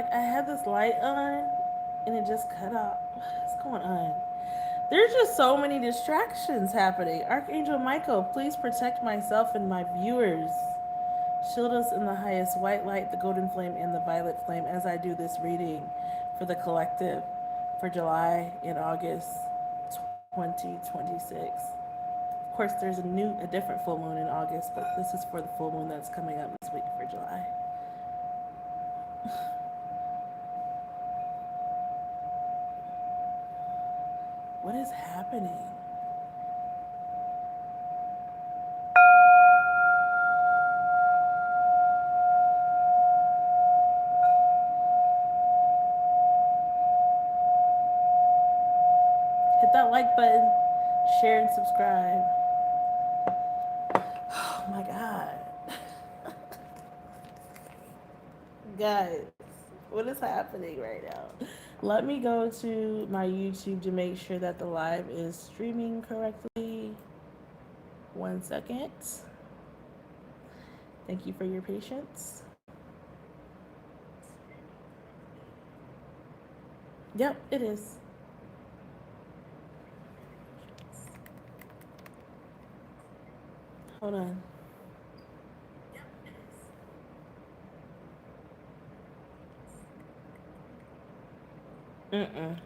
like I had this light on and it just cut off. What's going on? There's just so many distractions happening. Archangel Michael, please protect myself and my viewers. Shield us in the highest white light, the golden flame, and the violet flame as I do this reading for the collective for July and August 2026. Of course, there's a different full moon in August, but this is for the full moon that's coming up this week for July. What is happening? Hit that like button, share and subscribe. Oh my god. Guys, what is happening right now? Let me go to my YouTube to make sure that the live is streaming correctly. 1 second. Thank you for your patience. Yep, it is. Hold on. Mm-mm.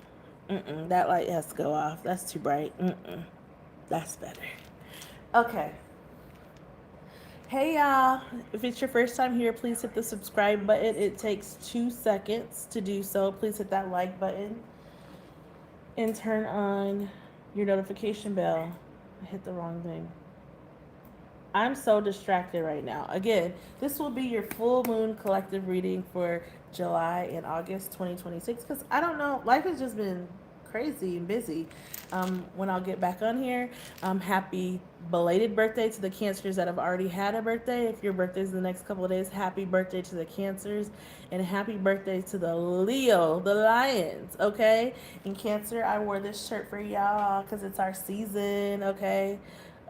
Mm-mm. That light has to go off. That's too bright. Mm-mm. That's better. Okay. Hey y'all. If it's your first time here, please hit the subscribe button. It takes 2 seconds to do so. Please hit that like button and turn on your notification bell. I hit the wrong thing. I'm so distracted right now. Again, this will be your full moon collective reading for July and August 2026 because I don't know. Life has just been crazy and busy. When I'll get back on here, happy belated birthday to the Cancers that have already had a birthday. If your birthday is the next couple of days, happy birthday to the Cancers and happy birthday to the Leo, the Lions. Okay, in Cancer, I wore this shirt for y'all because it's our season. Okay.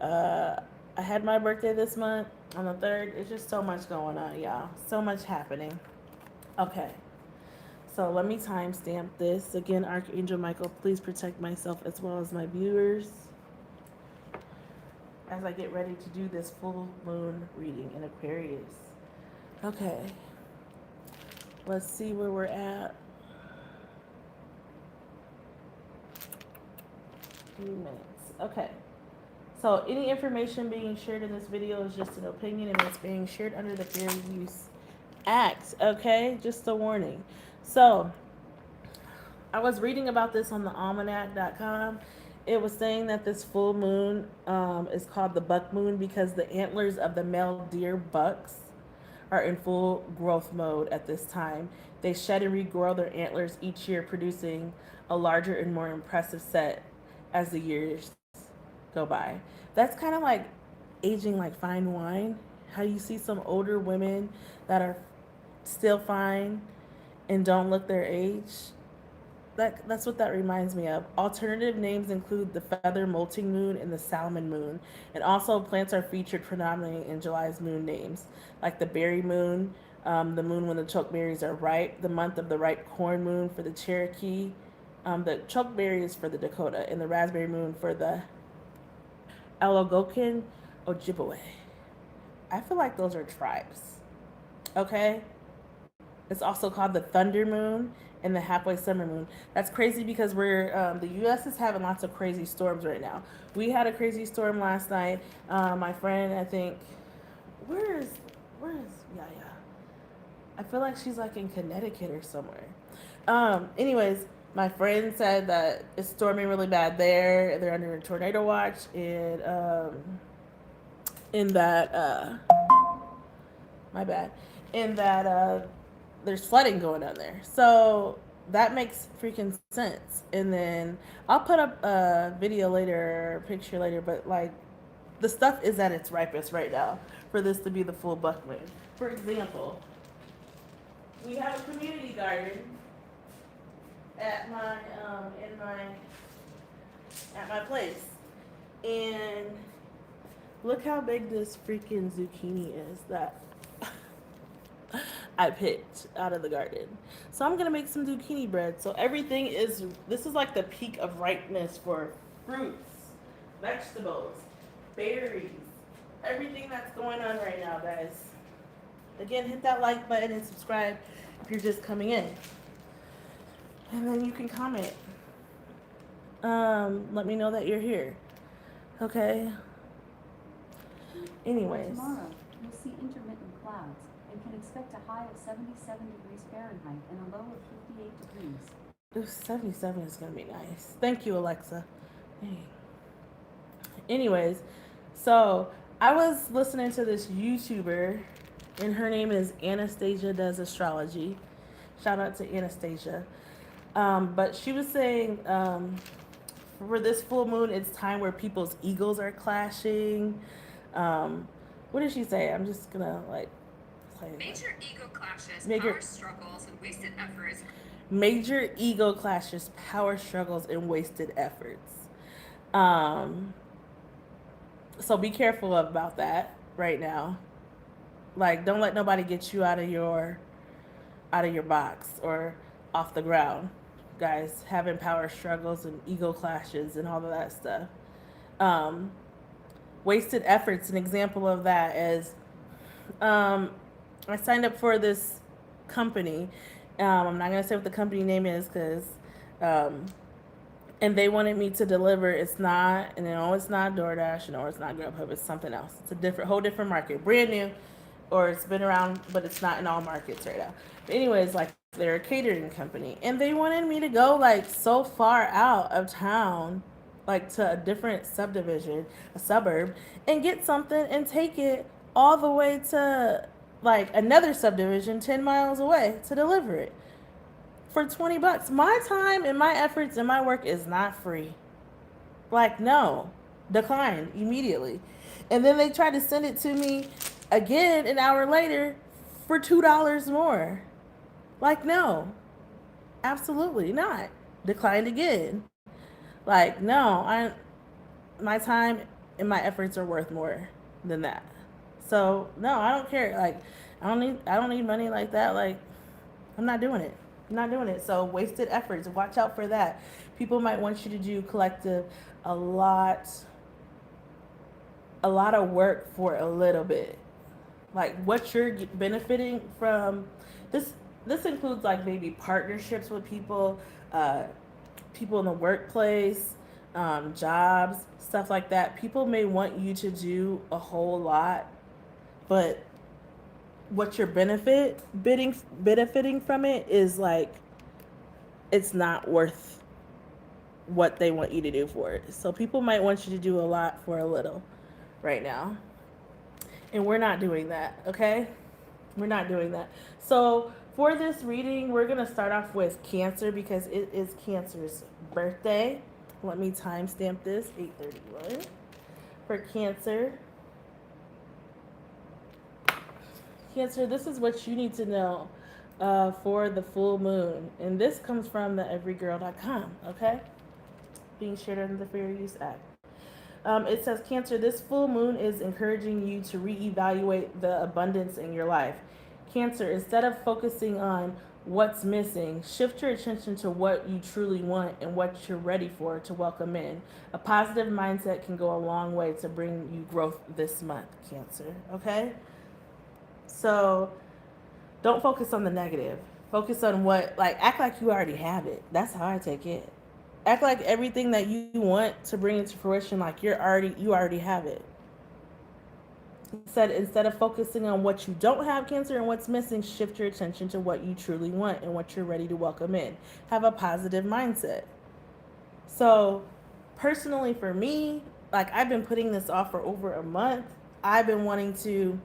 Uh, I had my birthday this month on the 3rd. It's just so much going on, y'all. So much happening. Okay. So let me timestamp this. Again, Archangel Michael, please protect myself as well as my viewers as I get ready to do this full moon reading in Aquarius. Okay. Let's see where we're at. A few minutes. Okay. So any information being shared in this video is just an opinion and it's being shared under the Fair Use Act. Okay, just a warning. So I was reading about this on the almanac.com. It was saying that this full moon is called the buck moon because the antlers of the male deer bucks are in full growth mode at this time. They shed and regrow their antlers each year, producing a larger and more impressive set as the years go by. That's kind of like aging like fine wine. How you see some older women that are still fine and don't look their age. That's what that reminds me of. Alternative names include the feather molting moon and the salmon moon. And also plants are featured predominantly in July's moon names, like the berry moon, the moon when the chokeberries are ripe, the month of the ripe corn moon for the Cherokee, the chokeberry is for the Dakota, and the raspberry moon for the Algonquin Ojibwe. I feel like those are tribes. Okay? It's also called the thunder moon and the halfway summer moon. That's crazy because the U.S. is having lots of crazy storms right now. We had a crazy storm last night. My friend, I think, where is Yaya? I feel like she's like in Connecticut or somewhere. Anyways, my friend said that it's storming really bad there. They're under a tornado watch in that my bad in that there's flooding going on there. So that makes freaking sense. And then I'll put up a video later, a picture later, but like the stuff is at its ripest right now for this to be the full buck moon. For example, we have a community garden at my in my at my place, and look how big this freaking zucchini is. That I picked out of the garden. So I'm gonna make some zucchini bread. So everything is, this is like the peak of ripeness for fruits, vegetables, berries, everything that's going on right now, guys. Again, hit that like button and subscribe if you're just coming in. And then you can comment. Let me know that you're here. Okay. Anyways. Tomorrow, you'll see intermittent clouds and can expect a high of 77 degrees Fahrenheit and a low of 58 degrees. 77 is gonna be nice. Thank you, Alexa. Hey. Anyways, so I was listening to this YouTuber, and her name is Anastasia Does Astrology. Shout out to Anastasia. But she was saying for this full moon, it's time where people's egos are clashing. What did she say? I'm just gonna like play. Major ego clashes, power struggles, and wasted efforts. Major ego clashes, power struggles, and wasted efforts. Um, so be careful about that right now. Like, don't let nobody get you out of your box or off the ground, guys. Having power struggles and ego clashes and all of that stuff. Um, Wasted efforts. An example of that is I signed up for this company. I'm not gonna say what the company name is because, um, and they wanted me to deliver. It's not, and no, it's not DoorDash, no, it's not Grubhub. It's something else. It's a whole different market, brand new, or it's been around, but it's not in all markets right now. But anyways, like they're a catering company, and they wanted me to go like so far out of town, like to a different subdivision, a suburb, and get something and take it all the way to like another subdivision 10 miles away to deliver it for $20. My time and my efforts and my work is not free. Like, no, declined immediately. And then they tried to send it to me again an hour later for $2 more. Like, no, absolutely not. Declined again. Like, no, my time and my efforts are worth more than that. So no, I don't care. Like, I don't need money like that. Like, I'm not doing it. I'm not doing it. So wasted efforts. Watch out for that. People might want you to do collective a lot of work for a little bit. Like what you're benefiting from this includes like maybe partnerships with people, people in the workplace, jobs, stuff like that. People may want you to do a whole lot, but what you're benefiting from it is like it's not worth what they want you to do for it. So people might want you to do a lot for a little right now. And we're not doing that, okay? We're not doing that. So for this reading, we're going to start off with Cancer because it is Cancer's birthday. Let me timestamp this, 8:31. For Cancer. Cancer, this is what you need to know for the full moon. And this comes from the everygirl.com, okay? Being shared under the Fair Use Act. It says, Cancer, this full moon is encouraging you to reevaluate the abundance in your life. Cancer, instead of focusing on what's missing, shift your attention to what you truly want and what you're ready for to welcome in. A positive mindset can go a long way to bring you growth this month, Cancer, okay? So don't focus on the negative. Focus on what, like, act like you already have it. That's how I take it. Act like everything that you want to bring into fruition, like you already have it. Instead of focusing on what you don't have, Cancer, and what's missing, shift your attention to what you truly want and what you're ready to welcome in. Have a positive mindset. So personally for me, like I've been putting this off for over a month. I've been wanting to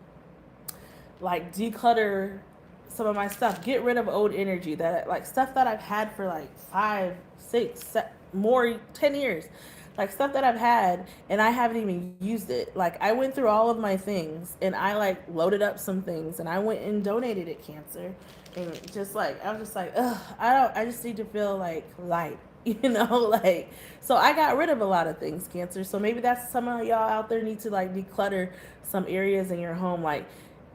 like declutter some of my stuff, get rid of old energy, that like stuff that I've had for like 5, 6, more 10 years, like stuff that I've had and I haven't even used it. Like I went through all of my things and I like loaded up some things and I went and donated it, Cancer. And just like I was just like, ugh, I just need to feel like light, like, so I got rid of a lot of things, Cancer. So maybe that's some of y'all out there need to like declutter some areas in your home. Like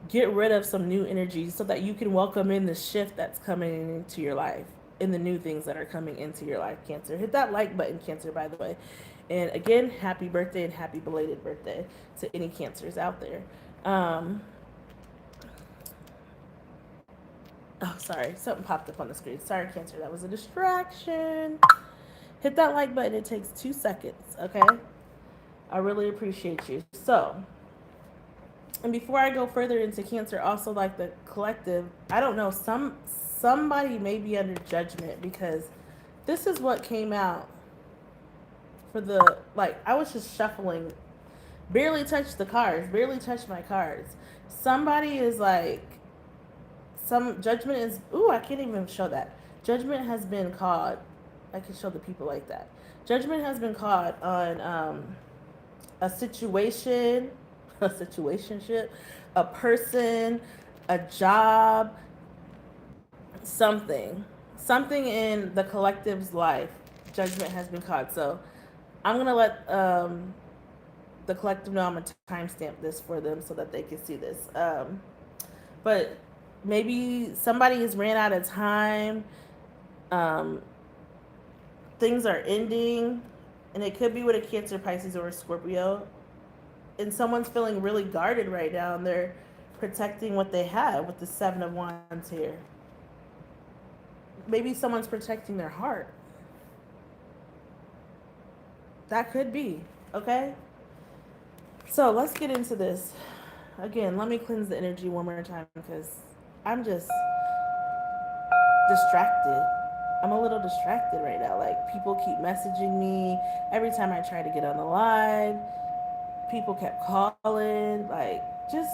get rid of some new energy so that you can welcome in the shift that's coming into your life and the new things that are coming into your life, Cancer. Hit that like button, Cancer, by the way. And again, happy birthday and happy belated birthday to any Cancers out there. Um, oh, sorry. Something popped up on the screen. Sorry, Cancer. That was a distraction. Hit that like button. It takes 2 seconds, okay? I really appreciate you. So, and before I go further into Cancer, also like the collective, I don't know, somebody may be under judgment because this is what came out for the, like, I was just shuffling, barely touched the cards, barely touched my cards. Somebody is like, some judgment is, ooh, I can't even show that. Judgment has been called. I can show the people like that. Judgment has been called on a situation, a situationship, a person, a job, something in the collective's life. Judgment has been called. So I'm gonna let the collective know I'm gonna timestamp this for them so that they can see this. But maybe somebody has ran out of time. Um, things are ending, and it could be with a Cancer, Pisces, or a Scorpio. And someone's feeling really guarded right now, and they're protecting what they have with the Seven of Wands here. Maybe someone's protecting their heart. That could be, okay? So let's get into this. Again, let me cleanse the energy one more time because I'm just distracted. I'm a little distracted right now. Like, people keep messaging me every time I try to get on the live. People kept calling. Like, just,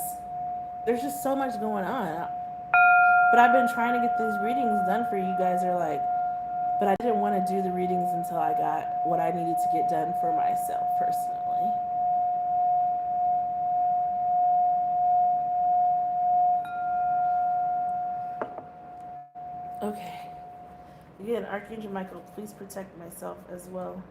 there's just so much going on. But I've been trying to get these readings done for you guys. Are like, but I didn't want to do the readings until I got what I needed to get done for myself personally. Okay. Again, Archangel Michael, please protect myself as well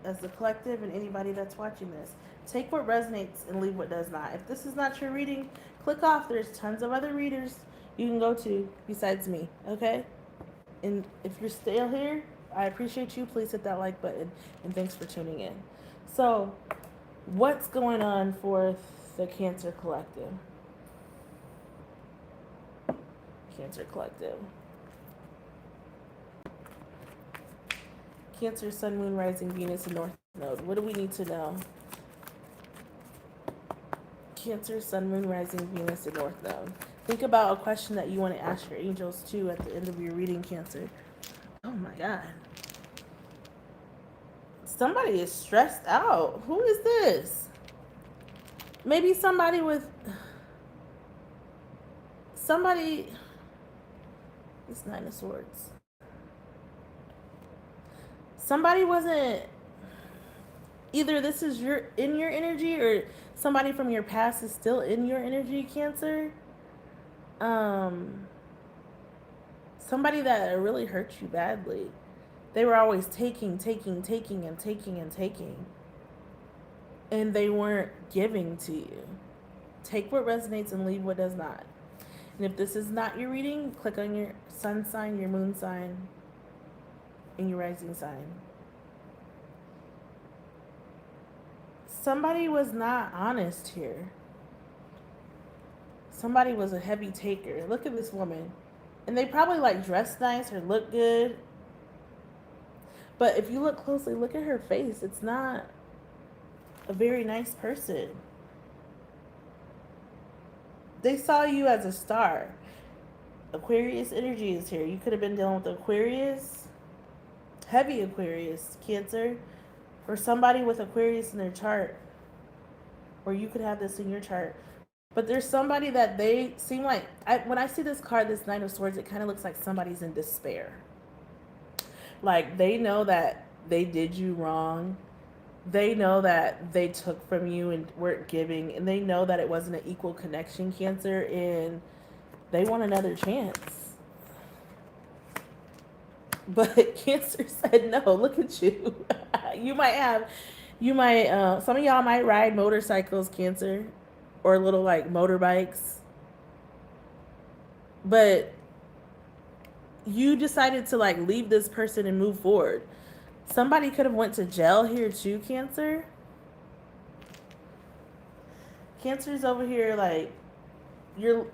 as the collective and anybody that's watching this. Take what resonates and leave what does not. If this is not your reading, click off. There's tons of other readers you can go to besides me, okay? And if you're still here, I appreciate you. Please hit that like button, and thanks for tuning in. So, what's going on for the Cancer Collective? Cancer Collective. Cancer, Sun, Moon, Rising, Venus, and North Node. What do we need to know? Cancer, Sun, Moon, Rising, Venus, and North Node. Think about a question that you want to ask your angels too at the end of your reading, Cancer. Oh my God. Somebody is stressed out. Who is this? Maybe somebody with... Somebody... It's Nine of Swords. Somebody wasn't... Either this is in your energy or somebody from your past is still in your energy, Cancer. Somebody that really hurt you badly. They were always taking. And they weren't giving to you. Take what resonates and leave what does not. And if this is not your reading, click on your sun sign, your moon sign, and your rising sign. Somebody was not honest here. Somebody was a heavy taker. Look at this woman. And they probably like dress nice or look good. But if you look closely, look at her face. It's not a very nice person. They saw you as a star. Aquarius energy is here. You could have been dealing with Aquarius, heavy Aquarius, Cancer, or somebody with Aquarius in their chart. Or you could have this in your chart. But there's somebody that they seem like, when I see this card, this Nine of Swords, it kind of looks like somebody's in despair. Like, they know that they did you wrong. They know that they took from you and weren't giving. And they know that it wasn't an equal connection, Cancer. And they want another chance. But Cancer said no. Look at you. Some of y'all might ride motorcycles, Cancer. or little like motorbikes. But you decided to like leave this person and move forward. Somebody could have went to jail here too, Cancer. Cancer's over here like you're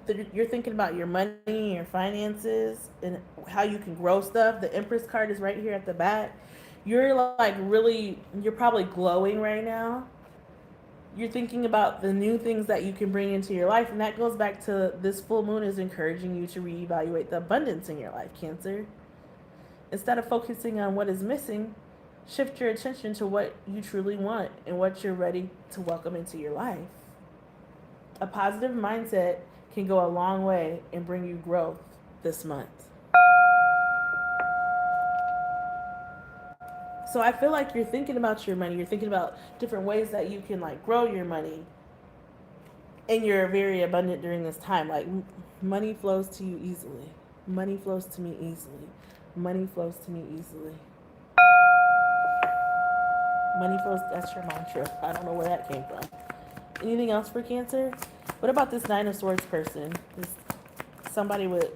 thinking about your money, your finances, and how you can grow stuff. The Empress card is right here at the back. You're like really, you're probably glowing right now. You're thinking about the new things that you can bring into your life, and that goes back to this full moon is encouraging you to reevaluate the abundance in your life, Cancer. Instead of focusing on what is missing, shift your attention to what you truly want and what you're ready to welcome into your life. A positive mindset can go a long way and bring you growth this month. So I feel like you're thinking about your money. You're thinking about different ways that you can like grow your money. And you're very abundant during this time. Like money flows to you easily. Money flows to me easily. Money flows to me easily. Money flows, that's your mantra. I don't know where that came from. Anything else for Cancer? What about this Nine of Swords person? This somebody with,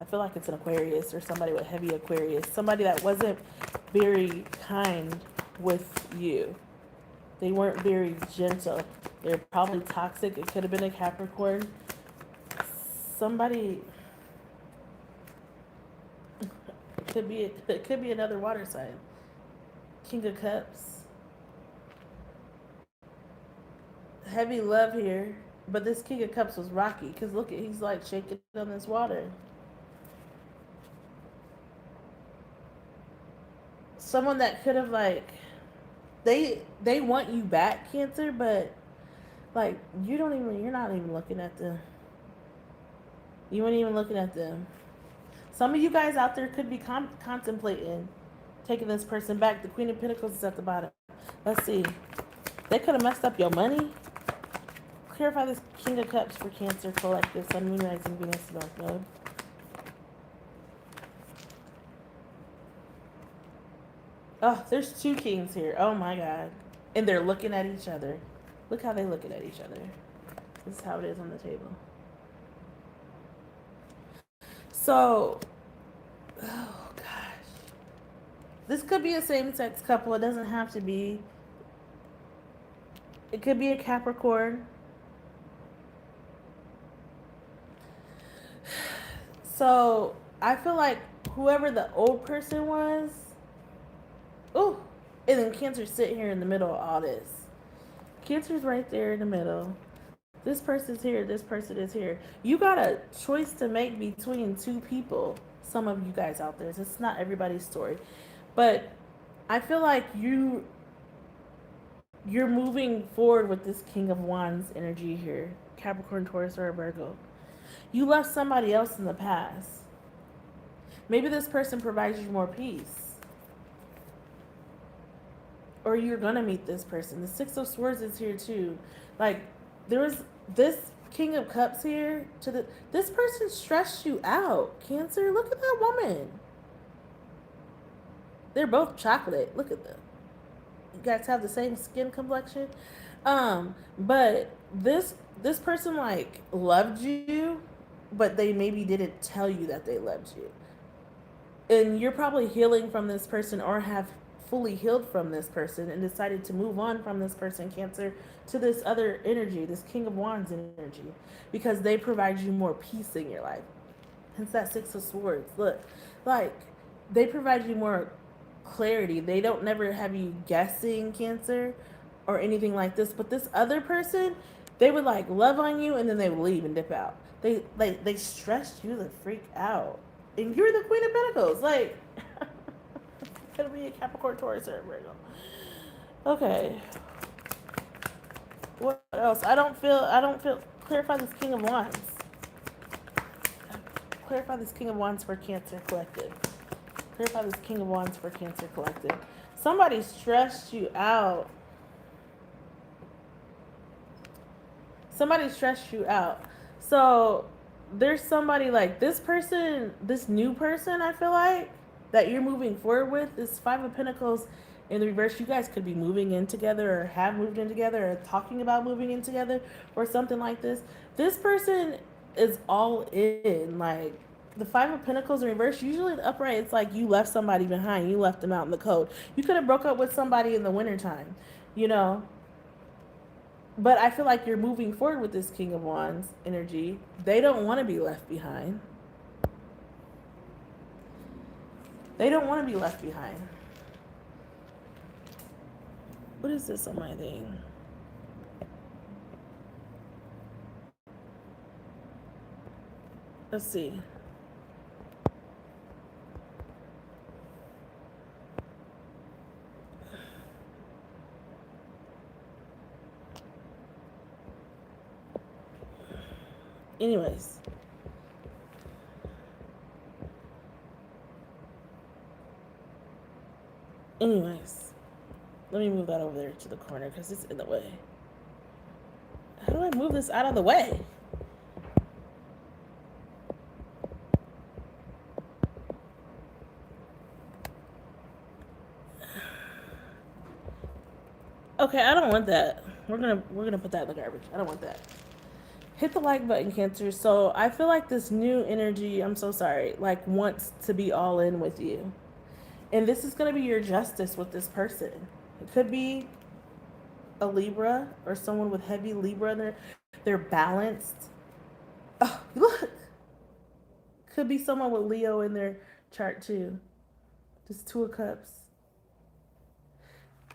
I feel like it's an Aquarius or somebody with heavy Aquarius. Somebody that wasn't very kind with you. They weren't very gentle. They're probably toxic. It could have been a Capricorn. Somebody, it could be another water sign. King of Cups. Heavy love here, but this King of Cups was rocky because look at, he's like shaking on this water. Someone that could have like, they want you back, Cancer, but like you're not even looking at them. You weren't even looking at them. Some of you guys out there could be contemplating taking this person back. The Queen of Pentacles is at the bottom. Let's see. They could have messed up your money. Clarify this King of Cups for Cancer Collective, Sun, Moon, Rising, Venus, North Node. Oh, there's two kings here. Oh my God. And they're looking at each other. Look how they're looking at each other. This is how it is on the table. So, oh gosh. This could be a same-sex couple. It doesn't have to be. It could be a Capricorn. So, I feel like whoever the old person was, oh, and then Cancer's sitting here in the middle of all this. Cancer's right there in the middle. This person's here. This person is here. You got a choice to make between two people. Some of you guys out there. It's not everybody's story. But I feel like you're moving forward with this King of Wands energy here. Capricorn, Taurus, or Virgo. You left somebody else in the past. Maybe this person provides you more peace. Or you're going to meet this person. The Six of Swords is here too. Like, there was this King of Cups here. This person stressed you out, Cancer. Look at that woman. They're both chocolate. Look at them. You guys have the same skin complexion. But this person like loved you, but they maybe didn't tell you that they loved you. And you're probably healing from this person or have fully healed from this person and decided to move on from this person, Cancer, to this other energy, this King of Wands energy, because they provide you more peace in your life. Hence that Six of Swords. Look, like they provide you more clarity. They don't never have you guessing, Cancer, or anything like this. But this other person, they would like love on you and then they would leave and dip out. They stressed you the freak out. And you're the Queen of Pentacles. Like, could be a Capricorn, Taurus, or Virgo. Okay. What else? I don't feel. Clarify this King of Wands. Clarify this King of Wands for Cancer Collective. Clarify this King of Wands for Cancer Collective. Somebody stressed you out. Somebody stressed you out. So there's somebody like this person, this new person, I feel like, that you're moving forward with. This Five of Pentacles In the reverse, you guys could be moving in together or have moved in together or talking about moving in together or something like this. This person is all in. Like the Five of Pentacles in reverse, usually the upright, it's like you left somebody behind. You left them out in the cold. You could have broke up with somebody in the wintertime, you know. But I feel like you're moving forward with this King of Wands energy. They don't want to be left behind. They don't want to be left behind. What is this on my thing? Let's see. Anyways. Let me move that over there to the corner because it's in the way. How do I move this out of the way? Okay, I don't want that. We're gonna put that in the garbage. I don't want that. Hit the like button, Cancer. So I feel like this new energy, I'm so sorry, like wants to be all in with you. And this is gonna be your justice with this person. It could be a Libra or someone with heavy Libra. They're balanced. Oh, look. Could be someone with Leo in their chart too. Just Two of Cups.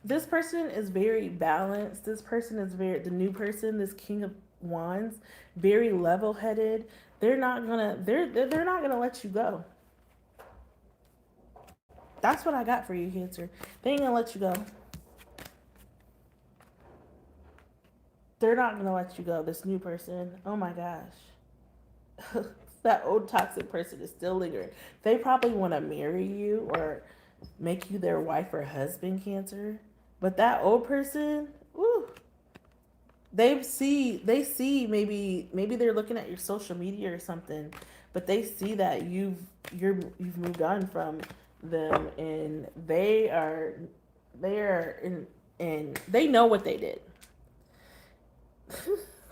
This person is very balanced. This person is the new person, this King of Wands, very level-headed. They're not gonna let you go. That's what I got for you, Cancer. They ain't gonna let you go. They're not gonna let you go. This new person. Oh my gosh. That old toxic person is still lingering. They probably want to marry you or make you their wife or husband, Cancer. But that old person, woo, they see maybe they're looking at your social media or something, but they see that you've moved on from them, and they are in, and they know what they did.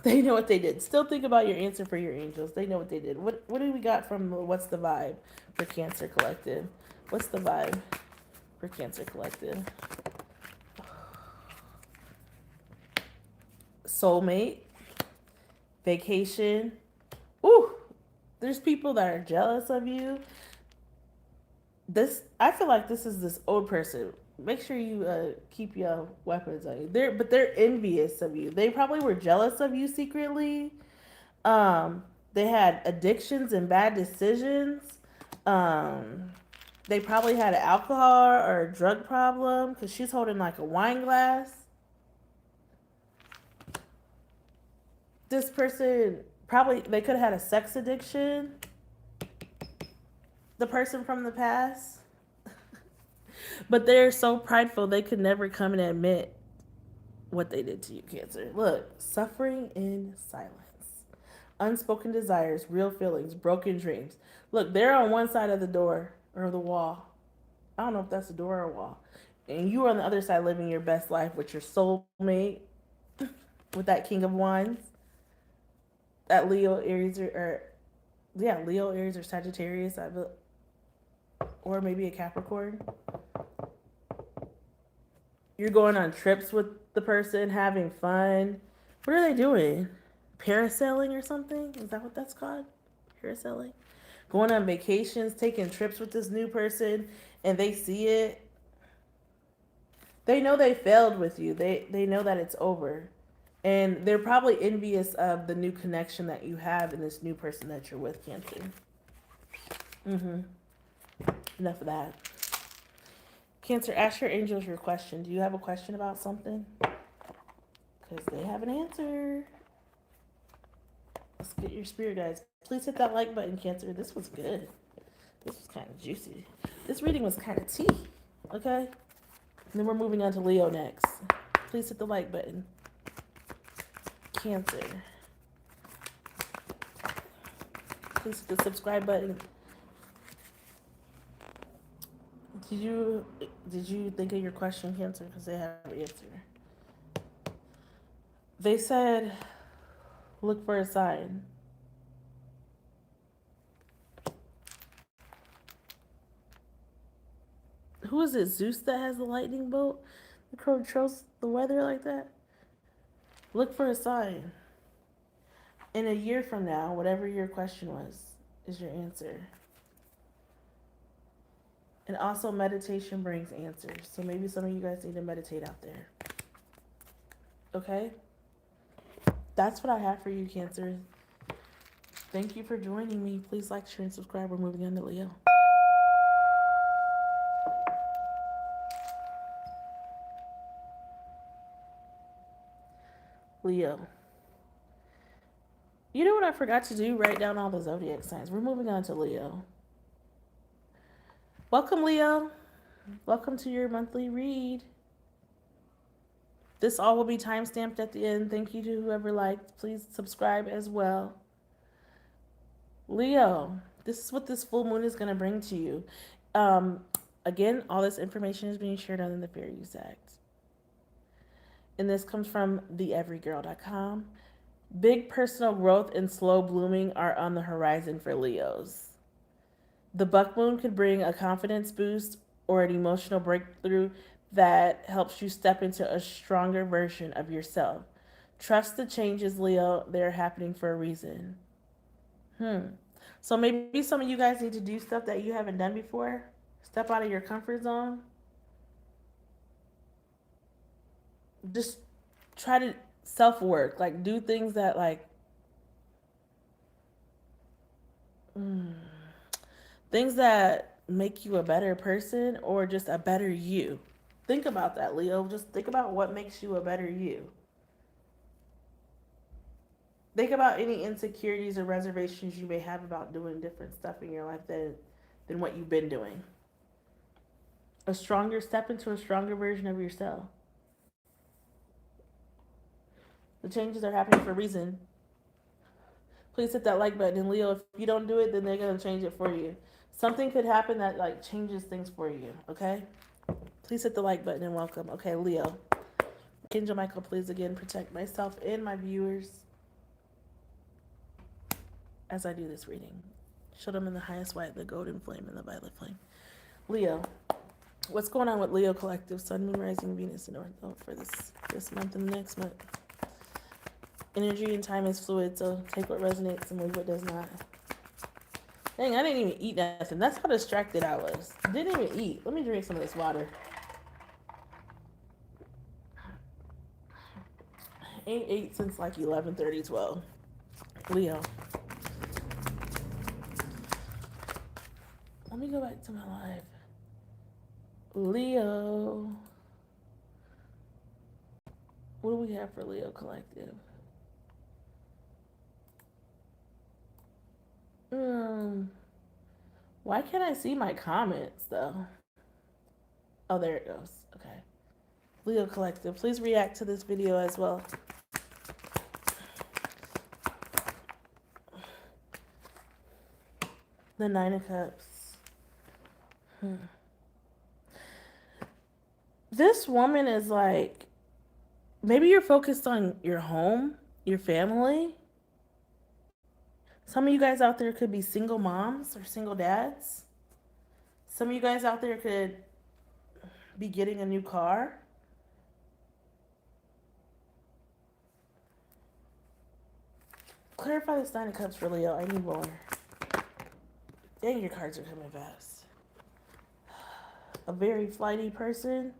They know what they did. Still think about your answer for your angels. They know what they did. What do we got from What's the Vibe for Cancer Collective? What's the vibe for Cancer Collective? Soulmate, vacation. Ooh, there's people that are jealous of you. I feel like this is this old person. Make sure you keep your weapons on you. They're envious of you. They probably were jealous of you secretly. They had addictions and bad decisions. They probably had an alcohol or a drug problem because she's holding like a wine glass. This person they could have had a sex addiction. The person from the past. But they're so prideful they could never come and admit what they did to you, Cancer. Look, suffering in silence. Unspoken desires, real feelings, broken dreams. Look, they're on one side of the door or the wall. I don't know if that's a door or a wall. And you are on the other side living your best life with your soulmate, with that King of Wands. That Leo, Aries, Leo, Aries, or Sagittarius, or maybe a Capricorn. You're going on trips with the person, having fun. What are they doing? Parasailing or something? Is that what that's called? Parasailing? Going on vacations, taking trips with this new person, and they see it. They know they failed with you. They know that it's over. And they're probably envious of the new connection that you have in this new person that you're with, Cancer. Enough of that. Cancer, ask your angels your question. Do you have a question about something? Because they have an answer. Let's get your spirit guides. Please hit that like button, Cancer. This was good. This was kind of juicy. This reading was kind of tea. Okay? And then we're moving on to Leo next. Please hit the like button. Cancer. Please hit the subscribe button. Did you think of your question, Cancer? Because they have an answer. They said, look for a sign. Who is it? Zeus that has the lightning bolt that controls the weather like that? Look for a sign. In a year from now, whatever your question was, is your answer. And also, meditation brings answers. So maybe some of you guys need to meditate out there. Okay? That's what I have for you, Cancer. Thank you for joining me. Please like, share, and subscribe. We're moving on to Leo. Leo. You know what I forgot to do? Write down all the zodiac signs. We're moving on to Leo. Welcome, Leo. Welcome to your monthly read. This all will be time stamped at the end. Thank you to whoever liked. Please subscribe as well. Leo, this is what this full moon is going to bring to you. Again, all this information is being shared under the Fair Use Act. And this comes from theeverygirl.com. Big personal growth and slow blooming are on the horizon for Leos. The buck moon could bring a confidence boost or an emotional breakthrough that helps you step into a stronger version of yourself. Trust the changes, Leo. They're happening for a reason. So maybe some of you guys need to do stuff that you haven't done before. Step out of your comfort zone. Just try to self-work. Like, do things that, like, things that make you a better person or just a better you. Think about that, Leo. Just think about what makes you a better you. Think about any insecurities or reservations you may have about doing different stuff in your life than what you've been doing. A stronger step into a stronger version of yourself. The changes are happening for a reason. Please hit that like button. And Leo, if you don't do it, then they're going to change it for you. Something could happen that like changes things for you, okay? Please hit the like button and welcome. Okay, Leo. Angel Michael, please again protect myself and my viewers as I do this reading. Show them in the highest white, the golden flame, and the violet flame. Leo, what's going on with Leo Collective, Sun, Moon, Rising, Venus, and North Node for this month and the next month? Energy and time is fluid, so take what resonates and leave what does not. Dang, I didn't even eat nothing. That's how distracted I was. Didn't even eat. Let me drink some of this water. Ain't ate since like 11:30, 12. Leo. Let me go back to my live. Leo. What do we have for Leo Collective? Why can't I see my comments though? Oh, there it goes. Okay. Leo Collective, please react to this video as well. The Nine of Cups. This woman is like, maybe you're focused on your home, your family. Some of you guys out there could be single moms or single dads. Some of you guys out there could be getting a new car. Clarify this Nine of Cups for Leo. I need more. Dang, your cards are coming fast. A very flighty person.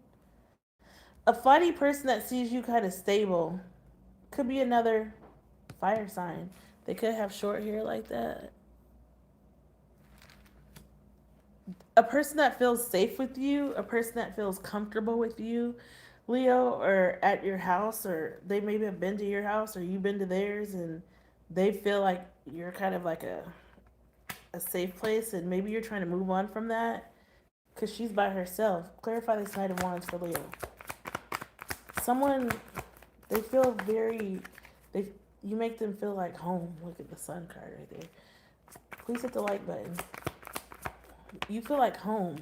A flighty person that sees you kind of stable. Could be another fire sign. They could have short hair like that. A person that feels safe with you, a person that feels comfortable with you, Leo, or at your house, or they maybe have been to your house or you've been to theirs, and they feel like you're kind of like a safe place, and maybe you're trying to move on from that because she's by herself. Clarify this Knight of Wands for Leo. Someone, they feel very, you make them feel like home. Look at the Sun card right there. Please hit the like button. You feel like home.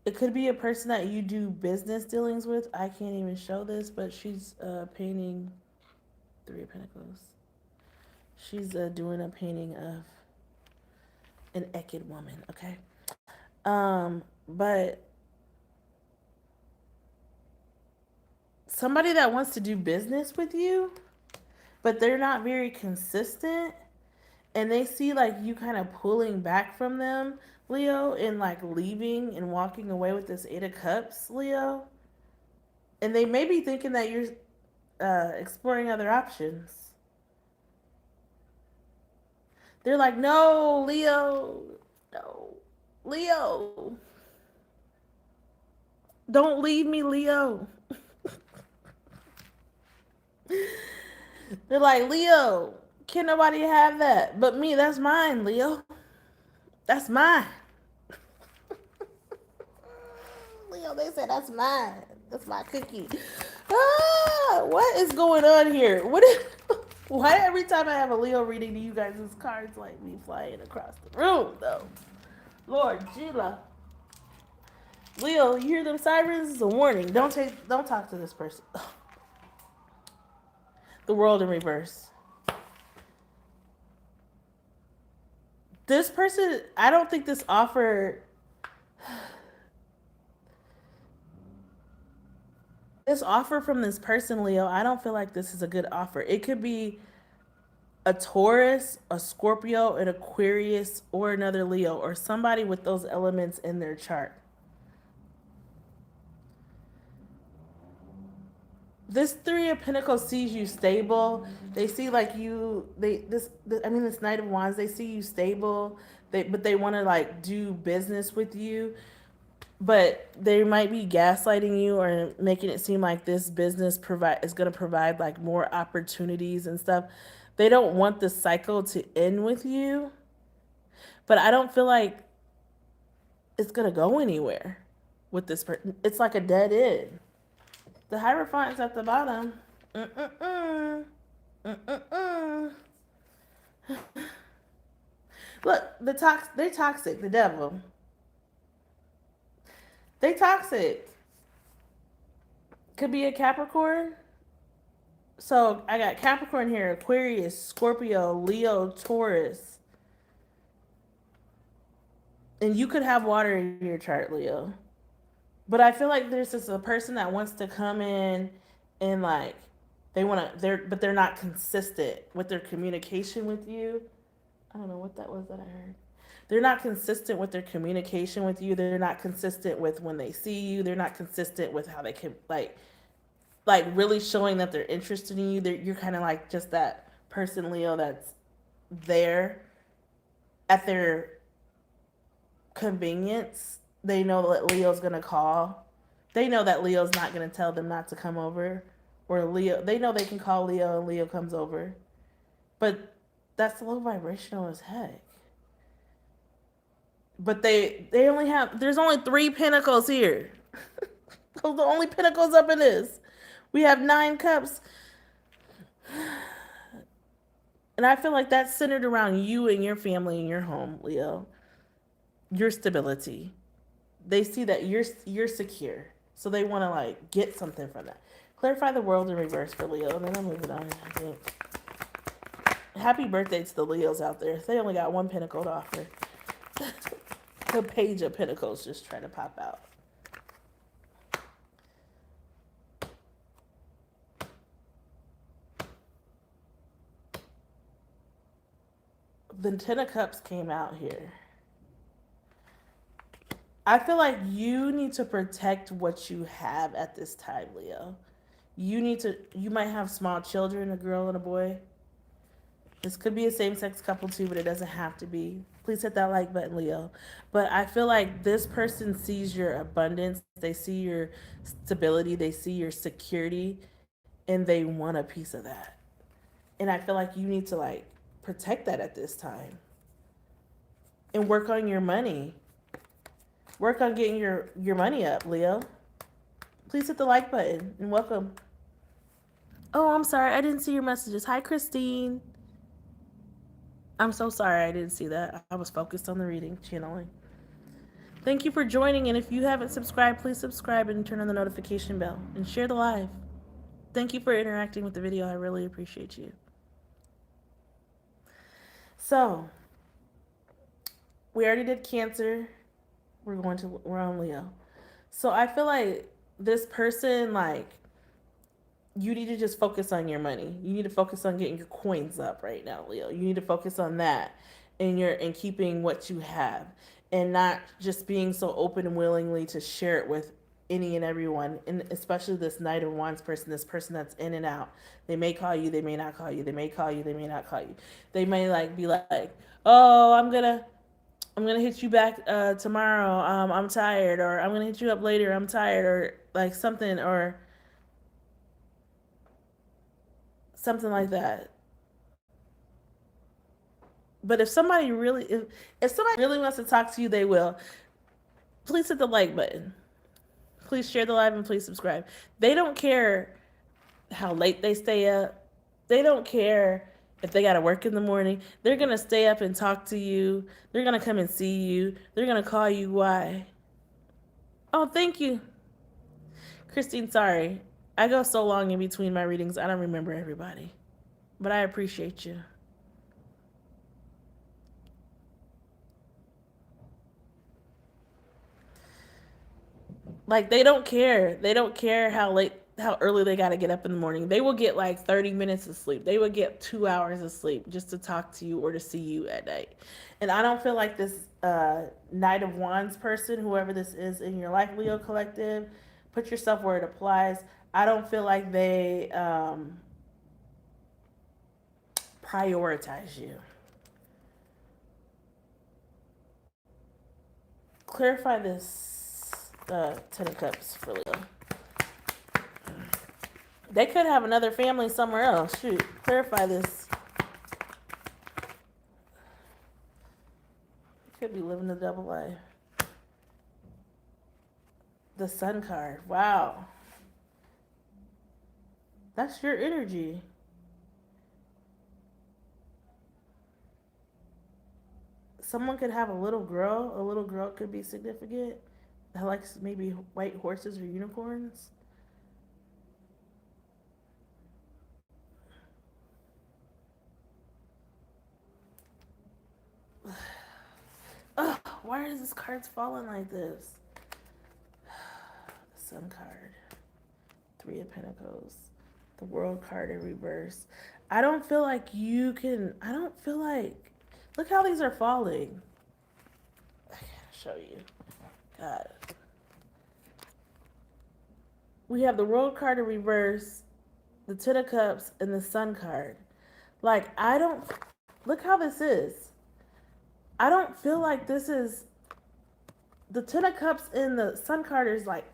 It could be a person that you do business dealings with. I can't even show this, but she's painting Three of Pentacles. She's doing a painting of an naked woman, okay? But somebody that wants to do business with you, but they're not very consistent, and they see like you kind of pulling back from them, Leo, and like leaving and walking away with this Eight of Cups, Leo. And they may be thinking that you're exploring other options. They're like, no, Leo, no, Leo, don't leave me, Leo. They're like, Leo, can nobody have that but me? That's mine, Leo. That's mine. Leo, they said that's mine. That's my cookie. What is going on here? Why every time I have a Leo reading to you guys, this cards like me flying across the room, though? Lord, Gila. Leo, you hear them sirens? It's a warning. Don't talk to this person. The world in reverse. This person, I don't think this offer. This offer from this person, Leo, I don't feel like this is a good offer. It could be a Taurus, a Scorpio, an Aquarius, or another Leo, or somebody with those elements in their chart. This Three of Pentacles sees you stable. They see like you. This Knight of Wands. They see you stable. But they want to like do business with you. But they might be gaslighting you or making it seem like this business is going to provide like more opportunities and stuff. They don't want the cycle to end with you. But I don't feel like it's going to go anywhere with this person. It's like a dead end. The Hierophant's at the bottom. Look, they're toxic, the devil. They toxic. Could be a Capricorn. So I got Capricorn here, Aquarius, Scorpio, Leo, Taurus. And you could have water in your chart, Leo. But I feel like there's just a person that wants to come in and like but they're not consistent with their communication with you. I don't know what that was that I heard. They're not consistent with their communication with you. They're not consistent with when they see you. They're not consistent with how they can like really showing that they're interested in you. You're kind of like just that person, Leo, that's there at their convenience. They know that Leo's going to call. They know that Leo's not going to tell them not to come over. Or Leo, they know they can call Leo and Leo comes over. But that's low vibrational as heck. But they only have, there's only 3 pentacles here. Those are the only pentacles up in this. We have 9 cups. And I feel like that's centered around you and your family and your home, Leo. Your stability. They see that you're secure. So they want to like get something from that. Clarify the world in reverse for Leo. And then I'm moving on, I think. Happy birthday to the Leos out there. They only got 1 pentacle to offer. The Page of Pentacles just trying to pop out. The 10 of Cups came out here. I feel like you need to protect what you have at this time, Leo. You might have small children, a girl and a boy. This could be a same-sex couple too, but it doesn't have to be. Please hit that like button, Leo. But I feel like this person sees your abundance. They see your stability. They see your security. And they want a piece of that. And I feel like you need to like protect that at this time. And work on your money. Work on getting your money up, Leo. Please hit the like button and welcome. Oh, I'm sorry. I didn't see your messages. Hi, Christine. I'm so sorry I didn't see that. I was focused on the reading, channeling. Thank you for joining, and if you haven't subscribed, please subscribe and turn on the notification bell and share the live. Thank you for interacting with the video. I really appreciate you. So, we already did Cancer. We're on Leo. So I feel like this person, like, you need to just focus on your money. You need to focus on getting your coins up right now, Leo. You need to focus on that and keeping what you have and not just being so open and willingly to share it with any and everyone, and especially this Knight of Wands person, this person that's in and out. They may call you, they may not call you, they may call you, they may not call you. They may like be like, "Oh, I'm gonna hit you back tomorrow. I'm tired," or "I'm gonna hit you up later. I'm tired," or like something like that. But if somebody really wants to talk to you, they will. Please hit the like button. Please share the live and please subscribe. They don't care how late they stay up. They don't care if they got to work in the morning. They're going to stay up and talk to you. They're going to come and see you. They're going to call you. Why? Oh, thank you. Christine, sorry. I go so long in between my readings, I don't remember everybody. But I appreciate you. Like, they don't care. They don't care how early they got to get up in the morning. They will get like 30 minutes of sleep. They would get 2 hours of sleep just to talk to you or to see you at night. And I don't feel like this Knight of Wands person, whoever this is in your life, Leo Collective, put yourself where it applies. I don't feel like they prioritize you. Clarify this Ten of Cups for Leo. They could have another family somewhere else. Shoot, clarify this. Could be living a double life. The Sun card. Wow. That's your energy. Someone could have a little girl. A little girl could be significant. That likes maybe white horses or unicorns. Ugh, why are these cards falling like this? The Sun card. 3 of Pentacles. The World card in reverse. I don't feel like you can... I don't feel like... Look how these are falling. I gotta show you. God. We have the World card in reverse, the Ten of Cups, and the Sun card. Like, I don't... Look how this is. I don't feel like this is... The Ten of Cups and the Sun card is like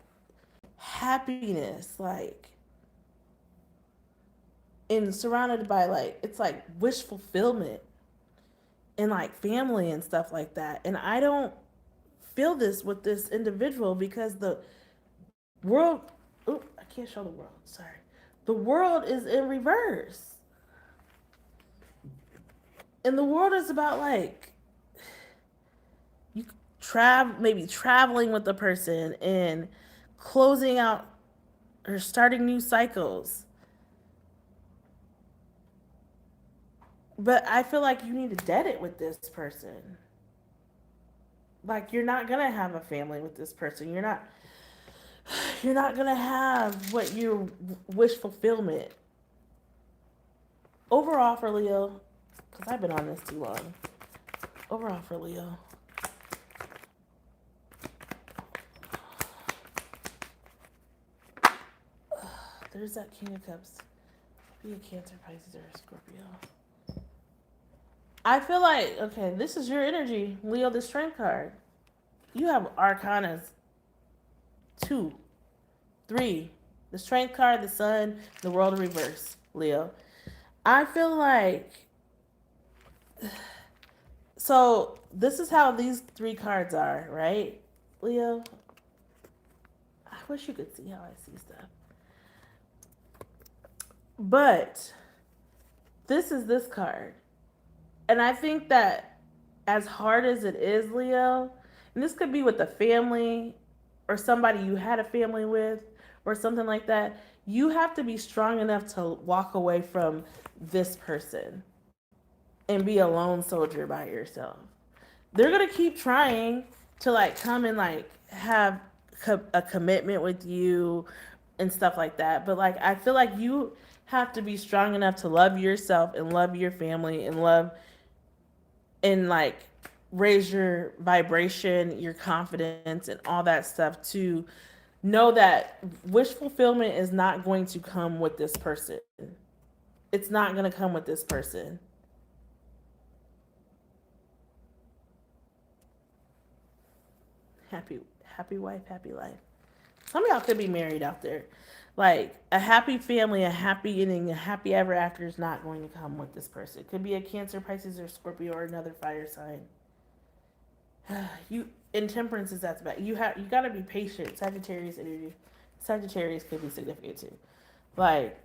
happiness, like... And surrounded by like... It's like wish fulfillment. And like family and stuff like that. And I don't feel this with this individual because the world... Oh, I can't show the world. Sorry. The world is in reverse. And the world is about like you maybe traveling with the person and closing out or starting new cycles. But I feel like you need to dead it with this person. Like, you're not gonna have a family with this person. You're not gonna have what your wish fulfillment. Overall for Leo, because I've been on this too long. Overall for Leo. There's that King of Cups. Be a Cancer, Pisces, or a Scorpio. I feel like, okay, this is your energy, Leo, the Strength card. You have Arcanas 2, 3, the Strength card, the Sun, the World in reverse, Leo. I feel like, so this is how these 3 cards are, right, Leo? I wish you could see how I see stuff. But this is this card. And I think that as hard as it is, Leo, And this could be with a family or somebody you had a family with or something like that. You have to be strong enough to walk away from this person and be a lone soldier by yourself. They're gonna keep trying to like come and like have a commitment with you and stuff like that. But like I feel like you have to be strong enough to love yourself and love your family and love and like raise your vibration, your confidence, and all that stuff to know that wish fulfillment is not going to come with this person. It's not going to come with this person. Happy wife, happy life. Some of y'all could be married out there. Like a happy family, a happy ending, a happy ever after is not going to come with this person. It could be a Cancer, Pisces, or Scorpio, or another fire sign. You intemperance is that's bad. You gotta be patient. Sagittarius energy. Sagittarius could be significant too. Like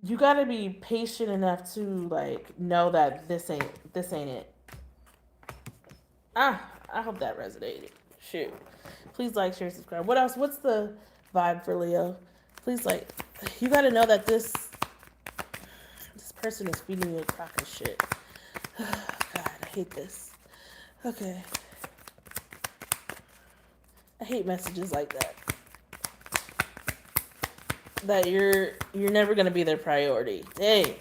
you gotta be patient enough to like know that this ain't it. I hope that resonated. Shoot. Please like, share, subscribe. What else? What's the vibe for Leo? Please like. You gotta know that this person is feeding you a crock of shit. God, I hate this. Okay. I hate messages like that. That you're never gonna be their priority. Dang.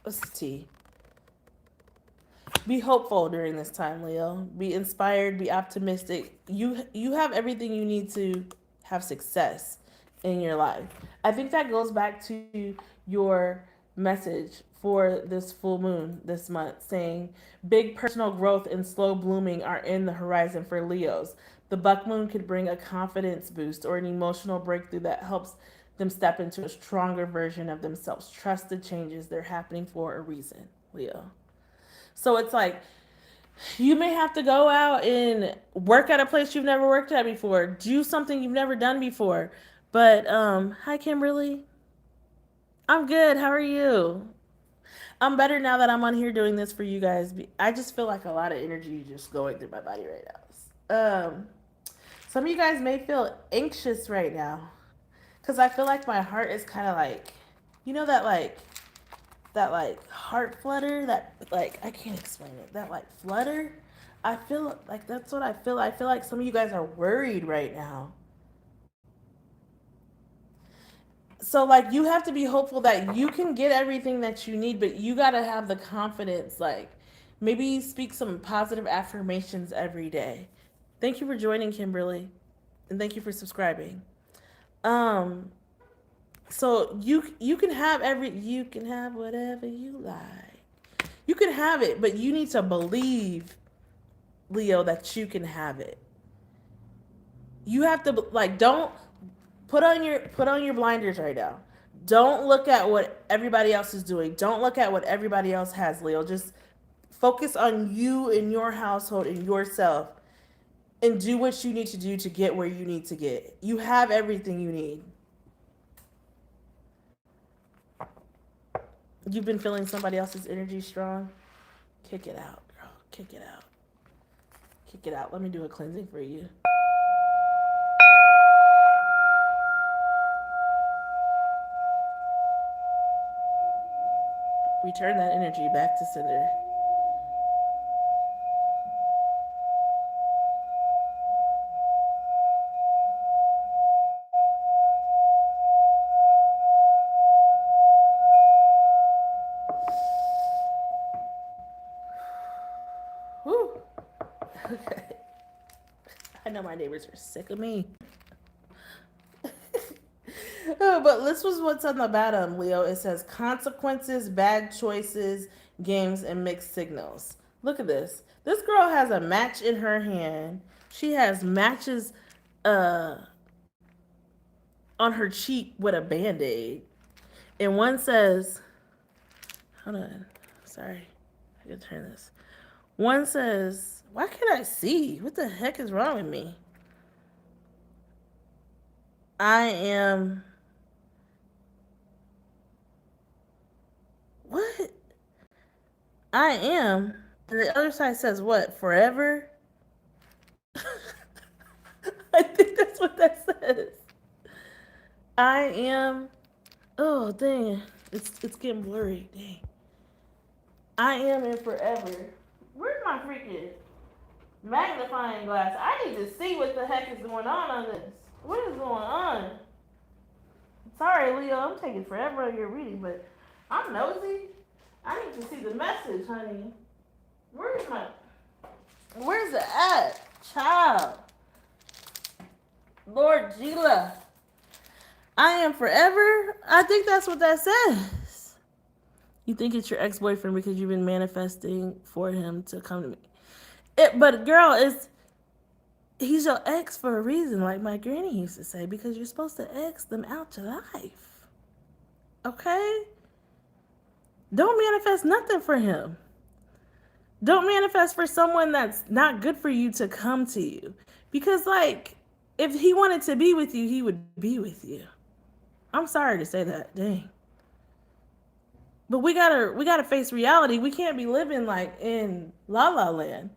What's the tea? Be hopeful during this time, Leo. Be inspired, be optimistic. You have everything you need to have success in your life. I think that goes back to your message for this full moon this month, saying big personal growth and slow blooming are in the horizon for Leos. The buck moon could bring a confidence boost or an emotional breakthrough that helps them step into a stronger version of themselves. Trust the changes, they're happening for a reason, Leo. So it's like you may have to go out and work at a place you've never worked at before, do something you've never done before. But hi Kimberly. I'm good. How are you? I'm better now that I'm on here doing this for you guys. I just feel like a lot of energy just going through my body right now. Some of you guys may feel anxious right now because I feel like my heart is kind of like, you know, that heart flutter, that like I can't explain it. That like flutter. I feel like that's what I feel. I feel like some of you guys are worried right now. So like you have to be hopeful that you can get everything that you need, but you got to have the confidence. Like maybe speak some positive affirmations every day. Thank you for joining, Kimberly, and thank you for subscribing. So you can have you can have whatever you like. You can have it, but you need to believe, Leo, that you can have it. You have to like don't put on your blinders right now. Don't look at what everybody else is doing. Don't look at what everybody else has, Leo. Just focus on you and your household and yourself and do what you need to do to get where you need to get. You have everything you need. You've been feeling somebody else's energy strong? Kick it out, girl. Kick it out. Kick it out. Let me do a cleansing for you. Return that energy back to center. Whew. Okay. I know my neighbors are sick of me. Oh, but this was what's on the bottom, Leo. It says consequences, bad choices, games, and mixed signals. Look at this. This girl has a match in her hand. She has matches on her cheek with a band-aid. And one says, hold on. Sorry. I can turn this. One says, why can't I see? What the heck is wrong with me? I am... What? I am And the other side says what? Forever? I think that's what that says. I am. Oh dang, it's getting blurry. Dang. I am in forever. Where's my freaking magnifying glass? I need to see what the heck is going on this. What is going on? Sorry, Leo, I'm taking forever on your reading, but I'm nosy. I need to see the message, honey. Where's it at? Child. Lord Gila. I am forever? I think that's what that says. You think it's your ex-boyfriend because you've been manifesting for him to come to me. But girl, he's your ex for a reason, like my granny used to say, because you're supposed to ex them out your life. Okay? Don't manifest nothing for him. Don't manifest for someone that's not good for you to come to you. Because, like, if he wanted to be with you, he would be with you. I'm sorry to say that. Dang. But we gotta face reality. We can't be living like in La La Land.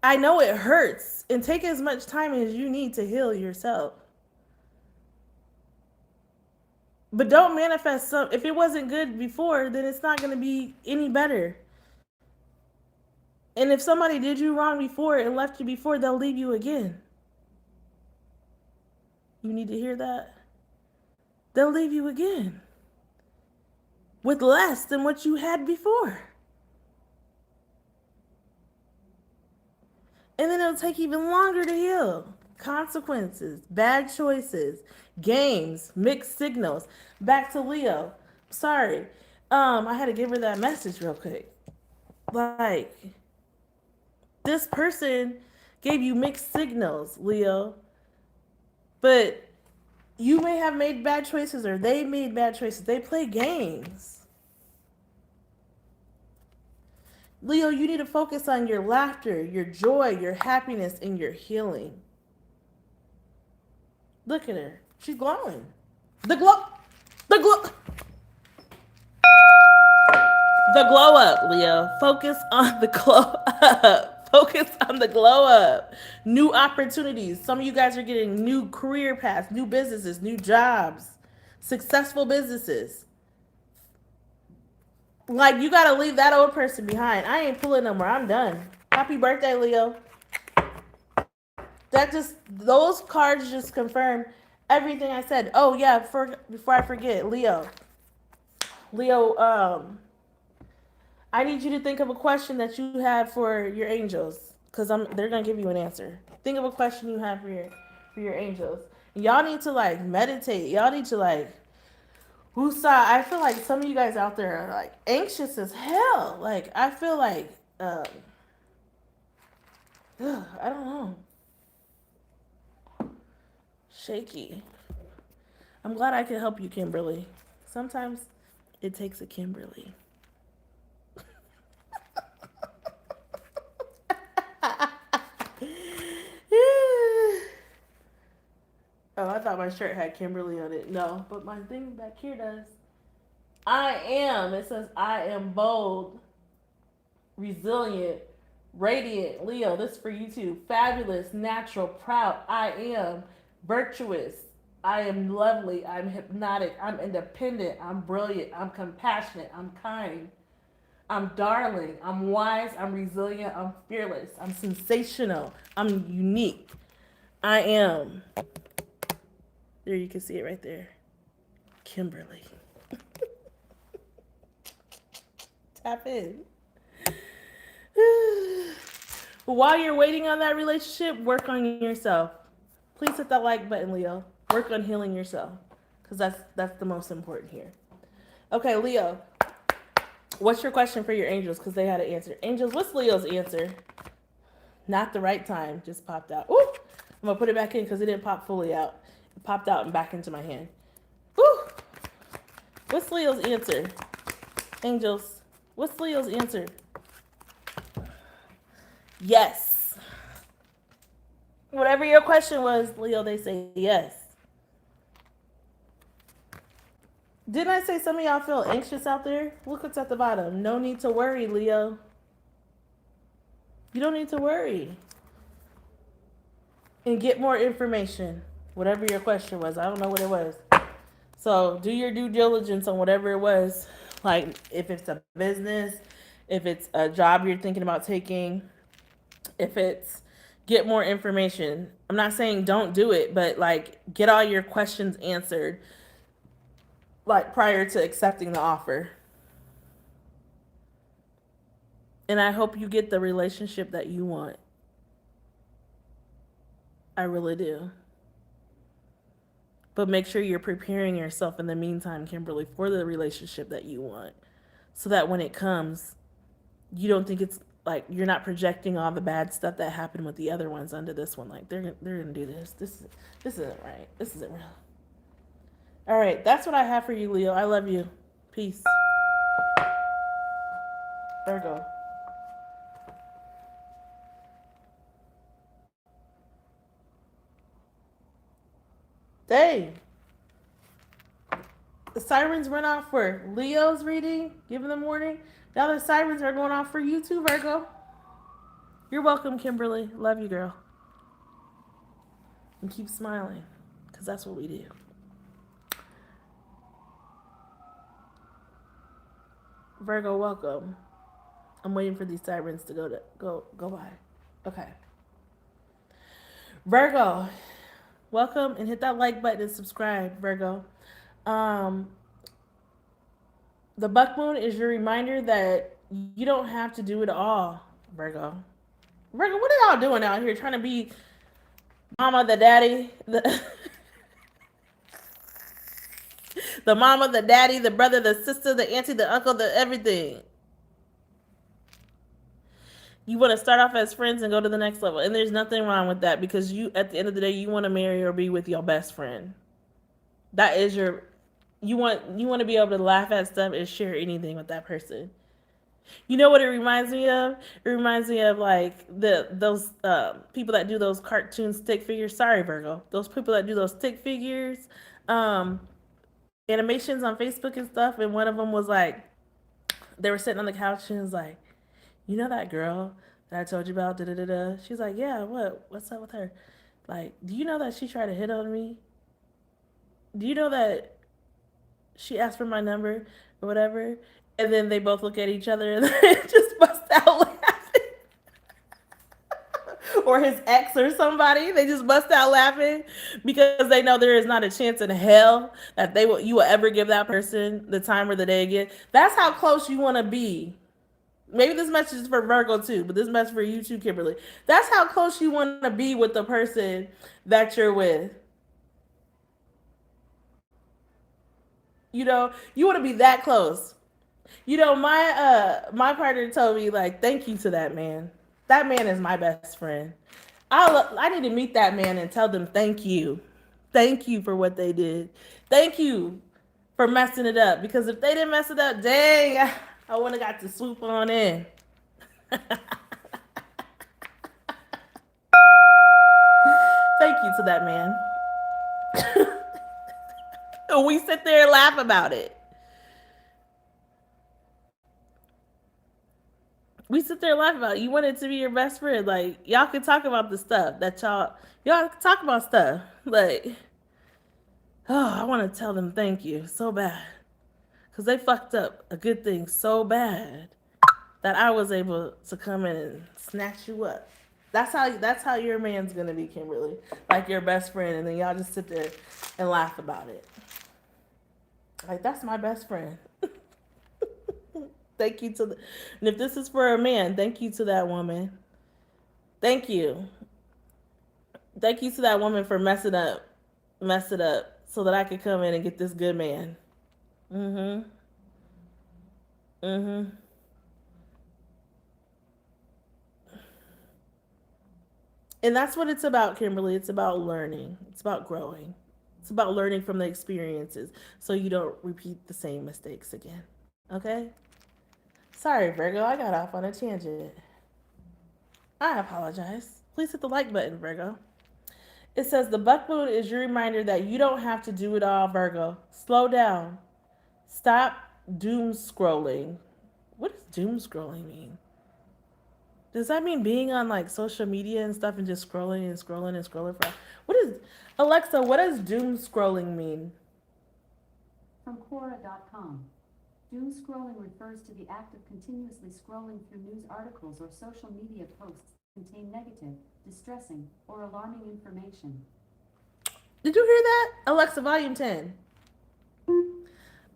I know it hurts, and take as much time as you need to heal yourself. But don't manifest if it wasn't good before, then it's not gonna be any better. And if somebody did you wrong before and left you before, they'll leave you again. You need to hear that? They'll leave you again. With less than what you had before. And then it'll take even longer to heal. Consequences, bad choices, games, mixed signals. Back to Leo. Sorry. I had to give her that message real quick. Like, this person gave you mixed signals, Leo. But you may have made bad choices, or they made bad choices. They play games. Leo, you need to focus on your laughter, your joy, your happiness, and your healing. Look at her. She's glowing. The glow up, Leo. Focus on the glow up. Focus on the glow up. New opportunities. Some of you guys are getting new career paths, new businesses, new jobs, successful businesses. Like, you gotta leave that old person behind. I ain't pulling no more. I'm done. Happy birthday, Leo. Those cards just confirm everything I said. Oh yeah, before I forget, Leo, I need you to think of a question that you have for your angels, because they're gonna give you an answer. Think of a question you have for your angels. Y'all need to like meditate. Y'all need to like, woosah. I feel like some of you guys out there are like anxious as hell. Like, I feel like I don't know. Shaky. I'm glad I could help you, Kimberly. Sometimes it takes a Kimberly. Oh, I thought my shirt had Kimberly on it. No, but my thing back here does. I am. It says I am bold, resilient, radiant. Leo, this is for you too. Fabulous, natural, proud. I am virtuous. I am lovely. I'm hypnotic. I'm independent. I'm brilliant. I'm compassionate. I'm kind. I'm darling. I'm wise. I'm resilient. I'm fearless. I'm sensational. I'm unique. I am. There, you can see it right there. Kimberly. Tap in. While you're waiting on that relationship, work on yourself. Please hit that like button, Leo. Work on healing yourself, because that's the most important here. Okay, Leo. What's your question for your angels? Because they had an answer. Angels, what's Leo's answer? Not the right time. Just popped out. Ooh! I'm going to put it back in because it didn't pop fully out. It popped out and back into my hand. Ooh! What's Leo's answer? Angels, what's Leo's answer? Yes. Whatever your question was, Leo, they say yes. Didn't I say some of y'all feel anxious out there? Look what's at the bottom. No need to worry, Leo. You don't need to worry. And get more information. Whatever your question was. I don't know what it was. So do your due diligence on whatever it was. Like if it's a business, if it's a job you're thinking about taking, if it's get more information. I'm not saying don't do it, but like get all your questions answered like prior to accepting the offer. And I hope you get the relationship that you want. I really do. But make sure you're preparing yourself in the meantime, Kimberly, for the relationship that you want. So that when it comes, you don't think it's like you're not projecting all the bad stuff that happened with the other ones onto this one. Like they're gonna do this. This isn't right. This isn't real. All right, that's what I have for you, Leo. I love you. Peace. Virgo. Dang. The sirens went off for Leo's reading, giving them warning. Now the sirens are going off for you too, Virgo. You're welcome, Kimberly. Love you, girl. And keep smiling, because that's what we do. Virgo, welcome. I'm waiting for these sirens to go by. Okay. Virgo, welcome and hit that like button and subscribe, Virgo. Um, the buck moon is your reminder that you don't have to do it all, Virgo. Virgo, what are y'all doing out here trying to be mama, the daddy, the mama, the daddy, the brother, the sister, the auntie, the uncle, the everything. You want to start off as friends and go to the next level. And there's nothing wrong with that because you, at the end of the day, you want to marry or be with your best friend. That is your, you want to be able to laugh at stuff and share anything with that person. You know what it reminds me of? It reminds me of like those people that do those cartoon stick figures. Sorry, Virgo. Those people that do those stick figures, animations on Facebook and stuff. And one of them was like, they were sitting on the couch and it was like, you know that girl that I told you about? Da da da da. She's like, yeah. What's up with her? Like, do you know that she tried to hit on me? Do you know that she asked for my number or whatever? And then they both look at each other and just bust out laughing. Or his ex or somebody, they just bust out laughing because they know there is not a chance in hell that you will ever give that person the time or the day again. That's how close you want to be. Maybe this message is for Virgo too, but this message for you too, Kimberly. That's how close you want to be with the person that you're with. You know, you want to be that close. You know, my partner told me like, thank you to that man. That man is my best friend. I need to meet that man and tell them thank you. Thank you for what they did. Thank you for messing it up. Because if they didn't mess it up, dang, I would have got to swoop on in. Thank you to that man. We sit there and laugh about it. We sit there and laugh about it. You want it to be your best friend. Like, y'all can talk about the stuff that y'all can talk about stuff. Like, oh, I want to tell them thank you so bad. Because they fucked up a good thing so bad that I was able to come in and snatch you up. That's how your man's gonna be, Kimberly. Like your best friend, and then y'all just sit there and laugh about it. Like, that's my best friend. Thank you to and if this is for a man, thank you to that woman. Thank you. Thank you to that woman for mess it up so that I could come in and get this good man. Mm-hmm. Mm-hmm. And that's what it's about, Kimberly. It's about learning. It's about growing. It's about learning from the experiences so you don't repeat the same mistakes again. Okay? Sorry, Virgo. I got off on a tangent. I apologize. Please hit the like button, Virgo. It says the buck moon is your reminder that you don't have to do it all, Virgo. Slow down. Stop doom scrolling. What does doom scrolling mean? Does that mean being on like social media and stuff and just scrolling and scrolling and scrolling for? What is Alexa? What does doom scrolling mean? From Quora.com. Doom scrolling refers to the act of continuously scrolling through news articles or social media posts that contain negative, distressing, or alarming information. Did you hear that? Alexa, volume 10.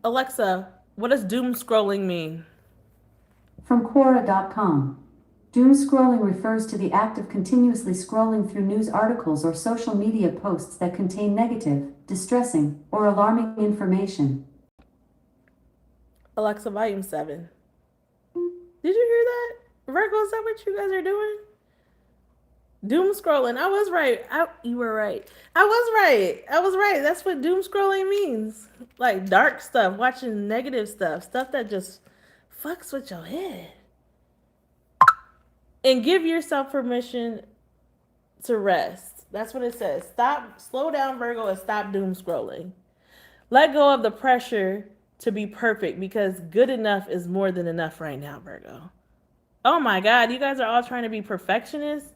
Alexa, what does doom scrolling mean? From Quora.com. Doom scrolling refers to the act of continuously scrolling through news articles or social media posts that contain negative, distressing, or alarming information. Alexa, volume 7. Did you hear that? Virgo, is that what you guys are doing? Doom scrolling. I was right. You were right. I was right. That's what doom scrolling means. Like dark stuff, watching negative stuff that just fucks with your head. And give yourself permission to rest. That's what it says. Slow down, Virgo, and stop doom scrolling. Let go of the pressure to be perfect because good enough is more than enough right now, Virgo. Oh my God, you guys are all trying to be perfectionists.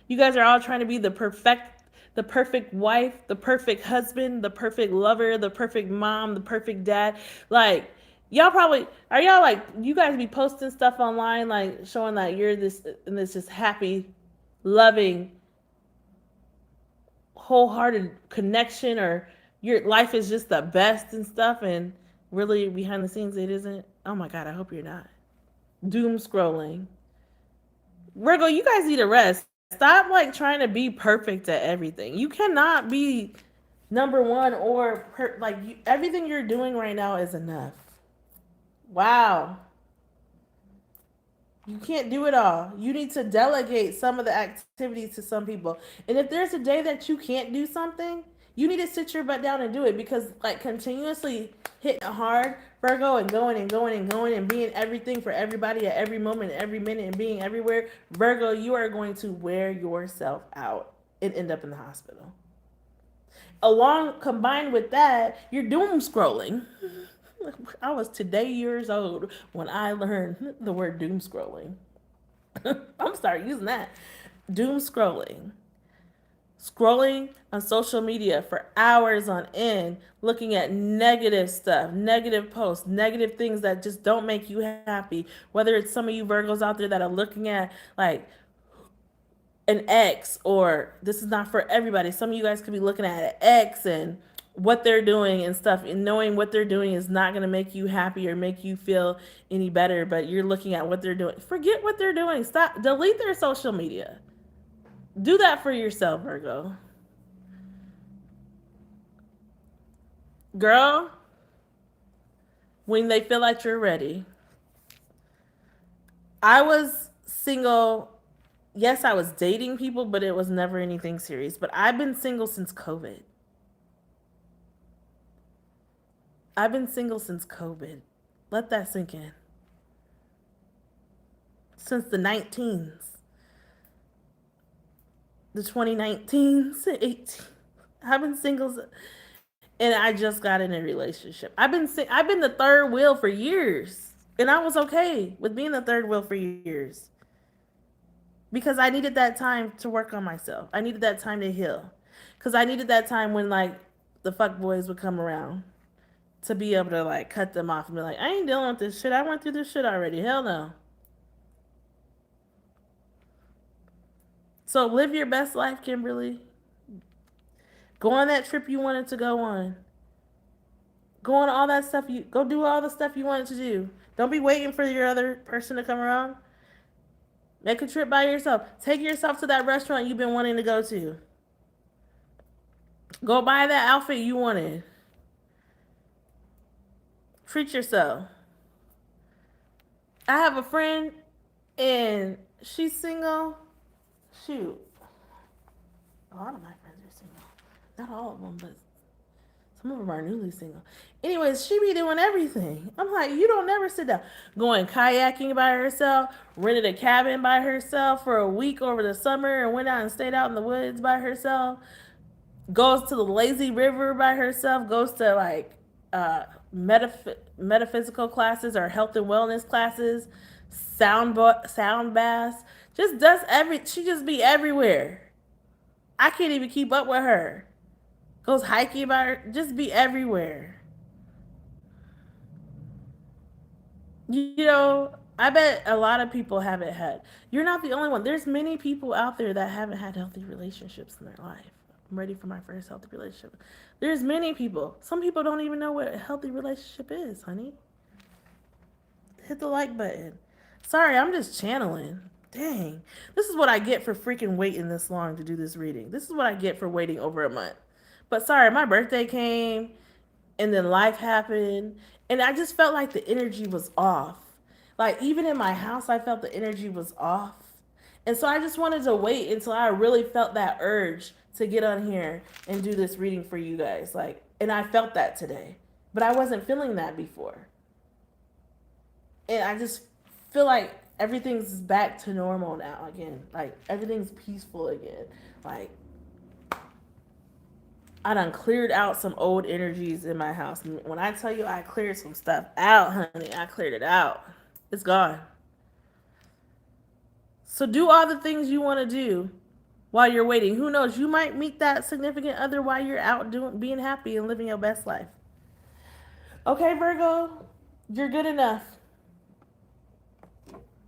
You guys are all trying to be the perfect wife, the perfect husband, the perfect lover, the perfect mom, the perfect dad. Like, y'all probably are y'all like you guys be posting stuff online like showing that you're this in this just happy, loving, wholehearted connection, or your life is just the best and stuff, and really behind the scenes it isn't. Oh my God, I hope you're not. Doom scrolling. Virgo, you guys need a rest. Stop like trying to be perfect at everything. You cannot be number one or everything you're doing right now is enough. Wow. You can't do it all. You need to delegate some of the activities to some people. And if there's a day that you can't do something, you need to sit your butt down and do it, because like continuously hitting hard, Virgo, and going and going and going and being everything for everybody at every moment, every minute, and being everywhere, Virgo, you are going to wear yourself out and end up in the hospital. Combined with that, you're doom scrolling. I was today years old when I learned the word doom scrolling. I'm starting using that. Doom scrolling. Scrolling on social media for hours on end, looking at negative stuff, negative posts, negative things that just don't make you happy. Whether it's some of you Virgos out there that are looking at like an ex, or this is not for everybody. Some of you guys could be looking at an ex and what they're doing and stuff, and knowing what they're doing is not going to make you happy or make you feel any better, but you're looking at what they're doing. Forget what they're doing. Stop. Delete their social media. Do that for yourself, Virgo. Girl, when they feel like you're ready. I was single. Yes, I was dating people, but it was never anything serious. But I've been single since COVID. I've been single since COVID. Let that sink in. Since the 19s. The 2019s, 18. I've been single, and I just got in a relationship. I've been the third wheel for years, and I was okay with being the third wheel for years. Because I needed that time to work on myself. I needed that time to heal. Because I needed that time when like the fuck boys would come around, to be able to like cut them off and be like, I ain't dealing with this shit. I went through this shit already. Hell no. So live your best life, Kimberly. Go on that trip you wanted to go on. Go on all that stuff. Go do all the stuff you wanted to do. Don't be waiting for your other person to come around. Make a trip by yourself. Take yourself to that restaurant you've been wanting to go to. Go buy that outfit you wanted. Treat yourself. I have a friend and she's single. Shoot. A lot of my friends are single. Not all of them, but some of them are newly single. Anyways, she be doing everything. I'm like, you don't never sit down. Going kayaking by herself, rented a cabin by herself for a week over the summer and went out and stayed out in the woods by herself. Goes to the lazy river by herself. Goes to like metaphysical classes or health and wellness classes, sound baths. Just does she just be everywhere. I can't even keep up with her. Goes hiking about her, just be everywhere. You know, I bet a lot of people haven't had. You're not the only one. There's many people out there that haven't had healthy relationships in their life. I'm ready for my first healthy relationship. There's many people. Some people don't even know what a healthy relationship is, honey. Hit the like button. Sorry, I'm just channeling. Dang. This is what I get for freaking waiting this long to do this reading. This is what I get for waiting over a month. But sorry, my birthday came and then life happened and I just felt like the energy was off. Like even in my house I felt the energy was off. And so I just wanted to wait until I really felt that urge to get on here and do this reading for you guys. Like, and I felt that today. But I wasn't feeling that before. And I just feel like everything's back to normal now again. Like everything's peaceful again. Like I done cleared out some old energies in my house. When I tell you I cleared some stuff out, honey, I cleared it out. It's gone. So do all the things you want to do while you're waiting. Who knows? You might meet that significant other while you're out being happy and living your best life. Okay, Virgo, you're good enough.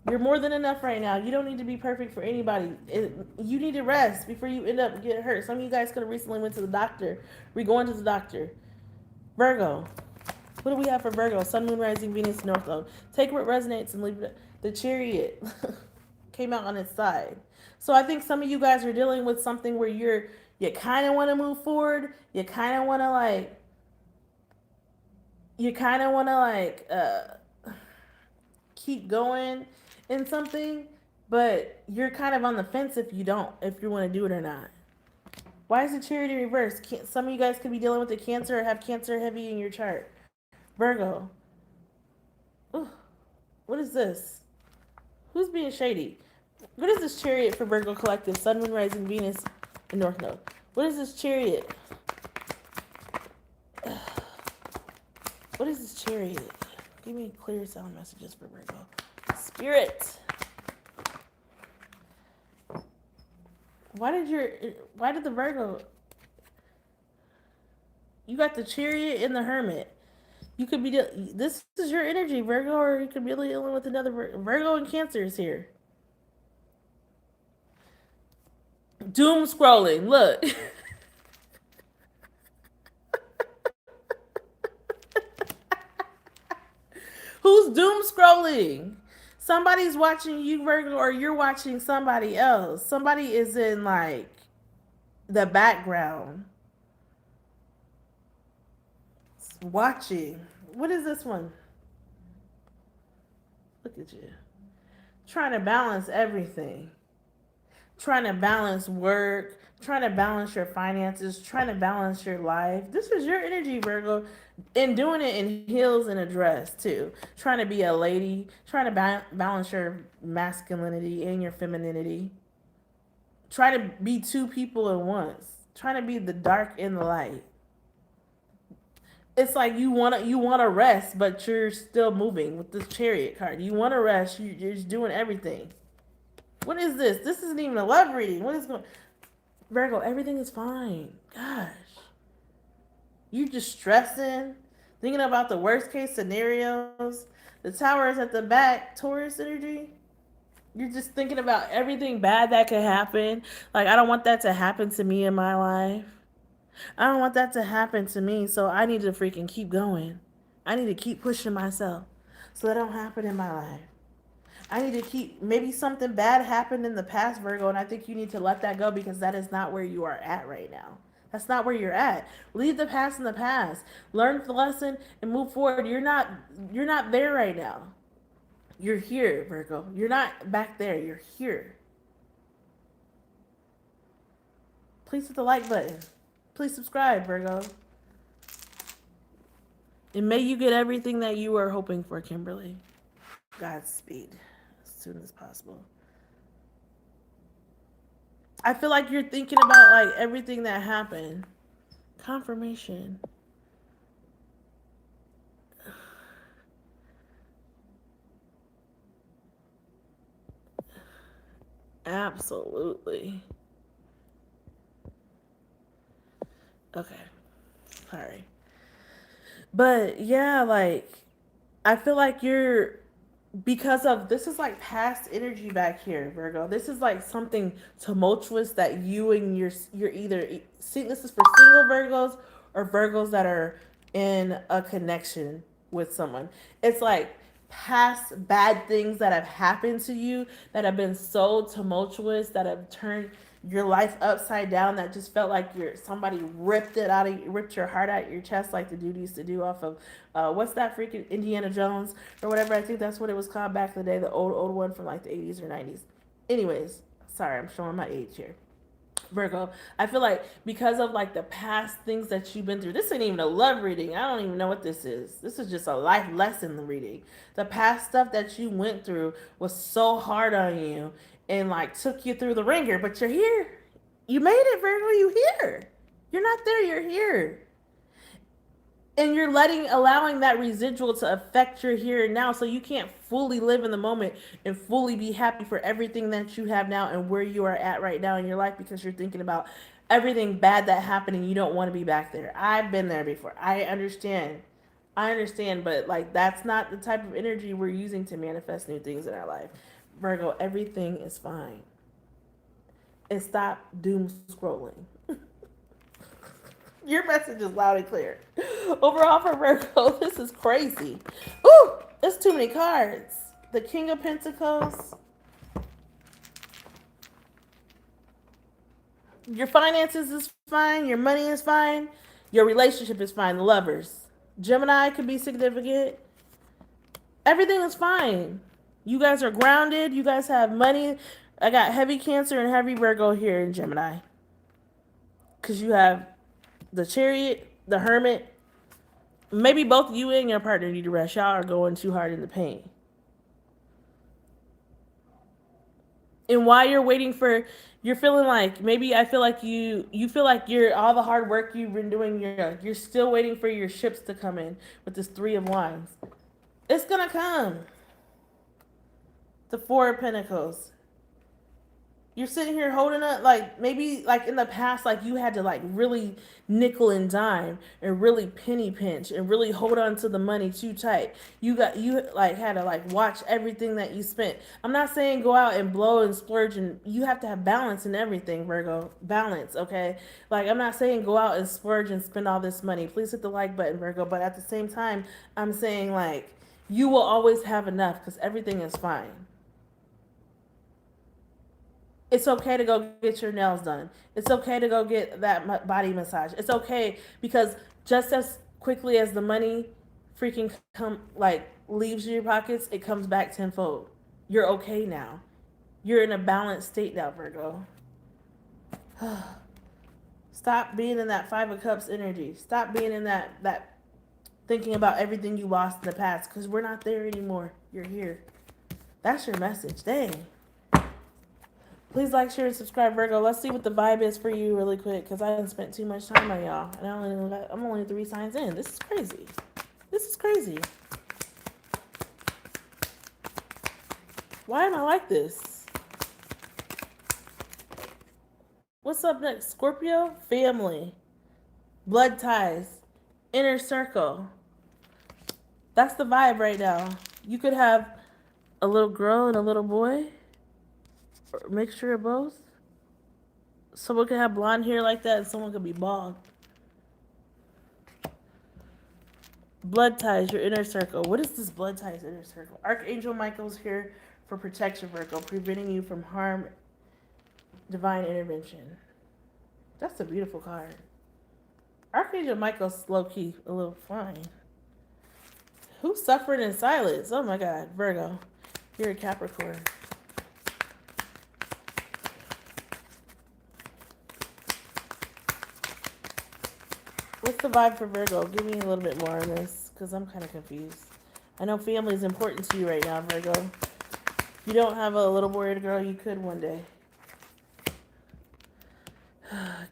You're more than enough right now. You don't need to be perfect for anybody. You need to rest before you end up getting hurt. Some of you guys could have recently went to the doctor. We're going to the doctor. Virgo. What do we have for Virgo? Sun, Moon, Rising, Venus, North Node. Take what resonates and leave it. The Chariot came out on its side. So I think some of you guys are dealing with something where you kind of want to move forward. You kind of want to keep going in something, but you're kind of on the fence if you want to do it or not. Why is the Chariot in reverse? Some of you guys could be dealing with the Cancer or have Cancer heavy in your chart. Virgo. Ooh, what is this? Who's being shady? What is this Chariot for Virgo Collective? Sun, Moon, Rising, Venus, and North Node. What is this Chariot? What is this Chariot? Give me clear sound messages for Virgo. Spirit. Why did the Virgo? You got the Chariot and the Hermit. You could be this is your energy, Virgo, or you could be dealing with another Virgo and Cancer is here. Doom scrolling. Look. Who's doom scrolling? Somebody's watching you, Virgo, or you're watching somebody else. Somebody is in like the background watching. What is this one? Look at you. Trying to balance everything. Trying to balance work, trying to balance your finances, trying to balance your life. This is your energy, Virgo, and doing it in heels and a dress too. Trying to be a lady, trying to balance your masculinity and your femininity. Try to be two people at once. Trying to be the dark and the light. It's like you want to rest, but you're still moving with this Chariot card. You want to rest, you're just doing everything. What is this? This isn't even a love reading. What is going Virgo, everything is fine. Gosh. You're just stressing, thinking about the worst case scenarios. The Tower is at the back, Taurus energy. You're just thinking about everything bad that could happen. Like, I don't want that to happen to me in my life. I don't want that to happen to me, so I need to freaking keep going. I need to keep pushing myself so that don't happen in my life. I need to maybe something bad happened in the past, Virgo, and I think you need to let that go because that is not where you are at right now. That's not where you're at. Leave the past in the past. Learn the lesson and move forward. You're not there right now. You're here, Virgo. You're not back there. You're here. Please hit the like button. Please subscribe, Virgo. And may you get everything that you are hoping for, Kimberly. Godspeed. As soon as possible. I feel like you're thinking about like everything that happened. Confirmation. Absolutely. Okay. Sorry. But yeah, like I feel like you're because of this is like past energy back here, Virgo. This is like something tumultuous that you and you're either this is for single Virgos or Virgos that are in a connection with someone. It's like past bad things that have happened to you that have been so tumultuous that have turned your life upside down, that just felt like somebody ripped your heart out your chest, like the dude used to do off of what's that freaking Indiana Jones or whatever. I think that's what it was called back in the day, the old one from like the 80s or 90s. Anyways, sorry, I'm showing my age here. Virgo, I feel like because of like the past things that you've been through, this ain't even a love reading. I don't even know what this is. This is just a life lesson reading. The past stuff that you went through was so hard on you and like took you through the ringer, but you're here. You made it, Virgo. You here. You're not there. You're here. And you're allowing that residual to affect your here and now, so you can't fully live in the moment and fully be happy for everything that you have now and where you are at right now in your life, because you're thinking about everything bad that happened and you don't want to be back there. I've been there before. I understand, but like that's not the type of energy we're using to manifest new things in our life. Virgo, everything is fine. And stop doom scrolling. Your message is loud and clear. Overall for Virgo, this is crazy. Ooh, it's too many cards. The King of Pentacles. Your finances is fine. Your money is fine. Your relationship is fine. The Lovers. Gemini could be significant. Everything is fine. You guys are grounded. You guys have money. I got heavy Cancer and heavy Virgo here in Gemini. Because you have the Chariot, the Hermit. Maybe both you and your partner need to rest. Y'all are going too hard in the pain. And while you're waiting for, you're feeling like, maybe I feel like you feel like you're all the hard work you've been doing, you're still waiting for your ships to come in with this Three of Wands. It's gonna come. The Four of Pentacles. You're sitting here holding up, like maybe like in the past, like you had to like really nickel and dime and really penny pinch and really hold on to the money too tight. You like had to like watch everything that you spent. I'm not saying go out and blow and splurge, and you have to have balance in everything, Virgo. Balance, okay? Like I'm not saying go out and splurge and spend all this money. Please hit the like button, Virgo. But at the same time, I'm saying like you will always have enough because everything is fine. It's okay to go get your nails done. It's okay to go get that body massage. It's okay because just as quickly as the money freaking leaves your pockets, it comes back tenfold. You're okay now. You're in a balanced state now, Virgo. Stop being in that Five of Cups energy. Stop being in that thinking about everything you lost in the past, because we're not there anymore. You're here. That's your message. Dang. Please like, share, and subscribe, Virgo. Let's see what the vibe is for you really quick, because I haven't spent too much time on y'all. And I'm only 3 signs in. This is crazy. This is crazy. Why am I like this? What's up next? Scorpio? Family. Blood ties. Inner circle. That's the vibe right now. You could have a little girl and a little boy. Or a mixture of both. Someone could have blonde hair like that and someone could be bald. Blood ties, your inner circle. What is this blood ties inner circle? Archangel Michael's here for protection, Virgo, preventing you from harm, divine intervention. That's a beautiful card. Archangel Michael's low-key a little fine. Who's suffering in silence? Oh my God, Virgo. You're a Capricorn. What's the vibe for Virgo? Give me a little bit more on this, because I'm kind of confused. I know family is important to you right now, Virgo. If you don't have a little boy or girl, you could one day.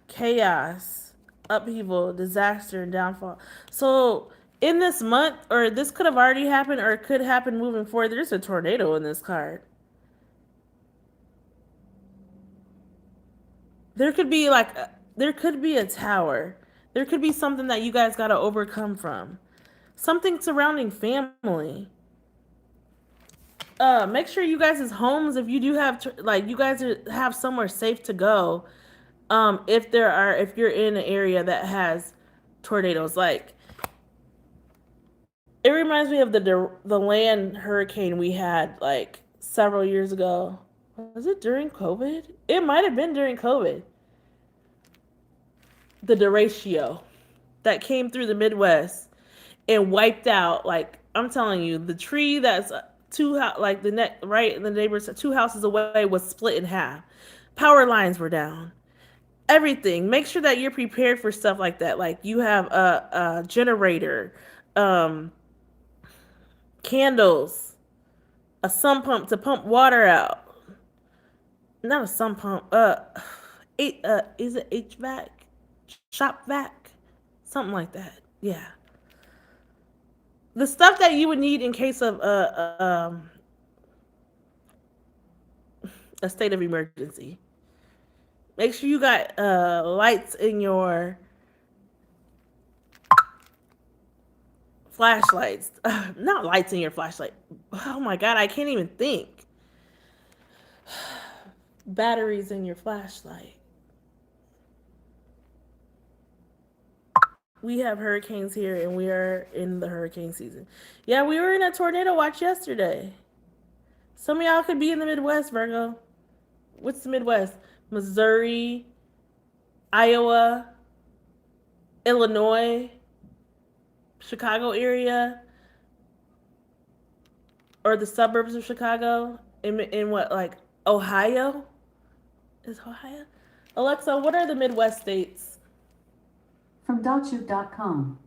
Chaos, upheaval, disaster, and downfall. So in this month, or this could have already happened, or it could happen moving forward, there's a tornado in this card. There could be there could be a tower. There could be something that you guys got to overcome from. Something surrounding family. Make sure you guys' homes, if you do have you guys have somewhere safe to go. If you're in an area that has tornadoes, like it reminds me of the land hurricane we had like several years ago. Was it during COVID? It might have been during COVID. The derecho that came through the Midwest and wiped out, like I'm telling you, the tree that's like the net right, the neighbors 2 houses away was split in half. Power lines were down. Everything. Make sure that you're prepared for stuff like that. Like you have a generator, um, candles, a sump pump to pump water out. Not a sump pump. Is it HVAC? Shop vac? Something like that. Yeah. The stuff that you would need in case of a state of emergency. Make sure you got lights in your flashlights. Not lights in your flashlight. Oh my God, I can't even think. Batteries in your flashlight. We have hurricanes here and we are in the hurricane season. Yeah, we were in a tornado watch yesterday. Some of y'all could be in the Midwest, Virgo. What's the Midwest? Missouri, Iowa, Illinois, Chicago area, or the suburbs of Chicago. In what, like Ohio? Is Ohio? Alexa, what are the Midwest states? From .shoot.com.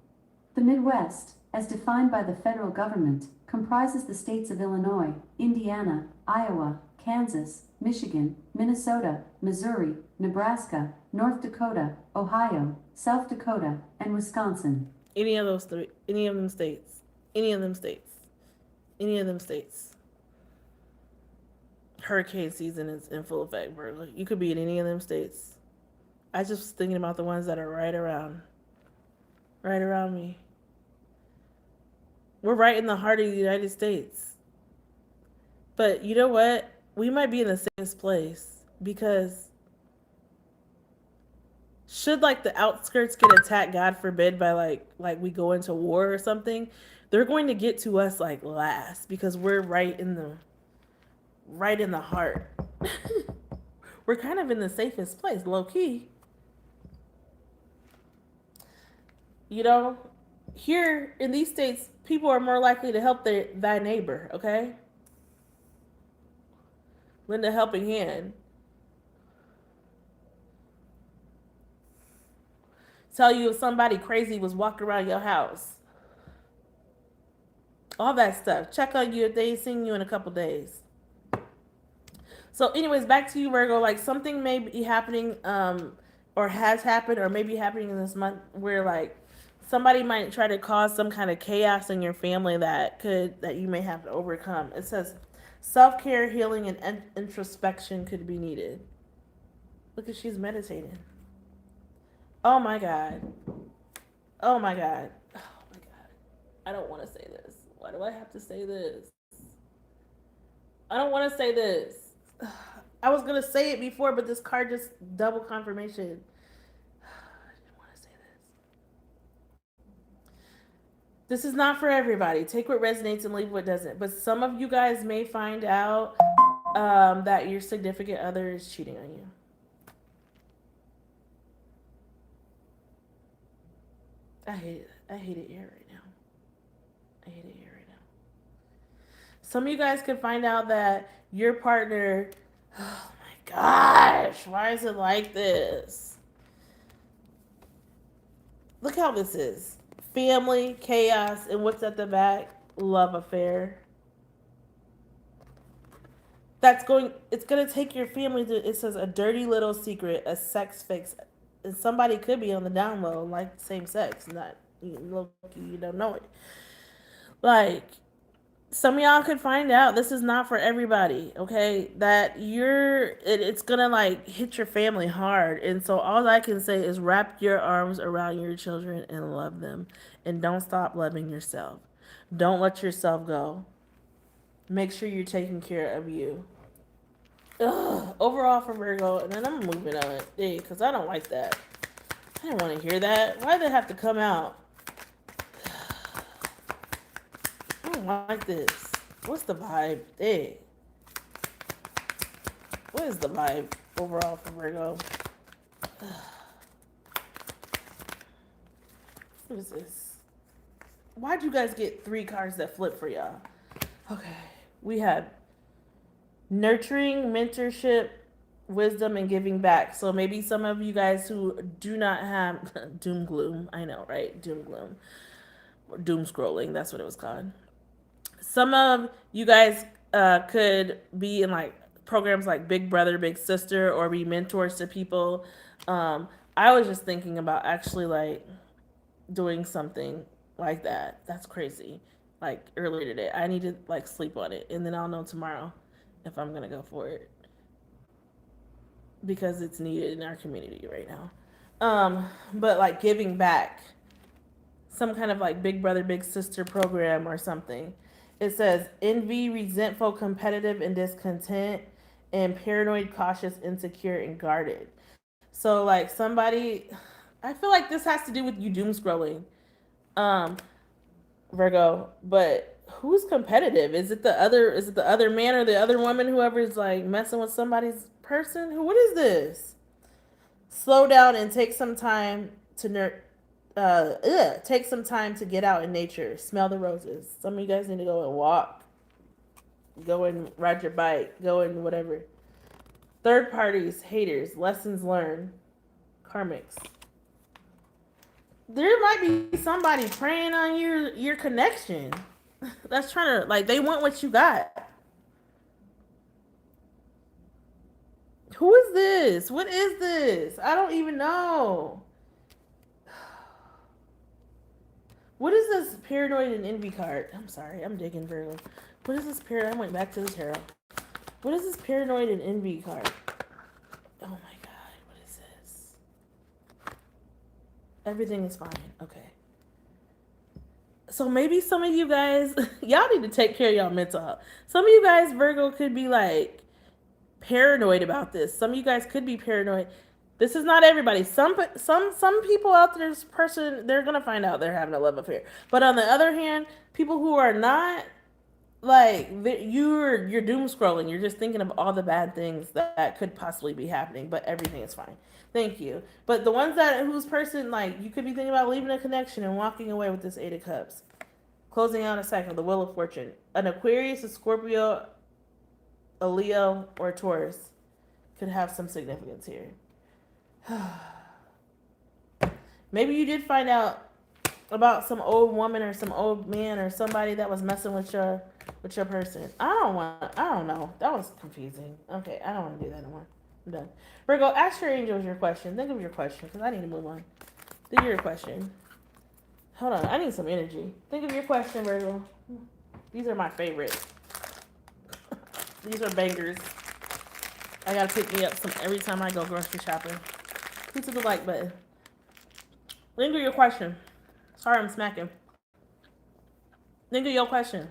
The Midwest, as defined by the federal government, comprises the states of Illinois, Indiana, Iowa, Kansas, Michigan, Minnesota, Missouri, Nebraska, North Dakota, Ohio, South Dakota, and Wisconsin. Any of those three, any of them states, any of them states, any of them states. Hurricane season is in full effect, Virgo. You could be in any of them states. I just was thinking about the ones that are right around me. We're right in the heart of the United States. But you know what? We might be in the same place because should like the outskirts get attacked, God forbid, by like we go into war or something, they're going to get to us like last because we're right in the heart. We're kind of in the safest place, low key. You know, here in these states, people are more likely to help thy neighbor, okay? Lend a helping hand. Tell you if somebody crazy was walking around your house. All that stuff. Check on you if they ain't seen you in a couple days. So anyways, back to you, Virgo. Like something may be happening or has happened or may be happening in this month where like somebody might try to cause some kind of chaos in your family that you may have to overcome. It says self-care, healing, and introspection could be needed. Look at she's meditating. Oh my God. Oh my God. Oh my God. I don't want to say this. Why do I have to say this? I don't want to say this. I was going to say it before, but this card just double confirmation. I didn't want to say this. This is not for everybody. Take what resonates and leave what doesn't. But some of you guys may find out that your significant other is cheating on you. I hate it here right now. I hate it here right now. Some of you guys could find out that your partner, oh my gosh, why is it like this? Look how this is. Family, chaos, and what's at the back? Love affair. It's going to take your family to, it says a dirty little secret, a sex fix. And somebody could be on the down low, like same sex, not you don't know it. Like, some of y'all could find out this is not for everybody, okay? That it's gonna like hit your family hard. And so all I can say is wrap your arms around your children and love them. And don't stop loving yourself. Don't let yourself go. Make sure you're taking care of you. Ugh, overall for Virgo, and then I'm moving on, because I don't like that. I didn't want to hear that. Why did it have to come out? I don't like this. What's the vibe? Hey. What is the vibe overall for Virgo? What is this? Why'd you guys get 3 cards that flip for y'all? Okay. We have nurturing, mentorship, wisdom, and giving back. So maybe some of you guys who do not have doom gloom. I know, right? Doom gloom. Doom scrolling. That's what it was called. Some of you guys could be in like programs like Big Brother, Big Sister, or be mentors to people. I was just thinking about actually like doing something like that. That's crazy. Like earlier today, I need to like sleep on it, and then I'll know tomorrow if I'm gonna go for it because it's needed in our community right now. But like giving back, some kind of like Big Brother, Big Sister program or something. It says envy, resentful, competitive, and discontent, and paranoid, cautious, insecure, and guarded. So like somebody, I feel like this has to do with you doom scrolling, Virgo. But who's competitive? Is it the other? Is it the other man or the other woman? Whoever's like messing with somebody's person. Who? What is this? Slow down and take some time to take some time to get out in nature. Smell the roses. Some of you guys need to go and walk. Go and ride your bike. Go and whatever. Third parties, haters, lessons learned, karmics. There might be somebody preying on your connection. That's trying to like they want what you got. Who is this? What is this? I don't even know. What is this paranoid and envy card? I'm sorry, I'm digging Virgo. What is this paranoid? I went back to the tarot. What is this paranoid and envy card? Oh my god, what is this? Everything is fine. Okay. So maybe some of you guys, y'all need to take care of y'all mental health. Some of you guys, Virgo, could be like paranoid about this. Some of you guys could be paranoid. This is not everybody. Some people out there, this person, they're gonna find out they're having a love affair. But on the other hand, people who are not, like you're doom scrolling. You're just thinking of all the bad things that could possibly be happening, but everything is fine. Thank you. But the ones that whose person like you could be thinking about leaving a connection and walking away with this 8 of Cups, closing out a cycle, the Wheel of Fortune, an Aquarius, a Scorpio, a Leo, or a Taurus could have some significance here. Maybe you did find out about some old woman or some old man or somebody that was messing with your person. I don't know. That was confusing. Okay, I don't want to do that anymore. I'm done. Virgo, ask your angels your question. Think of your question because I need to move on. Think of your question. Hold on, I need some energy. Think of your question, Virgo. These are my favorite. These are bangers. I gotta pick me up some every time I go grocery shopping. Please hit the like button. Think of your question. Sorry, I'm smacking. Think of your question.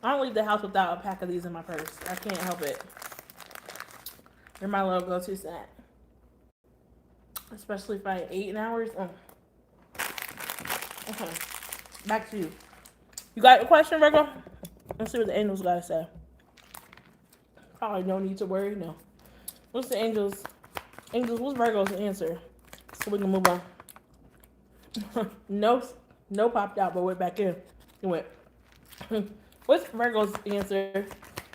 I don't leave the house without a pack of these in my purse. I can't help it. They're my little go-to snack. Especially if I ate in hours. Okay. Back to you. You got a question, Virgo? Let's see what the angels gotta say. Probably no need to worry. No. What's the angels? Angels, what's Virgo's answer? So we can move on. No popped out, but went back in. It went. What's Virgo's answer?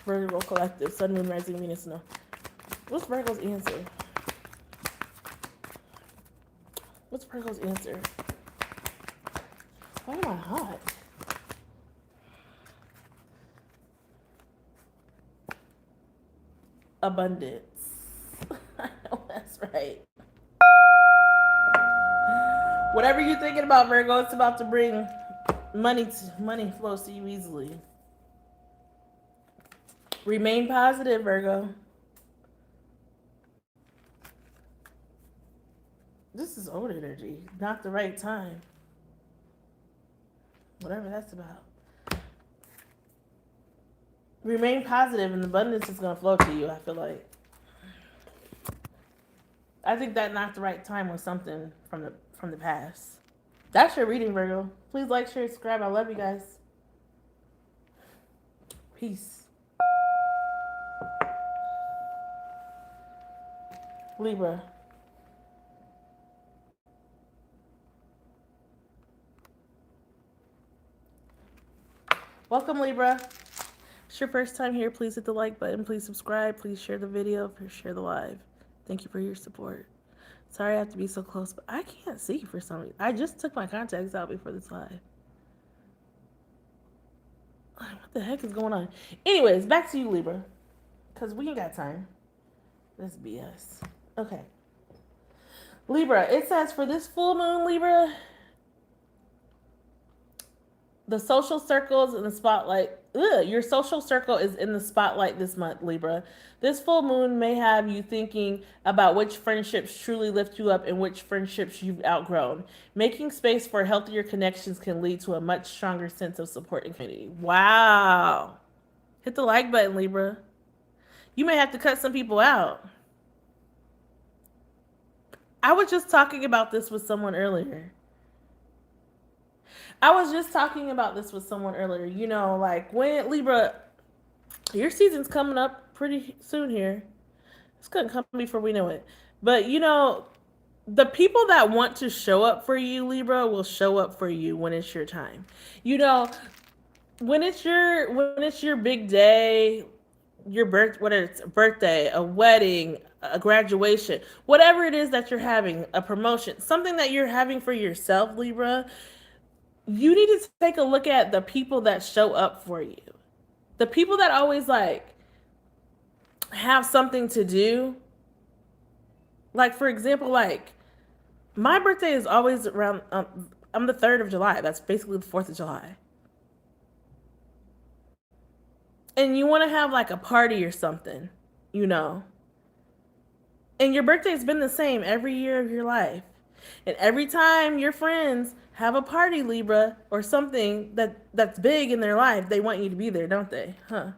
Virgo Collective, Sun, Moon, Rising, Venus, no. What's Virgo's answer? What's Virgo's answer? Why am I hot? Abundance. I know that's right. Whatever you're thinking about, Virgo, it's about to bring money flows to you easily. Remain positive, Virgo. This is old energy, not the right time. Whatever that's about. Remain positive and abundance is going to flow to you, I feel like. I think that not the right time was something from the past. That's your reading, Virgo. Please like, share, subscribe. I love you guys. Peace. Libra. Welcome, Libra. If it's your first time here, please hit the like button. Please subscribe. Please share the video. Please share the live. Thank you for your support. Sorry I have to be so close, but I can't see for some reason. I just took my contacts out before this live. What the heck is going on? Anyways, back to you, Libra. Because we ain't got time. This BS. Okay. Libra, it says for this full moon, Libra, the social circles in the spotlight. Your social circle is in the spotlight this month, Libra. This full moon may have you thinking about which friendships truly lift you up and which friendships you've outgrown. Making space for healthier connections can lead to a much stronger sense of support and community. Wow. Hit the like button, Libra. You may have to cut some people out. I was just talking about this with someone earlier. You know, like when Libra, your season's coming up pretty soon here. It's going to come before we know it. But, you know, the people that want to show up for you, Libra, will show up for you when it's your time. You know, when it's your big day, whether it's a birthday, a wedding, a graduation, whatever it is that you're having, a promotion, something that you're having for yourself, Libra, you need to take a look at the people that show up for you. The people that always like have something to do. Like, for example, like my birthday is always around, I'm the 3rd of July. That's basically the 4th of July. And you want to have like a party or something, you know. And your birthday's been the same every year of your life. And every time your friends have a party, Libra, or something that's big in their life, they want you to be there, don't they? Huh?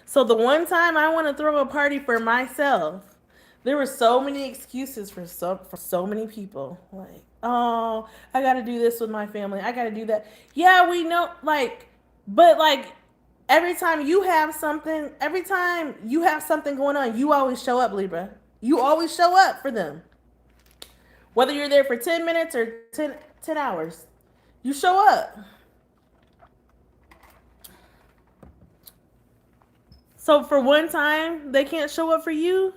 So the one time I want to throw a party for myself, there were so many excuses for so many people. Like, oh, I got to do this with my family. I got to do that. Yeah, we know, like, but like every time you have something going on, you always show up, Libra. You always show up for them. Whether you're there for 10 minutes or 10 hours, you show up. So for one time, they can't show up for you.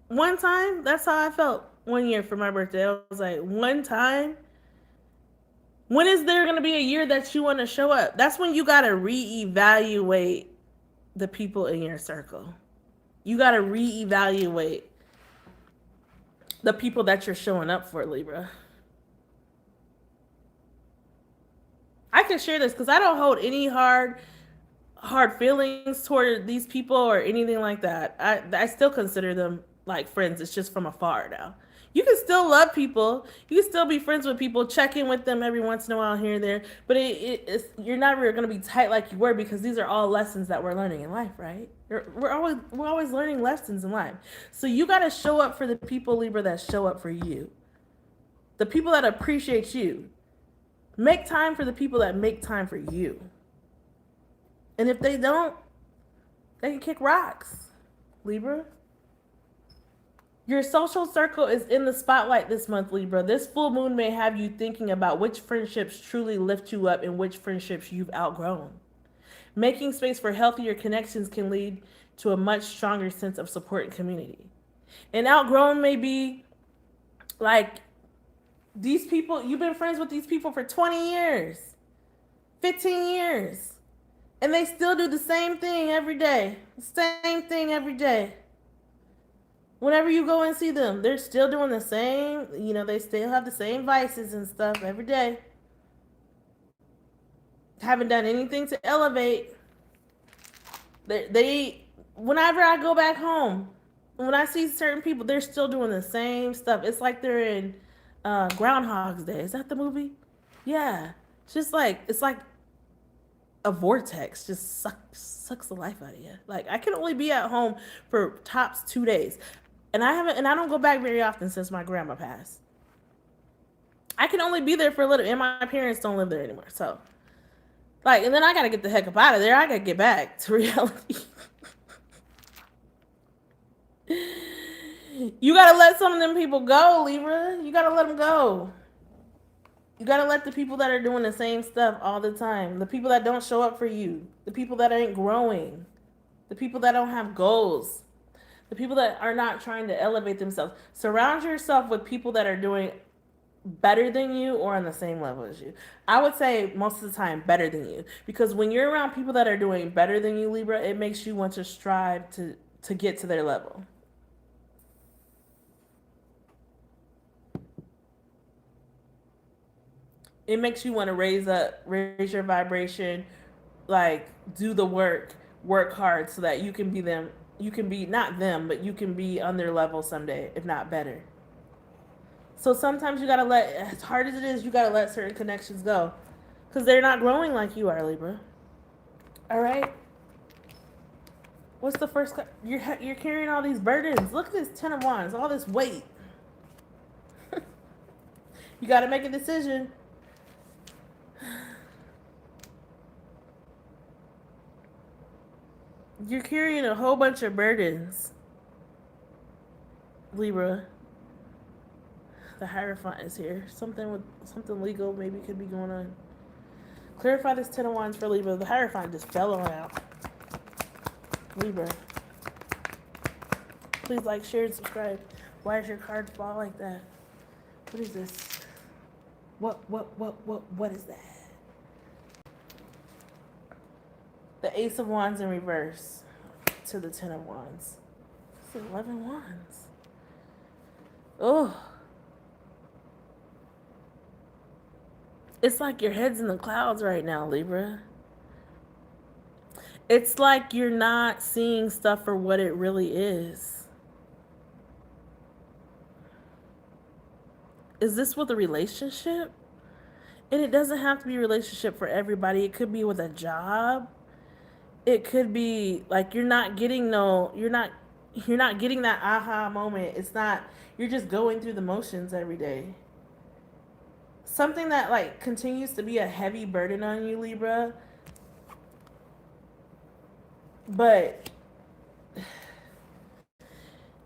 One time, that's how I felt one year for my birthday. I was like, one time? When is there going to be a year that you want to show up? That's when you got to reevaluate the people in your circle. You got to reevaluate the people that you're showing up for, Libra. I can share this because I don't hold any hard feelings toward these people or anything like that. I still consider them like friends. It's just from afar now. You can still love people. You can still be friends with people, check in with them every once in a while here and there. But you're not really going to be tight like you were because these are all lessons that we're learning in life, right? We're always learning lessons in life. So you got to show up for the people, Libra, that show up for you. The people that appreciate you. Make time for the people that make time for you. And if they don't, they can kick rocks, Libra. Your social circle is in the spotlight this month, Libra. This full moon may have you thinking about which friendships truly lift you up and which friendships you've outgrown. Making space for healthier connections can lead to a much stronger sense of support and community. And outgrown may be like these people, you've been friends with these people for 20 years, 15 years, and they still do the same thing every day. Same thing every day. Whenever you go and see them, they're still doing the same, you know, they still have the same vices and stuff every day. Haven't done anything to elevate. Whenever I go back home, when I see certain people, they're still doing the same stuff. It's like they're in Groundhog's Day. Is that the movie? Yeah. It's just like, it's like a vortex just sucks the life out of you. Like, I can only be at home for tops 2 days. And I don't go back very often since my grandma passed. I can only be there for a little, and my parents don't live there anymore. So, like, and then I gotta get the heck up out of there. I gotta get back to reality. You gotta let some of them people go, Libra. You gotta let them go. You gotta let the people that are doing the same stuff all the time, the people that don't show up for you, the people that ain't growing, the people that don't have goals, the people that are not trying to elevate themselves. Surround yourself with people that are doing better than you or on the same level as you. I would say most of the time better than you, because when you're around people that are doing better than you, Libra, it makes you want to strive to get to their level. It makes you want to raise your vibration, like do the work hard so that you can be them. You can be not them, but you can be on their level someday, if not better. So sometimes you gotta let, as hard as it is, you gotta let certain connections go, because they're not growing like you are, Libra. All right. What's the first? You're carrying all these burdens. Look at this 10 of Wands, all this weight. You gotta make a decision. You're carrying a whole bunch of burdens, Libra. The Hierophant is here. Something legal maybe could be going on. Clarify this 10 of Wands for Libra. The Hierophant just fell around. Libra. Please like, share, and subscribe. Why does your card fall like that? What is this? What is that? The Ace of Wands in reverse to the 10 of Wands. It's 11 Wands. Oh. It's like your head's in the clouds right now, Libra. It's like you're not seeing stuff for what it really is. Is this with a relationship? And it doesn't have to be a relationship for everybody. It could be with a job. It could be like you're not getting that aha moment. It's not, you're just going through the motions every day. Something that like continues to be a heavy burden on you, Libra. But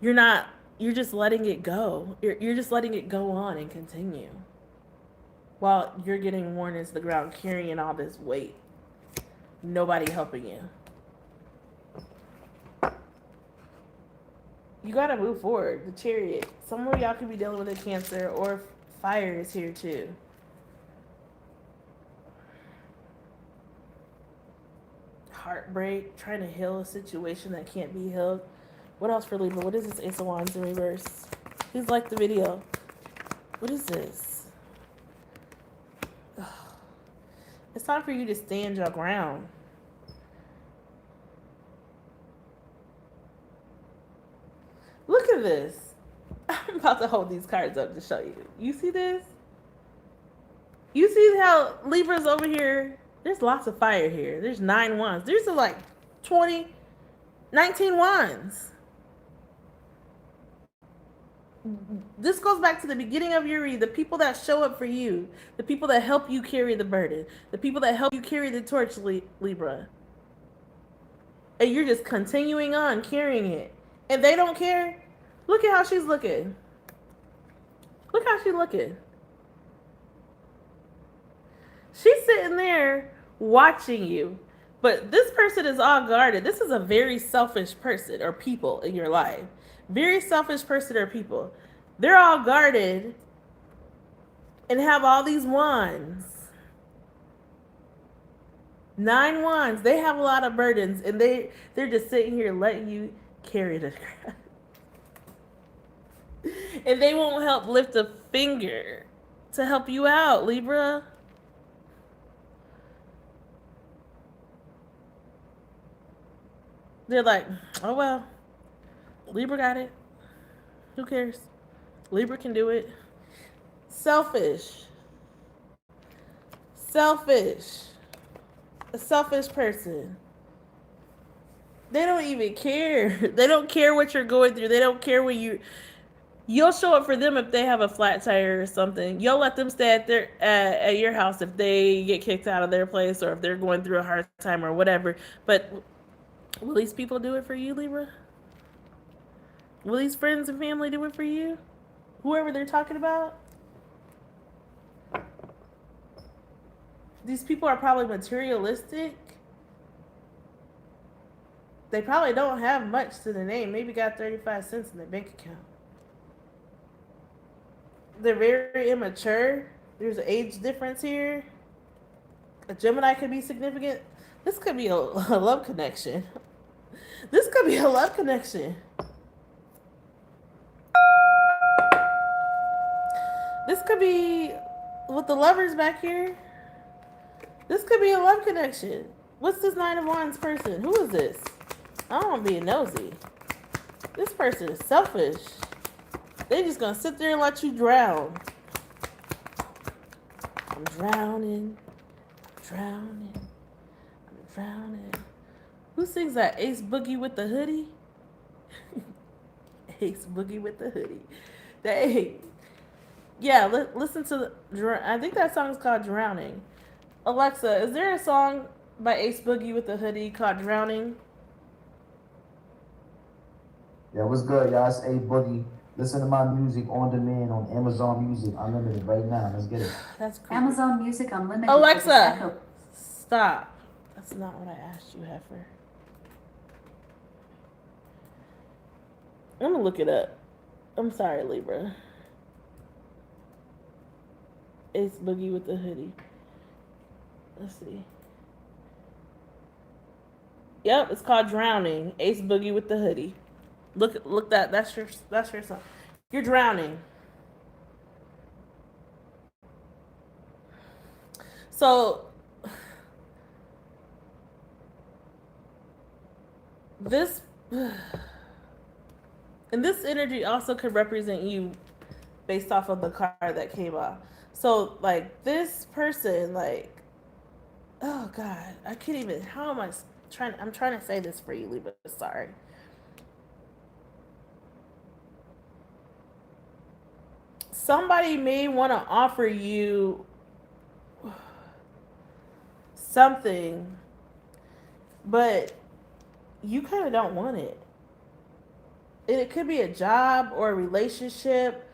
you're just letting it go. You're just letting it go on and continue. While you're getting worn into the ground, carrying all this weight. Nobody helping you. You gotta move forward. The Chariot. Some of y'all could be dealing with a Cancer, or fire is here too. Heartbreak. Trying to heal a situation that can't be healed. What else for Libra? What is this Ace of Wands in reverse? Please like the video. What is this? It's time for you to stand your ground. Look at this. I'm about to hold these cards up to show you. You see this? You see how Libra's over here? There's lots of fire here. There's 9 wands. There's like 19 wands. This goes back to the beginning of your read. The people that show up for you, the people that help you carry the burden, the people that help you carry the torch, Libra. And you're just continuing on carrying it. And they don't care. Look at how she's looking. Look how she's looking. She's sitting there watching you. But this person is all guarded. This is a very selfish person or people in your life. Very selfish person or people. They're all guarded and have all these wands. 9 wands. They have a lot of burdens, and they're just sitting here letting you carry the crap. And they won't help lift a finger to help you out, Libra. They're like, oh well, Libra got it. Who cares? Libra can do it. Selfish. Selfish. A selfish person. They don't even care. They don't care what you're going through. They don't care when you'll show up for them if they have a flat tire or something. You'll let them stay at your house if they get kicked out of their place or if they're going through a hard time or whatever. But will these people do it for you, Libra? Will these friends and family do it for you? Whoever they're talking about? These people are probably materialistic. They probably don't have much to their name. Maybe got 35 cents in their bank account. They're very immature. There's an age difference here. A Gemini could be significant. This could be a love connection. This could be a love connection. This could be with the lovers back here. This could be a love connection. What's this Nine of Wands person? Who is this? I don't want to be nosy. This person is selfish. They just gonna sit there and let you drown. I'm drowning. I'm drowning. I'm drowning. Who sings that? Ace Boogie with the hoodie? Ace Boogie with the hoodie. Dang. Yeah, listen to the. I think that song is called Drowning. Alexa, is there a song by Ace Boogie with the hoodie called Drowning? Yeah, what's good, y'all? It's A Boogie. Listen to my music on demand on Amazon Music Unlimited right now. Let's get it. That's cool. Amazon Music Unlimited. Alexa, stop. That's not what I asked you, Heifer. I'm gonna look it up. I'm sorry, Libra. Ace Boogie with the hoodie. Let's see. Yep, it's called Drowning. Ace Boogie with the hoodie. Look that. That's your song. You're drowning. So this and this energy also could represent you based off of the card that came out. So like this person, like, oh God, I can't even. How am I trying? I'm trying to say this for you, Libra. Sorry. Somebody may want to offer you something, but you kind of don't want it. And it could be a job or a relationship.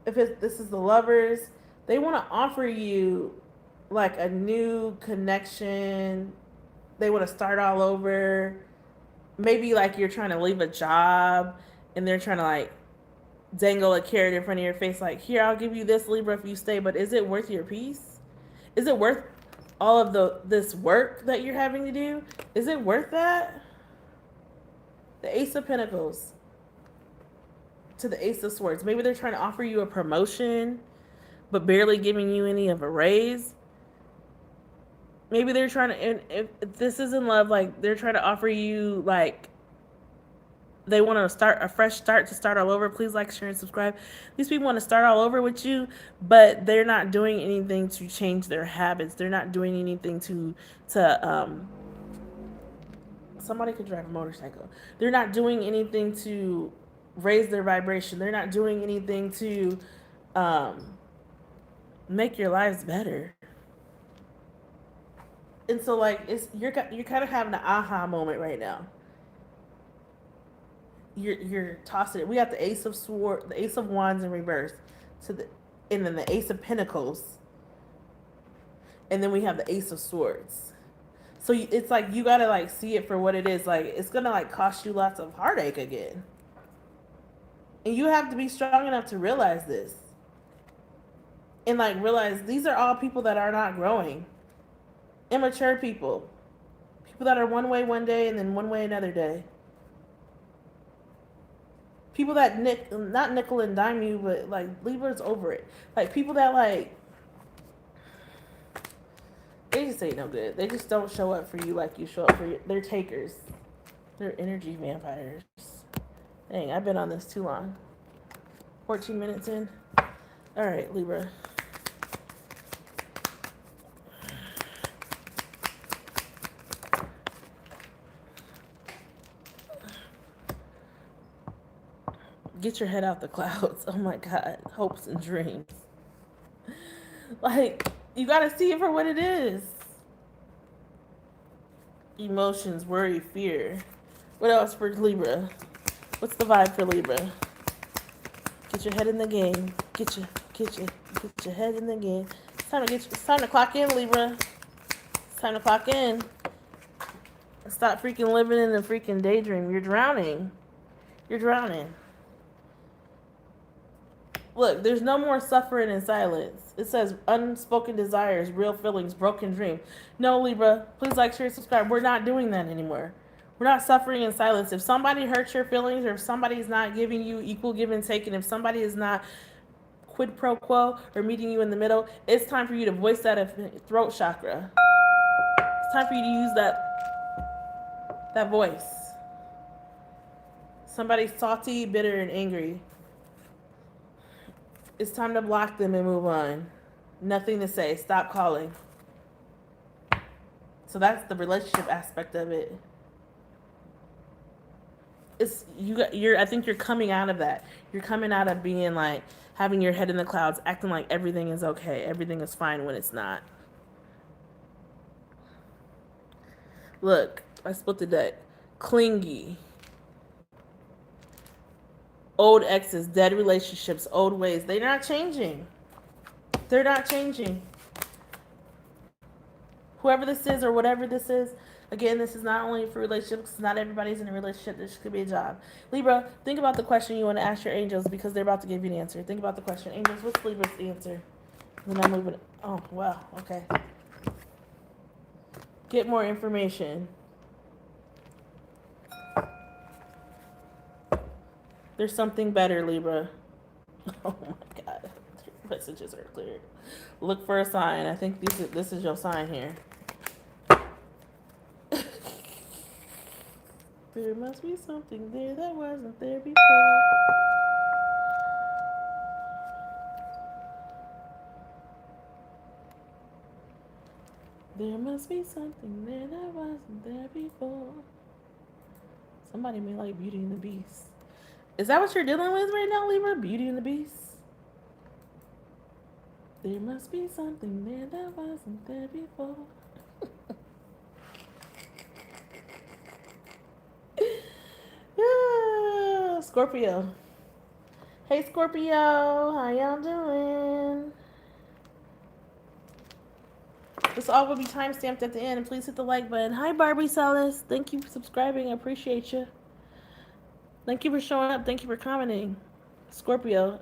If this is the lovers, they want to offer you like a new connection. They want to start all over. Maybe like you're trying to leave a job and they're trying to like dangle a carrot in front of your face like, here, I'll give you this, Libra, if you stay, but is it worth your peace? Is it worth all of this work that you're having to do? Is it worth that? The Ace of Pentacles to the Ace of Swords. Maybe they're trying to offer you a promotion but barely giving you any of a raise. Maybe they're trying to, and if this is in love, like they're trying to offer you like they want to start a fresh start, to start all over. Please like, share, and subscribe. These people want to start all over with you, but they're not doing anything to change their habits. They're not doing anything to somebody could drive a motorcycle. They're not doing anything to raise their vibration. They're not doing anything to make your lives better. And so like you're kind of having an aha moment right now. You're tossing it. We got the Ace of the Ace of Wands in reverse, and then the Ace of Pentacles, and then we have the Ace of Swords. So it's like you gotta like see it for what it is. Like it's gonna like cost you lots of heartache again, and you have to be strong enough to realize this, and like realize these are all people that are not growing, immature people that are one way one day and then one way another day. People that not nickel and dime you, but like Libra's over it. Like people that like, they just ain't no good. They just don't show up for you like you show up for they're takers. They're energy vampires. Dang, I've been on this too long. 14 minutes in. All right, Libra. Get your head out the clouds. Oh my God. Hopes and dreams. Like, you gotta see it for what it is. Emotions, worry, fear. What else for Libra? What's the vibe for Libra? Get your head in the game. Get your head in the game. It's time to clock in, Libra. It's time to clock in. Stop freaking living in a freaking daydream. You're drowning. You're drowning. Look, there's no more suffering in silence. It says unspoken desires, real feelings, broken dream. No, Libra, please like, share, subscribe. We're not doing that anymore. We're not suffering in silence. If somebody hurts your feelings, or if somebody's not giving you equal give and take, and if somebody is not quid pro quo or meeting you in the middle, it's time for you to voice that throat chakra. It's time for you to use that voice. Somebody's salty, bitter, and angry. It's time to block them and move on. Nothing to say. Stop calling. So that's the relationship aspect of it. I think you're coming out of that. You're coming out of being like having your head in the clouds, acting like everything is okay, everything is fine when it's not. Look, I split the deck. Clingy. Old exes, dead relationships, old ways. They're not changing. They're not changing. Whoever this is or whatever this is, again, this is not only for relationships. Not everybody's in a relationship. This could be a job. Libra, think about the question you want to ask your angels because they're about to give you the answer. Think about the question. Angels, what's Libra's answer? Then I'm moving. Oh, wow. Okay. Get more information. There's something better, Libra. Oh my God. Messages are clear. Look for a sign. I think this is your sign here. There must be something there that wasn't there before. There must be something there that wasn't there before. Somebody may like Beauty and the Beast. Is that what you're dealing with right now, Libra? Beauty and the Beast? There must be something there that wasn't there before. Scorpio. Hey, Scorpio. How y'all doing? This all will be timestamped at the end. And please hit the like button. Hi, Barbie Salas. Thank you for subscribing. I appreciate you. Thank you for showing up. Thank you for commenting. Scorpio.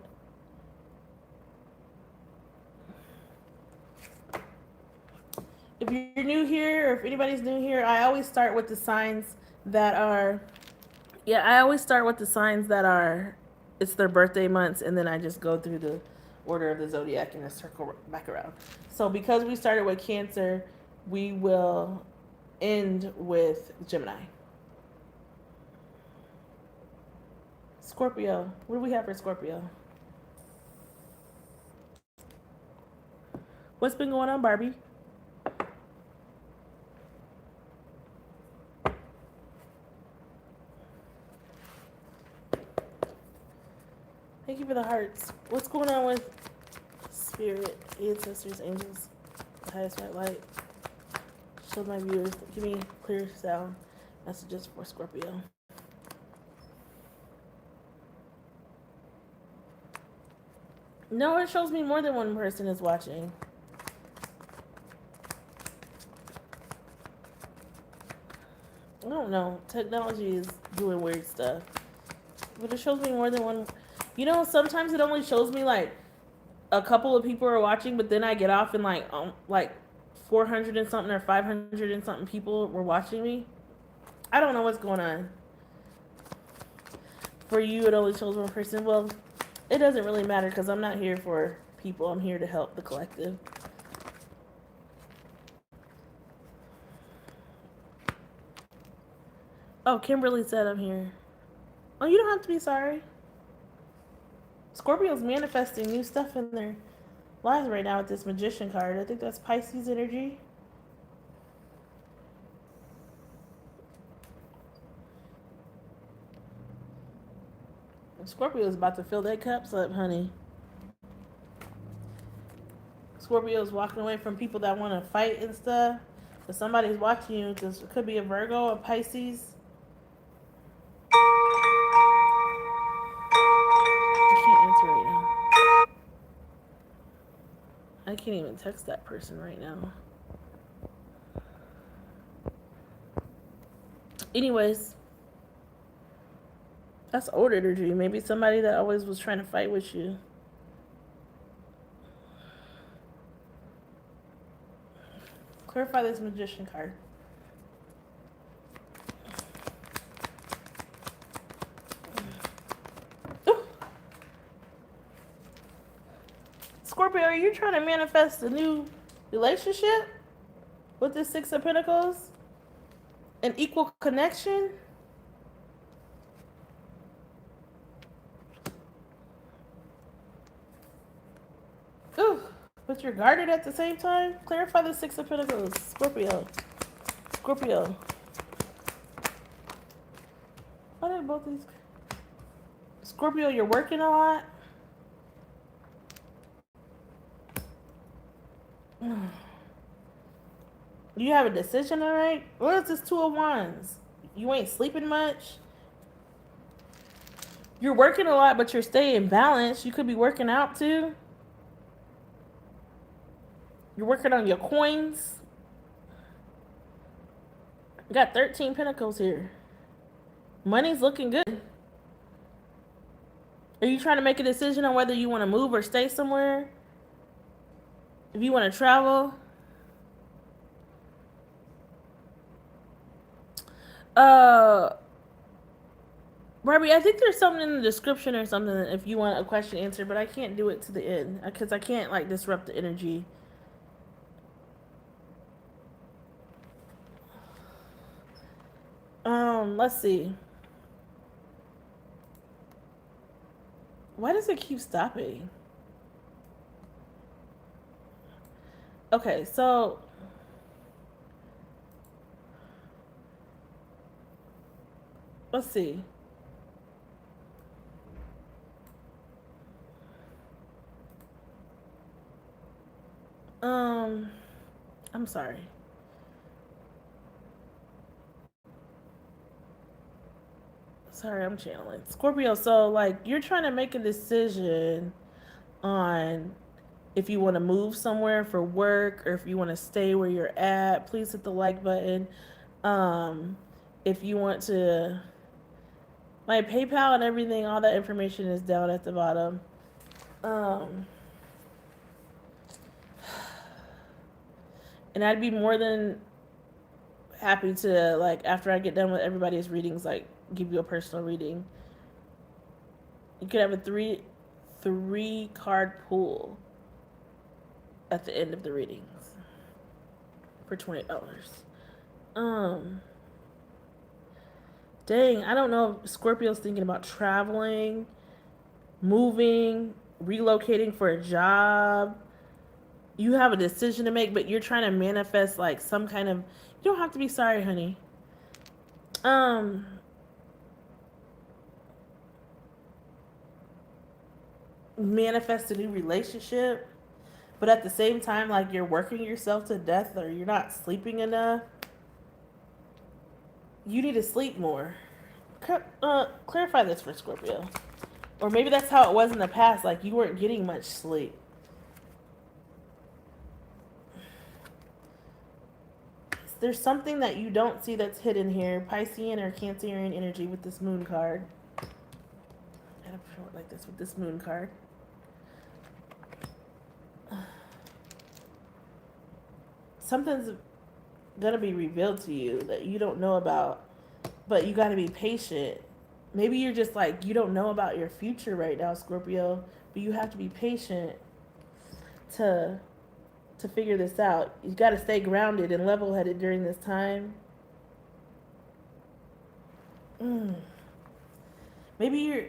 If you're new here, or if anybody's new here, I always start with the signs that are... it's their birthday months, and then I just go through the order of the zodiac and a circle back around. So because we started with Cancer, we will end with Gemini. Scorpio. What do we have for Scorpio? What's been going on, Barbie? Thank you for the hearts. What's going on with Spirit, ancestors, angels, the highest white light? Show my viewers. Give me clear sound messages for Scorpio. No, it shows me more than one person is watching. I don't know. Technology is doing weird stuff. But it shows me more than one. You know, sometimes it only shows me like a couple of people are watching, but then I get off and like 400 and something or 500 and something people were watching me. I don't know what's going on. For you, it only shows one person. Well, it doesn't really matter because I'm not here for people. I'm here to help the collective. Oh, Kimberly said I'm here. Oh, you don't have to be sorry. Scorpio's manifesting new stuff in their lives right now with this Magician card. I think that's Pisces energy. Scorpio's about to fill their cups up, honey. Scorpio's walking away from people that want to fight and stuff. If somebody's watching you, it could be a Virgo, a Pisces. I can't answer right now. I can't even text that person right now. Anyways, that's old energy. Maybe somebody that always was trying to fight with you. Clarify this Magician card. Ooh. Scorpio, are you trying to manifest a new relationship with this Six of Pentacles? An equal connection? Ooh, but you're guarded at the same time? Clarify the Six of Pentacles, Scorpio. Scorpio. Why did both these... Scorpio, you're working a lot? You have a decision to make? What is this Two of Wands? You ain't sleeping much? You're working a lot, but you're staying balanced. You could be working out too. You're working on your coins. You got 13 Pentacles here. Money's looking good. Are you trying to make a decision on whether you want to move or stay somewhere? If you want to travel? Barbie, I think there's something in the description or something if you want a question answered, but I can't do it to the end because I can't like disrupt the energy. Let's see. Why does it keep stopping? Okay, so let's see. I'm sorry. Sorry, I'm channeling. Scorpio, so like you're trying to make a decision on if you want to move somewhere for work or if you want to stay where you're at. Please hit the like button. If you want to, my PayPal and everything, all that information is down at the bottom. And I'd be more than happy to, like, after I get done with everybody's readings, like, give you a personal reading. You could have a three card pool at the end of the readings for $20. Dang, I don't know if Scorpio's thinking about traveling, moving, relocating for a job. You have a decision to make, but you're trying to manifest like some kind of... You don't have to be sorry, honey. Manifest a new relationship, but at the same time, like you're working yourself to death or you're not sleeping enough. You need to sleep more. Clarify this for Scorpio. Or maybe that's how it was in the past, like you weren't getting much sleep. There's something that you don't see that's hidden here. Piscean or Cancerian energy with this moon card. I gotta show it like this with this moon card. Something's gonna be revealed to you that you don't know about, but you gotta be patient. Maybe you're just like, you don't know about your future right now, Scorpio, but you have to be patient to figure this out. You got to stay grounded and level-headed during this time. Maybe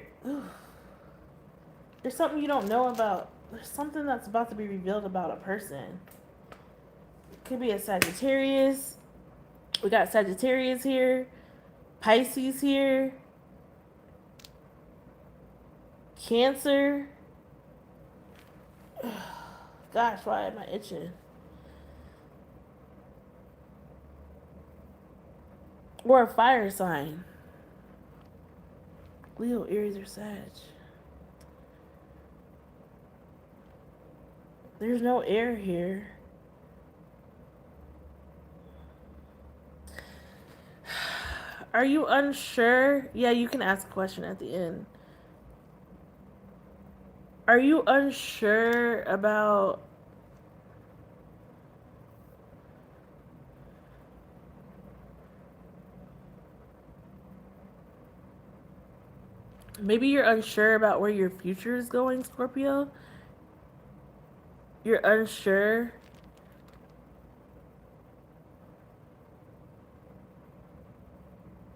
there's something you don't know about. There's something that's about to be revealed about a person. Could be a Sagittarius. We got Sagittarius here, Pisces here, Cancer. Gosh, why am I itching? Or a fire sign. Leo, Aries, or Sag. There's no air here. Are you unsure? Yeah, you can ask a question at the end. Are you unsure about maybe you're unsure about where your future is going, Scorpio? You're unsure.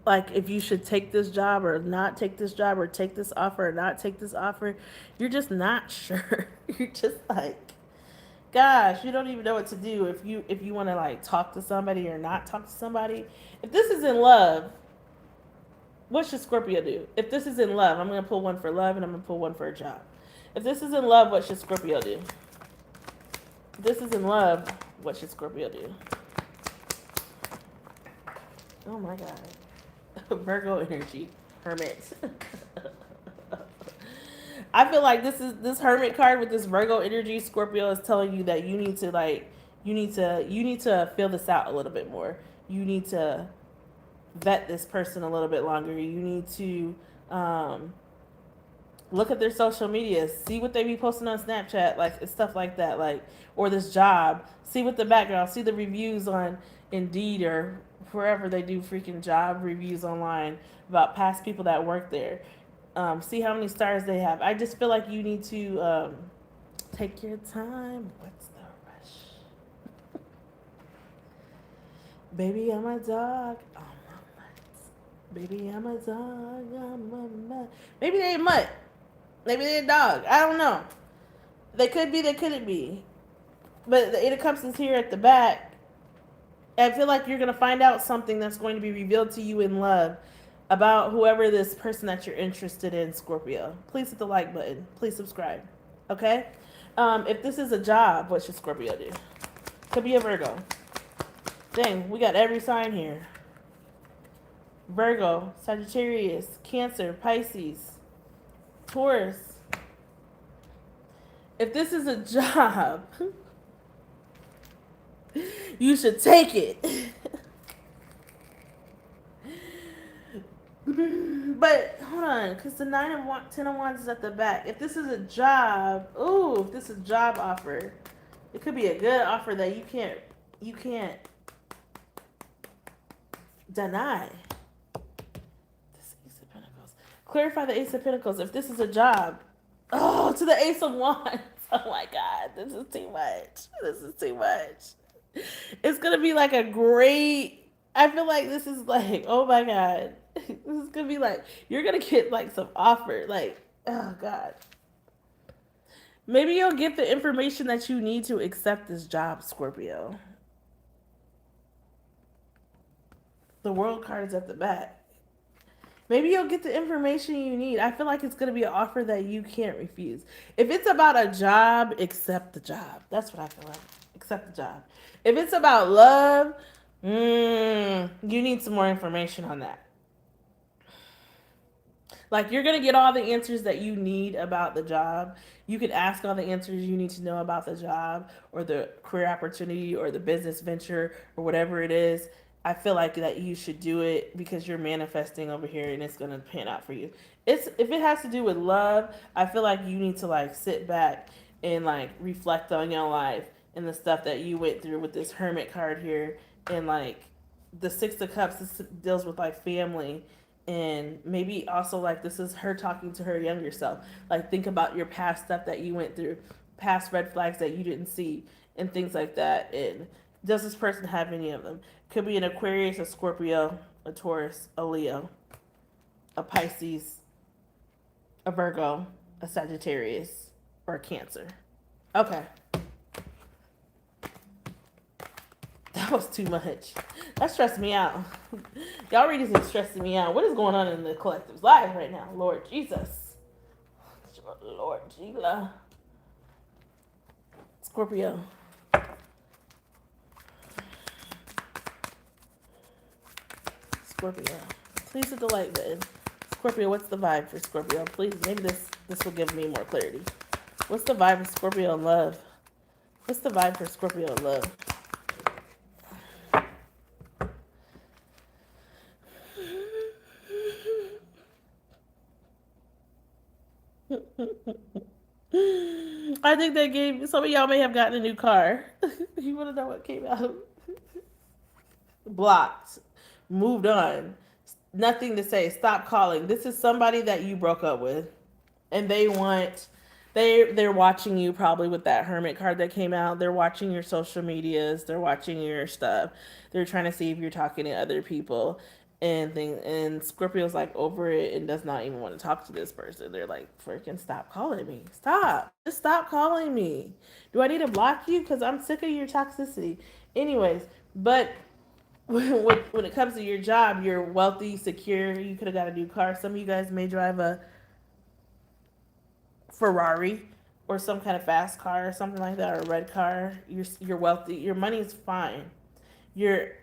Like if you should take this job or not take this job, or take this offer or not take this offer. You're just not sure. You're just like, gosh, you don't even know what to do if you want to like talk to somebody or not talk to somebody. If this is in love, what should Scorpio do? If this is in love, I'm going to pull one for love and I'm going to pull one for a job. If this is in love, what should Scorpio do? If this is in love, what should Scorpio do? Oh my God. Virgo energy. Hermit. I feel like this Hermit card with this Virgo energy. Scorpio is telling you that you need to feel this out a little bit more. You need to vet this person a little bit longer. You need to look at their social media, see what they be posting on Snapchat, like stuff like that, like, or this job. See what the background, see the reviews on Indeed or wherever they do freaking job reviews online about past people that work there. See how many stars they have. I just feel like you need to take your time. What's the rush? Baby, I'm a dog. I'm a mutt. Baby, I'm a dog. I'm a mutt. Maybe they ain't mutt. Maybe they're a dog. I don't know. They could be, they couldn't be. But the Eight of Cups is here at the back. I feel like you're going to find out something that's going to be revealed to you in love about whoever this person that you're interested in, Scorpio. Please hit the like button. Please subscribe. Okay? If this is a job, what should Scorpio do? Could be a Virgo. Dang, we got every sign here. Virgo, Sagittarius, Cancer, Pisces, Taurus. If this is a job, you should take it. But hold on, because the 10 of Wands is at the back. If this is a job, if this is a job offer, it could be a good offer that you can't deny. This Ace of Pentacles. Clarify the Ace of Pentacles. If this is a job, to the Ace of Wands. Oh my God, this is too much. This is too much. It's gonna be like a great. I feel like this is like, oh my God. This is gonna be like, you're gonna get like some offer, like, oh God. Maybe you'll get the information that you need to accept this job, Scorpio. The World card is at the back. Maybe you'll get the information you need. I feel like it's gonna be an offer that you can't refuse. If it's about a job, accept the job. That's what I feel like. Accept the job. If it's about love, you need some more information on that. Like, you're going to get all the answers that you need about the job. You could ask all the answers you need to know about the job or the career opportunity or the business venture or whatever it is. I feel like that you should do it because you're manifesting over here and it's going to pan out for you. If it has to do with love, I feel like you need to like sit back and like reflect on your life and the stuff that you went through with this Hermit card here. And like the Six of Cups, this deals with like family. And maybe also like this is her talking to her younger self. Like, think about your past stuff that you went through, past red flags that you didn't see, and things like that. And does this person have any of them? Could be an Aquarius, a Scorpio, a Taurus, a Leo. a Pisces, a Virgo, a Sagittarius, or a Cancer. Okay. That was too much. That stressed me out. Y'all readings are stressing me out. What is going on in the collective's lives right now? Lord Jesus. Lord Jesus. Scorpio. Scorpio. Please hit the like button. Scorpio, what's the vibe for Scorpio? Please, maybe this will give me more clarity. What's the vibe for Scorpio in love? What's the vibe for Scorpio in love? I think they gave some of y'all may have gotten a new car. You want to know what came out? Blocked. Moved on. Nothing to say. Stop calling. This is somebody that you broke up with, and they're watching you probably with that hermit card that came out. They're watching your social medias. They're watching your stuff. They're trying to see if you're talking to other people and things. And Scorpio's like over it and does not even want to talk to this person. They're like, freaking stop calling me. Stop. Just stop calling me. Do I need to block you? Because I'm sick of your toxicity. Anyways, but when it comes to your job, you're wealthy, secure. You could have got a new car. Some of you guys may drive a Ferrari or some kind of fast car or something like that, or a red car. You're wealthy. Your money's fine. You're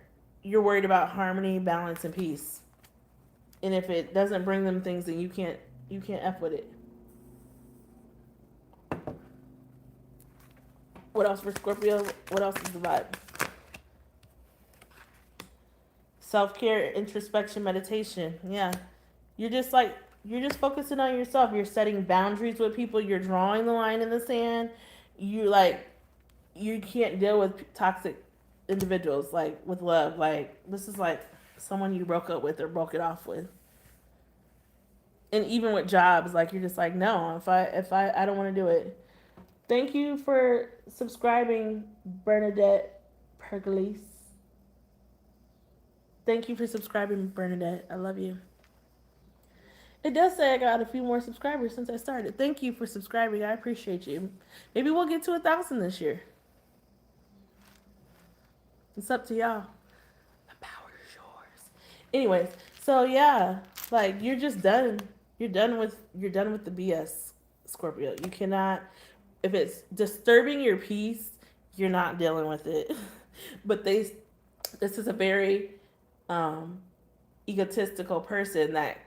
worried about harmony, balance, and peace. And if it doesn't bring them things, then you can't F with it. What else for Scorpio? What else is the vibe? Self-care, introspection, meditation. Yeah. You're just focusing on yourself. You're setting boundaries with people. You're drawing the line in the sand. You can't deal with toxic individuals like with love. Like this is like someone you broke up with or broke it off with. And even with jobs, like you're just like, no, if I don't want to do it. Thank you for subscribing, Bernadette Pergolese. Thank you for subscribing, Bernadette. I love you. It does say I got a few more subscribers since I started. Thank you for subscribing. I appreciate you. Maybe we'll get to 1,000 this year. It's up to y'all. The power is yours. Anyways, so yeah, like you're just done. You're done with the BS, Scorpio. You cannot, if it's disturbing your peace, you're not dealing with it. But this is a very egotistical person that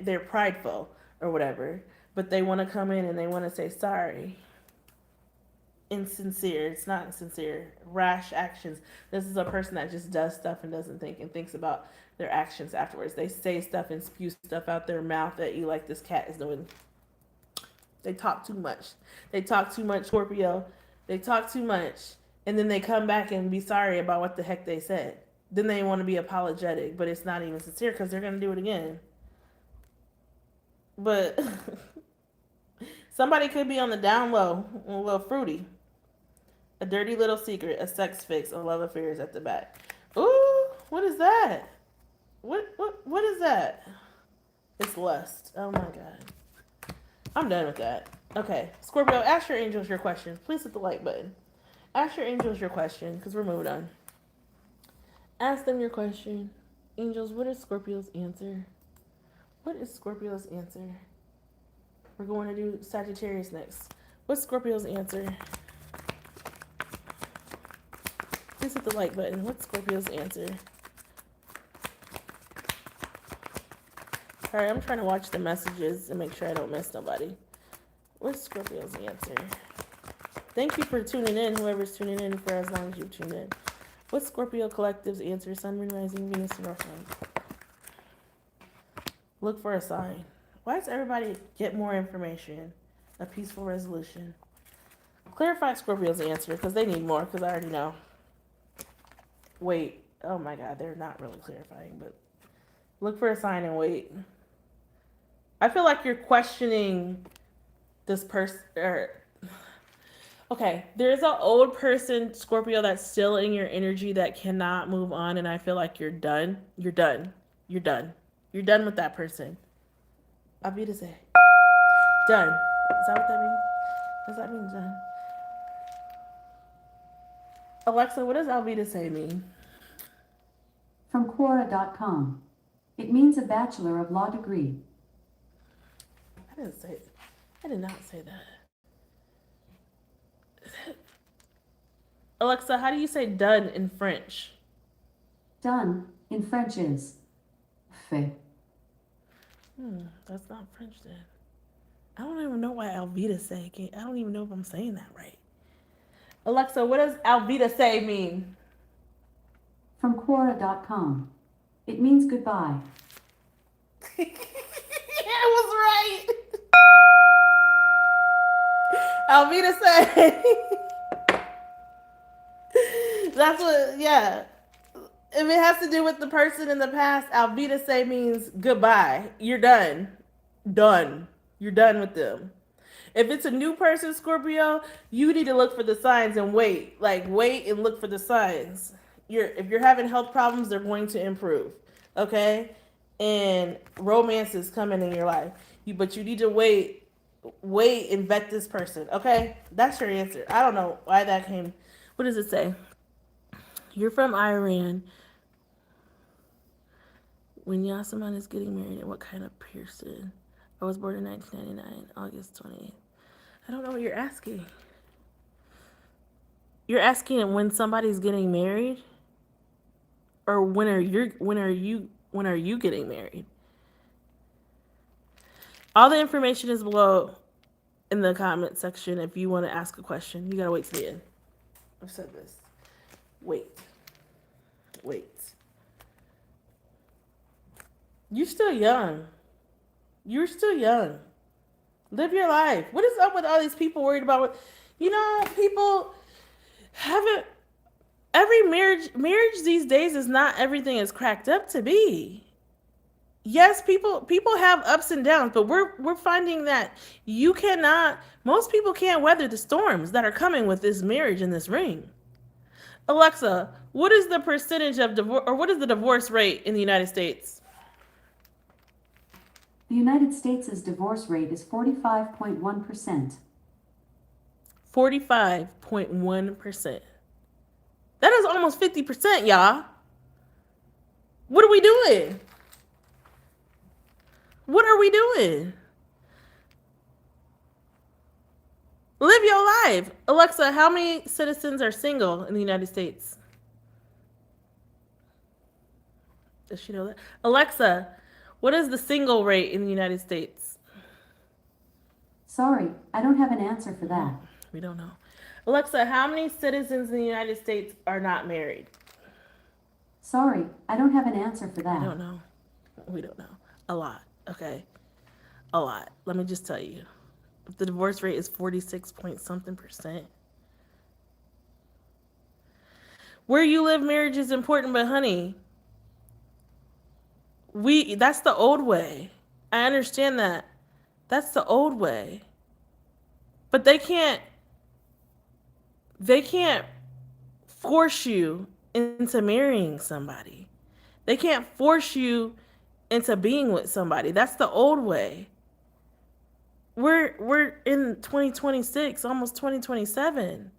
they're prideful or whatever, but they want to come in and they want to say sorry. Insincere. It's not insincere. Rash actions. This is a person that just does stuff and doesn't think and thinks about their actions afterwards. They say stuff and spew stuff out their mouth at you like this cat is doing. They talk too much. Scorpio. They talk too much. And then they come back and be sorry about what the heck they said. Then they want to be apologetic, but it's not even sincere because they're going to do it again. But somebody could be on the down low, a little fruity. A dirty little secret, a sex fix, a love affair is at the back. Ooh, what is that? What is that? It's lust. Oh my God. I'm done with that. Okay, Scorpio, ask your angels your questions. Please hit the like button. Ask your angels your question, because we're moving on. Ask them your question. Angels, what is Scorpio's answer? What is Scorpio's answer? We're going to do Sagittarius next. What's Scorpio's answer? Please hit the like button. What's Scorpio's answer? Alright, I'm trying to watch the messages and make sure I don't miss nobody. What's Scorpio's answer? Thank you for tuning in, whoever's tuning in for as long as you've tuned in. What's Scorpio Collective's answer? Sun, Moon, Rising, Venus, and North Node. Look for a sign. Why does everybody get more information? A peaceful resolution. Clarify Scorpio's answer, because they need more, because I already know. Wait. Oh my God, they're not really clarifying, but look for a sign and wait. I feel like you're questioning this person. Okay, there's an old person, Scorpio, that's still in your energy that cannot move on, and I feel like you're done. You're done. You're done. You're done with that person. Alvida say. Done. Is that what that means? Does that mean done? Alexa, what does Alvida say mean? From Quora.com. It means a Bachelor of Law degree. I didn't say it. I did not say that. Alexa, how do you say done in French? Done in French is fait. That's not French then. I don't even know why Alvida say. I don't even know if I'm saying that right. Alexa, what does Alvida say mean? From Quora.com. It means goodbye. I was right. Alvida say. That's what, yeah. If it has to do with the person in the past, Alvida say means goodbye. You're done. Done. You're done with them. If it's a new person, Scorpio, you need to look for the signs and wait. Like, wait and look for the signs. If you're having health problems, they're going to improve. Okay? And romance is coming in your life. But you need to wait and vet this person. Okay? That's your answer. I don't know why that came. What does it say? You're from Iran. When Yasaman is getting married, and what kind of person? I was born in 1999, August 28th. I don't know what you're asking. You're asking when somebody's getting married, or when are you getting married? All the information is below in the comment section. If you want to ask a question, you gotta wait till the end. I've said this. Wait. You're still young. You're still young. Live your life. What is up with all these people worried about what, people haven't, every marriage these days is not everything is cracked up to be. Yes, people have ups and downs, but we're finding that most people can't weather the storms that are coming with this marriage and this ring. Alexa, what is the percentage of divorce, or what is the divorce rate in the United States? The United States' divorce rate is 45.1%. 45.1%. That is almost 50%, y'all. What are we doing? What are we doing? Live your life. Alexa, how many citizens are single in the United States? Does she know that? Alexa, what is the single rate in the United States? Sorry, I don't have an answer for that. We don't know. Alexa, how many citizens in the United States are not married? Sorry, I don't have an answer for that. I don't know. We don't know. A lot, okay? A lot. Let me just tell you. The divorce rate is 46-point-something%. Where you live, marriage is important, but honey, that's the old way. I understand that. That's the old way. But they can't force you into marrying somebody. They can't force you into being with somebody. That's the old way. We're in 2026, almost 2027.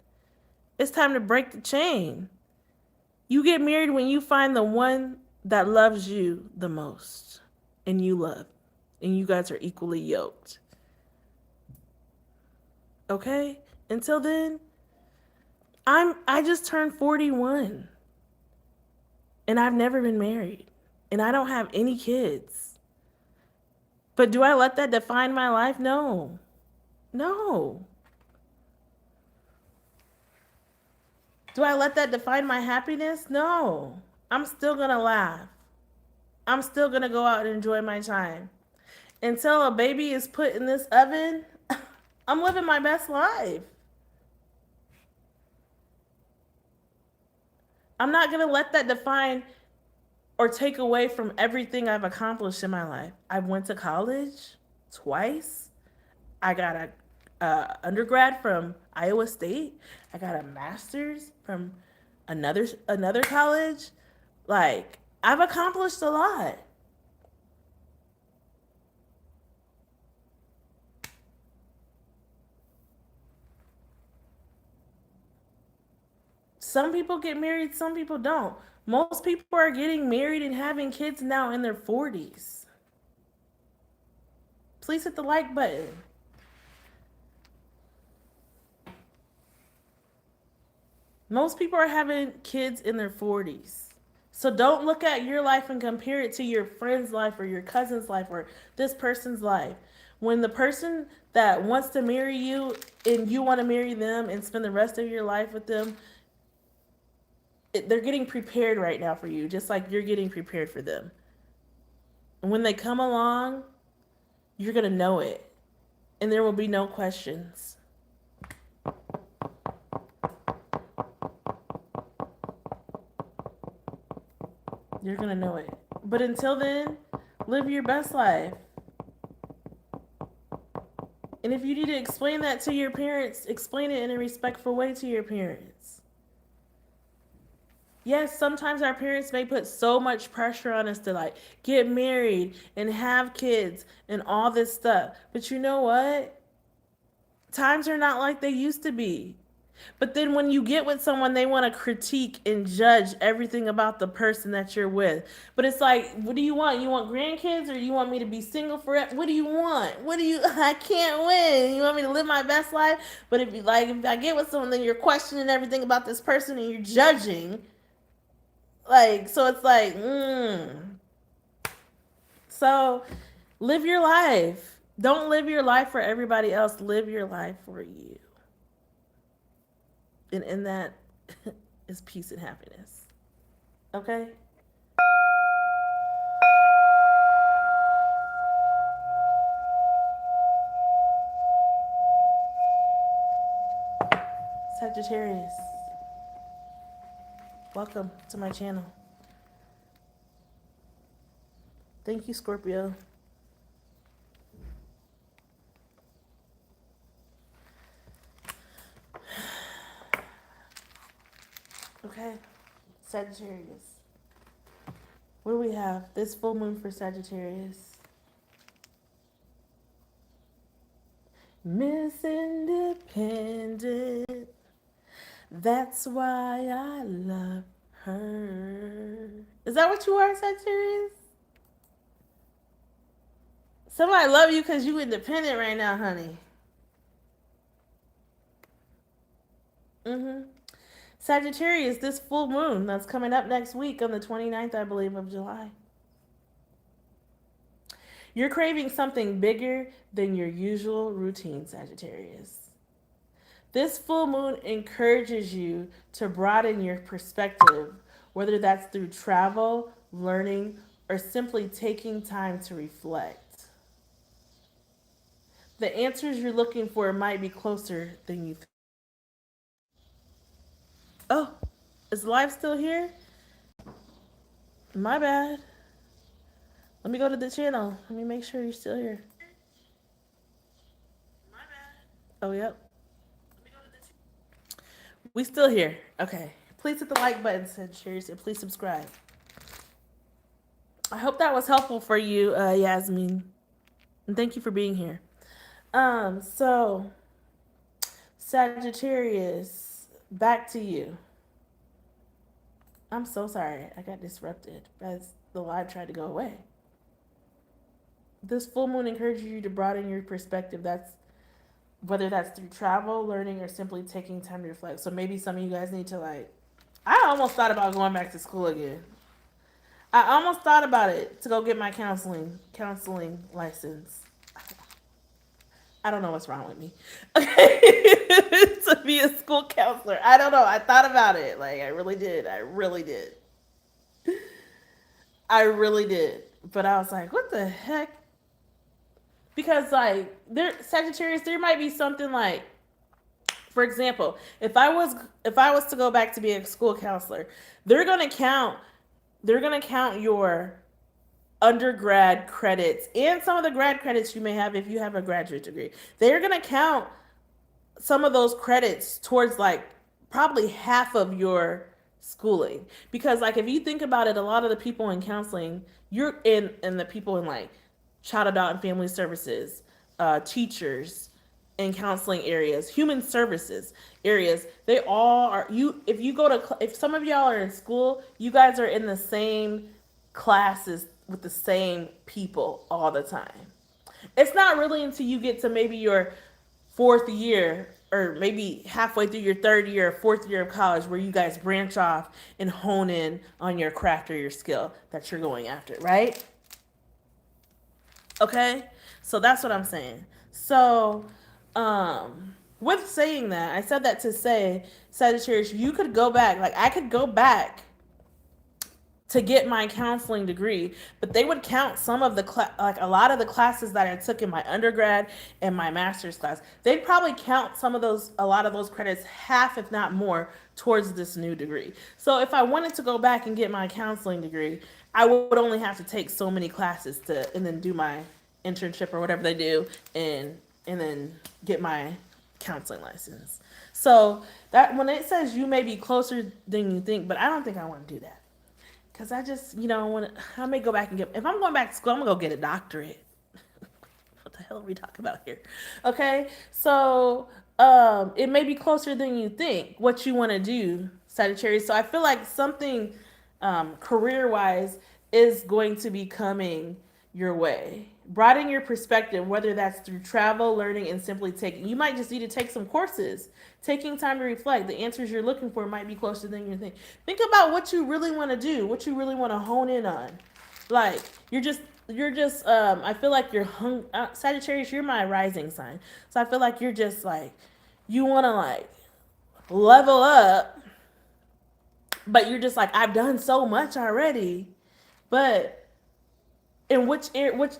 It's time to break the chain. You get married when you find the one that loves you the most, and you love, and you guys are equally yoked. Okay? Until then, I just turned 41. And I've never been married. And I don't have any kids. But do I let that define my life? No. No. Do I let that define my happiness? No. I'm still going to laugh. I'm still going to go out and enjoy my time. Until a baby is put in this oven, I'm living my best life. I'm not going to let that define or take away from everything I've accomplished in my life. I went to college twice. I got a undergrad from Iowa State. I got a master's from another college. Like, I've accomplished a lot. Some people get married, some people don't. Most people are getting married and having kids now in their 40s. Please hit the like button. Most people are having kids in their 40s. So don't look at your life and compare it to your friend's life or your cousin's life or this person's life. When the person that wants to marry you and you want to marry them and spend the rest of your life with them, they're getting prepared right now for you, just like you're getting prepared for them. And when they come along, you're going to know it. And there will be no questions. You're going to know it. But until then, live your best life. And if you need to explain that to your parents, explain it in a respectful way to your parents. Yes, sometimes our parents may put so much pressure on us to like get married and have kids and all this stuff. But you know what? Times are not like they used to be. But then when you get with someone, they want to critique and judge everything about the person that you're with. But it's like, what do you want? You want grandkids or you want me to be single forever? What do you want? I can't win. You want me to live my best life? But if I get with someone, then you're questioning everything about this person and you're judging. So it's like, So live your life. Don't live your life for everybody else. Live your life for you. And in that is peace and happiness. Okay? Sagittarius, welcome to my channel. Thank you, Scorpio. Okay, Sagittarius. What do we have? This full moon for Sagittarius. Miss Independent. That's why I love her. Is that what you are, Sagittarius? Somebody love you because you independent right now, honey. Sagittarius, this full moon that's coming up next week on the 29th, I believe, of July. You're craving something bigger than your usual routine, Sagittarius. This full moon encourages you to broaden your perspective, whether that's through travel, learning, or simply taking time to reflect. The answers you're looking for might be closer than you think. Oh, is live still here? My bad. Let me go to the channel. Let me make sure you're still here. My bad. Oh, yep. We still here. Okay. Please hit the like button, Sagittarius, and please subscribe. I hope that was helpful for you, Yasmin. And thank you for being here. So, Sagittarius, back to you. I'm so sorry. I got disrupted as the live tried to go away. This full moon encourages you to broaden your perspective. Whether that's through travel, learning, or simply taking time to reflect. So maybe some of you guys need to I almost thought about going back to school again. I almost thought about it to go get my counseling license. I don't know what's wrong with me. Okay. To be a school counselor. I don't know. I thought about it. I really did. I really did. But I was like, what the heck? Because Sagittarius, there might be something for example, if I was to go back to be a school counselor, they're gonna count your undergrad credits and some of the grad credits you may have if you have a graduate degree. They're gonna count some of those credits towards probably half of your schooling. Because if you think about it, a lot of the people in counseling, and the people in child, adult, and family services, teachers, in counseling areas, human services areas, they all are. If you go to, if some of y'all are in school, you guys are in the same classes with the same people all the time. It's not really until you get to maybe your fourth year or maybe halfway through your third year or fourth year of college where you guys branch off and hone in on your craft or your skill that you're going after, right? Okay? So that's what I'm saying. So, with saying that, I said that to say, Sagittarius, you could go back. Like, I could go back to get my counseling degree, but they would count some of the like a lot of the classes that I took in my undergrad and my master's class. They'd probably count some of those, a lot of those credits, half if not more, towards this new degree. So if I wanted to go back and get my counseling degree, I would only have to take so many classes to, and then do my internship or whatever they do, and then get my counseling license. So that when it says you may be closer than you think, but I don't think I want to do that. Cause I just, I may go back and if I'm going back to school, I'm gonna go get a doctorate. What the hell are we talking about here? Okay, so it may be closer than you think what you want to do, Sagittarius. So I feel like something career-wise is going to be coming your way. Broaden your perspective, whether that's through travel, learning, and simply taking. You might just need to take some courses. Taking time to reflect. The answers you're looking for might be closer than you think. Think about what you really want to do, what you really want to hone in on. Like, you're just I feel like you're Sagittarius, you're my rising sign. So I feel like you're just like, you want to like level up, but you're just like, I've done so much already. But in which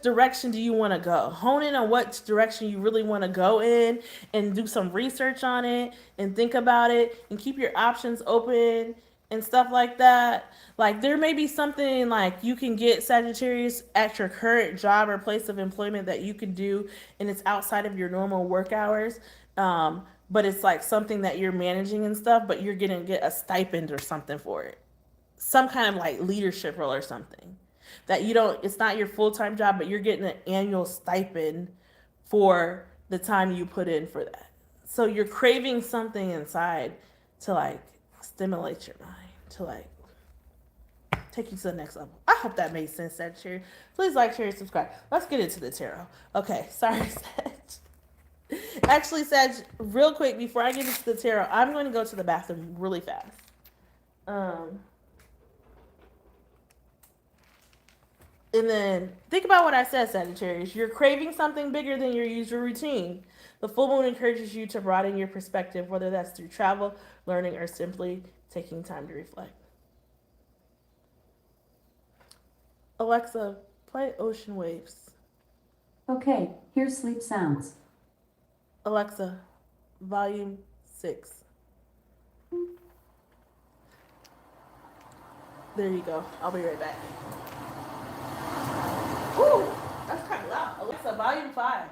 direction do you want to go? Hone in on what direction you really want to go in, and do some research on it and think about it and keep your options open and stuff like that. Like, there may be something like you can get, Sagittarius, at your current job or place of employment that you can do, and it's outside of your normal work hours. But it's like something that you're managing and stuff, but you're gonna get a stipend or something for it. Some kind of like leadership role or something that you don't, it's not your full-time job, but you're getting an annual stipend for the time you put in for that. So you're craving something inside to like stimulate your mind, to like take you to the next level. I hope that made sense, Sagittarius. Please like, share, subscribe. Let's get into the tarot. Okay, sorry, Sag. Actually, Sag, real quick, before I get into the tarot, I'm going to go to the bathroom really fast. And then think about what I said, Sagittarius. You're craving something bigger than your usual routine. The full moon encourages you to broaden your perspective, whether that's through travel, learning, or simply taking time to reflect. Alexa, play Ocean Waves. Okay, here's sleep sounds. Alexa, volume 6. There you go. I'll be right back. Ooh, that's kind of loud. Alexa, volume 5.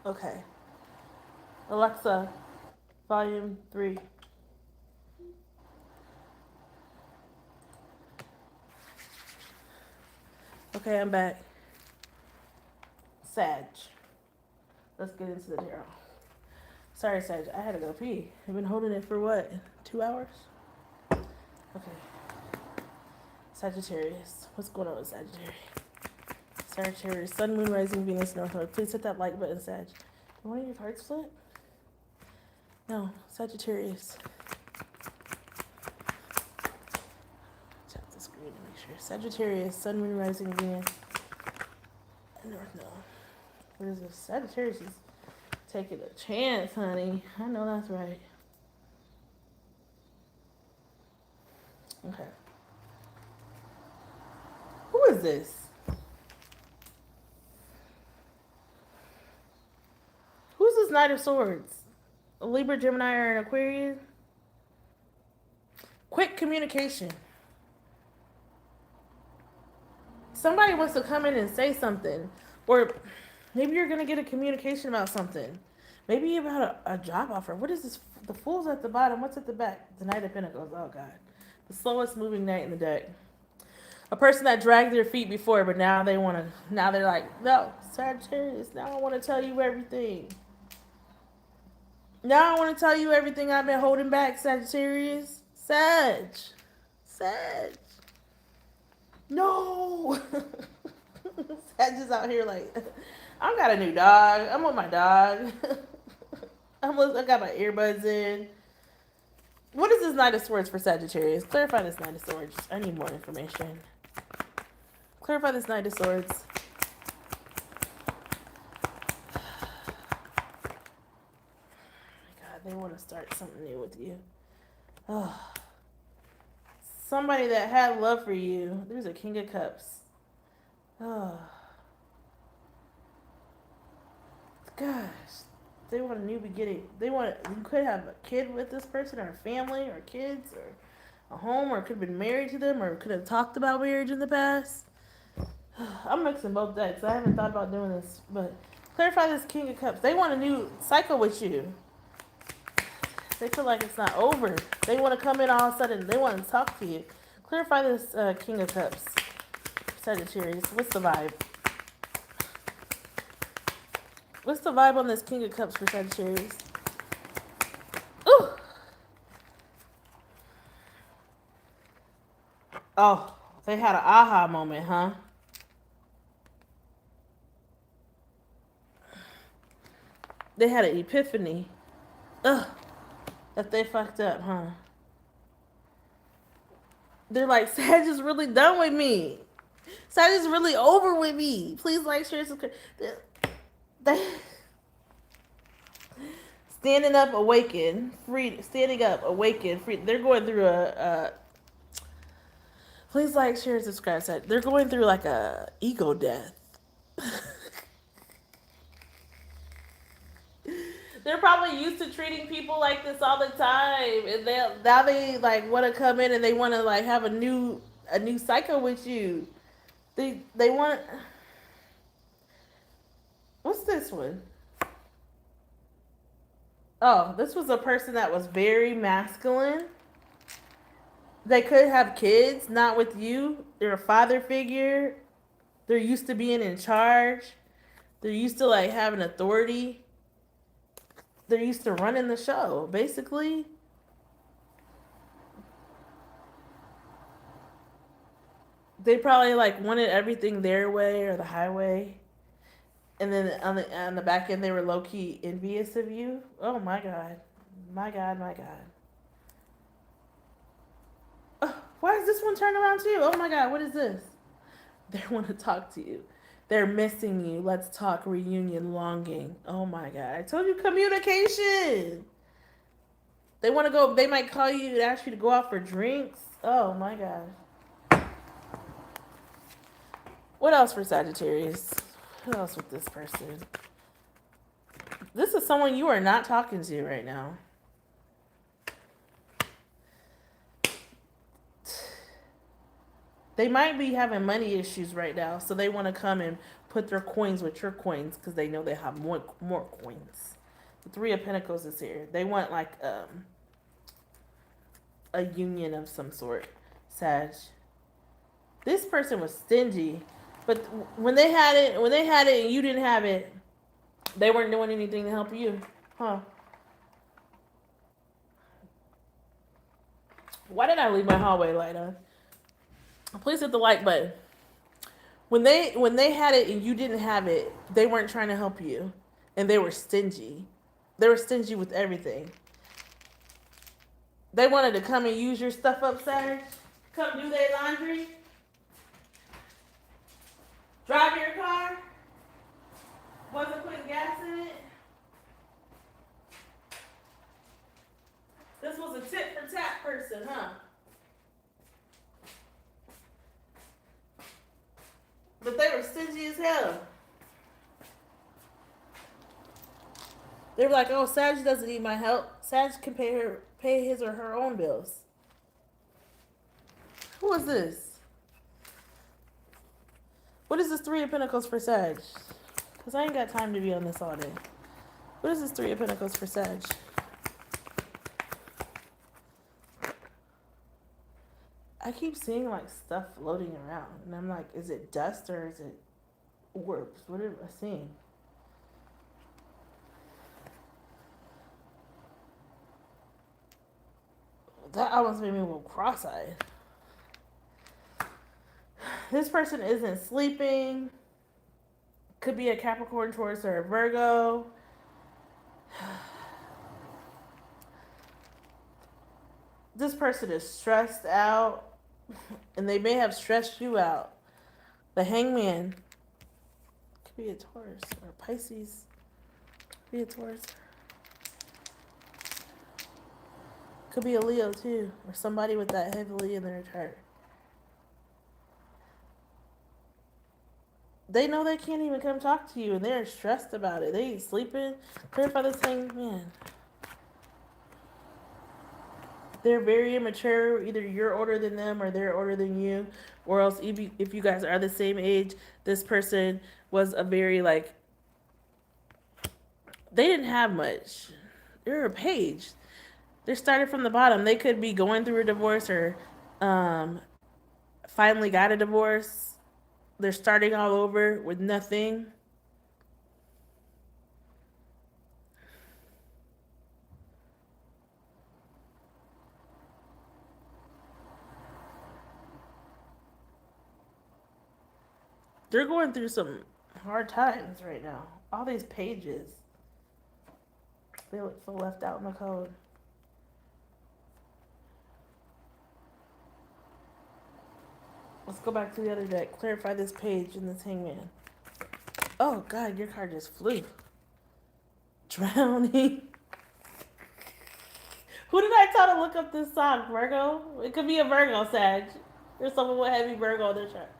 Okay. Alexa, volume 3. Okay, I'm back. Sag. Let's get into the tarot. Sorry, Sag, I had to go pee. I've been holding it for what? 2 hours? Okay. Sagittarius. What's going on with Sagittarius? Sagittarius, Sun, Moon, Rising, Venus, North Node. Please hit that like button, Sag. Did one of your cards flip? No, Sagittarius. Tap the screen to make sure. Sagittarius, Sun, Moon, Rising, Venus. North Node. What is this? Sagittarius is taking a chance, honey. I know that's right. Okay. Who is this? Who's this Knight of Swords? A Libra, Gemini, or an Aquarius? Quick communication. Somebody wants to come in and say something. Or maybe you're going to get a communication about something. Maybe about a job offer. What is this? The Fool's at the bottom. What's at the back? The Knight of Pentacles. Oh, God. The slowest moving knight in the deck. A person that dragged their feet before, but now they want to, now they're like, no, Sagittarius, now I want to tell you everything. Now I want to tell you everything I've been holding back, Sagittarius. Sag. No. Sag is out here like, I got a new dog. I'm with my dog. I got my earbuds in. What is this Knight of Swords for Sagittarius? Clarify this Knight of Swords. I need more information. Clarify this Knight of Swords. God, they want to start something new with you. Oh. Somebody that had love for you. There's a King of Cups. Oh. Gosh. They want a new beginning. You could have a kid with this person, or a family, or kids, or a home, or could have been married to them, or could have talked about marriage in the past. I'm mixing both decks. I haven't thought about doing this, but clarify this King of Cups. They want a new cycle with you. They feel like it's not over. They want to come in all of a sudden. They want to talk to you. Clarify this King of Cups. Sagittarius. What's the vibe? What's the vibe on this King of Cups for Sagittarius? Ooh. Oh, they had an aha moment, huh? They had an epiphany. Ugh. That they fucked up, huh? They're like, Sag is really done with me. Sag is really over with me. Please like, share, subscribe. Standing up, awaken, free. Standing up, awaken, free. They're going through please like, share, subscribe. They're going through like a ego death. They're probably used to treating people like this all the time, and now they like want to come in and they want to like have a new cycle with you. They want. What's this one? Oh, this was a person that was very masculine. They could have kids, not with you. They're a father figure. They're used to being in charge. They're used to like having authority. They're used to running the show, basically. They probably like wanted everything their way or the highway. And then on the back end, they were low-key envious of you. Oh, my God. My God, my God. Oh, why is this one turned around too? Oh, my God, what is this? They want to talk to you. They're missing you. Let's talk reunion longing. Oh, my God. I told you communication. They want to go. They might call you and ask you to go out for drinks. Oh, my God. What else for Sagittarius? What else with this person? This is someone you are not talking to right now. They might be having money issues right now, so they want to come and put their coins with your coins because they know they have more coins. The Three of Pentacles is here. They want like a union of some sort. Sag. This person was stingy. But when they had it and you didn't have it, they weren't doing anything to help you. Huh. Why did I leave my hallway light on? Please hit the like button. When they had it and you didn't have it, they weren't trying to help you. And they were stingy. They were stingy with everything. They wanted to come and use your stuff up, Sag. Come do their laundry. Drive your car. Wasn't putting gas in it. This was a tit for tat person, huh? But they were stingy as hell. They were like, "Oh, Sag doesn't need my help. Sag can pay his or her own bills." Who is this? What is this Three of Pentacles for Sag? Because I ain't got time to be on this all day. What is this Three of Pentacles for Sag? I keep seeing like stuff floating around, and I'm like, is it dust or is it orbs? What am I seeing? That almost made me a little cross-eyed. This person isn't sleeping. Could be a Capricorn, Taurus, or a Virgo. This person is stressed out, and they may have stressed you out. The Hangman could be a Taurus or a Pisces. Could be a Taurus. Could be a Leo too, or somebody with that heavily in their chart. They know they can't even come talk to you, and they're stressed about it. They ain't sleeping. Clarify this Hangman. They're very immature. Either you're older than them or they're older than you. Or else, if you guys are the same age, this person was a very, like, they didn't have much. They're a page. They started from the bottom. They could be going through a divorce or finally got a divorce. They're starting all over with nothing. They're going through some hard times right now. All these pages. They look so left out in the code. Let's go back to the other deck. Clarify this page in this Hangman. Oh, God, your card just flew. Drowning. Who did I tell to look up this song? Virgo? It could be a Virgo, Sag. There's someone with heavy Virgo on their chart.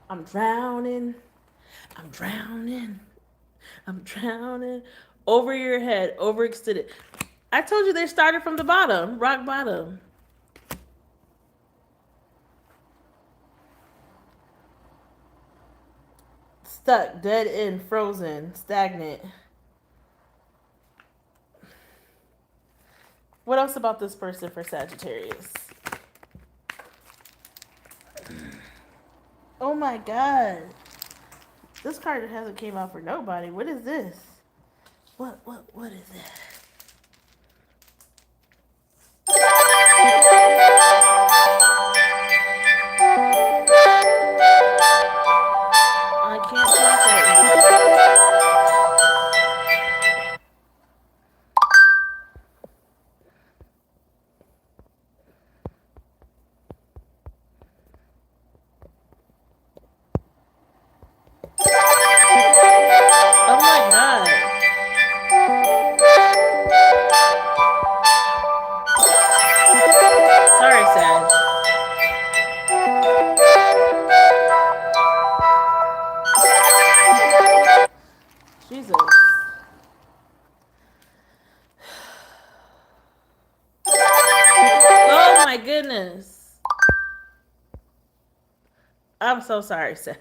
I'm drowning. I'm drowning. I'm drowning. Over your head. Overextended. I told you they started from the bottom. Rock bottom. Stuck. Dead end. Frozen. Stagnant. What else about this person for Sagittarius? Oh my God. This card hasn't came out for nobody. What is this? What is that? I can't talk right Oh my God. Sorry, Sag. Jesus. Oh my goodness. I'm so sorry, Sag.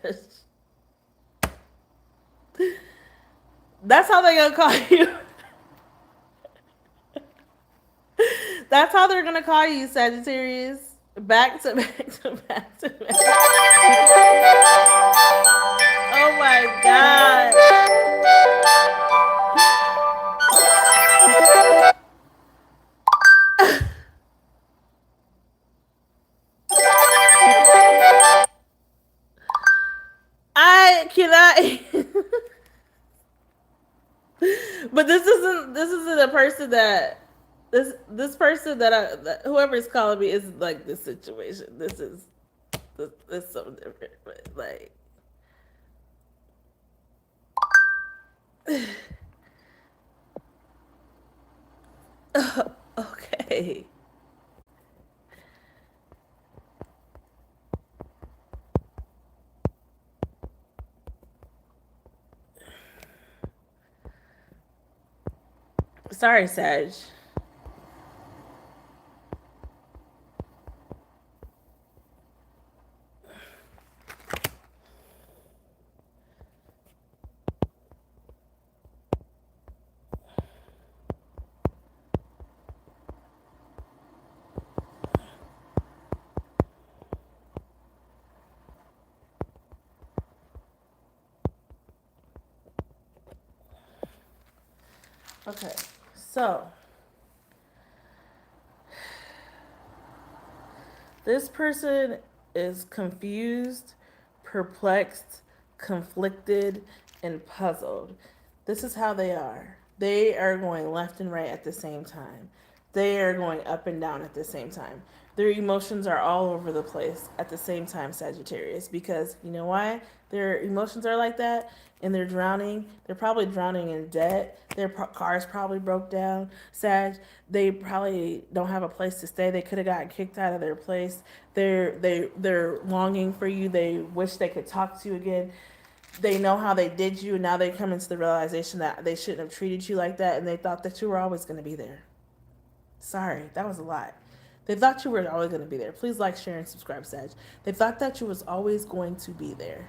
That's how they're gonna call you. That's how they're gonna call you, Sagittarius. Back to back to back to back. Oh my God. I cannot. But this isn't a person that This person that whoever's calling me is like this situation. This so different, but like okay. Sorry, Sag. Okay, so this person is confused, perplexed, conflicted, and puzzled. This is how they are. They are going left and right at the same time. They are going up and down at the same time. Their emotions are all over the place at the same time, Sagittarius, because you know why? Their emotions are like that and they're drowning. They're probably drowning in debt. Their cars probably broke down. Sag, they probably don't have a place to stay. They could have gotten kicked out of their place. They're longing for you. They wish they could talk to you again. They know how they did you, and now they come into the realization that they shouldn't have treated you like that, and they thought that you were always going to be there. Sorry, that was a lot. They thought you were always going to be there. Please like, share, and subscribe, Sag. They thought that you was always going to be there.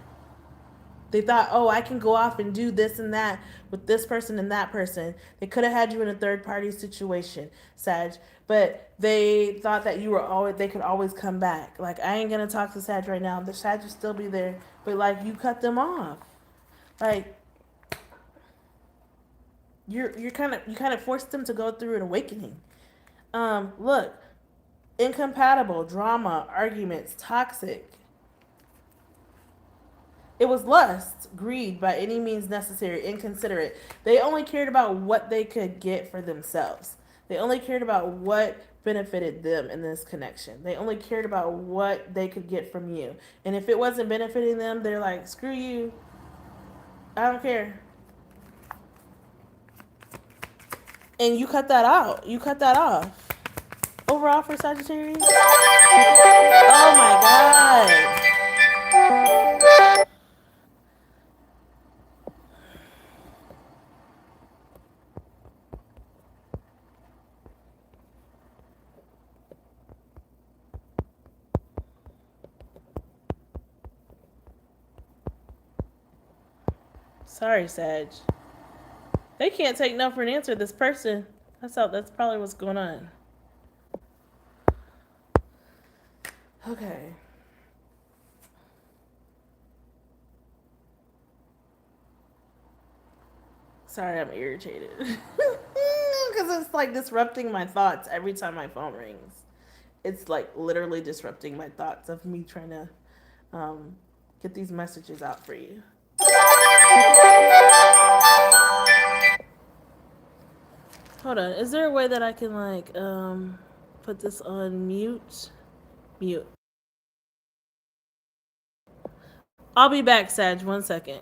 They thought, oh, I can go off and do this and that with this person and that person. They could have had you in a third party situation, Sag, but they thought that you were always they could always come back. Like I ain't gonna talk to Sag right now. The Sag will still be there, but like you cut them off. Like you kind of forced them to go through an awakening. Look, incompatible, drama, arguments, toxic. It was lust, greed, by any means necessary, inconsiderate. They only cared about what they could get for themselves. They only cared about what benefited them in this connection. They only cared about what they could get from you. And if it wasn't benefiting them, they're like, screw you. I don't care. And you cut that out. You cut that off. Overall for Sagittarius? Oh my God. Sorry, Sag. They can't take no for an answer. This person. That's probably what's going on. Okay. Sorry, I'm irritated. Because it's like disrupting my thoughts every time my phone rings. It's like literally disrupting my thoughts of me trying to get these messages out for you. Hold on. Is there a way that I can like put this on mute? Mute. I'll be back, Sag. 1 second.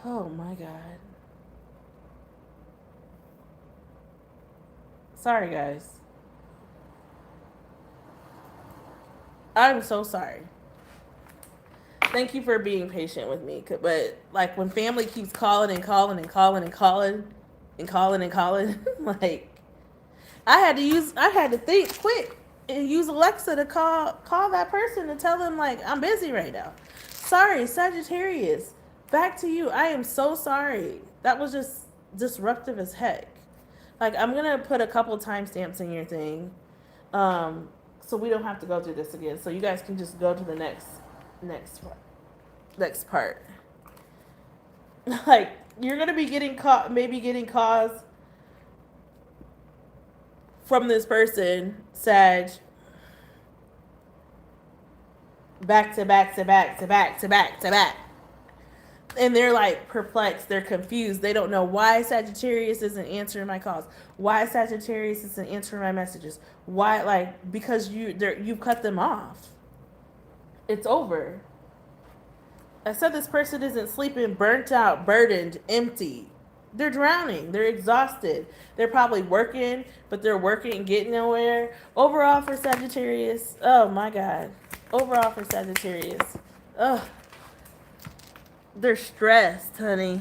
Oh my God. Sorry, guys. I'm so sorry. Thank you for being patient with me. But like when family keeps calling and calling and calling and calling and calling and calling, like I had to think quick and use Alexa to call that person and tell them like I'm busy right now. Sorry, Sagittarius. Back to you. I am so sorry. That was just disruptive as heck. Like I'm gonna put a couple timestamps in your thing, so we don't have to go through this again. So you guys can just go to the next part. Like you're gonna be getting caught, maybe getting calls from this person, Sag, back to back to back to back to back to back. And they're like perplexed, they're confused. They don't know why Sagittarius isn't answering my calls. Why Sagittarius isn't answering my messages. Why, like, because you cut them off. It's over. I said this person isn't sleeping, burnt out, burdened, empty. They're drowning. They're exhausted. They're probably working, but they're working and getting nowhere. Overall for Sagittarius, oh my God. Overall for Sagittarius, ugh. They're stressed, honey.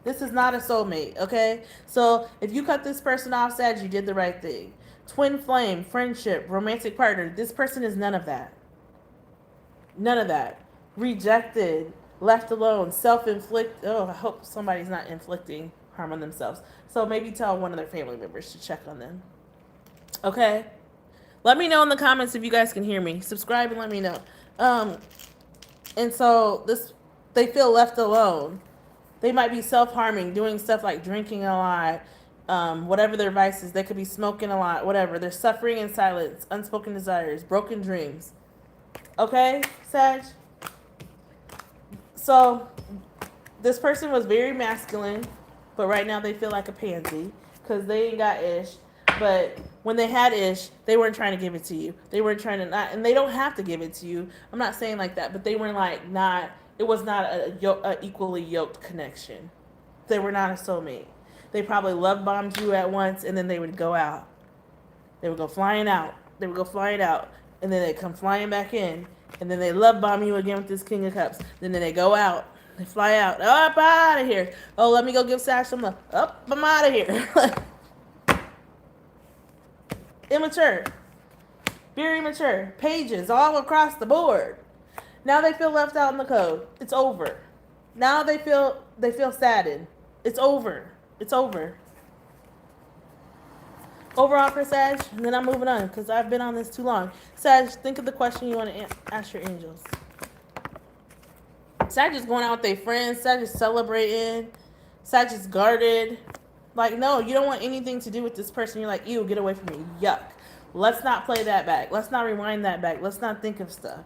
This is not a soulmate, okay? So if you cut this person off, Sag, you did the right thing. Twin flame, friendship, romantic partner. This person is none of that. None of that. Rejected, left alone, self-inflict. Oh, I hope somebody's not inflicting harm on themselves. So maybe tell one of their family members to check on them. Okay? Let me know in the comments if you guys can hear me. Subscribe and let me know. And so they feel left alone. They might be self-harming, doing stuff like drinking a lot, whatever their vices. They could be smoking a lot, whatever. They're suffering in silence, unspoken desires, broken dreams. Okay, Sag? So this person was very masculine, but right now they feel like a pansy because they ain't got ish. But when they had ish, they weren't trying to give it to you. They weren't trying to not, and they don't have to give it to you. I'm not saying like that, but they were like not. It was not a equally yoked connection. They were not a soulmate. They probably love bombed you at once, and then they would go out. They would go flying out. They would go flying out, and then they come flying back in, and then they love bomb you again with this King of Cups. Then they go out. They fly out. Oh, I'm out of here. Oh, let me go give Sash some love. Oh, I'm out of here. Immature. Very immature. Pages all across the board. Now they feel left out in the code. It's over. Now they feel saddened. It's over. It's over. Overall for Sag, and then I'm moving on because I've been on this too long. Sag, think of the question you want to ask your angels. Sag is going out with their friends. Sag is celebrating. Sag is guarded. Like, no, you don't want anything to do with this person. You're like, ew, get away from me. Yuck. Let's not play that back. Let's not rewind that back. Let's not think of stuff.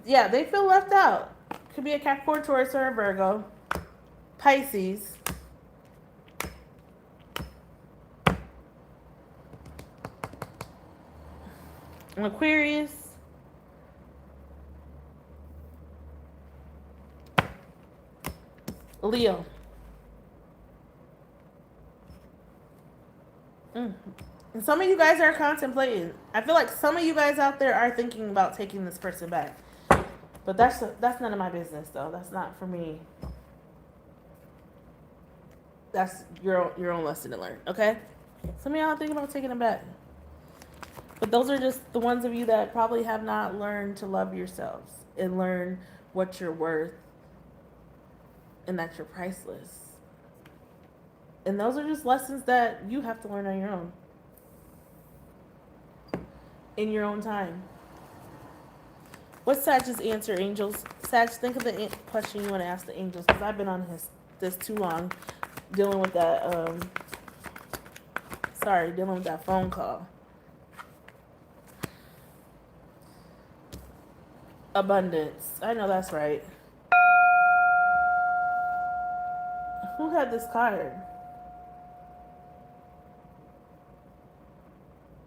Yeah, they feel left out. Could be a Capricorn, Taurus, or a Virgo. Pisces. An Aquarius. Leo. And some of you guys are contemplating. I feel like some of you guys out there are thinking about taking this person back. But that's none of my business, though. That's not for me. That's your own lesson to learn, okay? Some of y'all are thinking about taking them back. But those are just the ones of you that probably have not learned to love yourselves and learn what you're worth and that you're priceless. And those are just lessons that you have to learn on your own. In your own time. What's Sag's answer, angels? Sag, think of the question you want to ask the angels, because I've been on this too long, dealing with that phone call. Abundance. I know that's right. Who had this card?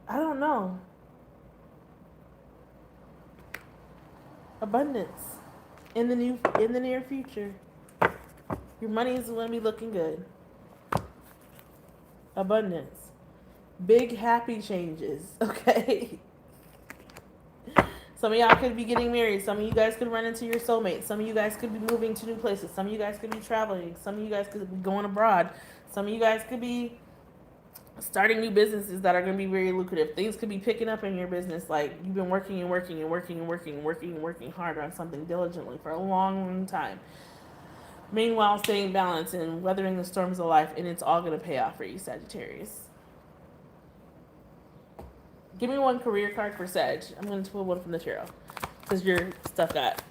I don't know. Abundance in the near future. Your money is going to be looking good. Abundance. Big happy changes, okay? Some of y'all could be getting married. Some of you guys could run into your soulmate. Some of you guys could be moving to new places. Some of you guys could be traveling. Some of you guys could be going abroad. Some of you guys could be starting new businesses that are going to be very lucrative. Things could be picking up in your business. Like you've been working and working and working and working and working and working hard on something diligently for a long, long time. Meanwhile, staying balanced and weathering the storms of life, and it's all going to pay off for you, Sagittarius. Give me one career card for Sag. I'm going to pull one from the tarot because your stuff got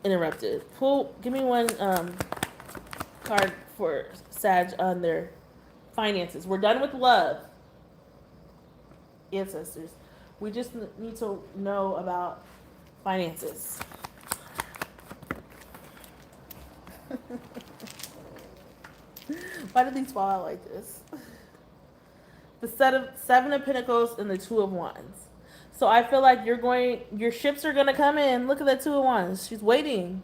interrupted. Give me one card for Sag on their finances. We're done with love, ancestors. We just need to know about finances. Why did these fall out like this? The Seven of Pentacles and the Two of Wands. So I feel like your ships are gonna come in. Look at the Two of Wands. She's waiting.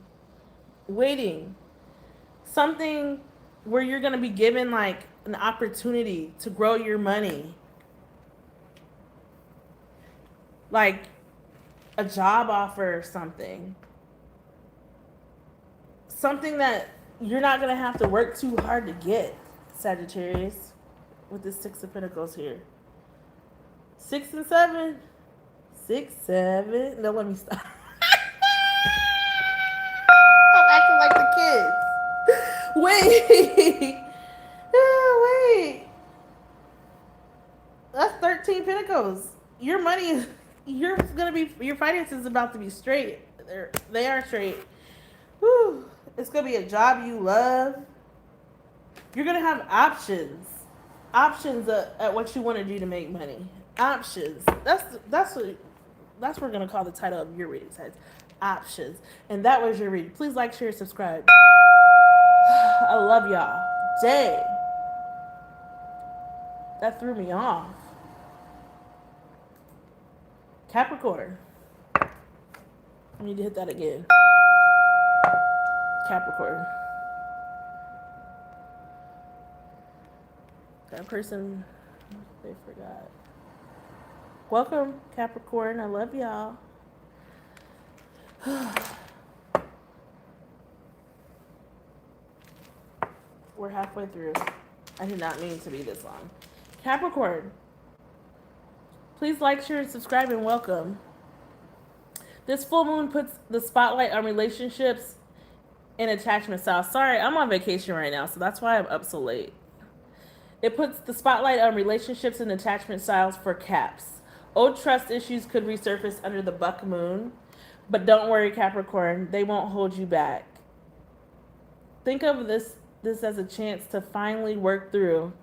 Something where you're gonna be given like an opportunity to grow your money. Like a job offer or something. Something that you're not gonna have to work too hard to get, Sagittarius. With the Six of Pentacles here. 6 and 7. 6, 7. No, let me stop. I'm acting like the kids. Wait. Wait. That's 13 Pentacles. Your money, your finances is about to be straight. They are straight. Whew. It's gonna be a job you love. You're gonna have options at what you want to do to make money. Options. That's what we're gonna call the title of your reading, guys. Options. And that was your reading. Please like, share, subscribe. I love y'all. Dang. That threw me off. Capricorn. I need to hit that again. Capricorn. That person, they forgot. Welcome, Capricorn. I love y'all. We're halfway through. I did not mean to be this long. Capricorn, please like, share, and subscribe, and welcome. This full moon puts the spotlight on relationships and attachment styles. Sorry, I'm on vacation right now, so that's why I'm up so late. It puts the spotlight on relationships and attachment styles for Caps. Old trust issues could resurface under the buck moon, but don't worry, Capricorn, they won't hold you back. Think of this as a chance to finally work through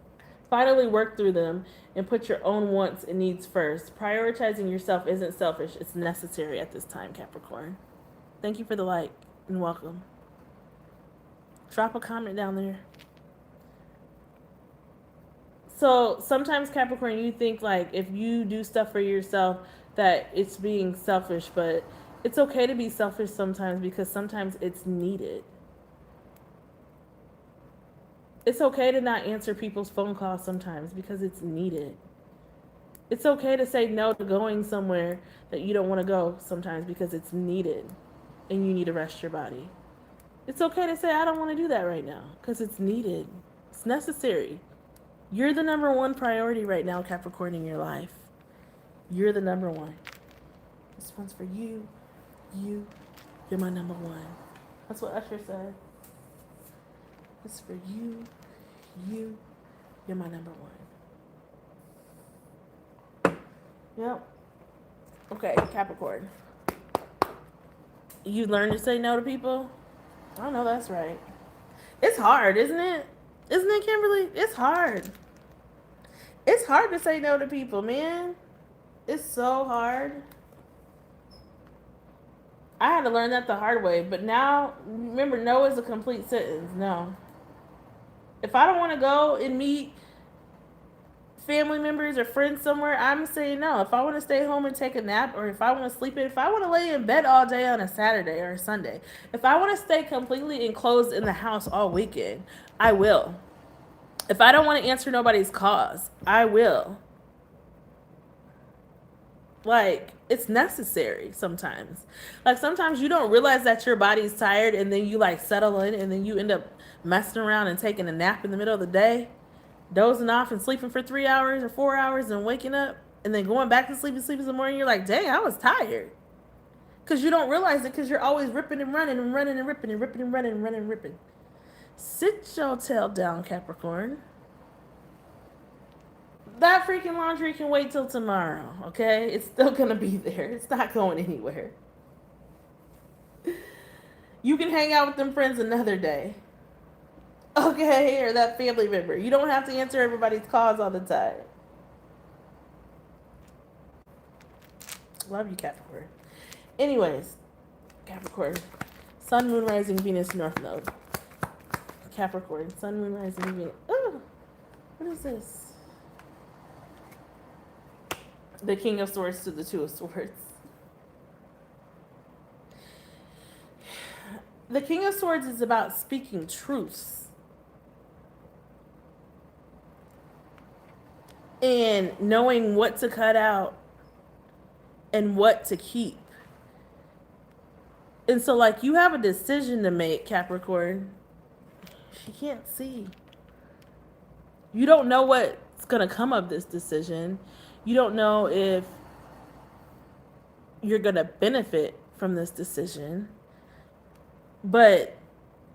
them and put your own wants and needs first. Prioritizing yourself isn't selfish, it's necessary at this time, Capricorn. Thank you for the like and welcome. Drop a comment down there. So sometimes, Capricorn, you think like if you do stuff for yourself that it's being selfish, but it's okay to be selfish sometimes because sometimes it's needed. It's okay to not answer people's phone calls sometimes because it's needed. It's okay to say no to going somewhere that you don't want to go sometimes because it's needed and you need to rest your body. It's okay to say I don't want to do that right now because it's needed. It's necessary. You're the number one priority right now, Capricorn, in your life. You're the number one. This one's for you. You're my number one. That's what Usher said. It's for you. You're my number one. Yep. Okay, Capricorn. You learn to say no to people? I know that's right. It's hard, isn't it? Isn't it, Kimberly? It's hard. It's hard to say no to people, man. It's so hard. I had to learn that the hard way, but now, remember, no is a complete sentence. No. If I don't want to go and meet family members or friends somewhere, I'm saying no. If I want to stay home and take a nap, or if I want to sleep in, if I want to lay in bed all day on a Saturday or a Sunday, if I want to stay completely enclosed in the house all weekend, I will. If I don't want to answer nobody's calls, I will. Like, it's necessary sometimes. Like, sometimes you don't realize that your body's tired, and then you like settle in, and then you end up messing around and taking a nap in the middle of the day, dozing off and sleeping for 3 hours or 4 hours and waking up and then going back to sleep and sleeping in the morning. You're like, dang, I was tired. Because you don't realize it, because you're always ripping and running and running and ripping and ripping and running and running and ripping. Sit your tail down, Capricorn. That freaking laundry can wait till tomorrow, okay? It's still going to be there. It's not going anywhere. You can hang out with them friends another day, okay? Or that family member. You don't have to answer everybody's calls all the time. Love you, Capricorn. Anyways, Capricorn. Sun, Moon, Rising, Venus, North Node. Capricorn. Sun, Moon, Rising, Venus. Oh, what is this? The King of Swords to the Two of Swords. The King of Swords is about speaking truths and knowing what to cut out and what to keep. And so, like, you have a decision to make, Capricorn. She can't see. You don't know what's going to come of this decision. You don't know if you're going to benefit from this decision. But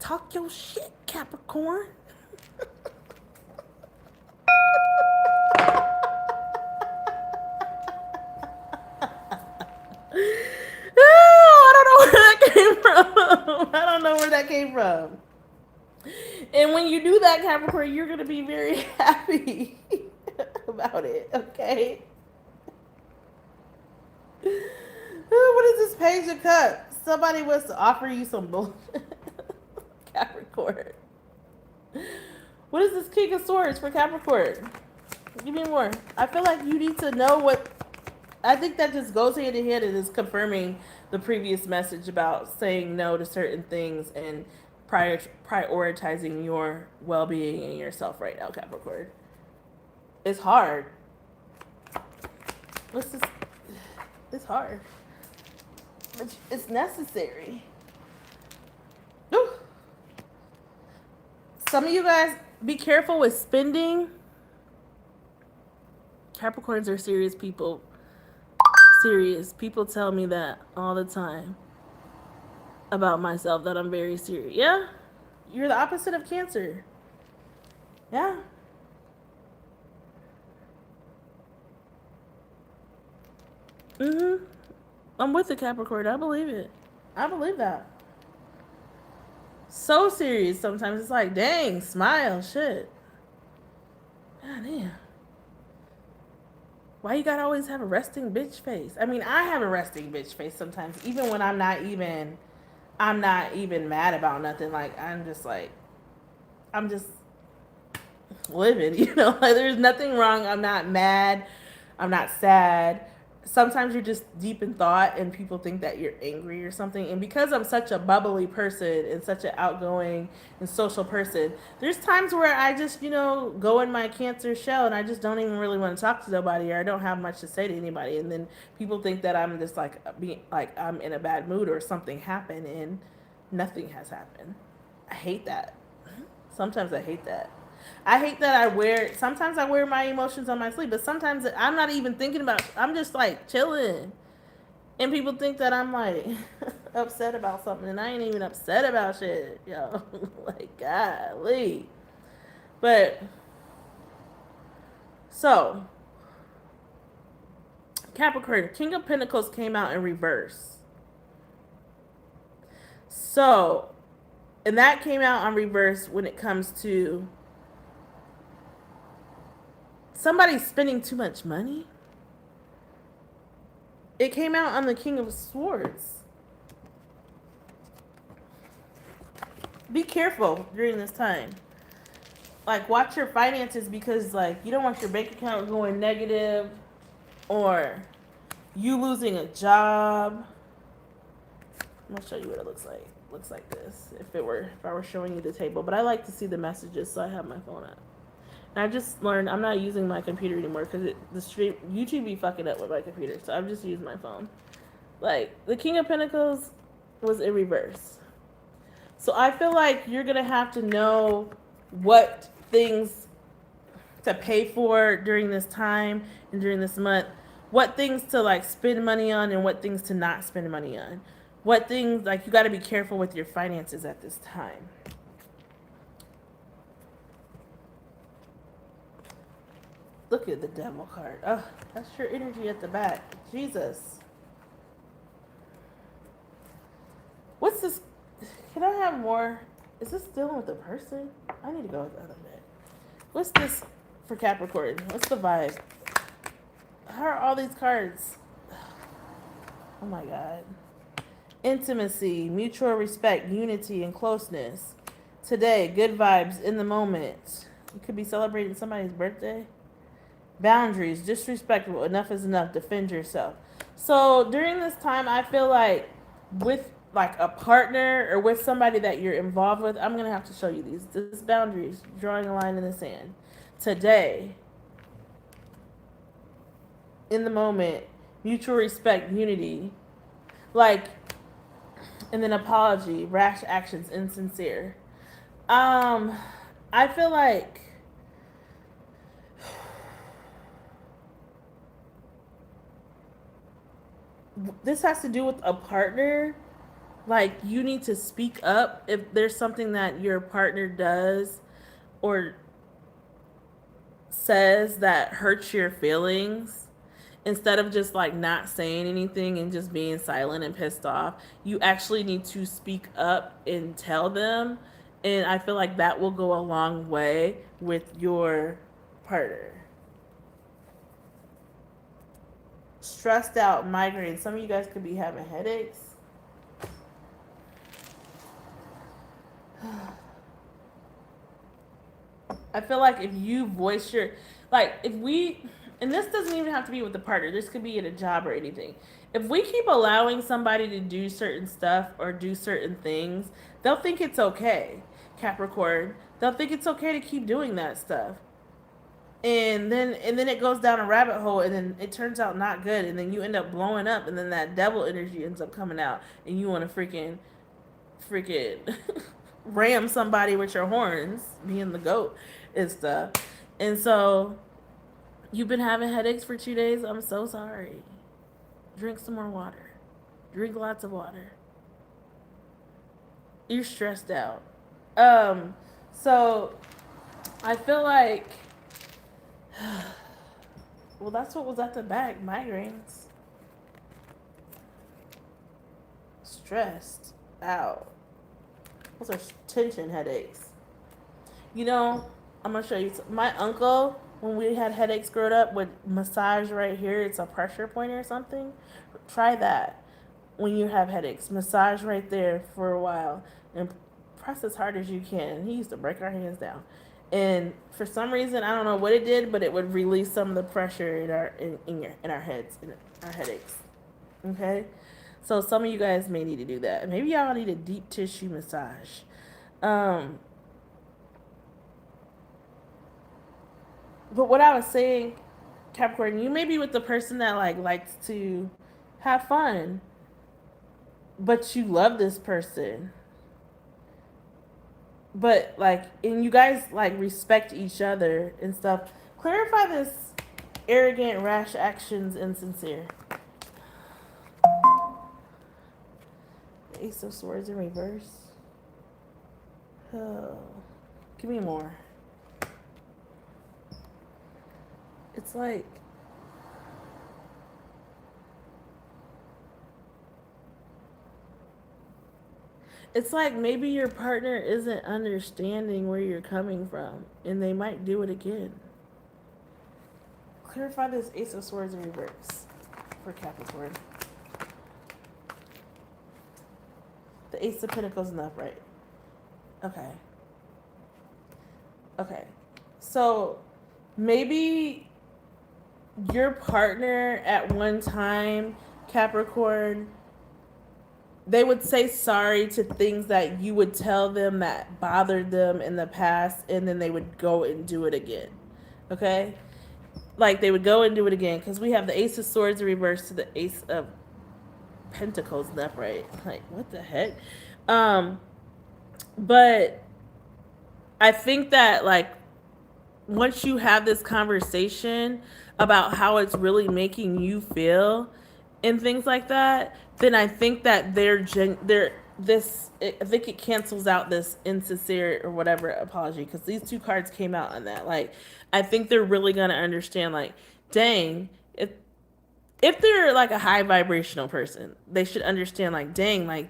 talk your shit, Capricorn. I don't know where that came from. And when you do that, Capricorn, you're going to be very happy about it, okay? What is this Page of Cups? Somebody wants to offer you some bullshit. Capricorn. What is this King of Swords for Capricorn? Give me more. I feel like you need to know what... I think that just goes hand in hand and is confirming the previous message about saying no to certain things and prioritizing your well-being and yourself right now, Capricorn. It's hard. It's hard. But it's necessary. Ooh. Some of you guys, be careful with spending. Capricorns are serious people. Serious. People tell me that all the time about myself, that I'm very serious. Yeah? You're the opposite of Cancer. Yeah. I'm with the Capricorn. I believe it. I believe that. So serious sometimes. It's like, dang, smile, shit. God damn. Why you gotta always have a resting bitch face? I mean, I have a resting bitch face sometimes, even when I'm not even mad about nothing. Like, I'm just living, you know? Like, there's nothing wrong. I'm not mad. I'm not sad. Sometimes you're just deep in thought and people think that you're angry or something. And because I'm such a bubbly person and such an outgoing and social person, there's times where I just, go in my Cancer shell and I just don't even really want to talk to nobody, or I don't have much to say to anybody. And then people think that I'm just like I'm in a bad mood or something happened, and nothing has happened. I hate that. Sometimes I hate that. I hate that sometimes I wear my emotions on my sleeve, but sometimes I'm not even thinking about, I'm just like chilling. And people think that I'm like upset about something, and I ain't even upset about shit, yo. Like, golly. But, so, Capricorn, King of Pentacles came out in reverse. So, and that came out on reverse when it comes to somebody spending too much money. It came out on the King of Swords. Be careful during this time. like watch your finances, because like you don't want your bank account going negative or you losing a job. I'm gonna show you what it looks like. It looks like this if I were showing you the table. But I like to see the messages, so I have my phone up. And I just learned I'm not using my computer anymore because the stream YouTube be fucking up with my computer, so I've just used my phone. Like the King of Pentacles was in reverse. So I feel like you're gonna have to know what things to pay for during this time and during this month, what things to like spend money on and what things to not spend money on. What things, like, you got to be careful with your finances at this time. Look at the devil card. Oh, that's your energy at the back. Jesus. What's this? Can I have more? Is this dealing with the person? I need to go with the other bit. What's this for Capricorn? What's the vibe? How are all these cards? Oh my God. Intimacy, mutual respect, unity, and closeness. Today, good vibes in the moment. You could be celebrating somebody's birthday. Boundaries, disrespectful, enough is enough, defend yourself. So during this time, I feel like with like a partner or with somebody that you're involved with, I'm going to have to show you these. This boundaries, drawing a line in the sand. Today, in the moment, mutual respect, unity, like, and then apology, rash actions, insincere. I feel like this has to do with a partner. Like, you need to speak up if there's something that your partner does or says that hurts your feelings. Instead of just like not saying anything and just being silent and pissed off, you actually need to speak up and tell them. And I feel like that will go a long way with your partner. Stressed out, migraine. Some of you guys could be having headaches. I feel like if you voice your, like, if we, and this doesn't even have to be with the partner, this could be at a job or anything. If we keep allowing somebody to do certain stuff or do certain things, they'll think it's okay, Capricorn. They'll think it's okay to keep doing that stuff. And then it goes down a rabbit hole, and then it turns out not good, and then you end up blowing up, and then that devil energy ends up coming out, and you want to freaking ram somebody with your horns, being the goat and stuff. And so you've been having headaches for 2 days. I'm so sorry. Drink some more water. Drink lots of water. You're stressed out. So I feel like, well, that's what was at the back. Migraines. Stressed out. Those are tension headaches. You know, I'm going to show you. My uncle, when we had headaches growing up, would massage right here. It's a pressure point or something. Try that when you have headaches. Massage right there for a while and press as hard as you can. He used to break our hands down. And for some reason, I don't know what it did, but it would release some of the pressure in our heads, in our headaches. Okay? So some of you guys may need to do that. Maybe y'all need a deep tissue massage. But what I was saying, Capricorn, you may be with the person that like likes to have fun, but you love this person. But like, and you guys like respect each other and stuff. Clarify this: arrogant, rash actions, insincere. The Ace of Swords in reverse. Oh, give me more. It's like, maybe your partner isn't understanding where you're coming from, and they might do it again. Clarify this Ace of Swords in reverse for Capricorn. The Ace of Pentacles in the upright. Okay. Okay. So maybe your partner at one time, Capricorn, they would say sorry to things that you would tell them that bothered them in the past, and then they would go and do it again. Okay? Like they would go and do it again because we have the Ace of Swords reversed to the Ace of Pentacles left, right? Like, what the heck? Um, but I think that, like, once you have this conversation about how it's really making you feel and things like that, then I think that I think it cancels out this insincere or whatever apology, because these two cards came out on that. Like, I think they're really gonna understand, like, dang, if they're like a high vibrational person, they should understand, like, dang, like,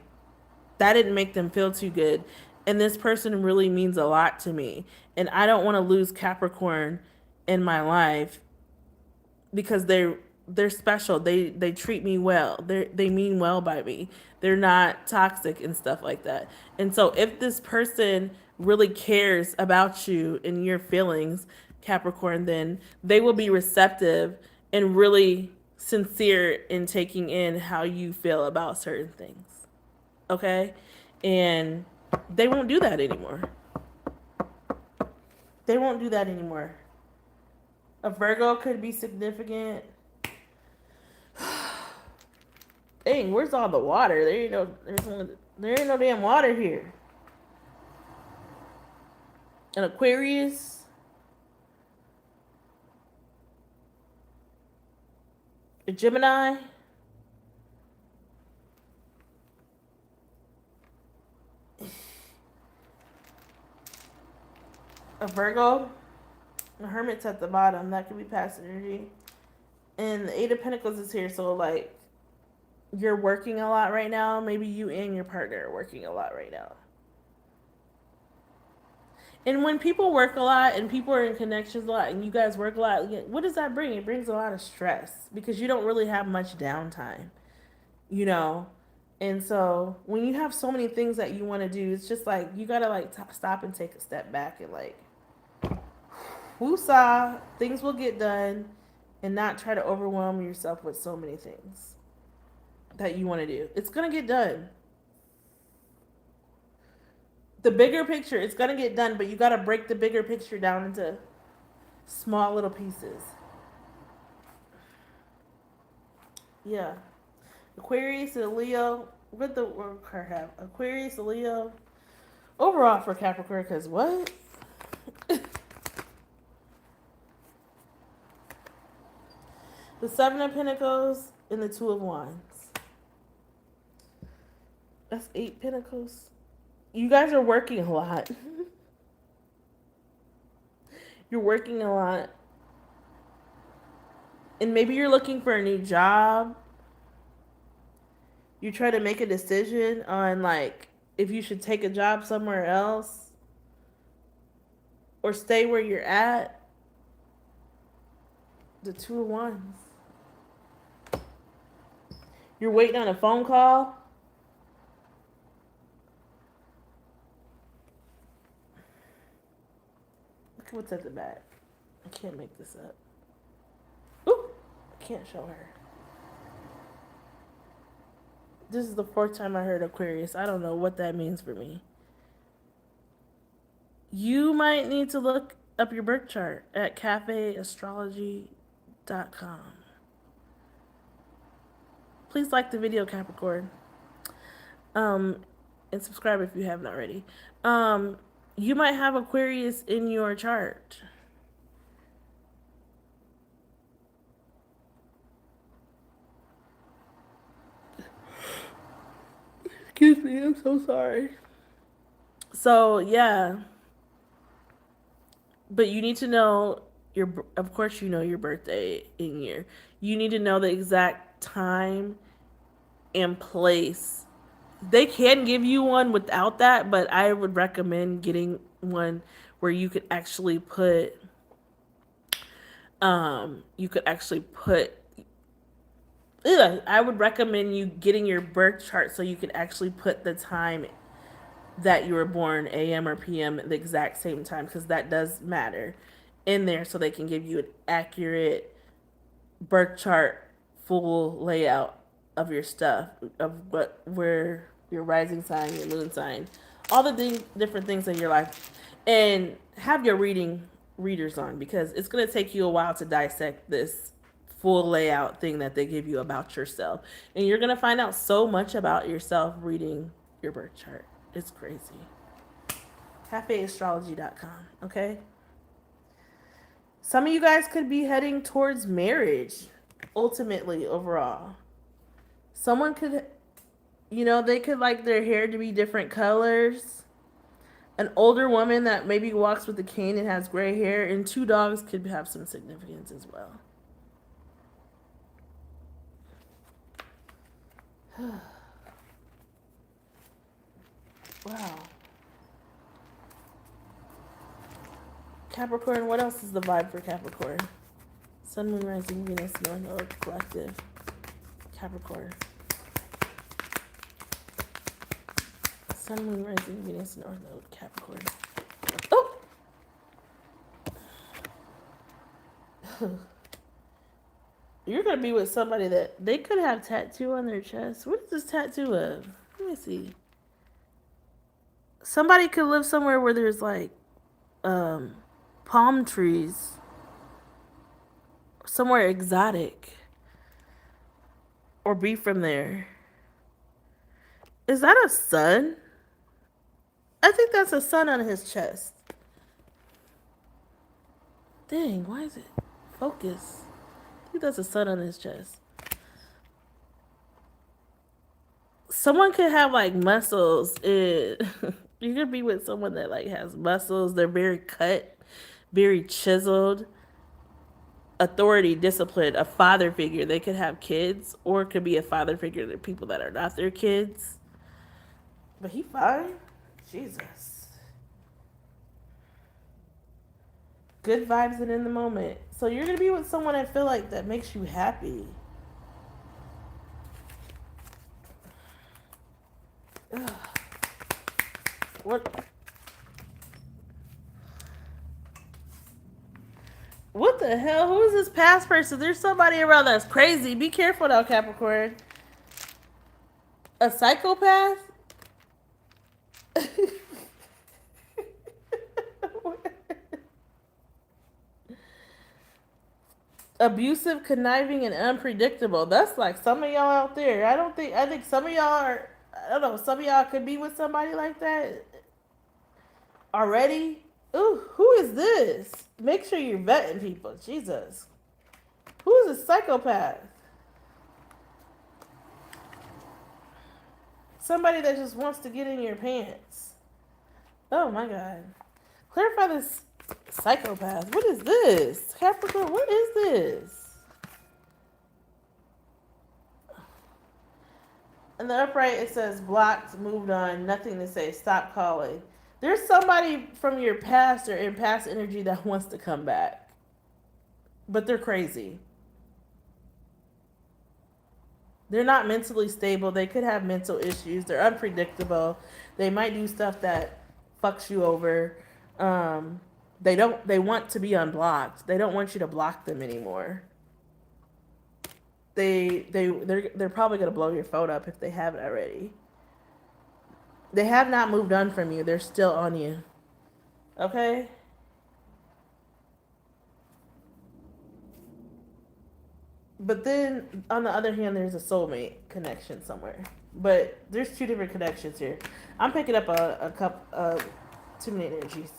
that didn't make them feel too good, and this person really means a lot to me, and I don't want to lose Capricorn in my life because they're special. They treat me well. They mean well by me. They're not toxic and stuff like that. And so if this person really cares about you and your feelings, Capricorn, then they will be receptive and really sincere in taking in how you feel about certain things. Okay? And they won't do that anymore. They won't do that anymore. A Virgo could be significant. Dang, where's all the water? There ain't no damn water here. An Aquarius. A Gemini. A Virgo. The Hermit's at the bottom. That could be past energy. And the Eight of Pentacles is here, so like you're working a lot right now. Maybe you and your partner are working a lot right now. And when people work a lot and people are in connections a lot and you guys work a lot, what does that bring? It brings a lot of stress because you don't really have much downtime, you know? And so when you have so many things that you want to do, it's just like you got to like stop and take a step back and like, woosah, things will get done, and not try to overwhelm yourself with so many things that you want to do. It's going to get done. The bigger picture, it's going to get done, but you got to break the bigger picture down into small little pieces. Yeah. Aquarius and Leo. What the world card have? Aquarius, Leo. Overall for Capricorn, because what? The Seven of Pentacles and the Two of Wands. That's 8 Pentacles. You guys are working a lot. You're working a lot. And maybe you're looking for a new job. You try to make a decision on like if you should take a job somewhere else or stay where you're at. The Two of Wands. You're waiting on a phone call. Look at what's at the back. I can't make this up. Ooh, I can't show her. This is the 4th time I heard Aquarius. I don't know what that means for me. You might need to look up your birth chart at cafeastrology.com. Please like the video, Capricorn. And subscribe if you haven't already. You might have Aquarius in your chart. Excuse me, I'm so sorry. So, yeah. But you need to know of course you know your birthday and year. You need to know the exact time and place. They can give you one without that, but I would recommend getting one where you could actually put I would recommend you getting your birth chart so you could actually put the time that you were born AM or PM at the exact same time, because that does matter in there, so they can give you an accurate birth chart, full layout of your stuff, of where your rising sign, your moon sign, all the different things in your life, and have your readers on, because it's going to take you a while to dissect this full layout thing that they give you about yourself, and you're going to find out so much about yourself reading your birth chart. It's crazy. cafeastrology.com. Okay, some of you guys could be heading towards marriage ultimately. Overall, someone could, they could like their hair to be different colors. An older woman that maybe walks with a cane and has gray hair, and two dogs could have some significance as well. Wow. Capricorn, what else is the vibe for Capricorn? Sun, Moon, Rising, Venus, North Node, Collective. Capricorn. Sun, Moon, Rising, Venus, North Node, Capricorn. Oh! You're going to be with somebody that they could have tattoo on their chest. What is this tattoo of? Let me see. Somebody could live somewhere where there's like palm trees. Somewhere exotic. Or be from there. Is that a sun? I think that's a sun on his chest. Dang, why is it? Focus. I think that's a sun on his chest. Someone could have like muscles. You could be with someone that like has muscles. They're very cut, very chiseled. Authority, discipline, a father figure. They could have kids, or it could be a father figure to people that are not their kids. But he fine. Jesus. Good vibes and in the moment. So you're going to be with someone I feel like that makes you happy. Ugh. What the hell? Who is this past person? There's somebody around that's crazy. Be careful now, Capricorn. A psychopath? Abusive, conniving, and unpredictable. That's like some of y'all out there. I think some of y'all are, I don't know, some of y'all could be with somebody like that already. Ooh, who is this? Make sure you're vetting people. Jesus. Who is a psychopath? Somebody that just wants to get in your pants. Oh my God. Clarify this psychopath. What is this? Capricorn, what is this? In the upright, it says blocked, moved on, nothing to say, stop calling. There's somebody from your past or in past energy that wants to come back. But they're crazy. They're not mentally stable. They could have mental issues. They're unpredictable. They might do stuff that fucks you over. They want to be unblocked. They don't want you to block them anymore. They're probably gonna blow your phone up if they haven't already. They have not moved on from you. They're still on you. Okay? But then, on the other hand, there's a soulmate connection somewhere. But there's two different connections here. I'm picking up a couple, too many energies.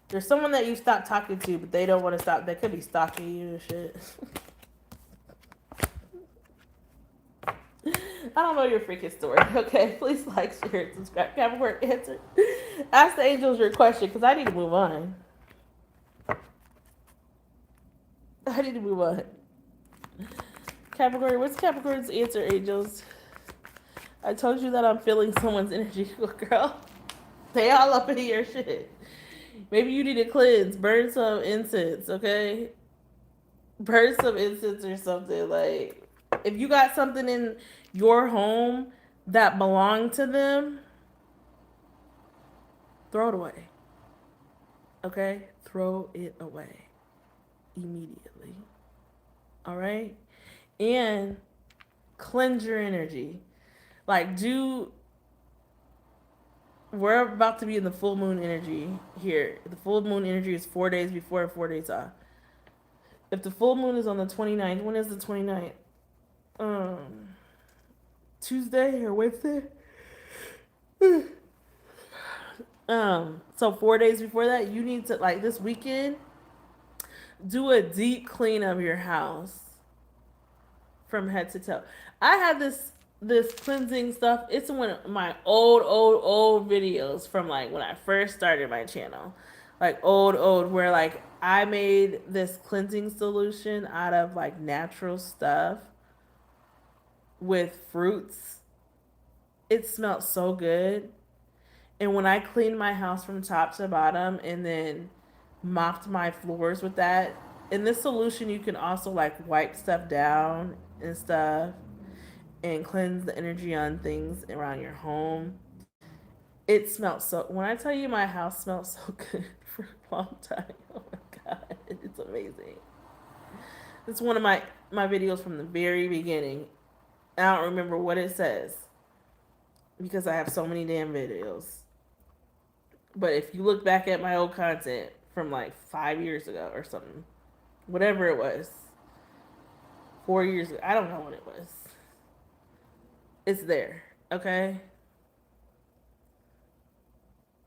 There's someone that you stopped talking to, but they don't want to stop. They could be stalking you and shit. I don't know your freaking story, okay? Please like, share, and subscribe. Capricorn, answer. Ask the angels your question, because I need to move on. I need to move on. Capricorn, what's Capricorn's answer, angels? I told you that I'm feeling someone's energy, girl. They all up in your shit. Maybe you need to cleanse. Burn some incense, okay? Burn some incense or something. Like, if you got something in your home that belong to them, throw it away. Okay? Throw it away immediately. All right? And cleanse your energy. Like, we're about to be in the full moon energy here. The full moon energy is 4 days before and 4 days off. If the full moon is on the 29th, when is the 29th? Tuesday or Wednesday? So 4 days before that, you need to, like, this weekend, do a deep clean of your house from head to toe. I have this cleansing stuff. It's one of my old videos from like when I first started my channel. Like old where like I made this cleansing solution out of like natural stuff with fruits. It smelled so good. And when I cleaned my house from top to bottom and then mopped my floors with that, in this solution you can also like wipe stuff down and stuff and cleanse the energy on things around your home. It smells so, when I tell you my house smells so good for a long time, oh my god, it's amazing. It's one of my videos from the very beginning. I don't remember what it says because I have so many damn videos. But if you look back at my old content from like 5 years ago or something, whatever it was, 4 years ago, I don't know what it was. It's there, okay?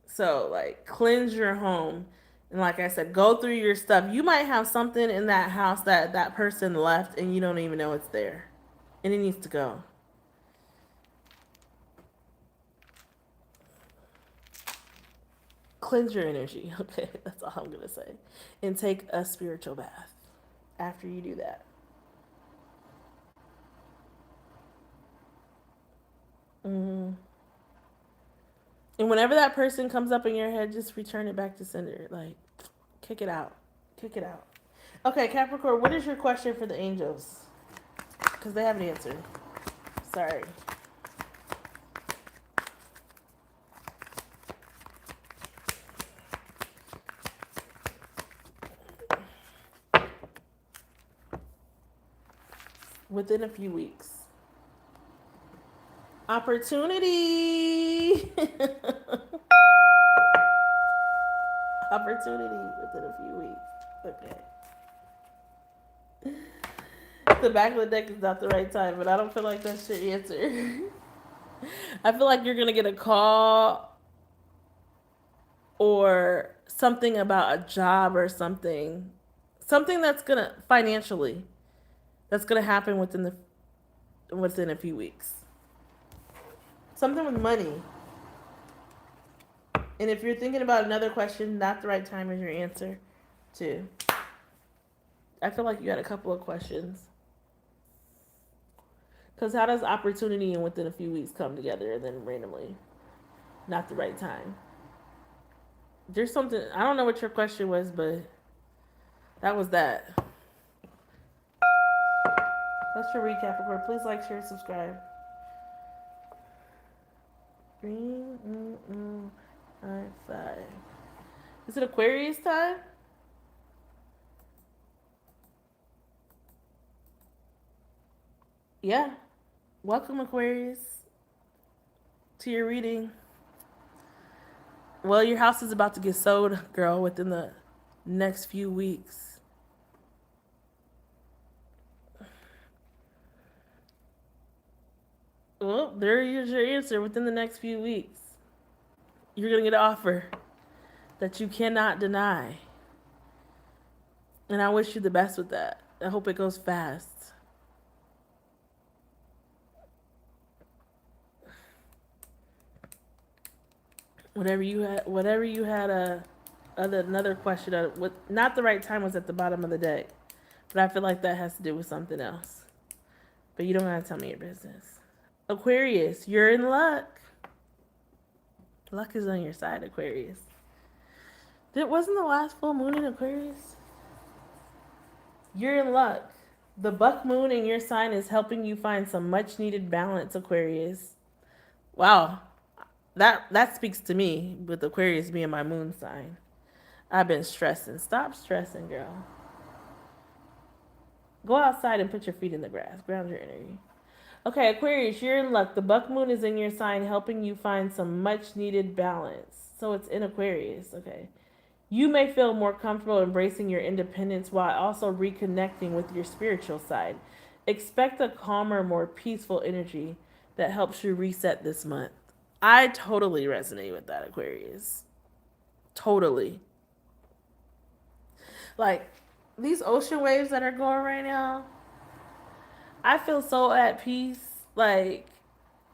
So, like, cleanse your home. And like I said, go through your stuff. You might have something in that house that person left and you don't even know it's there. And it needs to go. Cleanse your energy. Okay, that's all I'm going to say. And take a spiritual bath after you do that. And whenever that person comes up in your head, just return it back to sender. Like, kick it out. Kick it out. Okay, Capricorn, what is your question for the angels? Because they haven't answered. Sorry. Within a few weeks. Opportunity. Opportunity within a few weeks. Okay. The back of the deck is not the right time, but I don't feel like that's your answer. I feel like you're going to get a call or something about a job or something. Something that's going to, financially, that's going to happen within a few weeks. Something with money. And if you're thinking about another question, not the right time is your answer, too. I feel like you had a couple of questions. Because how does opportunity and within a few weeks come together and then randomly? Not the right time. There's something, I don't know what your question was, but that was that. That's your recap report. Please like, share, subscribe. Green, high five. Is it Aquarius time? Yeah. Welcome, Aquarius, to your reading. Well, your house is about to get sold, girl, within the next few weeks. Well, there's your answer. Within the next few weeks, you're going to get an offer that you cannot deny. And I wish you the best with that. I hope it goes fast. Whatever you had another question. Not the right time was at the bottom of the deck. But I feel like that has to do with something else. But you don't gotta tell me your business. Aquarius, you're in luck. Luck is on your side, Aquarius. Wasn't the last full moon in Aquarius? You're in luck. The buck moon in your sign is helping you find some much needed balance, Aquarius. Wow. That speaks to me with Aquarius being my moon sign. I've been stressing. Stop stressing, girl. Go outside and put your feet in the grass. Ground your energy. Okay, Aquarius, you're in luck. The buck moon is in your sign, helping you find some much needed balance. So it's in Aquarius. Okay. You may feel more comfortable embracing your independence while also reconnecting with your spiritual side. Expect a calmer, more peaceful energy that helps you reset this month. I totally resonate with that, Aquarius. Totally. Like, these ocean waves that are going right now, I feel so at peace. Like,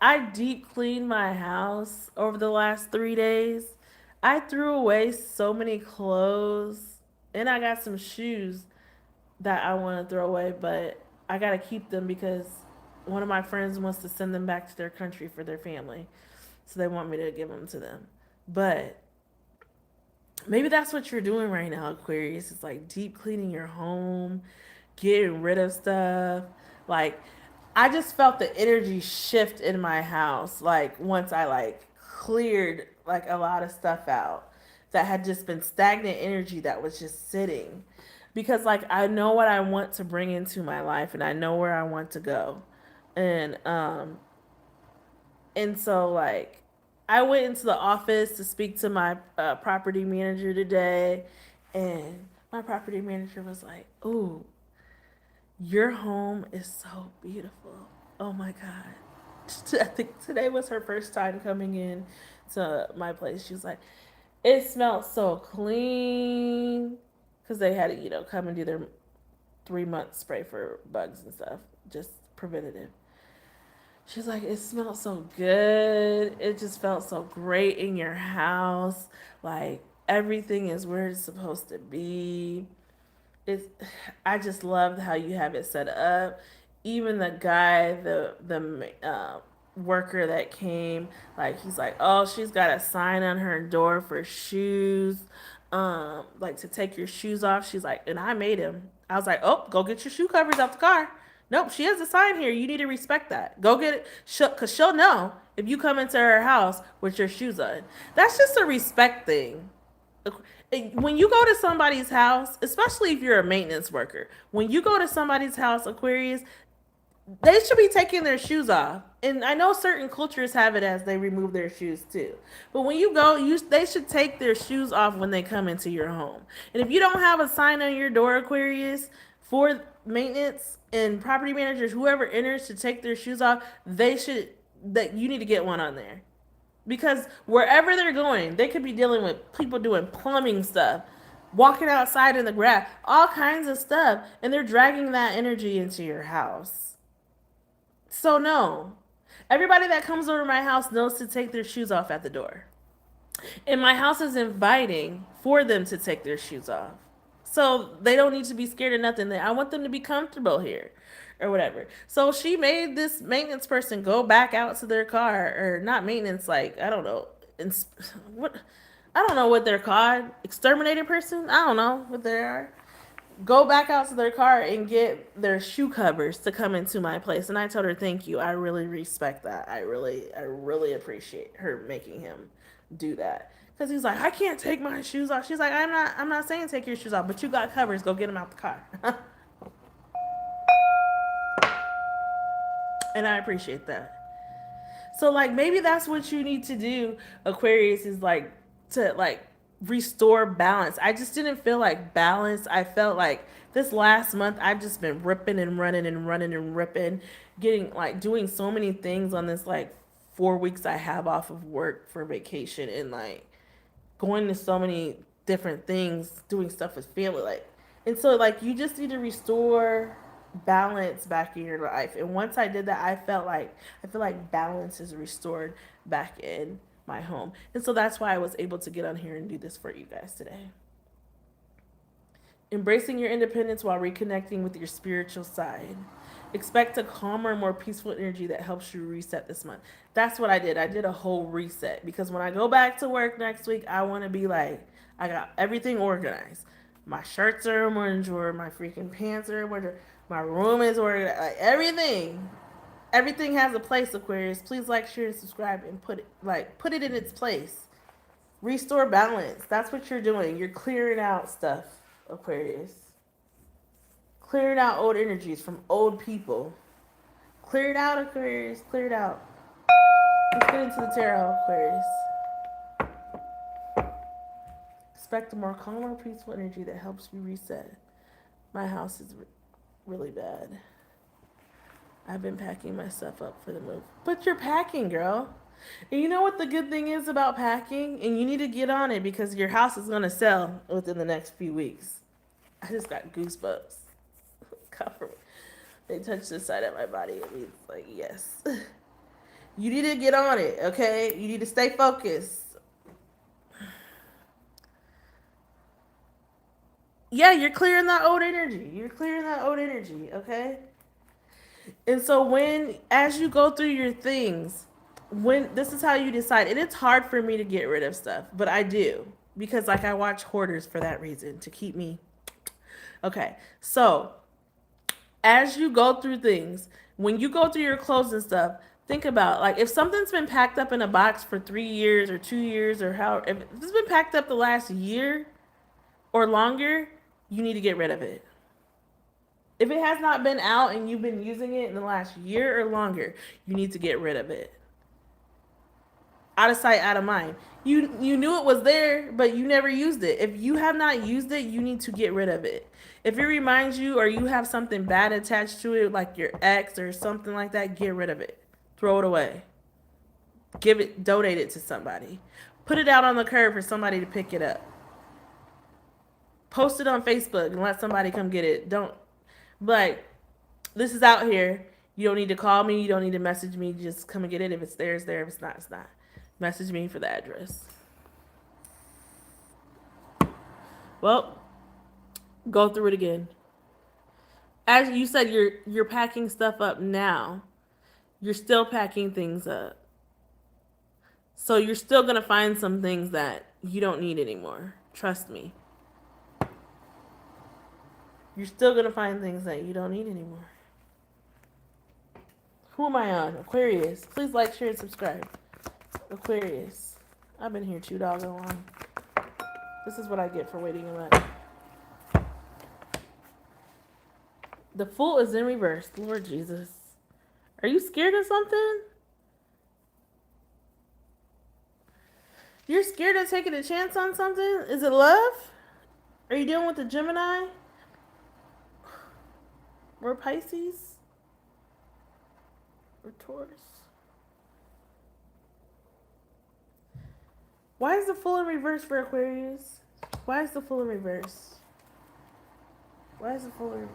I deep cleaned my house over the last 3 days. I threw away so many clothes, and I got some shoes that I want to throw away, but I got to keep them because one of my friends wants to send them back to their country for their family. So they want me to give them to them. But maybe that's what you're doing right now, Aquarius. It's like deep cleaning your home, getting rid of stuff. Like, I just felt the energy shift in my house. Like, once I like cleared like a lot of stuff out that had just been stagnant energy that was just sitting. Because like I know what I want to bring into my life and I know where I want to go. And so like I went into the office to speak to my property manager today, and my property manager was like, "Ooh, your home is so beautiful. Oh my god." I think today was her first time coming in to my place. She was like, "It smells so clean." Because they had to, come and do their 3 month spray for bugs and stuff, just preventative. She's like, it smelled so good. It just felt so great in your house. Like everything is where it's supposed to be. It's, I just loved how you have it set up. Even the guy, the worker that came, like he's like, oh, she's got a sign on her door for shoes, like to take your shoes off. She's like, and I made him. I was like, oh, go get your shoe covers out the car. Nope, she has a sign here. You need to respect that. Go get it, cause she'll know if you come into her house with your shoes on. That's just a respect thing. When you go to somebody's house, especially if you're a maintenance worker, when you go to somebody's house, Aquarius, they should be taking their shoes off. And I know certain cultures have it as they remove their shoes too. But when you go, they should take their shoes off when they come into your home. And if you don't have a sign on your door, Aquarius, for maintenance and property managers, whoever enters to take their shoes off, that you need to get one on there. Because wherever they're going, they could be dealing with people doing plumbing stuff, walking outside in the grass, all kinds of stuff, and they're dragging that energy into your house. So no. Everybody that comes over to my house knows to take their shoes off at the door. And my house is inviting for them to take their shoes off. So they don't need to be scared of nothing. I want them to be comfortable here or whatever. So she made this maintenance person go back out to their car, or not maintenance, like, I don't know. What I don't know what they're called. Exterminated person? I don't know what they are. Go back out to their car and get their shoe covers to come into my place. And I told her, thank you. I really respect that. I really appreciate her making him do that. Because he's like, I can't take my shoes off. She's like, I'm not saying take your shoes off, but you got covers. Go get them out the car. And I appreciate that. So like maybe that's what you need to do, Aquarius, is like to like restore balance. I just didn't feel like balance. I felt like this last month I've just been ripping and running and running and ripping, getting like doing so many things on this like 4 weeks I have off of work for vacation, and like going to so many different things, doing stuff with family, like, and so like you just need to restore balance back in your life. And once I did that, I feel like balance is restored back in my home. And so that's why I was able to get on here and do this for you guys today. Embracing your independence while reconnecting with your spiritual side. Expect a calmer, more peaceful energy that helps you reset this month. That's what I did. I did a whole reset because when I go back to work next week, I want to be like, I got everything organized. My shirts are in one drawer, my freaking pants are in one drawer, my room is organized, like everything. Everything has a place, Aquarius. Please like, share, and subscribe, and put it in its place. Restore balance. That's what you're doing. You're clearing out stuff, Aquarius. Clearing out old energies from old people. Clear it out, Aquarius. Clear it out. Let's get into the tarot, Aquarius. Expect a more calmer, peaceful energy that helps you reset. My house is really bad. I've been packing my stuff up for the move. But you're packing, girl. And you know what the good thing is about packing? And you need to get on it because your house is going to sell within the next few weeks. I just got goosebumps. Cover me. They touch the side of my body. It means like, yes. You need to get on it, okay? You need to stay focused. Yeah, you're clearing that old energy. You're clearing that old energy, okay? And so as you go through your things, this is how you decide. And it's hard for me to get rid of stuff, but I do. Because I watch hoarders for that reason, to keep me. Okay, so as you go through things, when you go through your clothes and stuff, think about, if something's been packed up in a box for 3 years or 2 years or if it's been packed up the last year or longer, you need to get rid of it. If it has not been out and you've been using it in the last year or longer, you need to get rid of it. Out of sight, out of mind. You knew it was there, but you never used it. If you have not used it, you need to get rid of it. If it reminds you or you have something bad attached to it, like your ex or something like that, get rid of it. Throw it away. Donate it to somebody. Put it out on the curb for somebody to pick it up. Post it on Facebook and let somebody come get it. This is out here. You don't need to call me. You don't need to message me. Just come and get it. If it's there, it's there. If it's not, it's not. Message me for the address. Well, go through it again. As you said, you're packing stuff up now. You're still packing things up. So you're still going to find some things that you don't need anymore. Trust me. You're still going to find things that you don't need anymore. Who am I on? Aquarius. Please like, share, and subscribe. Aquarius. I've been here too doggone long. This is what I get for waiting in line. The Fool is in reverse. Lord Jesus. Are you scared of something? You're scared of taking a chance on something? Is it love? Are you dealing with the Gemini? Or Pisces? Or Taurus? Why is the Fool in reverse for Aquarius? Why is the Fool in reverse? Why is the Fool in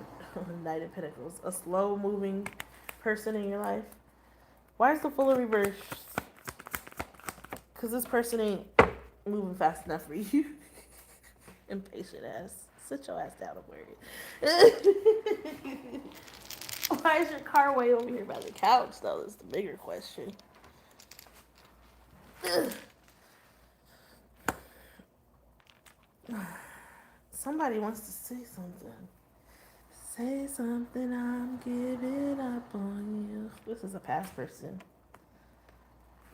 Knight of Pentacles? A slow-moving person in your life? Why is the Fool in reverse? Because this person ain't moving fast enough for you. Impatient ass. Sit your ass down, Aquarius. Why is your car way over here by the couch, though? That's the bigger question. Somebody wants to say something. Say something, I'm giving up on you. This is a past person.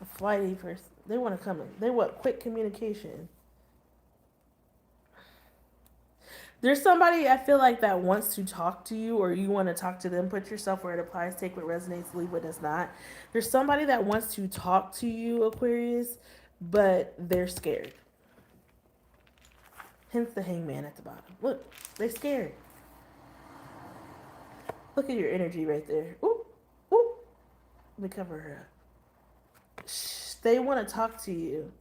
A flighty person. They want to come in. They want quick communication. There's somebody I feel like that wants to talk to you or you want to talk to them. Put yourself where it applies. Take what resonates, leave what does not. There's somebody that wants to talk to you, Aquarius, but they're scared. Hence the Hangman at the bottom. Look, they're scared. Look at your energy right there. Ooh, ooh. Let me cover her up. Shh, they want to talk to you.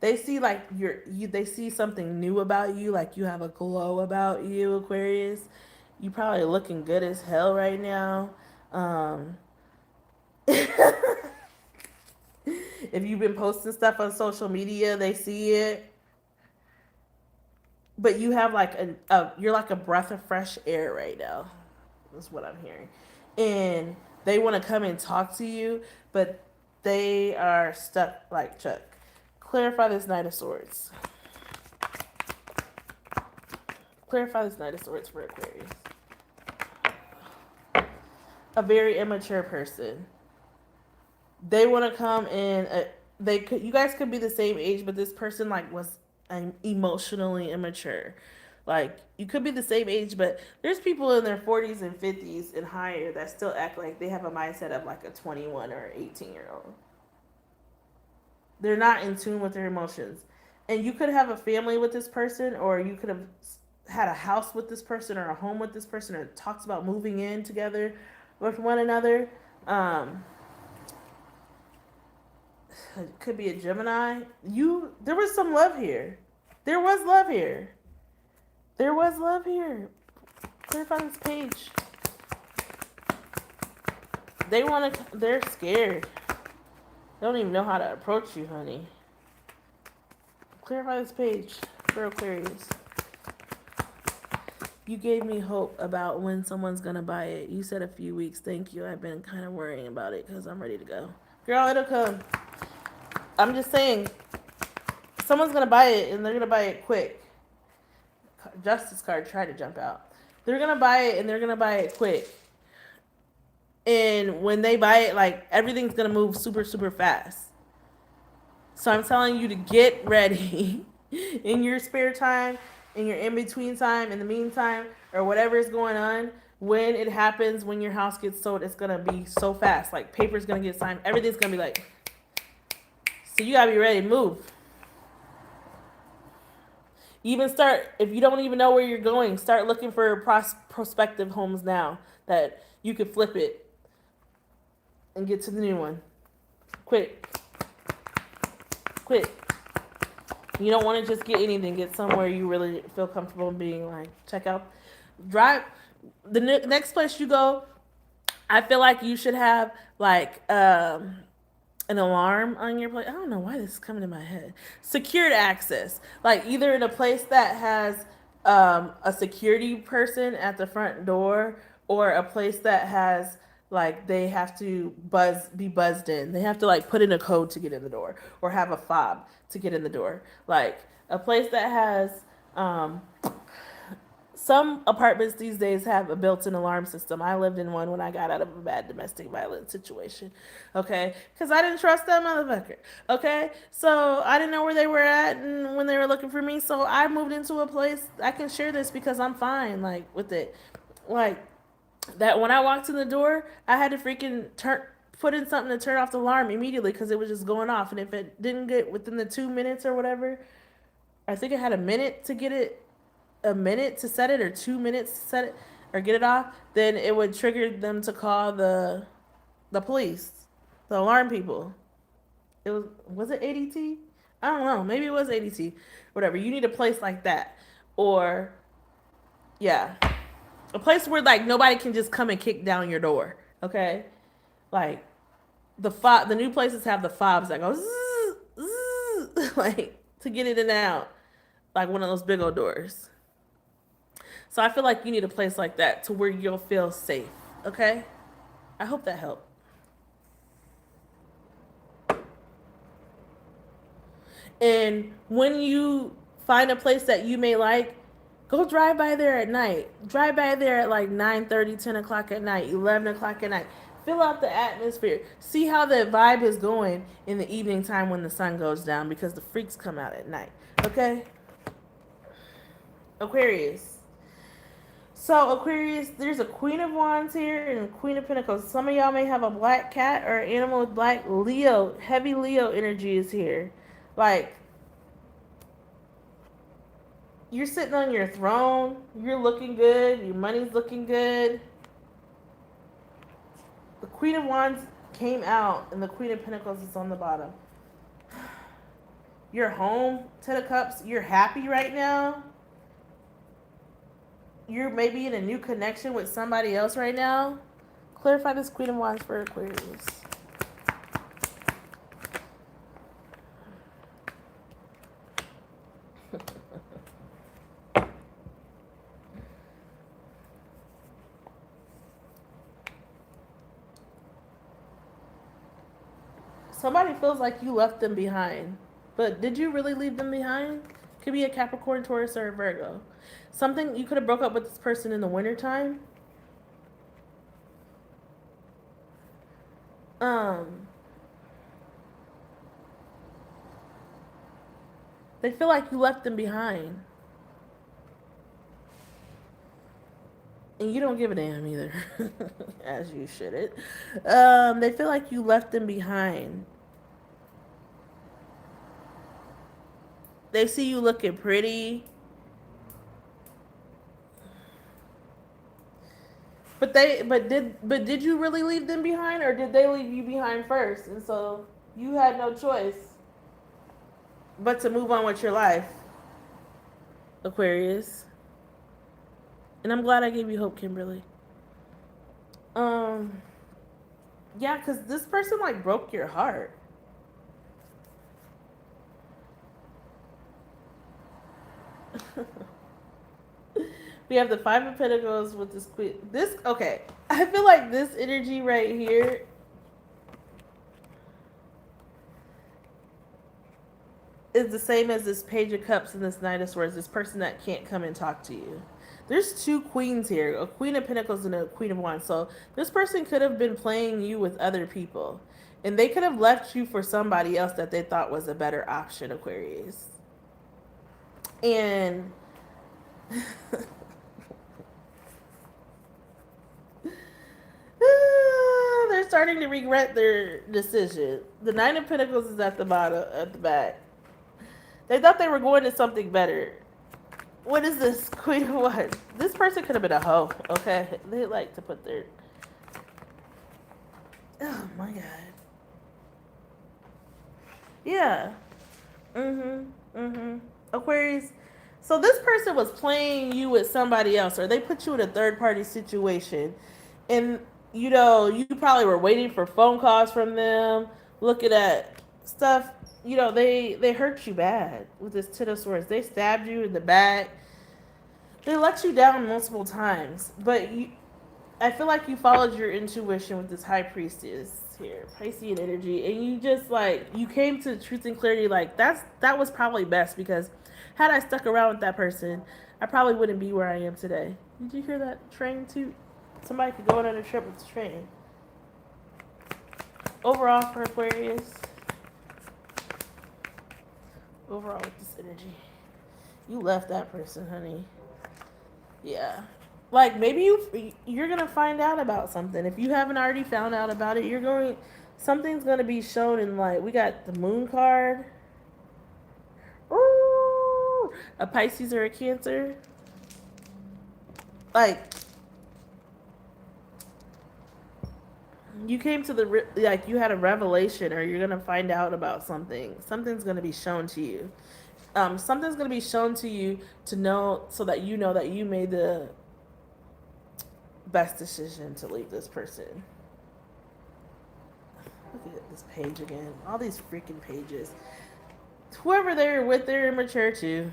They see they see something new about you, like you have a glow about you, Aquarius. You probably looking good as hell right now. If you've been posting stuff on social media, they see it. But you have you're like a breath of fresh air right now. That's what I'm hearing. And they want to come and talk to you, but they are stuck like Chuck. Clarify this Knight of Swords. Clarify this Knight of Swords for Aquarius. a very immature person. They want to come in. They could. You guys could be the same age, but this person like was emotionally immature. Like you could be the same age, but there's people in their 40s and 50s and higher that still act like they have a mindset of like a 21 or 18-year-old. They're not in tune with their emotions. And you could have a family with this person, or you could have had a house with this person, or a home with this person, or talks about moving in together with one another. It could be a Gemini. There was some love here. There was love here. There was love here. Clarify this page. They're scared. They don't even know how to approach you, honey. Clarify this page for Aquarius. You gave me hope about when someone's going to buy it. You said a few weeks. Thank you. I've been kind of worrying about it because I'm ready to go. Girl, it'll come. I'm just saying, someone's going to buy it and they're going to buy it quick. Justice card tried to jump out. They're going to buy it and they're going to buy it quick. And when they buy it, like, everything's going to move super, super fast. So I'm telling you to get ready in your spare time, in your in-between time, in the meantime, or whatever is going on. When it happens, when your house gets sold, it's going to be so fast. Like, paper's going to get signed. Everything's going to be like... So you got to be ready to move. Even start, if you don't even know where you're going, start looking for prospective homes now that you could flip it and get to the new one. Quick. You don't want to just get anything. Get somewhere you really feel comfortable being. Like, check out. Drive. The next place you go, I feel like you should have, like, an alarm on your place. I don't know why this is coming in my head. Secured access. Like, either in a place that has a security person at the front door, or a place that has, like, they have to be buzzed in. They have to, like, put in a code to get in the door, or have a fob to get in the door. Like, a place that has some apartments these days have a built-in alarm system. I lived in one when I got out of a bad domestic violence situation. Okay? Because I didn't trust that motherfucker. Okay? So I didn't know where they were at and when they were looking for me. So I moved into a place. I can share this because I'm fine, like, with it. Like, that when I walked in the door, I had to freaking put in something to turn off the alarm immediately because it was just going off. And if it didn't get within the 2 minutes or whatever, I think I had a minute to set it, or 2 minutes to set it or get it off, then it would trigger them to call the police, the alarm people. It was it ADT? I don't know. Maybe it was ADT. Whatever. You need a place like that. Or, yeah, a place where, like, nobody can just come and kick down your door. Okay? Like, the new places have the fobs that go zzz, zzz, like, to get in and out. Like one of those big old doors. So I feel like you need a place like that to where you'll feel safe. Okay? I hope that helped. And when you find a place that you may like, go drive by there at night. Drive by there at like 9:30, 10 o'clock at night, 11 o'clock at night. Fill out the atmosphere. See how the vibe is going in the evening time when the sun goes down, because the freaks come out at night. Okay? Aquarius. So, Aquarius, there's a Queen of Wands here and a Queen of Pentacles. Some of y'all may have a black cat or an animal with black. Leo, heavy Leo energy is here. Like, you're sitting on your throne. You're looking good. Your money's looking good. The Queen of Wands came out and the Queen of Pentacles is on the bottom. You're home, 10 of Cups. You're happy right now. You're maybe in a new connection with somebody else right now. Clarify this Queen of Wands for Aquarius. Somebody feels like you left them behind. But did you really leave them behind? Could be a Capricorn, Taurus, or a Virgo. Something, you could have broke up with this person in the wintertime. Um, they feel like you left them behind. And you don't give a damn either, as you shouldn't. They feel like you left them behind. They see you looking pretty, but did you really leave them behind, or did they leave you behind first? And so you had no choice but to move on with your life, Aquarius. And I'm glad I gave you hope, Kimberly. Um, yeah, because this person like broke your heart. We have the Five of Pentacles with this queen. This, okay. I feel like this energy right here is the same as this Page of Cups and this Knight of Swords. This person that can't come and talk to you. There's two queens here, a Queen of Pentacles and a Queen of Wands. So this person could have been playing you with other people. And they could have left you for somebody else that they thought was a better option, Aquarius. And they're starting to regret their decision. The Nine of Pentacles is at the bottom, at the back. They thought they were going to something better. What is this? Queen of Wands. This person could have been a hoe, okay? They like to put their... Oh my god. Yeah. Aquarius. So this person was playing you with somebody else, or they put you in a third party situation. And, you know, you probably were waiting for phone calls from them, looking at stuff. You know, they hurt you bad with this Ten of Swords. They stabbed you in the back. They let you down multiple times. But I feel like you followed your intuition with this High Priestess here, Piscean energy, and you just like, you came to truth and clarity. Like that was probably best, because had I stuck around with that person, I probably wouldn't be where I am today. Did you hear that train toot? Somebody could go on a trip with the train. Overall for Aquarius, overall with this energy, you left that person, honey. Yeah. Like, maybe you're gonna find out about something. If you haven't already found out about it, something's gonna be shown in light. We got the Moon card. Ooh, a Pisces or a Cancer. Like, you came to you had a revelation, or you're gonna find out about something. Something's gonna be shown to you. Something's gonna be shown to you to know, so that you know that you made the best decision to leave this person. Look at this page again. All these freaking pages. Whoever they're with, they're immature too.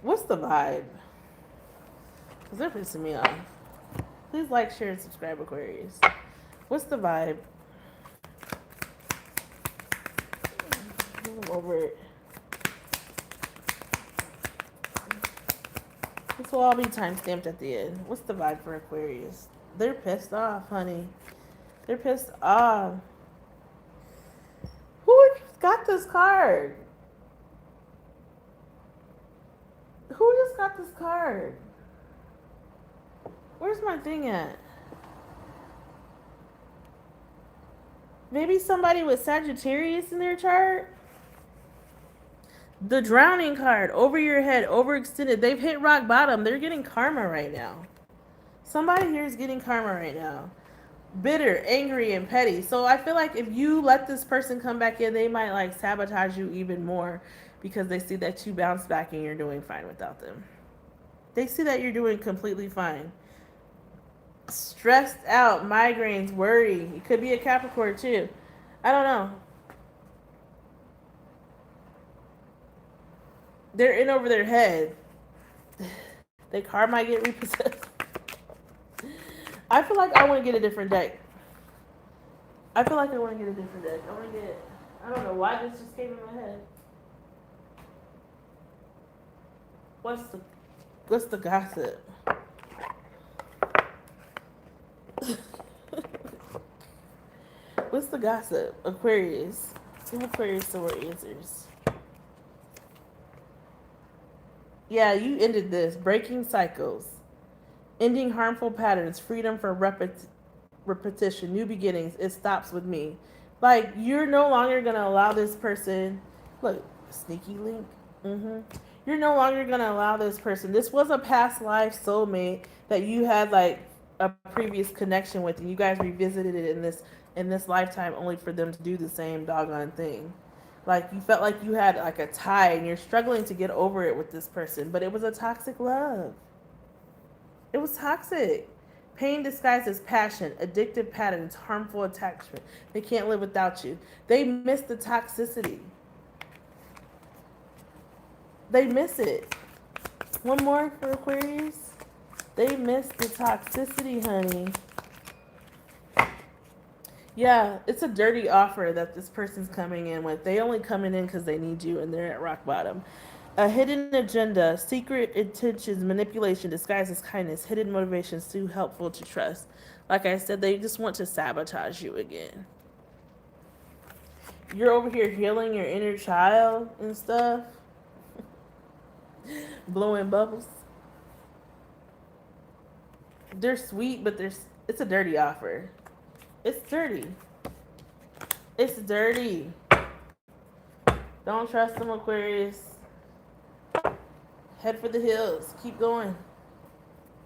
What's the vibe? Because they're pissing me off. Please like, share, and subscribe, Aquarius. What's the vibe? I'm over it. This will all be time-stamped at the end. What's the vibe for Aquarius? They're pissed off, honey. They're pissed off. Who just got this card? Who just got this card? Where's my thing at? Maybe somebody with Sagittarius in their chart? The Drowning card, over your head, overextended. They've hit rock bottom. They're getting karma right now. Somebody here is getting karma right now. Bitter, angry, and petty. So I feel like if you let this person come back in, they might like sabotage you even more, because they see that you bounce back and you're doing fine without them. They see that you're doing completely fine. Stressed out, migraines, worry. It could be a Capricorn too. I don't know. They're in over their head. Their car might get repossessed. I feel like I want to get a different deck. I don't know why this just came in my head. What's the What's the gossip? What's the gossip? Aquarius. Give Aquarius some more answers. Yeah, you ended this. Breaking cycles. Ending harmful patterns. Freedom from repetition. New beginnings. It stops with me. Like, you're no longer going to allow this person. Look, sneaky link. You're no longer going to allow this person. This was a past life soulmate that you had, like, a previous connection with, and you guys revisited it in this lifetime only for them to do the same doggone thing. Like, you felt like you had like a tie and you're struggling to get over it with this person, but it was a toxic love. It was toxic. Pain disguised as passion, addictive patterns, harmful attachment. They can't live without you. They miss the toxicity. They miss it. One more for Aquarius. They miss the toxicity, honey. Yeah, it's a dirty offer that this person's coming in with. They only coming in because they need you and they're at rock bottom. A hidden agenda, secret intentions, manipulation disguised as kindness, hidden motivations too helpful to trust. Like I said, they just want to sabotage you again. You're over here healing your inner child and stuff. Blowing bubbles. They're sweet, but it's a dirty offer. It's dirty. It's dirty. Don't trust them, Aquarius. Head for the hills. Keep going.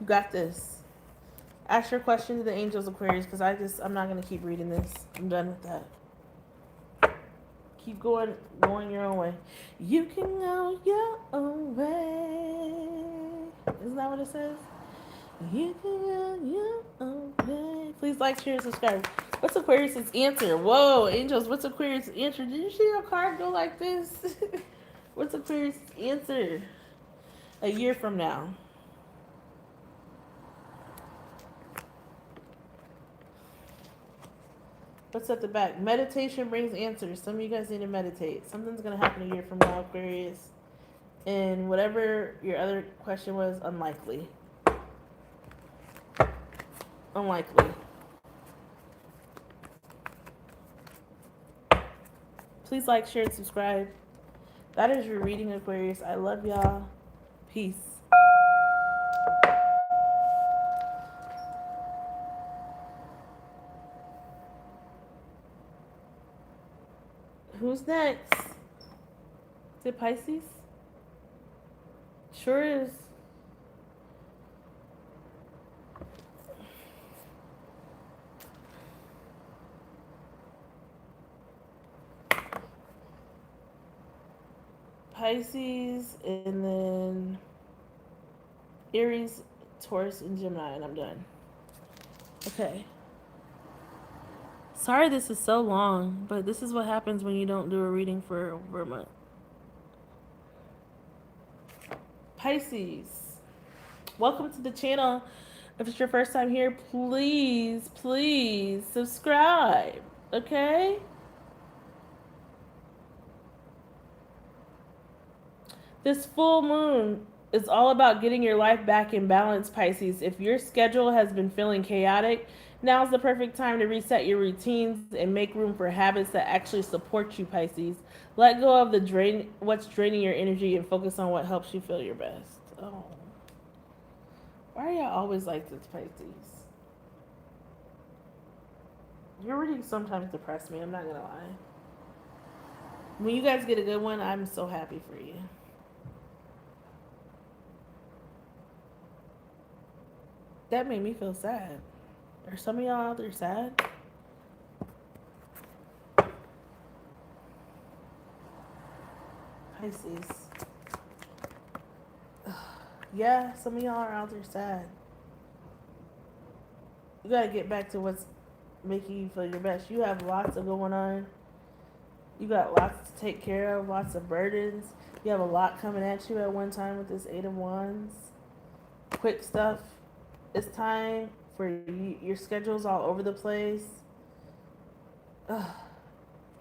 You got this. Ask your question to the angels, Aquarius, because I'm not going to keep reading this. I'm done with that. Keep going your own way. You can go your own way. Isn't that what it says? You can go your own way. Please like, share, and subscribe. What's Aquarius' answer? Whoa, angels, what's Aquarius' answer? Did you see your card go like this? What's Aquarius' answer? A year from now. What's at the back? Meditation brings answers. Some of you guys need to meditate. Something's going to happen a year from now, Aquarius. And whatever your other question was, unlikely. Unlikely. Please like, share, and subscribe. That is your reading, Aquarius. I love y'all. Peace. Who's next? Is it Pisces? Sure is. Pisces, and then Aries, Taurus, and Gemini, and I'm done. Okay. Sorry this is so long, but this is what happens when you don't do a reading for over a month. Pisces, welcome to the channel. If it's your first time here, please subscribe, okay? This full moon is all about getting your life back in balance, Pisces. If your schedule has been feeling chaotic, now's the perfect time to reset your routines and make room for habits that actually support you, Pisces. Let go of what's draining your energy and focus on what helps you feel your best. Oh. Why are y'all always like this, Pisces? Your readings sometimes depress me, I'm not gonna lie. When you guys get a good one, I'm so happy for you. That made me feel sad. Are some of y'all out there sad? Pisces. Yeah, some of y'all are out there sad. You gotta get back to what's making you feel your best. You have lots of going on. You got lots to take care of, lots of burdens. You have a lot coming at you at one time with this Eight of Wands. Quick stuff. It's time for you. Your schedule's all over the place. Ugh,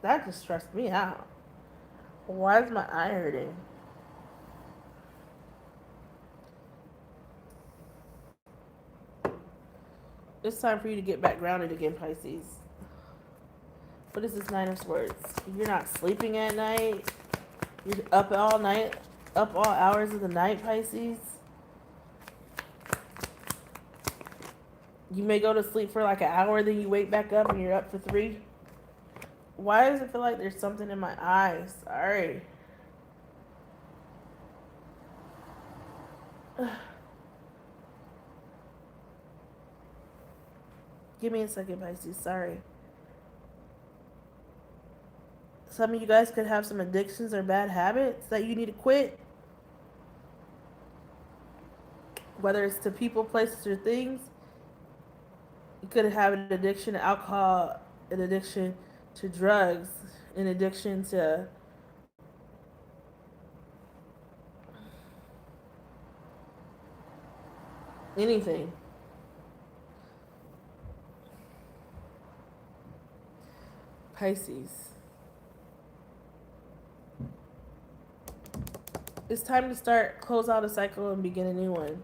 that just stressed me out. Why is my eye hurting? It's time for you to get back grounded again, Pisces. What is this Nine of Swords? You're not sleeping at night. You're up all night, up all hours of the night, Pisces. You may go to sleep for like an hour, then you wake back up and you're up for 3. Why does it feel like there's something in my eyes? Sorry. Give me a second, Pisces. Sorry. Some of you guys could have some addictions or bad habits that you need to quit. Whether it's to people, places, or things. You could have an addiction to alcohol, an addiction to drugs, an addiction to anything. Pisces. It's time to close out a cycle and begin a new one.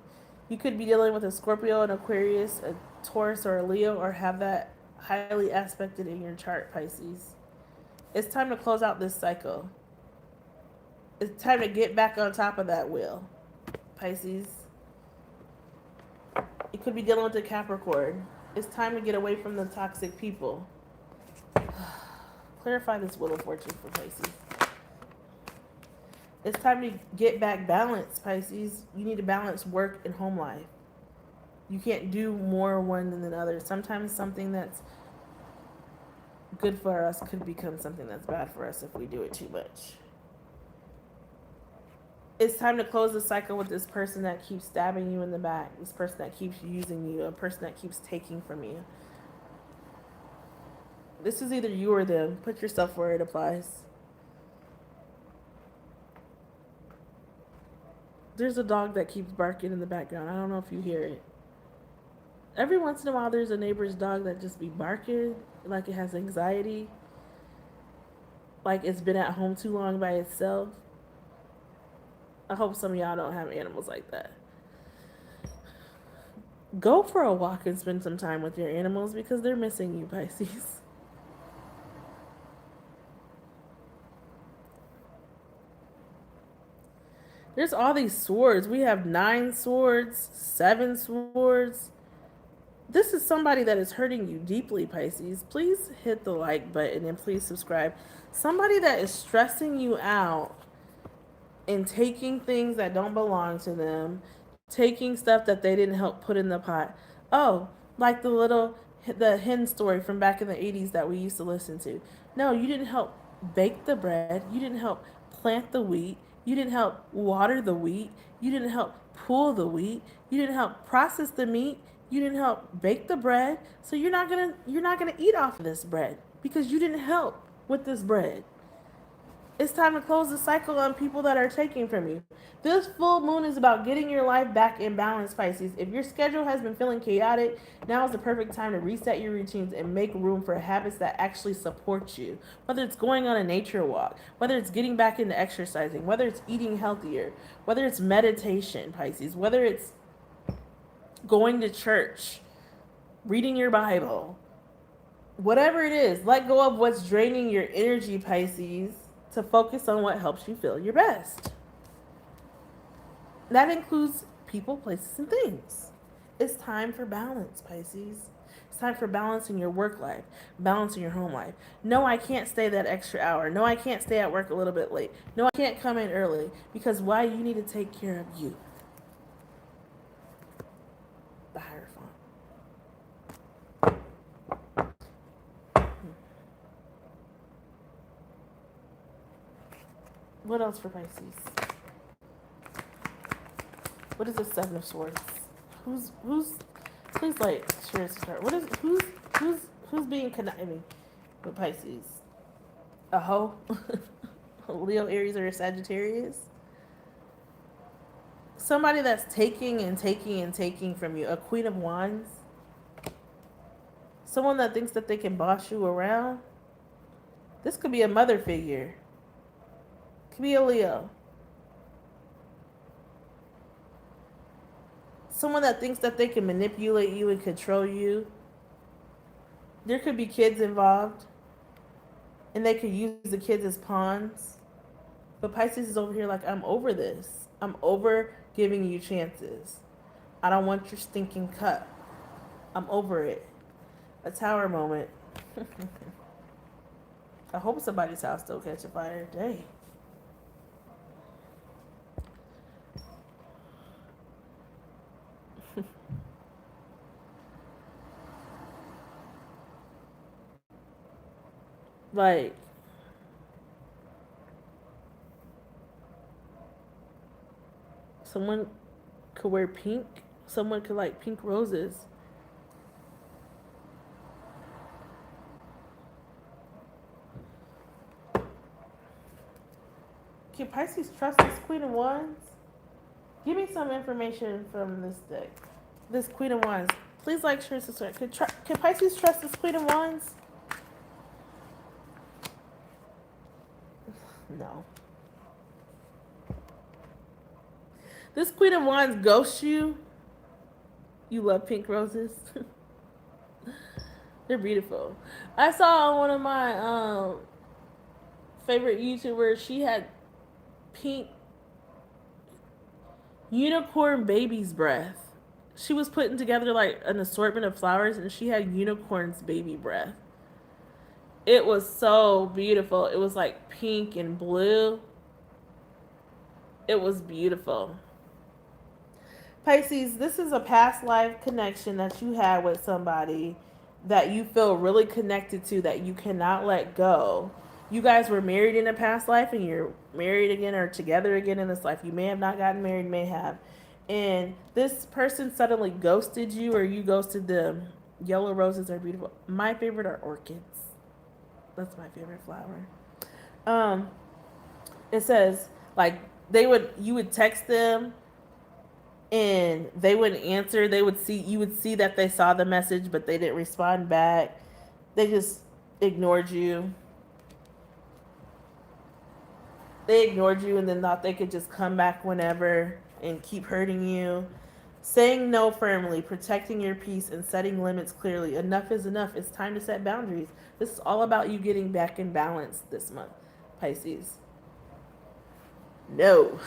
You could be dealing with a Scorpio, an Aquarius, a Taurus, or a Leo, or have that highly aspected in your chart, Pisces. It's time to close out this cycle. It's time to get back on top of that wheel, Pisces. You could be dealing with a Capricorn. It's time to get away from the toxic people. Clarify this Wheel of Fortune for Pisces. It's time to get back balance, Pisces. You need to balance work and home life. You can't do more one than the other. Sometimes something that's good for us could become something that's bad for us if we do it too much. It's time to close the cycle with this person that keeps stabbing you in the back, this person that keeps using you, a person that keeps taking from you. This is either you or them. Put yourself where it applies. There's a dog that keeps barking in the background. I don't know if you hear it. Every once in a while, there's a neighbor's dog that just be barking like it has anxiety, like it's been at home too long by itself. I hope some of y'all don't have animals like that. Go for a walk and spend some time with your animals because they're missing you, Pisces. There's all these swords. We have 9 swords, 7 swords. This is somebody that is hurting you deeply, Pisces. Please hit the like button and please subscribe. Somebody that is stressing you out and taking things that don't belong to them, taking stuff that they didn't help put in the pot. Oh, like the hen story from back in the 80s that we used to listen to. No, you didn't help bake the bread. You didn't help plant the wheat. You didn't help water the wheat. You didn't help pull the wheat. You didn't help process the meat. You didn't help bake the bread. So you're not gonna eat off of this bread because you didn't help with this bread. It's time to close the cycle on people that are taking from you. This full moon is about getting your life back in balance, Pisces. If your schedule has been feeling chaotic, now is the perfect time to reset your routines and make room for habits that actually support you. Whether it's going on a nature walk, whether it's getting back into exercising, whether it's eating healthier, whether it's meditation, Pisces, whether it's going to church, reading your Bible, whatever it is, let go of what's draining your energy, Pisces, to focus on what helps you feel your best. That includes people, places, and things. It's time for balance, Pisces. It's time for balance in your work life, balance in your home life. No, I can't stay that extra hour. No, I can't stay at work a little bit late. No, I can't come in early because why? You need to take care of you. The Hierophant. What else for Pisces? What is the Seven of Swords? Who's please like share this chart. What is who's being conniving with Pisces? A hoe? A Leo, Aries, or a Sagittarius? Somebody that's taking and taking and taking from you. A Queen of Wands? Someone that thinks that they can boss you around? This could be a mother figure. Could be a Leo. someone that thinks that they can manipulate you and control you. There could be kids involved, and they could use the kids as pawns. But Pisces is over here like, I'm over this. I'm over giving you chances. I don't want your stinking cup. I'm over it. A tower moment. I hope somebody's house don't catch a fire. Dang. Like, someone could wear pink. Someone could like pink roses. Can Pisces trust this Queen of Wands? Give me some information from this deck. This Queen of Wands. Please like, share, subscribe. Can Pisces trust this Queen of Wands? No. This Queen of Wands ghosts you. You love pink roses. They're beautiful. I saw on one of my favorite YouTubers, she had pink unicorn baby's breath. She was putting together like an assortment of flowers, and she had unicorn's baby breath. It was so beautiful. It was like pink and blue. It was beautiful. Pisces, this is a past life connection that you had with somebody that you feel really connected to, that you cannot let go. You guys were married in a past life, and you're married again or together again in this life. You may have not gotten married, may have. And this person suddenly ghosted you, or you ghosted them. Yellow roses are beautiful. My favorite are orchids. That's my favorite flower. It says like you would text them, and they wouldn't answer. You would see that they saw the message, but they didn't respond back. They just ignored you. They ignored you and then thought they could just come back whenever and keep hurting you. Saying no firmly, protecting your peace, and setting limits clearly. Enough is enough. It's time to set boundaries. This is all about you getting back in balance this month, Pisces. No.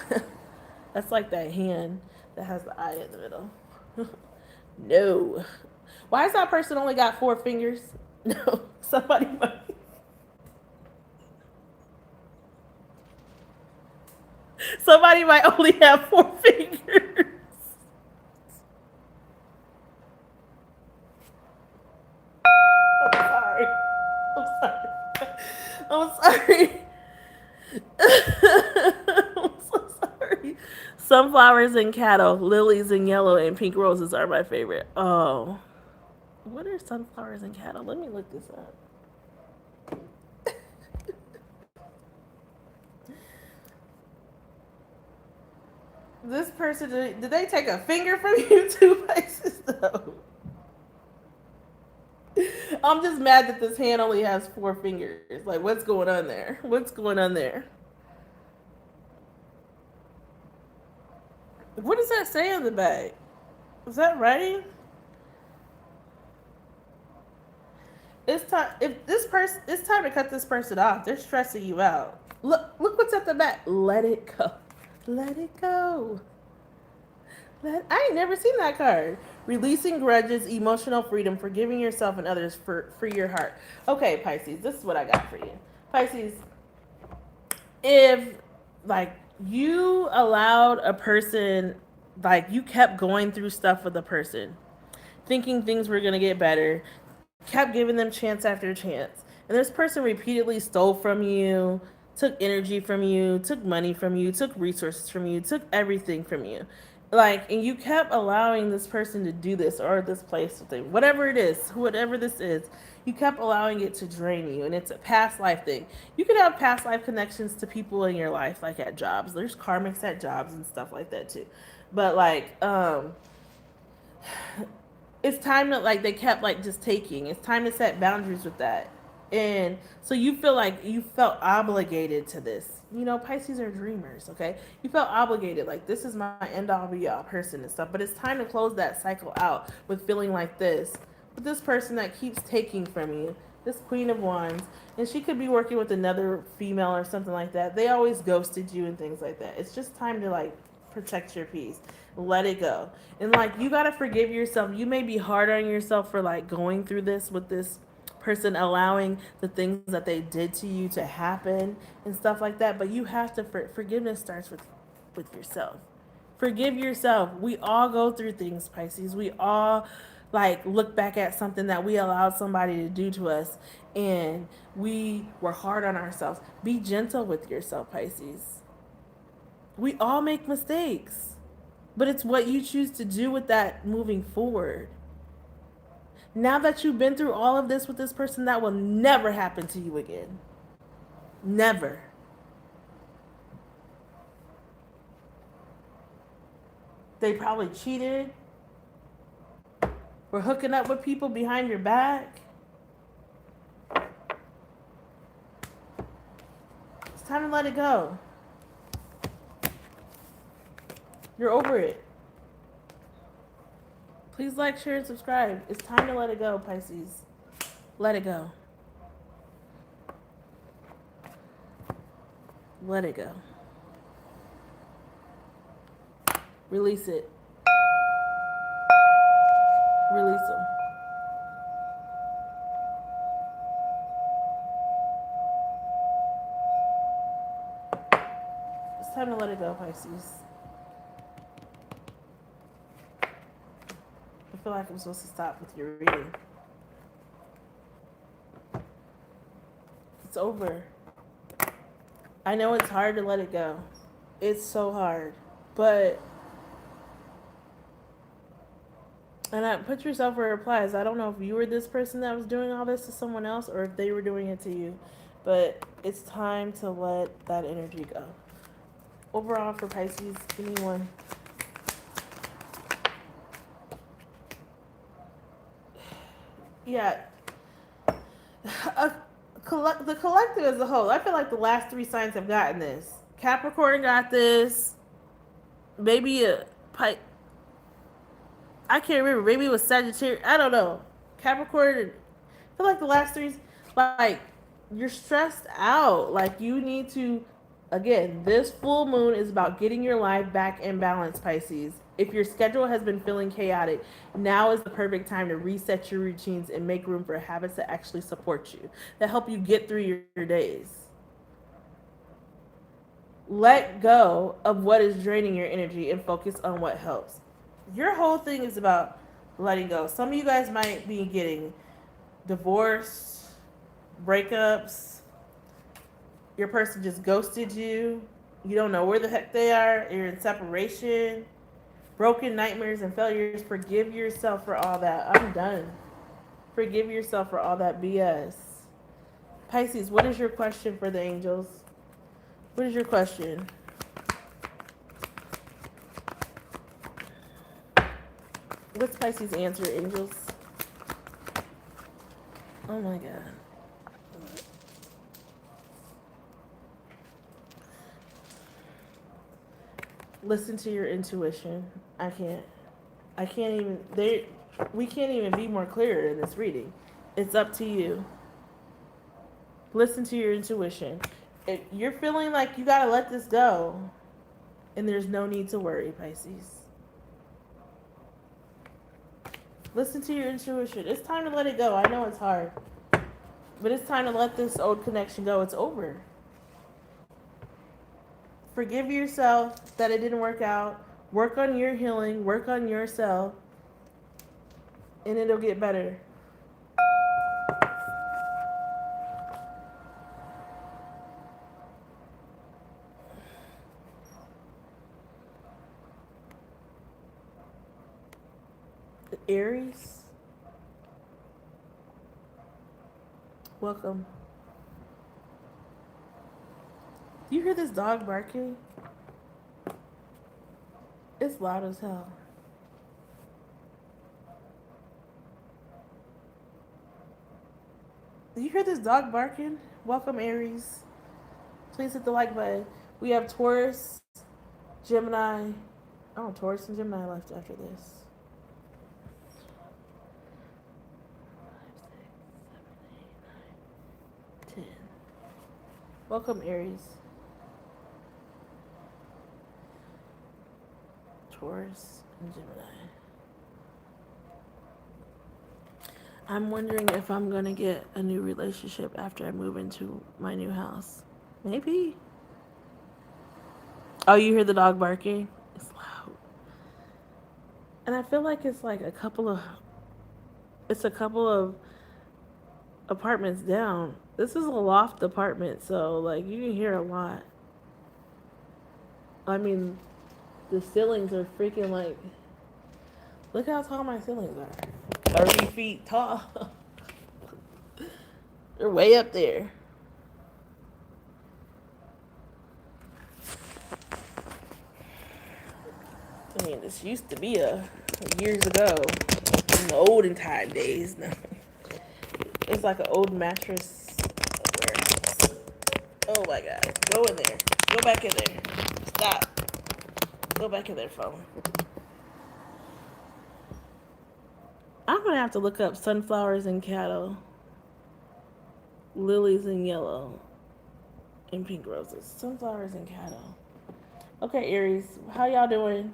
That's like that hand that has the eye in the middle. No. Why has that person only got 4 fingers? No. Somebody might. Somebody might only have 4 fingers. I'm sorry. I'm sorry. I'm so sorry. Sunflowers and cattle, lilies and yellow, and pink roses are my favorite. Oh. What are sunflowers and cattle? Let me look this up. This person, did they take a finger from you too, Pisces? No. I'm just mad that this hand only has 4 fingers. Like, what's going on there? What's going on there? What does that say on the back? Is that writing? It's time. It's time to cut this person off. They're stressing you out. Look what's at the back. Let it go. Let it go. I ain't never seen that card. Releasing grudges, emotional freedom, forgiving yourself and others, for free your heart. Okay, Pisces, this is what I got for you. Pisces, if like you allowed a person, like you kept going through stuff with a person, thinking things were gonna get better, kept giving them chance after chance, and this person repeatedly stole from you, took energy from you, took money from you, took resources from you, took everything from you. Like, and you kept allowing this person to do this, or this place, whatever it is, whatever this is, you kept allowing it to drain you. And it's a past life thing. You can have past life connections to people in your life, like at jobs. There's karmics at jobs and stuff like that too. But like, it's time to, like, they kept like just taking. It's time to set boundaries with that. And so you feel like you felt obligated to this. You know, Pisces are dreamers, okay? You felt obligated, like this is my end all be all person and stuff. But it's time to close that cycle out with feeling like this. With this person that keeps taking from you, this Queen of Wands, and she could be working with another female or something like that. They always ghosted you and things like that. It's just time to like protect your peace. Let it go. And like you gotta forgive yourself. You may be hard on yourself for like going through this with this person, allowing the things that they did to you to happen and stuff like that, but you have to forgiveness starts with yourself. Forgive yourself. We all go through things, Pisces. We all like look back at something that we allowed somebody to do to us and we were hard on ourselves. Be gentle with yourself, Pisces. We all make mistakes, but it's what you choose to do with that moving forward. Now that you've been through all of this with this person, that will never happen to you again. Never. They probably cheated, were hooking up with people behind your back. It's time to let it go. You're over it. Please like, share, and subscribe. It's time to let it go, Pisces. Let it go. Let it go. Release it. Release them. It's time to let it go, Pisces. I feel like I'm supposed to stop with your reading. It's over. I know it's hard to let it go. It's so hard. But, and I put yourself where it applies. I don't know if you were this person that was doing all this to someone else or if they were doing it to you. But it's time to let that energy go. Overall for Pisces, give me one. Yeah. The collective as a whole, I feel like the last three signs have gotten this. Capricorn got this. Maybe a Pi. I can't remember. Maybe it was Sagittarius. I don't know. Capricorn. I feel like the last three, like you're stressed out. Like you need to. Again, this full moon is about getting your life back in balance, Pisces. If your schedule has been feeling chaotic, now is the perfect time to reset your routines and make room for habits that actually support you, that help you get through your days. Let go of what is draining your energy and focus on what helps. Your whole thing is about letting go. Some of you guys might be getting divorced, breakups. Your person just ghosted you. You don't know where the heck they are. You're in separation. Broken nightmares and failures. Forgive yourself for all that. I'm done. Forgive yourself for all that BS. Pisces, what is your question for the angels? What is your question? What's Pisces' answer, angels? Oh my God. Listen to your intuition. I can't even, we can't even be more clear in this reading. It's up to you. Listen to your intuition. If you're feeling like you gotta let this go, and there's no need to worry, Pisces. Listen to your intuition. It's time to let it go. I know it's hard, but it's time to let this old connection go. It's over. Forgive yourself that it didn't work out. Work on your healing. Work on yourself. And it'll get better. Aries, welcome. Do you hear this dog barking? It's loud as hell. You hear this dog barking? Welcome, Aries. Please hit the like button. We have Taurus, Gemini. Oh, Taurus and Gemini left after this. 10. Welcome, Aries. Taurus and Gemini. I'm wondering if I'm gonna get a new relationship after I move into my new house. Maybe. Oh, you hear the dog barking? It's loud. And I feel like it's like a couple of apartments down. This is a loft apartment, so like you can hear a lot. I mean, the ceilings are freaking like, look how tall my ceilings are. 30 feet tall. They're way up there. I mean, this used to be a years ago, in the olden time days. No. It's like an old mattress warehouse. Oh my god. Go in there. Go back in there. Stop. Go back in there, phone. I'm gonna have to look up sunflowers and cattle, lilies and yellow, and pink roses. Sunflowers and cattle. Okay, Aries, how y'all doing?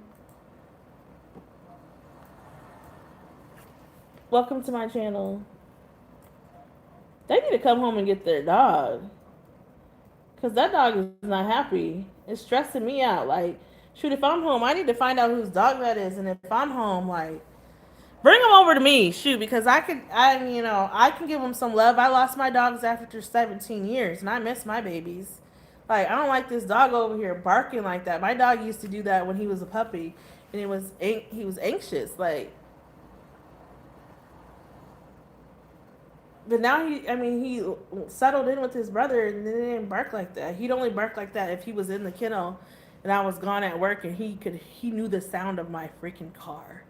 Welcome to my channel. They need to come home and get their dog. Because that dog is not happy. It's stressing me out. Like, shoot, if I'm home, I need to find out whose dog that is. And if I'm home, like, bring him over to me. Shoot, because I can give him some love. I lost my dogs after 17 years, and I miss my babies. Like, I don't like this dog over here barking like that. My dog used to do that when he was a puppy, and he was anxious. Like, but now he settled in with his brother, and then he didn't bark like that. He'd only bark like that if he was in the kennel, and I was gone at work, and he knew the sound of my freaking car,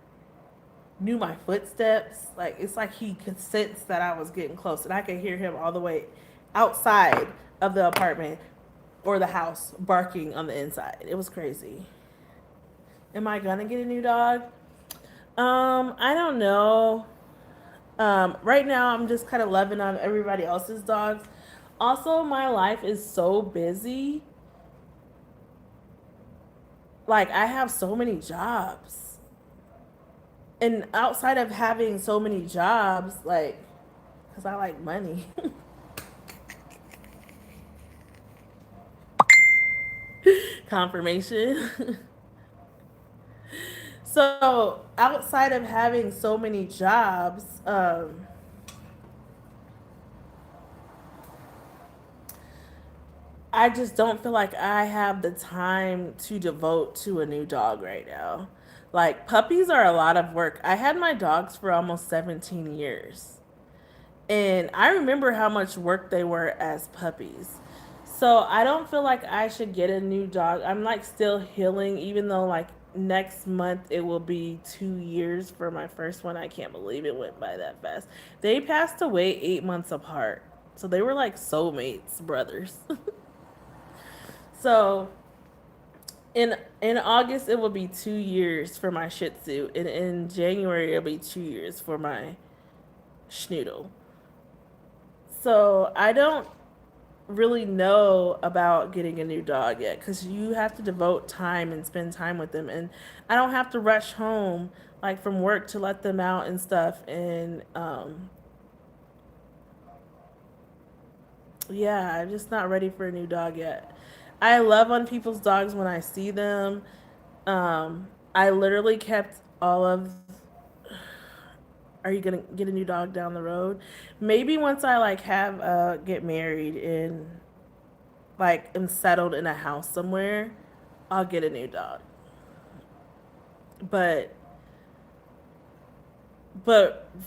knew my footsteps. Like, it's like he could sense that I was getting close, and I could hear him all the way outside of the apartment or the house barking on the inside. It was crazy. Am I gonna get a new dog? I don't know. Right now, I'm just kind of loving on everybody else's dogs. Also, my life is so busy. Like, I have so many jobs. And outside of having so many jobs, like, because I like money. Confirmation. So, outside of having so many jobs, I just don't feel like I have the time to devote to a new dog right now. Like, puppies are a lot of work. I had my dogs for almost 17 years. And I remember how much work they were as puppies. So I don't feel like I should get a new dog. I'm like still healing, even though like next month it will be 2 years for my first one. I can't believe it went by that fast. They passed away 8 months apart. So they were like soulmates, brothers. So in August it will be 2 years for my Shih Tzu, and in January it'll be 2 years for my Schnoodle. So I don't really know about getting a new dog yet, because you have to devote time and spend time with them, and I don't have to rush home like from work to let them out and stuff. And yeah, I'm just not ready for a new dog yet. I love on people's dogs when I see them. I literally kept all of, are you gonna get a new dog down the road? Maybe once I like have get married and like am settled in a house somewhere, I'll get a new dog. But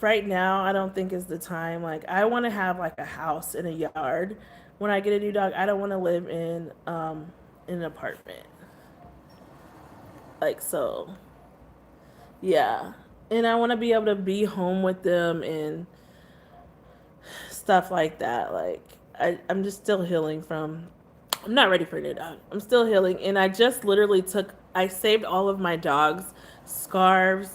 right now I don't think is the time. Like, I want to have like a house and a yard when I get a new dog. I don't want to live in an apartment. Like, so yeah. And I want to be able to be home with them and stuff like that. Like I'm just still healing from. I'm not ready for a new dog. I'm still healing, and I just literally I saved all of my dogs' scarves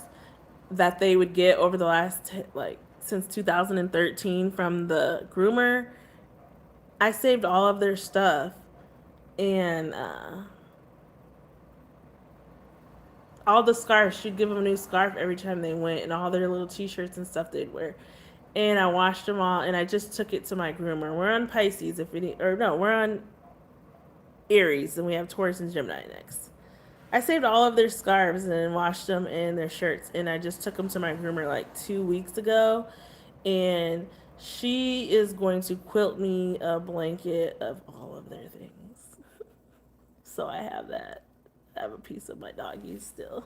that they would get over the last like since 2013 from the groomer. I saved all of their stuff, and all the scarves. She'd give them a new scarf every time they went, and all their little T-shirts and stuff they'd wear. And I washed them all, and I just took it to my groomer. We're on Pisces, if any, or no, we're on Aries, and we have Taurus and Gemini next. I saved all of their scarves and washed them and their shirts, and I just took them to my groomer like 2 weeks ago, and she is going to quilt me a blanket of all of their things. So I have that. I have a piece of my doggies still.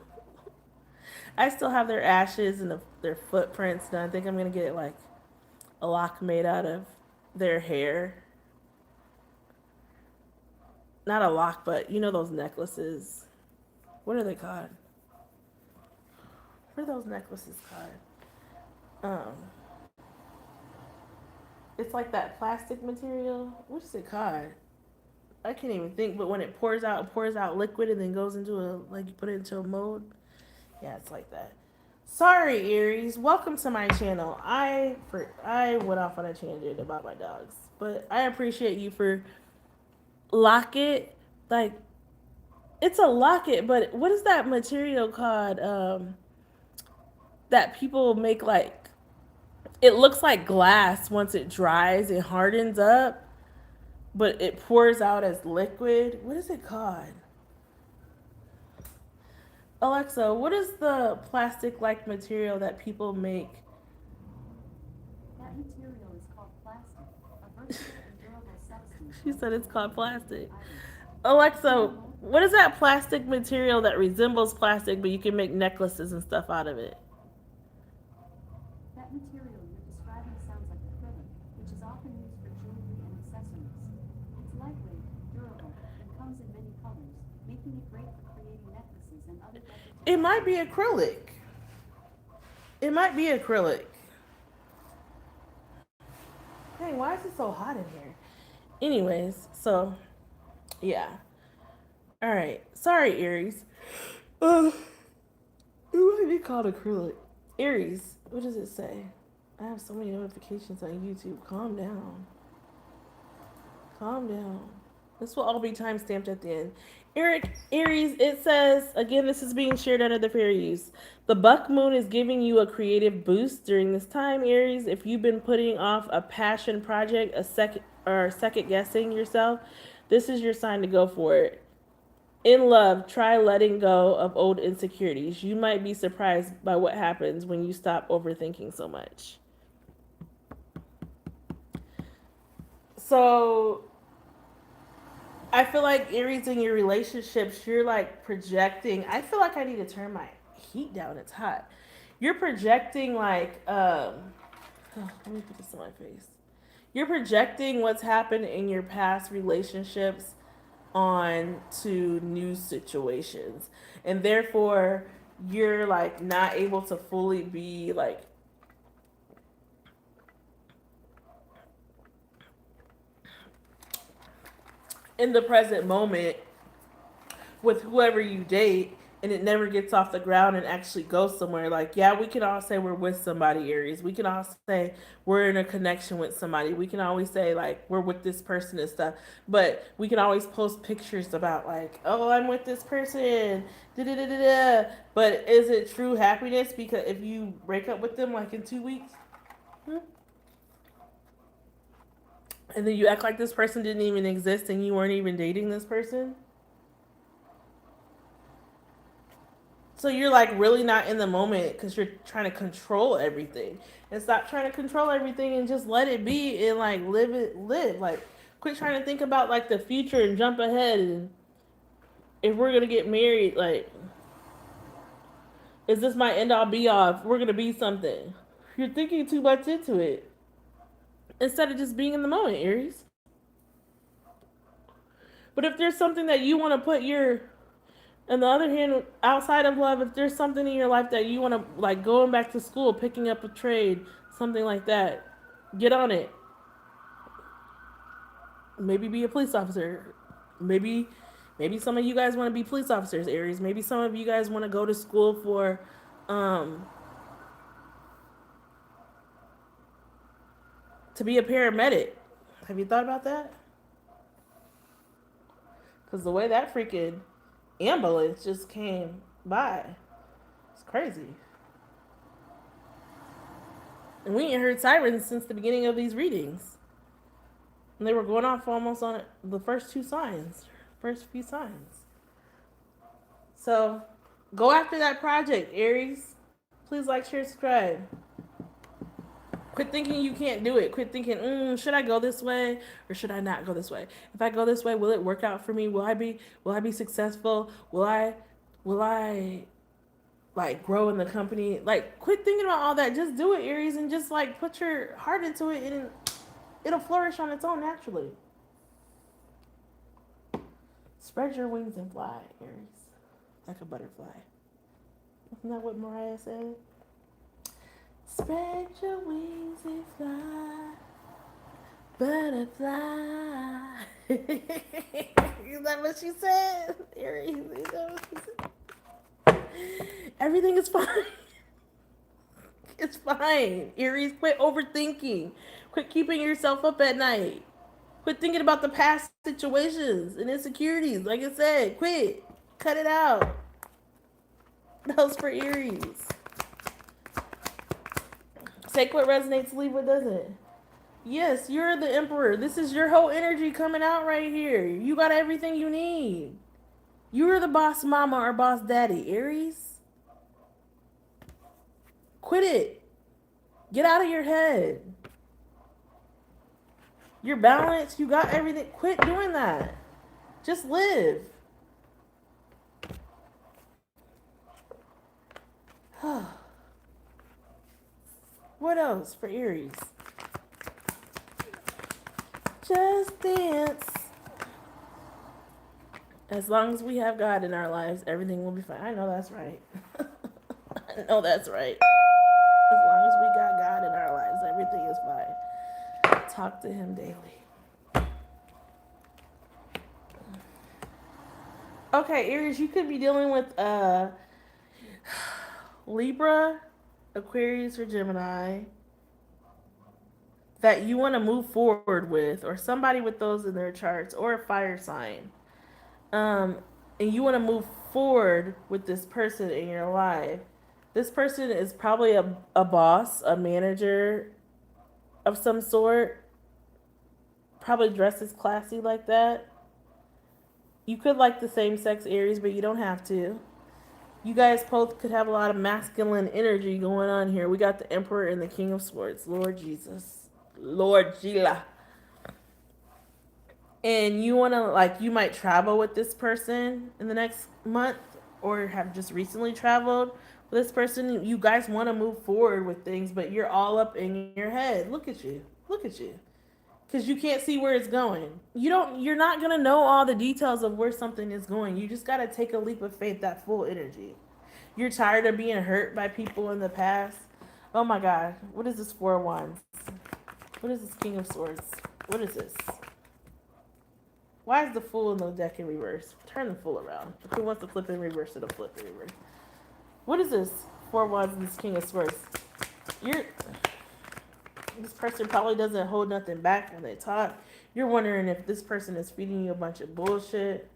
I still have their ashes and their footprints, and I think I'm gonna get like a lock made out of their hair. Not a lock, but you know those necklaces. What are they called? What are those necklaces called? It's like that plastic material. What is it called? I can't even think. But when it pours out liquid and then goes into like you put it into a mold. Yeah, it's like that. Sorry, Aries. Welcome to my channel. I went off on a tangent about my dogs, but I appreciate you for locket. Like, it's a locket, but what is that material called? That people make like it looks like glass once it dries. It hardens up, but it pours out as liquid. What is it called? Alexa, what is the plastic-like material that people make? That material is called plastic, a versatile and durable substance. She said it's called plastic. Alexa, what is that plastic material that resembles plastic, but you can make necklaces and stuff out of it? That material you're describing sounds like acrylic, which is often used for jewelry and accessories. It's lightweight, durable, and comes in many colors, making it great for creating necklaces and other decorative. It might be acrylic. It might be acrylic. Dang, why is it so hot in here? Anyways, so yeah. All right. Sorry, Aries. It might be called acrylic. Aries, what does it say? I have so many notifications on YouTube. Calm down. Calm down. This will all be time stamped at the end. Aries, it says, again, this is being shared under the fair use. The buck moon is giving you a creative boost during this time, Aries. If you've been putting off a passion project, second guessing yourself, this is your sign to go for it. In love, try letting go of old insecurities. You might be surprised by what happens when you stop overthinking so much. So I feel like Aries in your relationships, you're like projecting. I feel like I need to turn my heat down. It's hot. You're projecting like let me put this on my face. You're projecting what's happened in your past relationships on to new situations. And therefore you're like not able to fully be like in the present moment with whoever you date, and it never gets off the ground and actually goes somewhere. Like, yeah, we can all say we're with somebody, Aries. We can all say we're in a connection with somebody. We can always say like we're with this person and stuff. But we can always post pictures about like, oh, I'm with this person. Da-da-da-da-da. But is it true happiness? Because if you break up with them like in 2 weeks, and then you act like this person didn't even exist and you weren't even dating this person. So you're like really not in the moment because you're trying to control everything. And stop trying to control everything and just let it be and like live. Like quit trying to think about like the future and jump ahead. And if we're gonna get married, like, is this my end all be all? If we're gonna be something. You're thinking too much into it. Instead of just being in the moment, Aries. But if there's something that you want to put your, on the other hand, outside of love, if there's something in your life that you want to, like going back to school, picking up a trade, something like that, get on it. Maybe be a police officer. Maybe some of you guys want to be police officers, Aries. Maybe some of you guys want to go to school for um to be a paramedic. Have you thought about that? Because the way that freaking ambulance just came by, it's crazy. And we ain't heard sirens since the beginning of these readings. And they were going off almost on the first few signs. So go after that project, Aries. Please like, share, subscribe. Quit thinking you can't do it. Quit thinking, should I go this way or should I not go this way? If I go this way, will it work out for me? Will I be successful? Will I like grow in the company? Like, quit thinking about all that. Just do it, Aries, and just like put your heart into it, and it'll flourish on its own naturally. Spread your wings and fly, Aries, like a butterfly. Isn't that what Mariah said? Spread your wings and fly, butterfly. Is that what she said? Aries, is that what she said? Everything is fine. It's fine. Aries, quit overthinking. Quit keeping yourself up at night. Quit thinking about the past situations and insecurities. Like I said, quit. Cut it out. That was for Aries. Take what resonates, leave what doesn't. Yes, you're the emperor. This is your whole energy coming out right here. You got everything you need. You're the boss mama or boss daddy, Aries. Quit it. Get out of your head. You're balanced. You got everything. Quit doing that. Just live. What else for Aries? Just dance. As long as we have God in our lives, everything will be fine. I know that's right. I know that's right. As long as we got God in our lives, everything is fine. Talk to Him daily. Okay, Aries, you could be dealing with Libra, Aquarius, or Gemini that you want to move forward with, or somebody with those in their charts, or a fire sign. And you want to move forward with this person in your life. This person is probably a boss, a manager of some sort. Probably dresses classy like that. You could like the same sex Aries, but you don't have to. You guys both could have a lot of masculine energy going on here. We got the Emperor and the King of Swords. Lord Jesus. Lord Gila. And you want to, like, you might travel with this person in the next month, or have just recently traveled with this person. You guys want to move forward with things, but you're all up in your head. Look at you. Because you can't see where it's going. You're not going to know all the details of where something is going. You just got to take a leap of faith, that full energy. You're tired of being hurt by people in the past. Oh my God. What is this Four of Wands? What is this King of Swords? What is this? Why is the Fool in the deck in reverse? Turn the Fool around. If it wants to flip in reverse, it'll flip in reverse. What is this? Four of Wands and this King of Swords. This person probably doesn't hold nothing back when they talk. You're wondering if this person is feeding you a bunch of bullshit.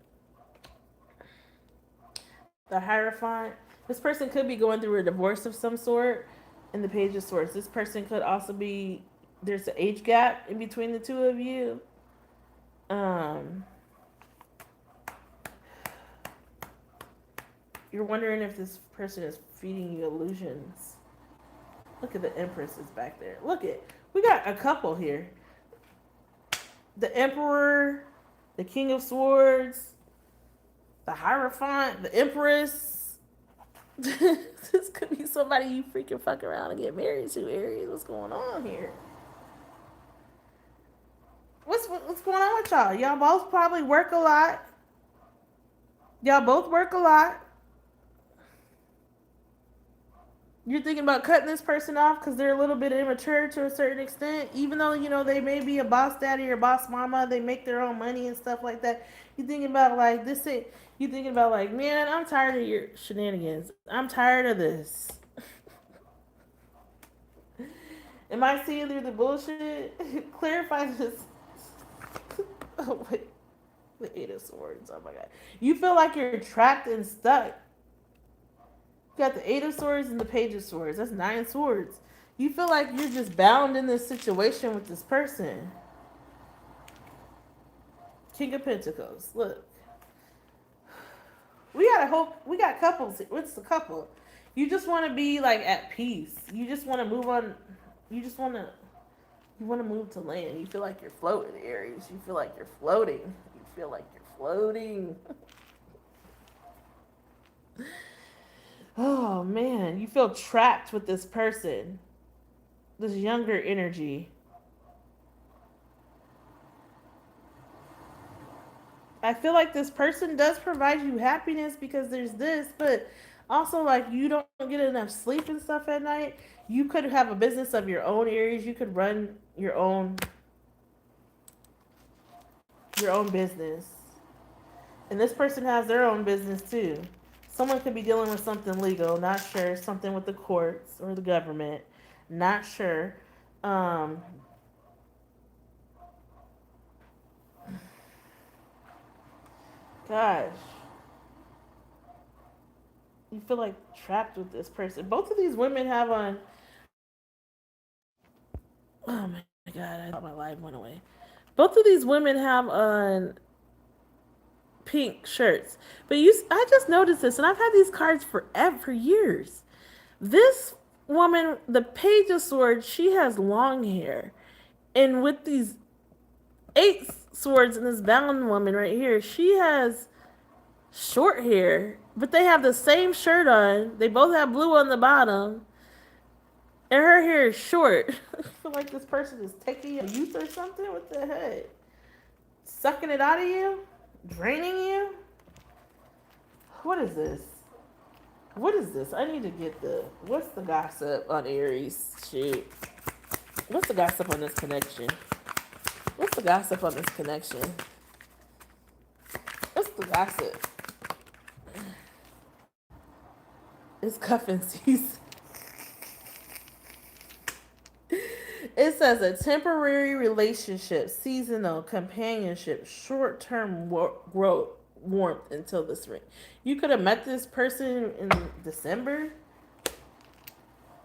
The Hierophant. This person could be going through a divorce of some sort. In the Page of Swords. This person could also be, there's an age gap in between the two of you. You're wondering if this person is feeding you illusions. Look at the Empress is back there. We got a couple here. The Emperor, the King of Swords, the Hierophant, the Empress. This could be somebody you freaking fuck around and get married to, Aries. What's going on here? What's going on with y'all? Y'all both probably work a lot. You're thinking about cutting this person off because they're a little bit immature to a certain extent, even though they may be a boss daddy or boss mama, they make their own money and stuff like that. You thinking about like this? You thinking about like, man, I'm tired of your shenanigans. I'm tired of this. Am I seeing through the bullshit? Clarify this. Oh wait, the Eight of Swords. Oh my god, you feel like you're trapped and stuck. You got the Eight of Swords and the Page of Swords. That's 9 swords. You feel like you're just bound in this situation with this person. King of Pentacles. Look. We got a hope. We got couples. What's the couple? You just want to be like at peace. You just want to move on. You just want to. You want to move to land. You feel like you're floating, Aries. You feel like you're floating. You feel like you're floating. Oh man, you feel trapped with this person. This younger energy. I feel like this person does provide you happiness because there's this, but also like you don't get enough sleep and stuff at night. You could have a business of your own, Aries. You could run your own business. And this person has their own business too. Someone could be dealing with something legal, not sure, something with the courts or the government, not sure. Um, gosh. You feel like trapped with this person. Both of these women have on. Oh my god, I thought my live went away. Both of these women have on pink shirts. But I just noticed this, and I've had these cards for years. This woman, the Page of Swords, she has long hair. And with these 8 swords and this bound woman right here, she has short hair. But they have the same shirt on. They both have blue on the bottom. And her hair is short. I feel like this person is taking your youth or something. What the heck? Sucking it out of you? Draining you? What is this? What is this? I need to get what's the gossip on Aries? Shoot. What's the gossip on this connection? What's the gossip on this connection? What's the gossip? It's cuffing season. It says a temporary relationship, seasonal companionship, short-term growth, warmth until the spring. You could have met this person in December,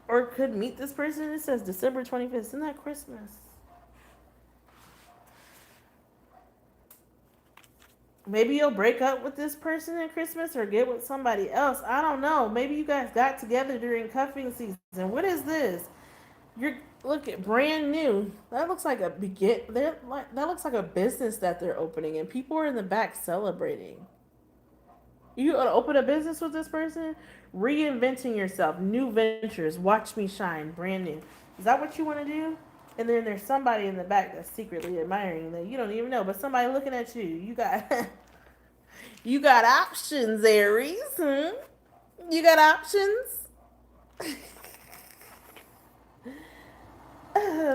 or could meet this person. It says December 25th. Isn't that Christmas? Maybe you'll break up with this person at Christmas or get with somebody else. I don't know. Maybe you guys got together during cuffing season. What is this? Look at brand new. That looks like that looks like a business that they're opening, and people are in the back celebrating. You gonna open a business with this person? Reinventing yourself, new ventures. Watch me shine, brand new. Is that what you want to do? And then there's somebody in the back that's secretly admiring that you don't even know, but somebody looking at you. You got you got options, Aries. You got options.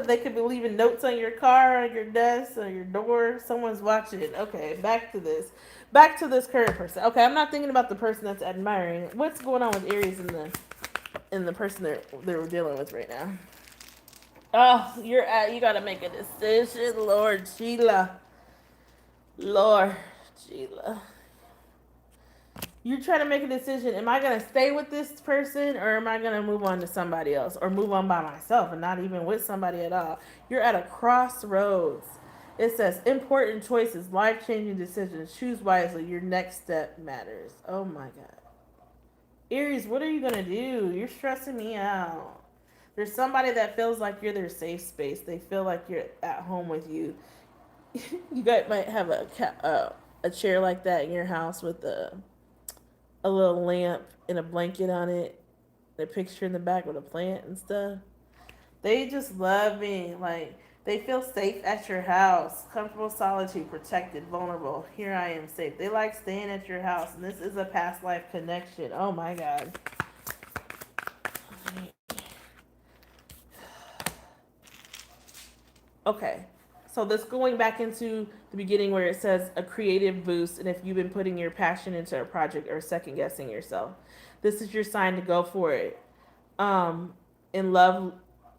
They could be leaving notes on your car, on your desk, on your door. Someone's watching. Okay, back to this. Back to this current person. Okay, I'm not thinking about the person that's admiring. What's going on with Aries and the person they're dealing with right now? Oh, you gotta make a decision, Lord Sheila. Lord Sheila. You're trying to make a decision. Am I going to stay with this person, or am I going to move on to somebody else, or move on by myself and not even with somebody at all? You're at a crossroads. It says important choices, life-changing decisions. Choose wisely. Your next step matters. Oh my God. Aries, what are you going to do? You're stressing me out. There's somebody that feels like you're their safe space. They feel like you're at home with you. You guys might have a chair like that in your house with a little lamp and a blanket on it, and a picture in the back with a plant and stuff. They just love me. Like, they feel safe at your house. Comfortable, solitude, protected, vulnerable. Here I am safe. They like staying at your house, and this is a past life connection. Oh my God. Okay. So this going back into the beginning where it says a creative boost, and if you've been putting your passion into a project or second guessing yourself, this is your sign to go for it. In love,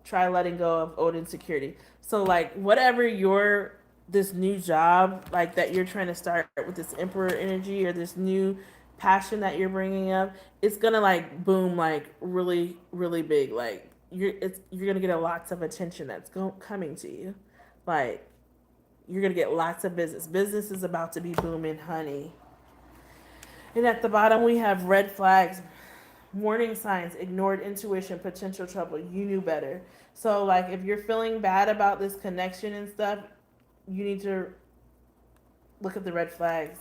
try letting go of old insecurity. So like whatever your this new job like that you're trying to start with this emperor energy or this new passion that you're bringing up, it's gonna like boom like really really big. Like you're gonna get a lots of attention that's coming to you. Like you're gonna get lots of business. Business is about to be booming, honey. And at the bottom we have red flags, warning signs, ignored intuition, potential trouble. You knew better. So like if you're feeling bad about this connection and stuff, you need to look at the red flags.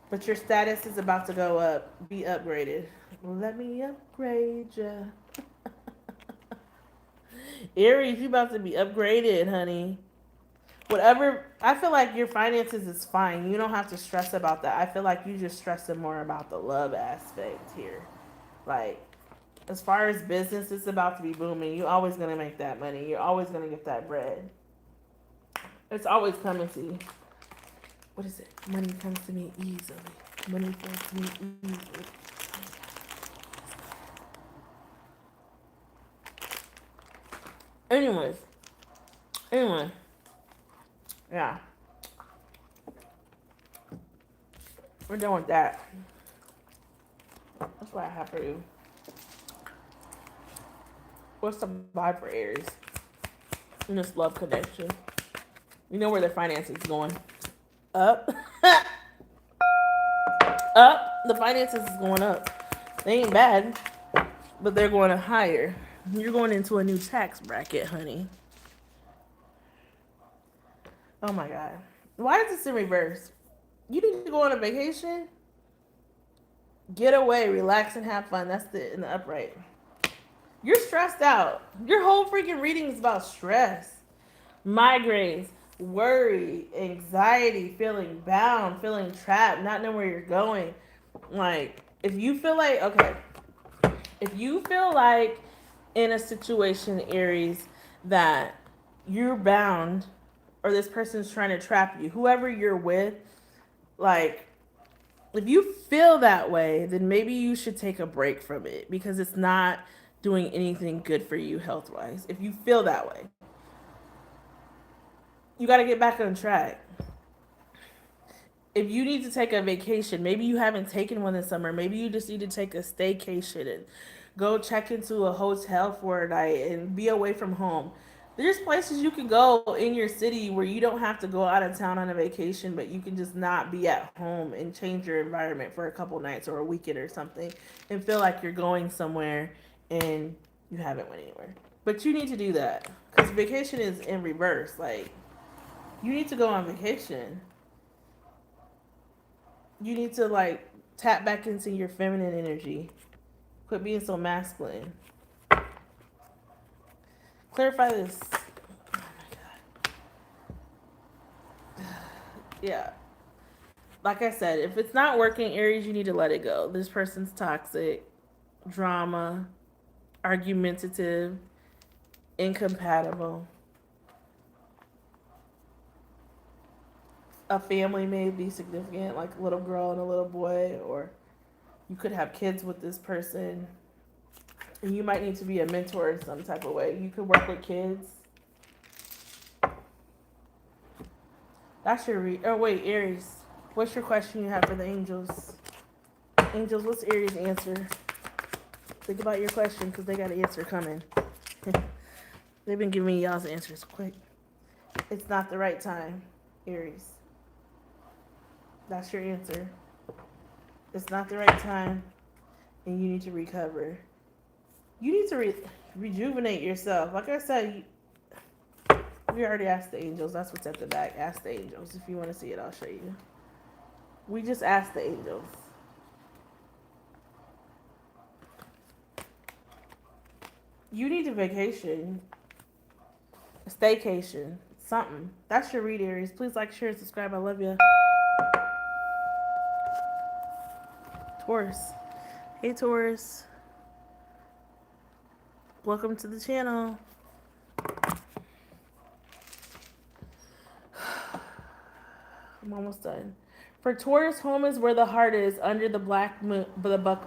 But your status is about to go up, be upgraded. Let me upgrade ya. Aries, you about to be upgraded, honey. Whatever, I feel like your finances is fine. You don't have to stress about that. I feel like you just stressing more about the love aspect here. Like, as far as business, it's about to be booming. You're always going to make that money. You're always going to get that bread. It's always coming to you. What is it? Money comes to me easily. Money comes to me easily. Anyway. Yeah. We're done with that. That's what I have for you. What's the vibe for Aries in this love connection? You know where their finances is going. Up. Up. The finances is going up. They ain't bad, but they're going to higher. You're going into a new tax bracket, honey. Oh my God. Why is this in reverse? You need to go on a vacation? Get away, relax, and have fun. That's in the upright. You're stressed out. Your whole freaking reading is about stress, migraines, worry, anxiety, feeling bound, feeling trapped, not knowing where you're going. Like, if you feel like in a situation, Aries, that you're bound or this person's trying to trap you, whoever you're with, like, if you feel that way, then maybe you should take a break from it because it's not doing anything good for you health wise. If you feel that way, you got to get back on track. If you need to take a vacation, maybe you haven't taken one this summer. Maybe you just need to take a staycation and go check into a hotel for a night and be away from home. There's places you can go in your city where you don't have to go out of town on a vacation, but you can just not be at home and change your environment for a couple nights or a weekend or something and feel like you're going somewhere and you haven't went anywhere. But you need to do that because vacation is in reverse. Like, you need to go on vacation. You need to, like, tap back into your feminine energy. Quit being so masculine. Clarify this. Oh my God. Yeah. Like I said, if it's not working, Aries, you need to let it go. This person's toxic, drama, argumentative, incompatible. A family may be significant, like a little girl and a little boy, or you could have kids with this person. And you might need to be a mentor in some type of way. You could work with kids. That's your oh wait, Aries. What's your question you have for the angels? Angels, what's Aries' answer? Think about your question because they got an answer coming. They've been giving me y'all's answers quick. It's not the right time, Aries. That's your answer. It's not the right time, and you need to recover. You need to rejuvenate yourself. Like I said, we already asked the angels. That's what's at the back. Ask the angels. If you want to see it, I'll show you. We just asked the angels. You need a vacation, a staycation, something. That's your read, Aries. Please like, share, and subscribe. I love you. Taurus. Hey, Taurus. Welcome to the channel. almost done. For Taurus, home is where the heart is under the buck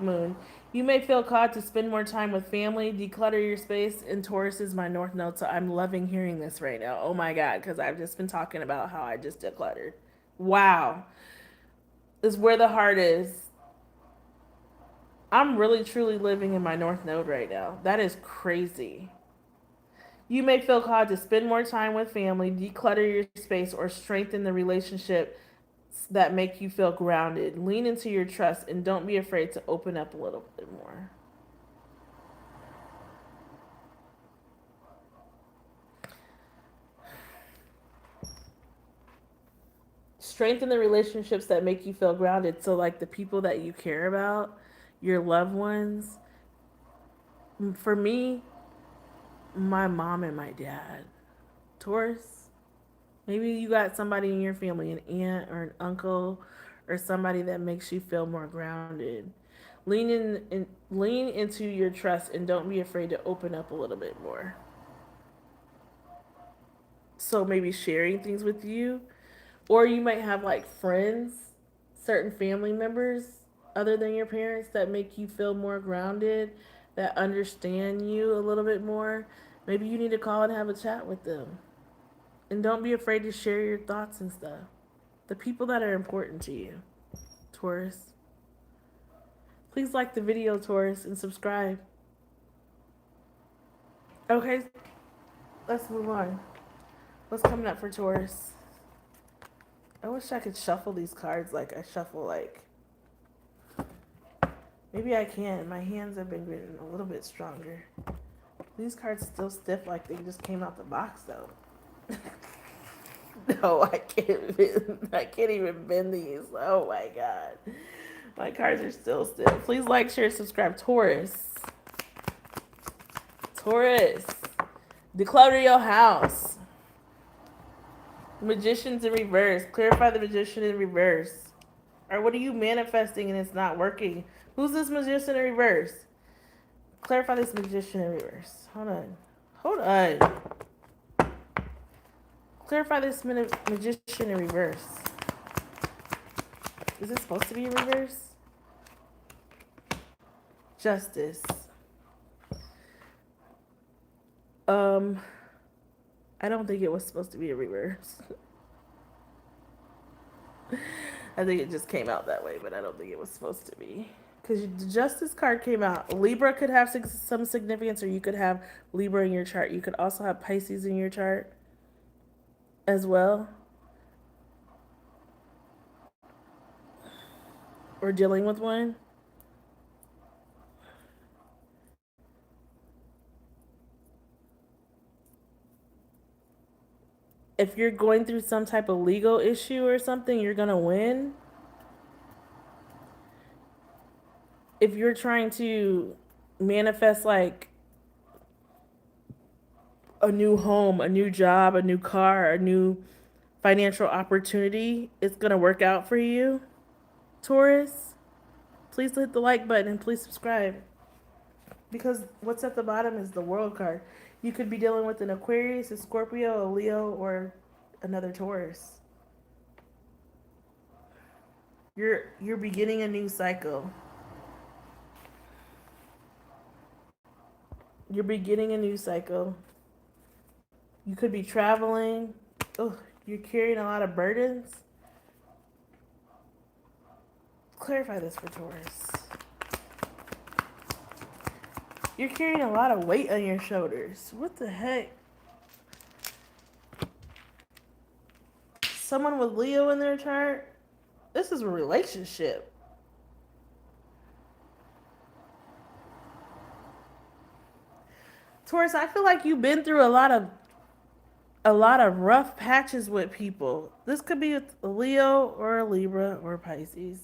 moon. You may feel called to spend more time with family, declutter your space, and Taurus is my north node, so I'm loving hearing this right now. Oh my god, because I've just been talking about how I just decluttered. Wow. Is where the heart is. I'm really truly living in my north node right now. That is crazy. You may feel called to spend more time with family, declutter your space, or strengthen the relationship that make you feel grounded. Lean into your trust and don't be afraid to open up a little bit more. Strengthen the relationships that make you feel grounded. So, like the people that you care about, your loved ones. For me, my mom and my dad. Taurus, maybe you got somebody in your family, an aunt or an uncle, or somebody that makes you feel more grounded. Lean into your trust and don't be afraid to open up a little bit more. So maybe sharing things with you, or you might have like friends, certain family members other than your parents that make you feel more grounded, that understand you a little bit more. Maybe you need to call and have a chat with them. And don't be afraid to share your thoughts and stuff. The people that are important to you, Taurus. Please like the video, Taurus, and subscribe. Okay, let's move on. What's coming up for Taurus? I wish I could shuffle these cards like I shuffle like. Maybe I can. My hands have been getting a little bit stronger. These cards still stiff like they just came out the box though. No, I can't even bend these. Oh my god. My cards are still stiff. Please like, share, subscribe. Taurus. Taurus. Declutter your house. Magicians in reverse. Clarify the magician in reverse. Or what are you manifesting and it's not working? Who's this magician in reverse? Clarify this magician in reverse. Hold on. Hold on. Clarify this magician in reverse. Is it supposed to be in reverse? Justice. I don't think it was supposed to be in reverse. I think it just came out that way, but I don't think it was supposed to be. Because the Justice card came out. Libra could have some significance, or you could have Libra in your chart. You could also have Pisces in your chart as well. Or dealing with one. If you're going through some type of legal issue or something, you're going to win. If you're trying to manifest like a new home, a new job, a new car, a new financial opportunity, it's going to work out for you. Taurus, please hit the like button and please subscribe. Because what's at the bottom is the World card. You could be dealing with an Aquarius, a Scorpio, a Leo, or another Taurus. You're beginning a new cycle. You're beginning a new cycle. You could be traveling. Oh, you're carrying a lot of burdens. Clarify this for Taurus. You're carrying a lot of weight on your shoulders. What the heck? Someone with Leo in their chart? This is a relationship. Taurus, I feel like you've been through a lot of rough patches with people. This could be a Leo or a Libra or a Pisces.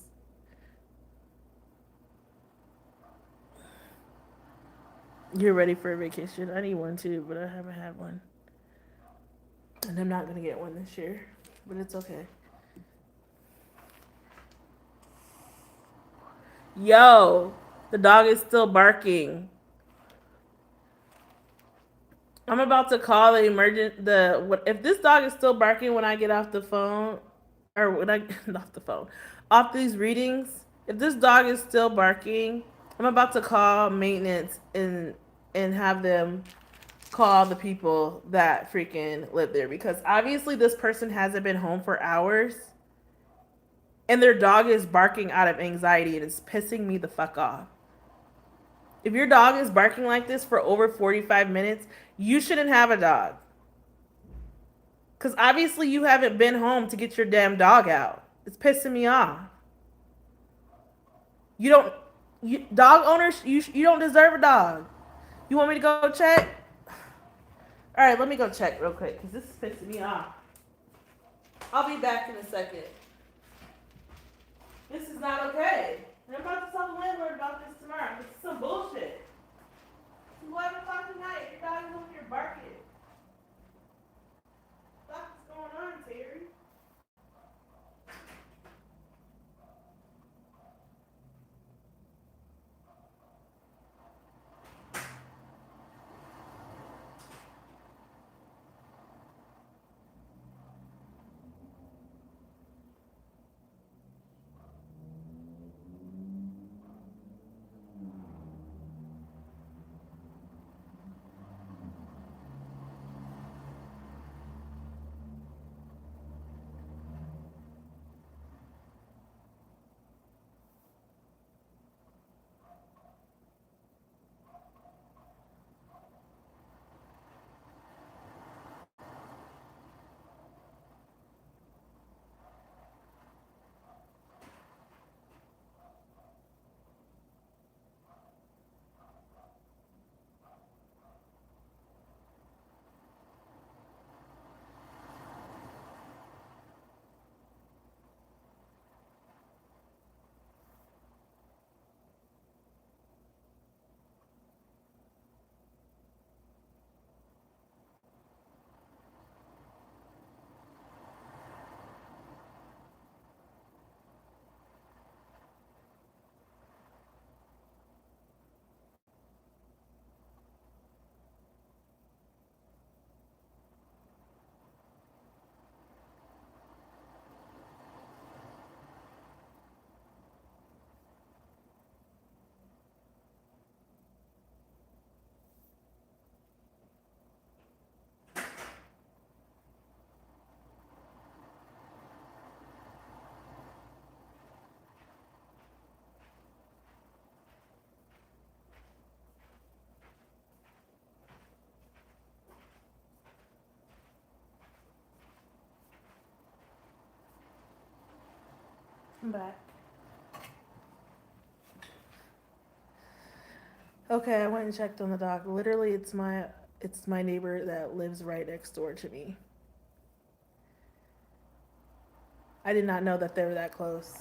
You're ready for a vacation. I need one too, but I haven't had one. And I'm not going to get one this year, but it's okay. Yo, the dog is still barking. I'm about to call the if this dog is still barking when I get off the phone, or when I off the phone, off these readings, if this dog is still barking, I'm about to call maintenance and have them call the people that freaking live there, because obviously this person hasn't been home for hours and their dog is barking out of anxiety and it's pissing me the fuck off. If your dog is barking like this for over 45 minutes, you shouldn't have a dog. Because obviously you haven't been home to get your damn dog out. It's pissing me off. You don't, dog owners, you don't deserve a dog. You want me to go check? All right, let me go check real quick because this is pissing me off. I'll be back in a second. This is not okay. I'm about to tell the landlord about this tomorrow. This is some bullshit. It's 11 o'clock at night. Your dog is over here barking. What's going on, Terry? I'm back. Okay, I went and checked on the dog. Literally, it's my neighbor that lives right next door to me. I did not know that they were that close.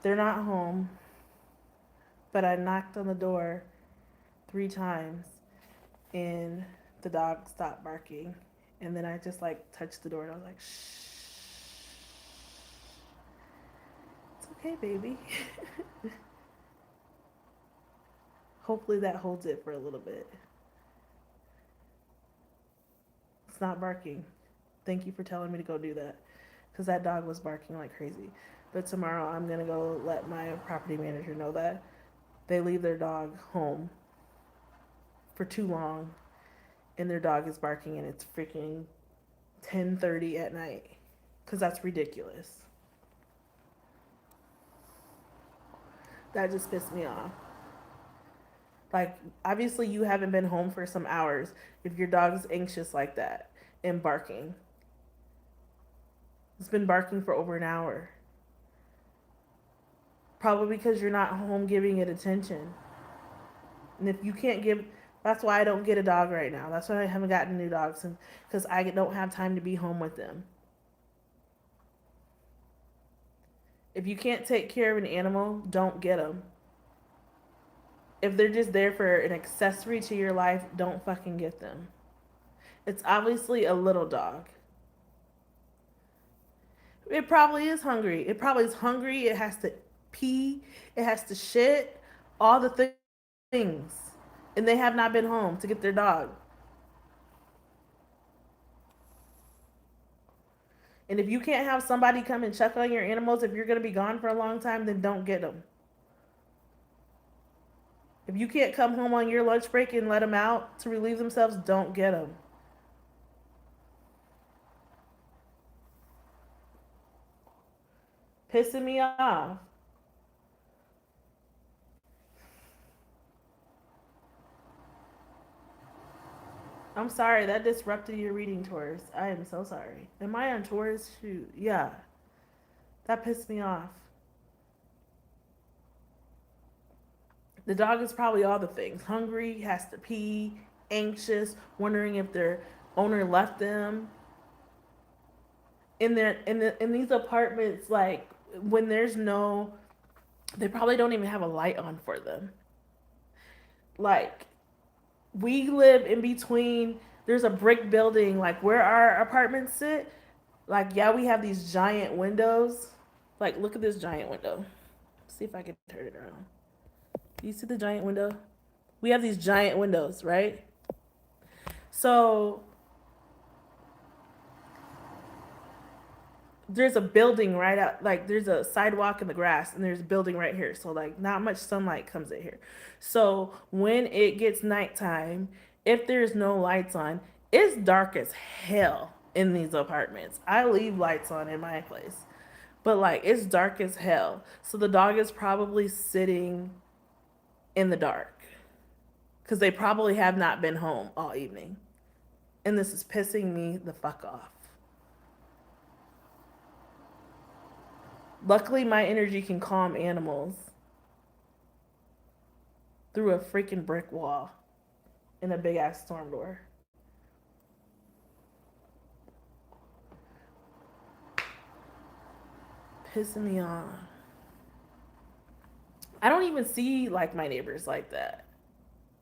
They're not home, but I knocked on the door 3 times and the dog stopped barking. And then I just like touched the door and I was like, shh. It's okay, baby. Hopefully that holds it for a little bit. It's not barking. Thank you for telling me to go do that. Because that dog was barking like crazy. But tomorrow I'm going to go let my property manager know that they leave their dog home for too long and their dog is barking and it's freaking 10:30 at night. Because that's ridiculous. That just pissed me off. Like, obviously you haven't been home for some hours if your dog's anxious like that and barking. It's been barking for over an hour. Probably because you're not home giving it attention. And if you can't give, that's why I don't get a dog right now. That's why I haven't gotten a new dog, since because I don't have time to be home with them. If you can't take care of an animal, don't get them. If they're just there for an accessory to your life, don't fucking get them. It's obviously a little dog. It probably is hungry. It probably is hungry. It has to pee. It has to shit. All the things. And they have not been home to get their dog. And if you can't have somebody come and check on your animals, if you're going to be gone for a long time, then don't get them. If you can't come home on your lunch break and let them out to relieve themselves, don't get them. Pissing me off. I'm sorry, that disrupted your reading, Taurus. I am so sorry. Am I on Taurus? Shoot. Yeah. That pissed me off. The dog is probably all the things. Hungry, has to pee, anxious, wondering if their owner left them. In these apartments, like when there's no, they probably don't even have a light on for them. Like we live in between, there's a brick building like where our apartments sit. Like, yeah, we have these giant windows. Like, look at this giant window. See if I can turn it around. Do you see the giant window? We have these giant windows, right? So there's a building right out, like there's a sidewalk in the grass, and there's a building right here. So like not much sunlight comes in here. So when it gets nighttime, if there's no lights on, it's dark as hell in these apartments. I leave lights on in my place, but like it's dark as hell. So the dog is probably sitting in the dark because they probably have not been home all evening. And this is pissing me the fuck off. Luckily, my energy can calm animals through a freaking brick wall and a big ass storm door. Pissing me off. I don't even see like my neighbors like that.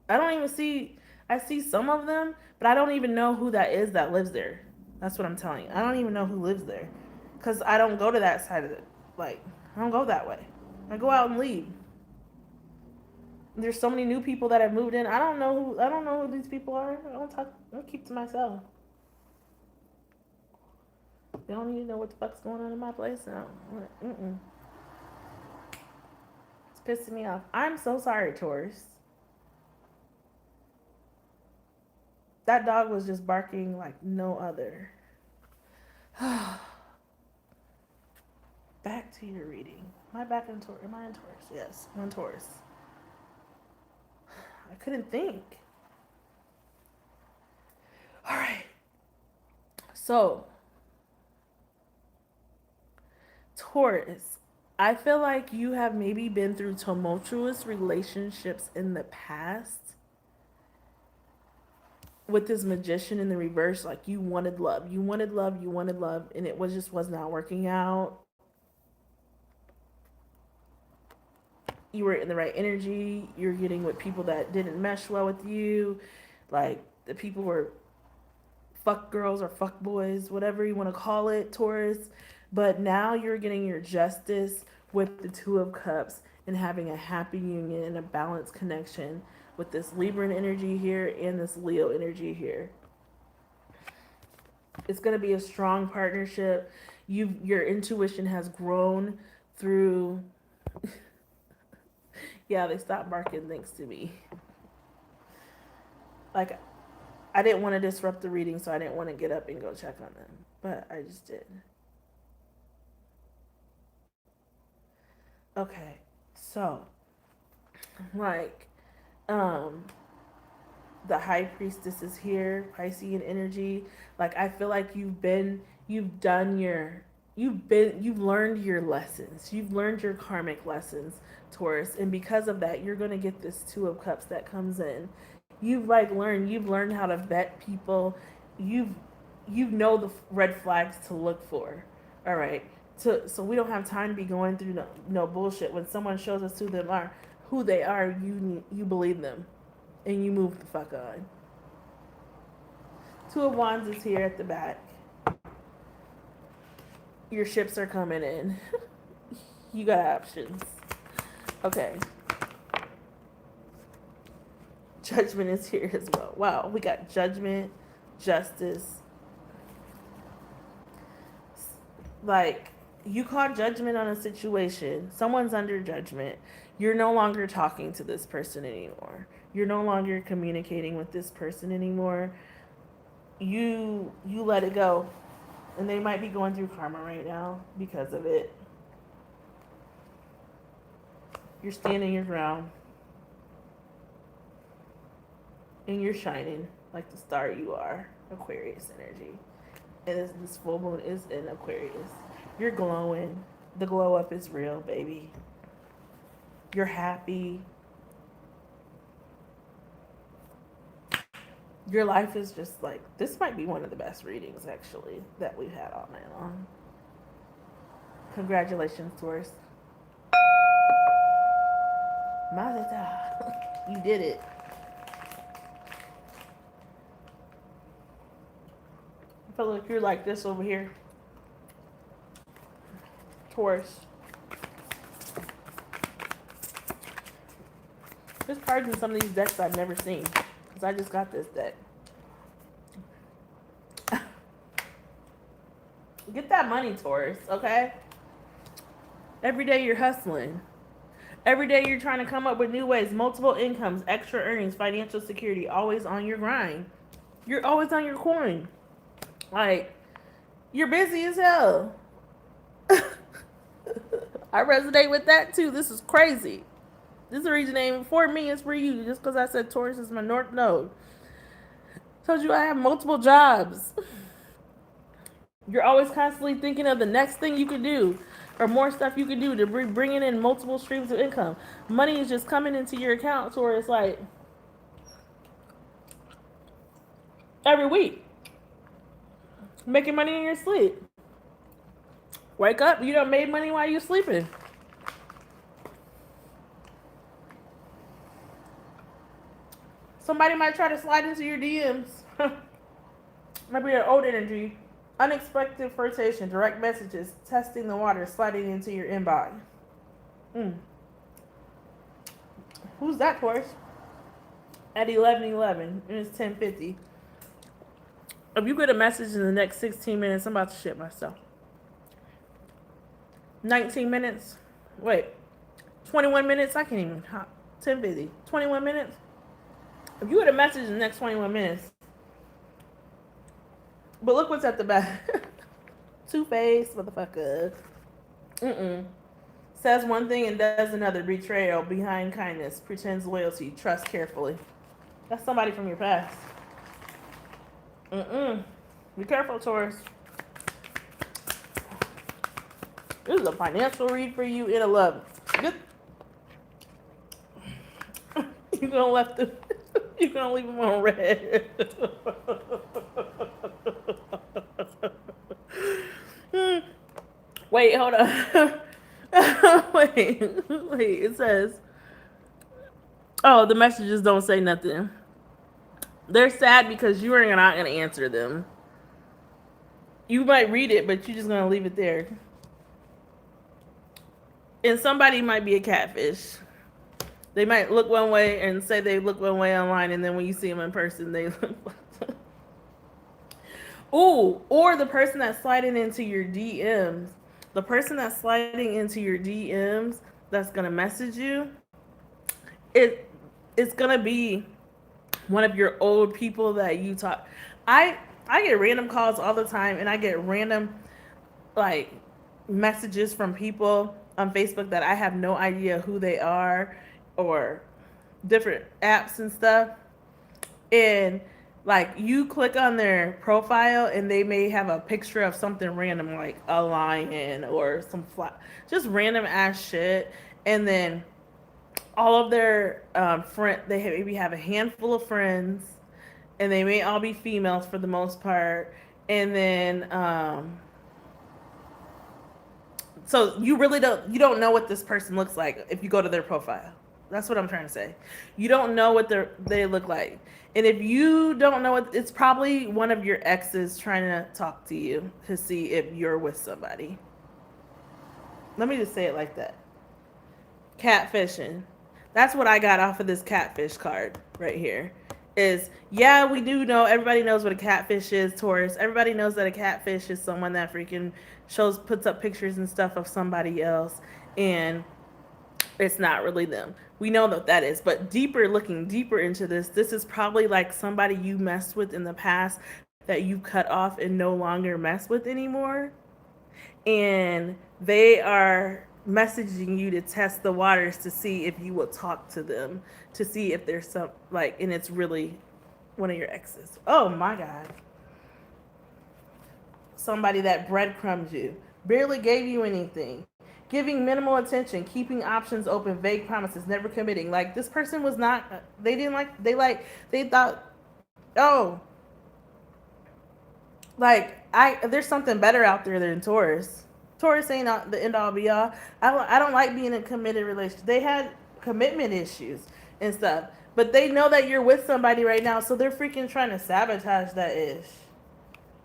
I don't even see, I see some of them, but I don't even know who that is that lives there. That's what I'm telling you. I don't even know who lives there because I don't go to that side of it. Like, I don't go that way. I go out and leave. There's so many new people that have moved in. I don't know who these people are. I keep to myself. They don't even know what the fuck's going on in my place now. It's pissing me off. I'm so sorry, Taurus. That dog was just barking like no other. Back to your reading. Am I back in Taurus? Am I in Taurus? Yes, I'm in Taurus. I couldn't think. All right. So, Taurus, I feel like you have maybe been through tumultuous relationships in the past. With this magician in the reverse, like you wanted love, and it was not working out. You were in the right energy. You're getting with people that didn't mesh well with you. Like the people were fuck girls or fuck boys, whatever you want to call it, Taurus. But now you're getting your justice with the Two of Cups and having a happy union and a balanced connection with this Libran energy here and this Leo energy here. It's going to be a strong partnership. Your intuition has grown through. Yeah, they stopped barking thanks to me. Like, I didn't want to disrupt the reading, so I didn't want to get up and go check on them. But I just did. Okay, so, like, the High Priestess is here, Piscean energy. Like, I feel like you've learned your lessons. You've learned your karmic lessons, Taurus. And because of that, you're going to get this Two of Cups that comes in. You've learned how to vet people. You know the red flags to look for. All right. So we don't have time to be going through no bullshit. When someone shows us who they are, you believe them. And you move the fuck on. Two of Wands is here at the back. Your ships are coming in. You got options. Okay. Judgment is here as well. Wow, we got Judgment, Justice, like, you call judgment on a situation. Someone's under judgment. You're no longer talking to this person anymore. You're no longer communicating with this person anymore. You let it go. And they might be going through karma right now because of it. You're standing your ground. And you're shining like the star you are. Aquarius energy. And this full moon is in Aquarius. You're glowing. The glow up is real, baby. You're happy. Your life is just like, this might be one of the best readings, actually, that we've had all night long. Congratulations, Taurus. Mazel tov. You did it. I feel like you're like this over here. Taurus. There's cards in some of these decks I've never seen. Because I just got this deck. Get that money, Taurus, okay? Every day you're hustling. Every day you're trying to come up with new ways, multiple incomes, extra earnings, financial security, always on your grind. You're always on your coin. Like, you're busy as hell. I resonate with that too. This is crazy. This is the reason it ain't for me, it's for you. Just because I said Taurus is my North Node. Told you I have multiple jobs. You're always constantly thinking of the next thing you can do or more stuff you can do to bringing in multiple streams of income. Money is just coming into your account, Taurus, like every week. Making money in your sleep. Wake up, you done made money while you're sleeping. Somebody might try to slide into your DMs. Might be an old energy. Unexpected flirtation, direct messages, testing the water, sliding into your inbox. Who's that, Taurus? At 11:11, and it's 10:50. If you get a message in the next 16 minutes, I'm about to shit myself. 19 minutes. Wait. 21 minutes? I can't even. 10:50. 21 minutes? If you get a message in the next 21 minutes. But look what's at the back. Two-faced motherfucker. Says one thing and does another. Betrayal, behind kindness, pretends loyalty, trust carefully. That's somebody from your past. Be careful, Taurus. This is a financial read for you in a love. You're gonna left the. You're gonna leave them on red. Wait, hold on. wait. It says, oh, the messages don't say nothing. They're sad because you are not gonna answer them. You might read it, but you're just gonna leave it there. And somebody might be a catfish. They might look one way and say they look one way online, and then when you see them in person, they look. Ooh, or the person that's sliding into your DMs. The person that's sliding into your DMs that's gonna message you, it's gonna be one of your old people that you talk. I get random calls all the time, and I get random like messages from people on Facebook that I have no idea who they are, or different apps and stuff. And like, you click on their profile and they may have a picture of something random, like a lion or some just random ass shit. And then all of their they maybe have a handful of friends, and they may all be females for the most part. And then so you don't know what this person looks like if you go to their profile. That's what I'm trying to say. You don't know what they look like. And if you don't know it, it's probably one of your exes trying to talk to you to see if you're with somebody. Let me just say it like that. Catfishing. That's what I got off of this catfish card right here. is, yeah, we do know, everybody knows what a catfish is, Taurus. Everybody knows that a catfish is someone that freaking puts up pictures and stuff of somebody else, and it's not really them. We know that that is, but looking deeper into this is probably like somebody you messed with in the past that you cut off and no longer mess with anymore, and they are messaging you to test the waters to see if you will talk to them, to see if there's some, like, and it's really one of your exes. Oh my god. Somebody that breadcrumbed you, barely gave you anything, giving minimal attention, keeping options open, vague promises, never committing. Like, this person was not, they didn't they thought, oh, like, there's something better out there than Taurus. Taurus ain't the end all be all. I don't like being in a committed relationship. They had commitment issues and stuff, but they know that you're with somebody right now, so they're freaking trying to sabotage that ish.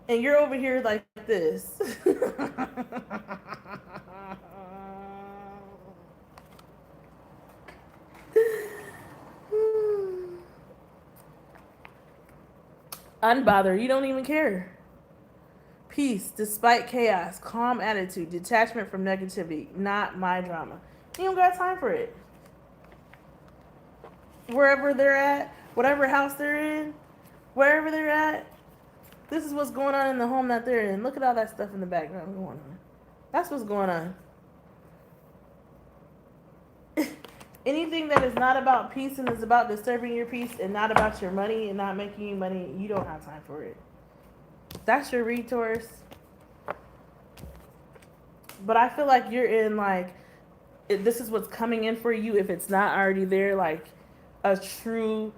And you're over here like this. Unbothered. You don't even care. Peace, despite chaos, calm attitude, detachment from negativity, not my drama. You don't got time for it. Wherever they're at, whatever house they're in, wherever they're at, this is what's going on in the home that they're in. Look at all that stuff in the background going on. That's what's going on. Anything that is not about peace and is about disturbing your peace and not about your money and not making you money, you don't have time for it. That's your read, Taurus. But I feel like you're in, like, this is what's coming in for you if it's not already there, like a true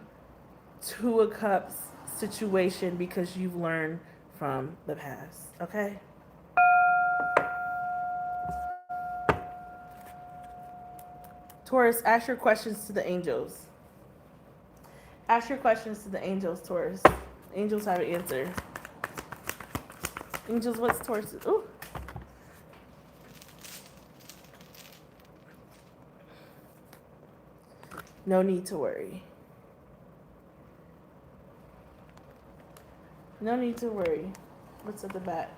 Two of Cups situation, because you've learned from the past. Okay? Taurus, ask your questions to the angels. Ask your questions to the angels, Taurus. Angels have an answer. Angels, what's Taurus? Ooh. No need to worry. No need to worry. What's at the back?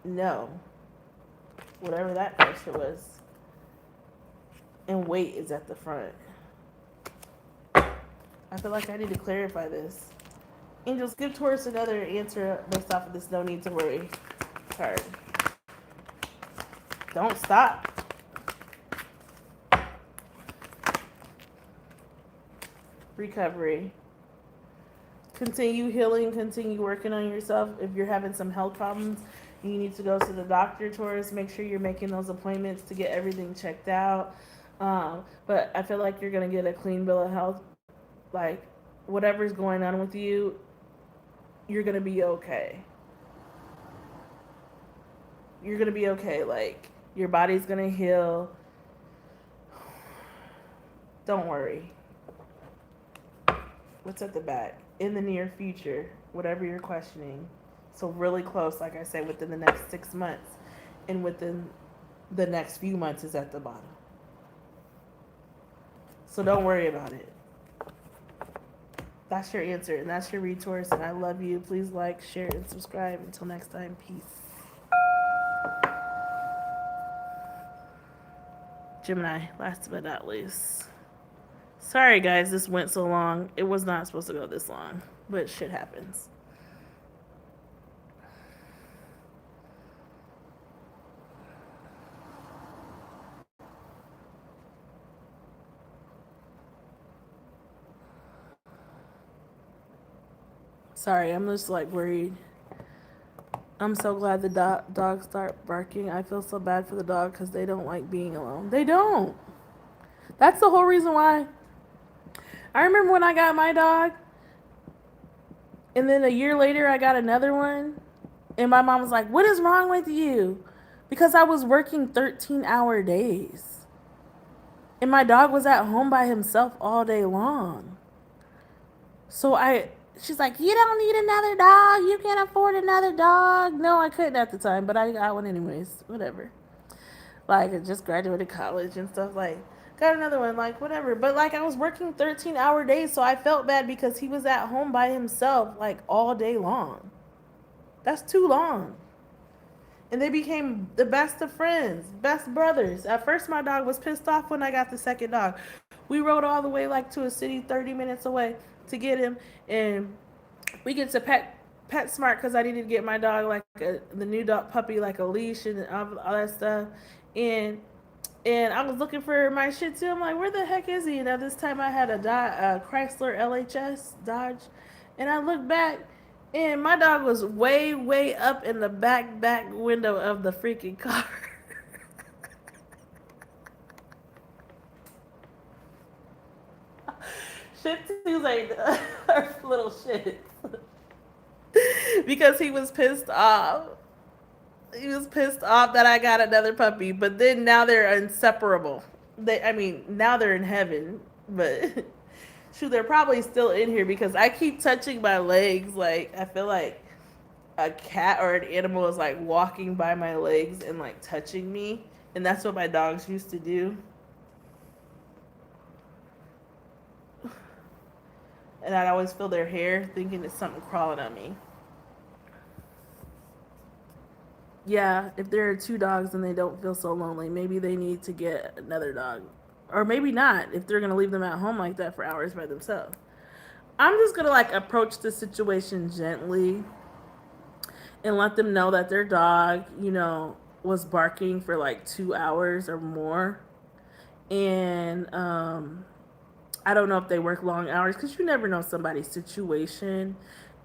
No. Whatever that pressure was. And wait is at the front. I feel like I need to clarify this. Angels, give Taurus another answer based off of this no need to worry card. Don't stop. Recovery. Continue healing, continue working on yourself. If you're having some health problems and you need to go to the doctor, Taurus, make sure you're making those appointments to get everything checked out. But I feel like you're going to get a clean bill of health. Like, whatever's going on with you, you're going to be okay. You're going to be okay. Like, your body's going to heal. Don't worry. What's at the back? In the near future, whatever you're questioning. So really close, like I said, within the next 6 months. And within the next few months is at the bottom. So don't worry about it. That's your answer, and that's your read, Taurus, and I love you. Please like, share, and subscribe. Until next time, peace. Gemini, last but not least. Sorry, guys, this went so long. It was not supposed to go this long, but shit happens. Sorry, I'm just like worried. I'm so glad the dogs start barking. I feel so bad for the dog because they don't like being alone. They don't. That's the whole reason why. I remember when I got my dog, and then a year later I got another one, and my mom was like, "What is wrong with you?" Because I was working 13-hour days, and my dog was at home by himself all day long. So she's like, "You don't need another dog. You can't afford another dog." No, I couldn't at the time, but I got one anyways. Whatever. Like, I just graduated college and stuff. Like, got another one, like whatever. But like I was working 13-hour days, so I felt bad because he was at home by himself like all day long. That's too long. And they became the best of friends, best brothers. At first, my dog was pissed off when I got the second dog. We rode all the way like to a city 30 minutes away to get him, and we get to PetSmart because I needed to get my dog like the new dog puppy like a leash and all that stuff, and I was looking for my shit too. I'm like, where the heck is he? And at this time, I had a Chrysler LHS Dodge, and I looked back, and my dog was way up in the back window of the freaking car. Shit Tuesday, our little shit, because he was pissed off. He was pissed off that I got another puppy, but then now they're inseparable. Now they're in heaven, but shoot, they're probably still in here because I keep touching my legs. Like I feel like a cat or an animal is like walking by my legs and like touching me, and that's what my dogs used to do. And I'd always feel their hair, thinking it's something crawling on me. Yeah, if there are two dogs and they don't feel so lonely, maybe they need to get another dog. Or maybe not, if they're going to leave them at home like that for hours by themselves. I'm just going to like approach the situation gently and let them know that their dog, was barking for like 2 hours or more. And I don't know if they work long hours because you never know somebody's situation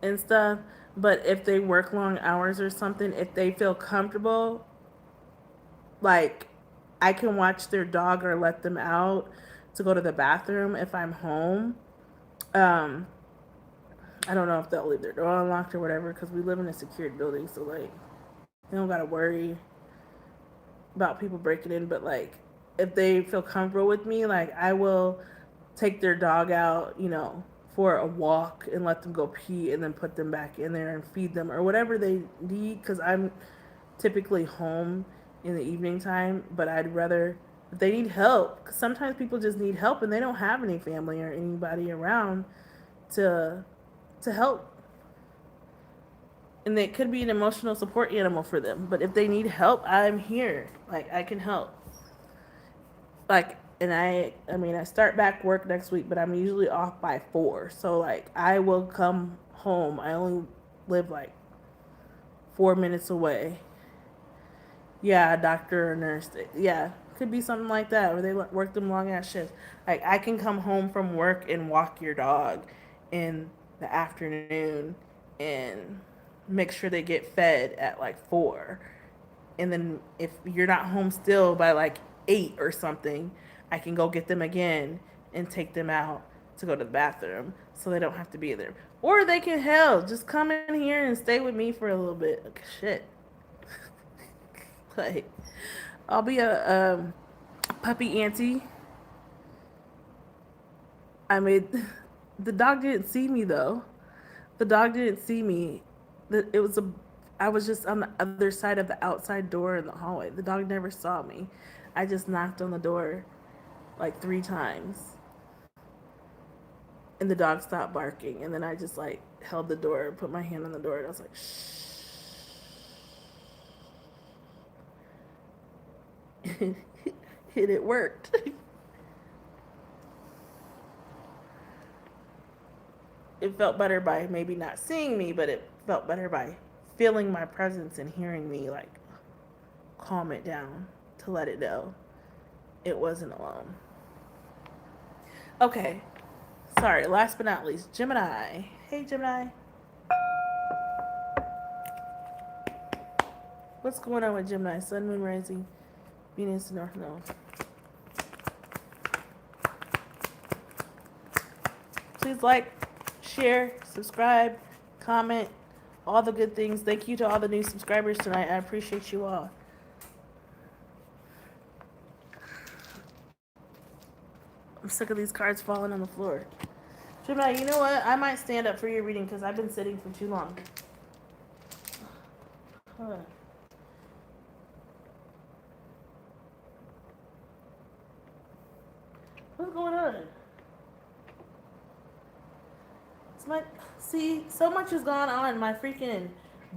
and stuff. But if they work long hours or something, if they feel comfortable, like I can watch their dog or let them out to go to the bathroom if I'm home. I don't know if they'll leave their door unlocked or whatever because we live in a secured building, so like they don't gotta worry about people breaking in. But like if they feel comfortable with me, like I will take their dog out, for a walk and let them go pee and then put them back in there and feed them or whatever they need because I'm typically home in the evening time, but I'd rather if they need help because sometimes people just need help and they don't have any family or anybody around to help, and it could be an emotional support animal for them. But if they need help, I'm here. Like I can help. Like, and I start back work next week, but I'm usually off by 4. So like I will come home. I only live like 4 minutes away. Yeah, a doctor or nurse. Yeah, could be something like that, or they work them long ass shifts. Like I can come home from work and walk your dog in the afternoon and make sure they get fed at like 4. And then if you're not home still by like 8 or something, I can go get them again and take them out to go to the bathroom so they don't have to be there. Or they can just come in here and stay with me for a little bit. Like, shit. Like, I'll be a puppy auntie. The dog didn't see me though. The dog didn't see me. I was just on the other side of the outside door in the hallway. The dog never saw me. I just knocked on the door like 3 times. And the dog stopped barking. And then I just like held the door, put my hand on the door, and I was like, shh. And it worked. It felt better by maybe not seeing me, but it felt better by feeling my presence and hearing me like calm it down to let it know it wasn't alone. Okay, sorry, last but not least, Gemini. Hey, Gemini. What's going on with Gemini? Sun, moon, rising, Venus, North Node. Please like, share, subscribe, comment, all the good things. Thank you to all the new subscribers tonight. I appreciate you all. I'm sick of these cards falling on the floor. Gemini, you know what? I might stand up for your reading because I've been sitting for too long. Huh. What's going on? It's my see, so much is going on. My freaking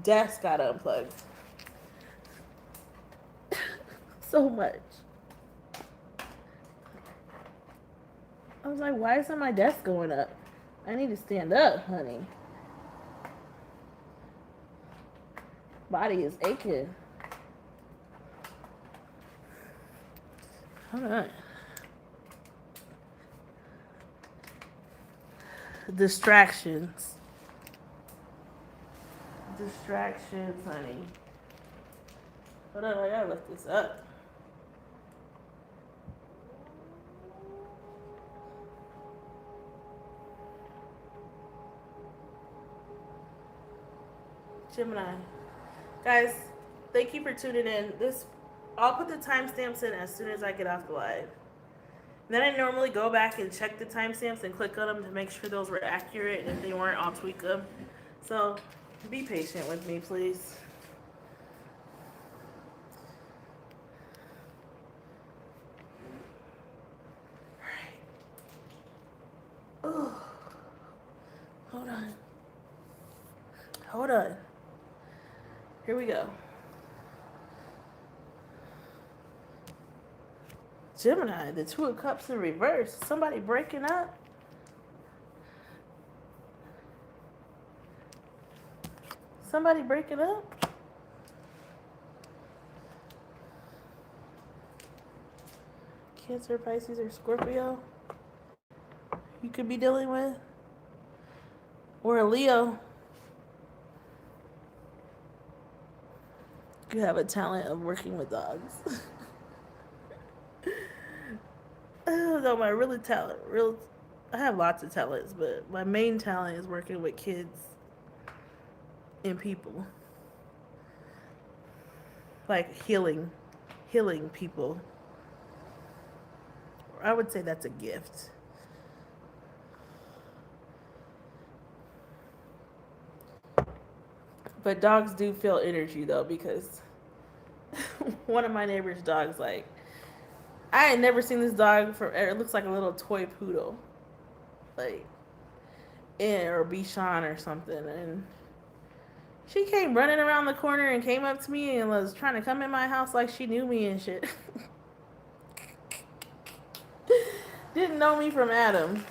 desk got unplugged. So much. I was like, why isn't my desk going up? I need to stand up, honey. Body is aching. Hold on. Distractions. Distractions, honey. Hold on, I gotta lift this up. Gemini. Guys, thank you for tuning in. I'll put the timestamps in as soon as I get off the live. And then I normally go back and check the timestamps and click on them to make sure those were accurate. And if they weren't, I'll tweak them. So be patient with me, please. All right. Ooh. Hold on. Hold on. Here we go. Gemini, the Two of Cups in reverse. Somebody breaking up? Somebody breaking up? Cancer, Pisces, or Scorpio? You could be dealing with? Or a Leo? You have a talent of working with dogs. No, my I have lots of talents, but my main talent is working with kids and people. Like healing people. I would say that's a gift. But dogs do feel energy though, because one of my neighbor's dogs, like, I had never seen this dog it looks like a little toy poodle. Like, or Bichon or something. And she came running around the corner and came up to me and was trying to come in my house like she knew me and shit. Didn't know me from Adam.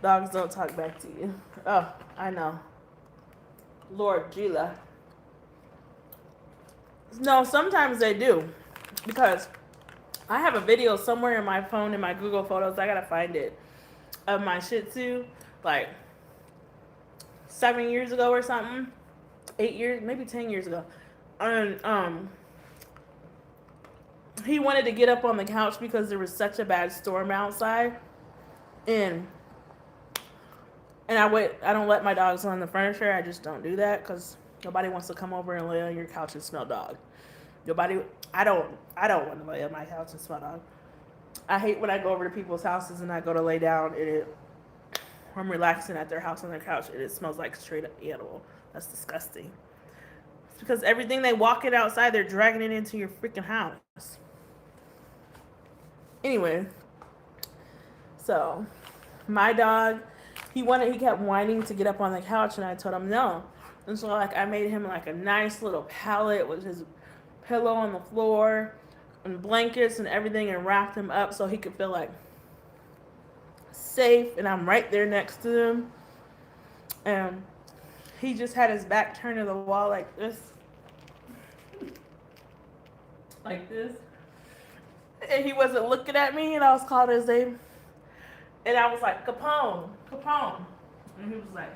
Dogs don't talk back to you. Oh, I know. Lord Gila. No, sometimes they do. Because I have a video somewhere in my phone, in my Google Photos, I gotta find it, of my Shih Tzu, like 7 years ago or something. 8 years, maybe 10 years ago. And he wanted to get up on the couch because there was such a bad storm outside. And I don't let my dogs on the furniture. I just don't do that because nobody wants to come over and lay on your couch and smell dog. I don't want to lay on my couch and smell dog. I hate when I go over to people's houses and I go to lay down and I'm relaxing at their house on their couch and it smells like straight up animal. That's disgusting. It's because everything they walk in outside, they're dragging it into your freaking house. Anyway, so my dog, he kept whining to get up on the couch and I told him no. And so like I made him like a nice little pallet with his pillow on the floor and blankets and everything and wrapped him up so he could feel like safe, and I'm right there next to him. And he just had his back turned to the wall like this. Like this. And he wasn't looking at me and I was calling his name. And I was like, Capone, Capone. And he was like,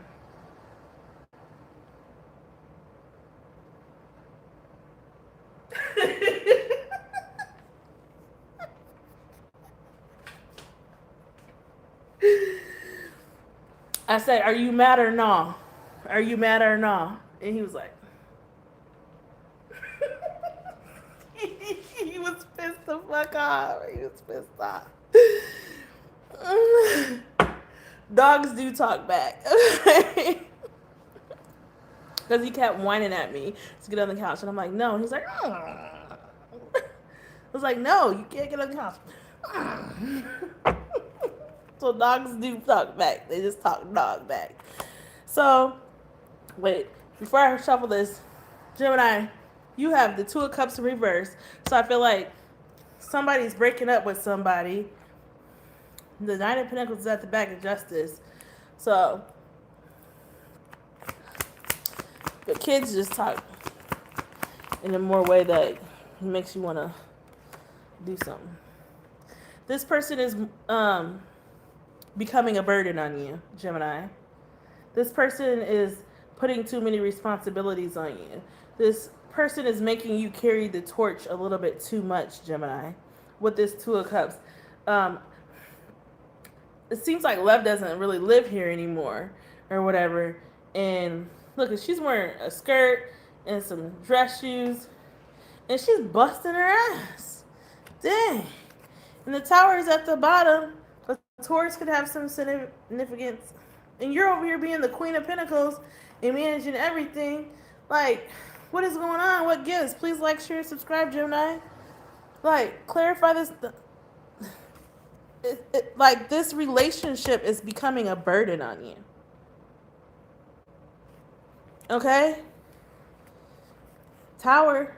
I said, are you mad or no? Are you mad or no? And he was like, he was pissed the fuck off. He was pissed off. Dogs do talk back. Because he kept whining at me to get on the couch. And I'm like, no. And he's like, oh. I was like, no, you can't get on the couch. So dogs do talk back. They just talk dog back. So, wait, before I shuffle this, Gemini, you have the Two of Cups in reverse. So I feel like somebody's breaking up with somebody. The Nine of Pentacles is at the back of Justice. So the kids just talk in a more way that makes you want to do something. This person is becoming a burden on you, Gemini. This person is putting too many responsibilities on you. This person is making you carry the torch a little bit too much, Gemini, with this Two of Cups. It seems like love doesn't really live here anymore or whatever. And look, she's wearing a skirt and some dress shoes, and she's busting her ass. Dang. And the Tower is at the bottom. The Taurus could have some significance. And you're over here being the Queen of Pentacles and managing everything. Like, what is going on? What gives? Please like, share, subscribe, Gemini. Like, clarify this. Like, this relationship is becoming a burden on you. Okay? Tower.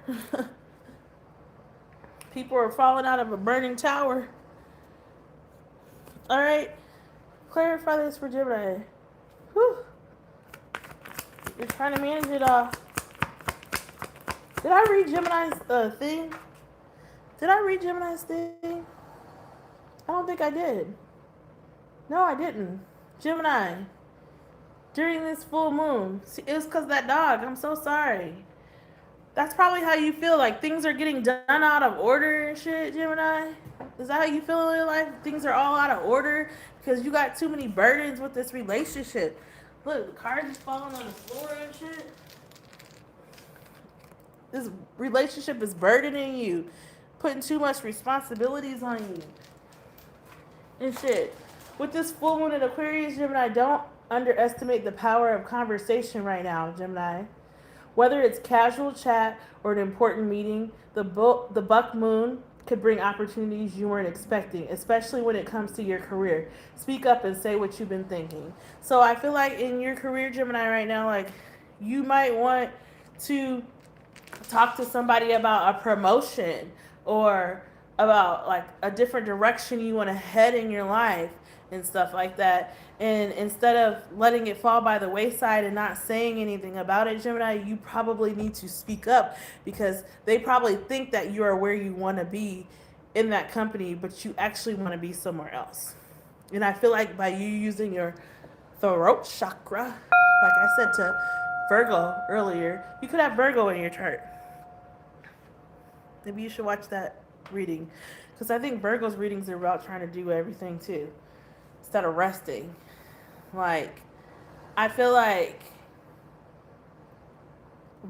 People are falling out of a burning tower. All right? Clarify this for Gemini. Whew. You're trying to manage it all. Did I read Gemini's thing? Did I read Gemini's thing? I don't think I did. No, I didn't. Gemini, during this full moon, see, it was because of that dog. I'm so sorry. That's probably how you feel, like things are getting done out of order and shit, Gemini. Is that how you feel in your life? Things are all out of order because you got too many burdens with this relationship. Look, the cards is falling on the floor and shit. This relationship is burdening you, putting too much responsibilities on you and shit. With this full moon in Aquarius, Gemini, don't underestimate the power of conversation right now, Gemini. Whether it's casual chat or an important meeting, the buck moon could bring opportunities you weren't expecting, especially when it comes to your career. Speak up and say what you've been thinking. So I feel like in your career, Gemini, right now, like you might want to talk to somebody about a promotion or about like a different direction you want to head in your life and stuff like that. And instead of letting it fall by the wayside and not saying anything about it, Gemini, you probably need to speak up because they probably think that you are where you want to be in that company, but you actually want to be somewhere else. And I feel like by you using your throat chakra, like I said to Virgo earlier, you could have Virgo in your chart. Maybe you should watch that reading because I think Virgo's readings are about trying to do everything too instead of resting. Like, I feel like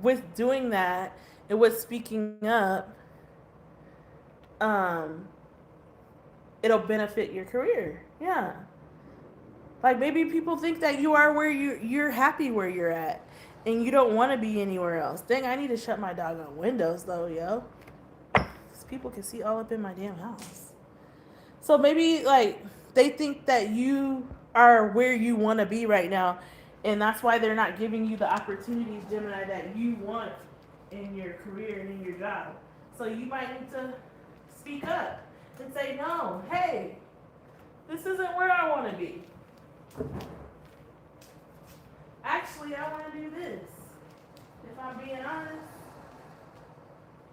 with doing that and with speaking up, it'll benefit your career. Yeah. Like maybe people think that you are where you're happy where you're at and you don't want to be anywhere else. Dang, I need to shut my doggone windows though, yo. Because people can see all up in my damn house. So maybe like they think that you are where you want to be right now, and that's why they're not giving you the opportunities, Gemini, that you want in your career and in your job. So you might need to speak up and say, no, hey, this isn't where I want to be. Actually, I want to do this. If I'm being honest,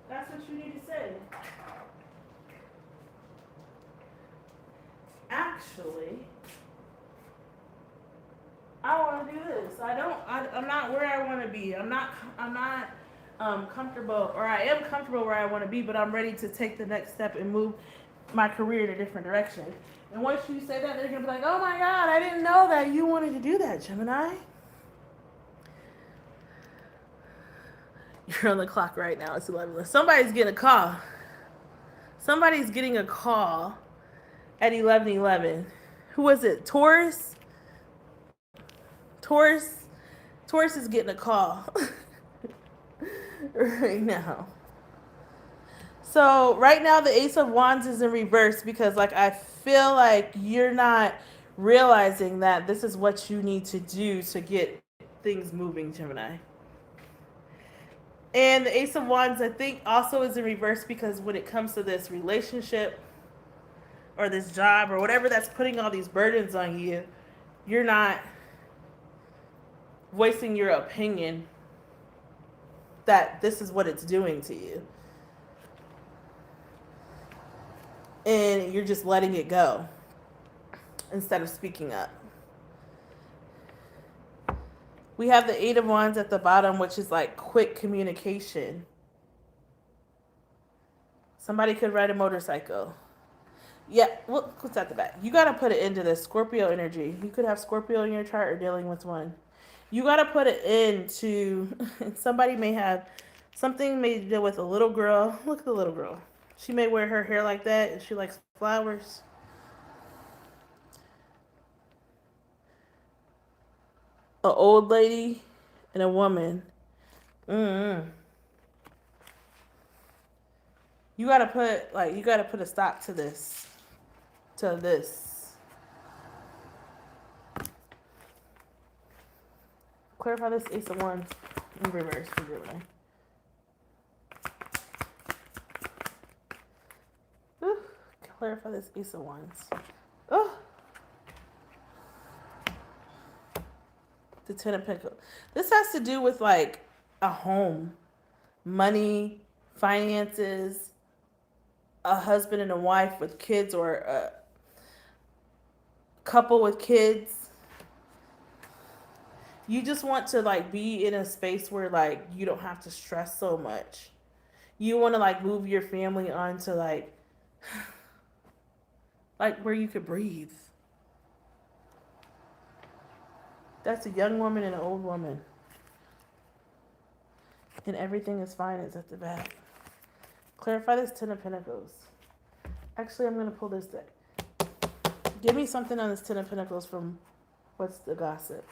that's what you need to say. Actually, I want to do this. I'm not where I want to be. I'm not comfortable, or I am comfortable where I want to be, but I'm ready to take the next step and move my career in a different direction. And once you say that, they're going to be like, oh my God, I didn't know that you wanted to do that, Gemini. You're on the clock right now. It's 11. Somebody's getting a call. Somebody's getting a call at 11:11. Who was it? Taurus? Taurus is getting a call right now. So right now the Ace of Wands is in reverse because like I feel like you're not realizing that this is what you need to do to get things moving, Gemini. And the Ace of Wands, I think, also is in reverse because when it comes to this relationship or this job or whatever that's putting all these burdens on you, you're not voicing your opinion that this is what it's doing to you. And you're just letting it go instead of speaking up. We have the Eight of Wands at the bottom, which is like quick communication. Somebody could ride a motorcycle. Yeah, well, what's at the back? You got to put it into this Scorpio energy. You could have Scorpio in your chart or dealing with one. You got to put it into, somebody may have, something may deal with a little girl. Look at the little girl. She may wear her hair like that and she likes flowers. An old lady and a woman. Mm-hmm. You gotta put a stop to this. To this. Clarify this Ace of Wands in reverse for Gemini. Clarify this Ace of Wands. Oh. The Ten of Pentacles. This has to do with like a home, money, finances, a husband and a wife with kids, or a couple with kids. You just want to like be in a space where like you don't have to stress so much. You want to like move your family onto like where you could breathe. That's a young woman and an old woman. And everything is fine. It's at the back. Clarify this Ten of Pentacles. Actually, I'm going to pull this deck. Give me something on this Ten of Pentacles from what's the gossip.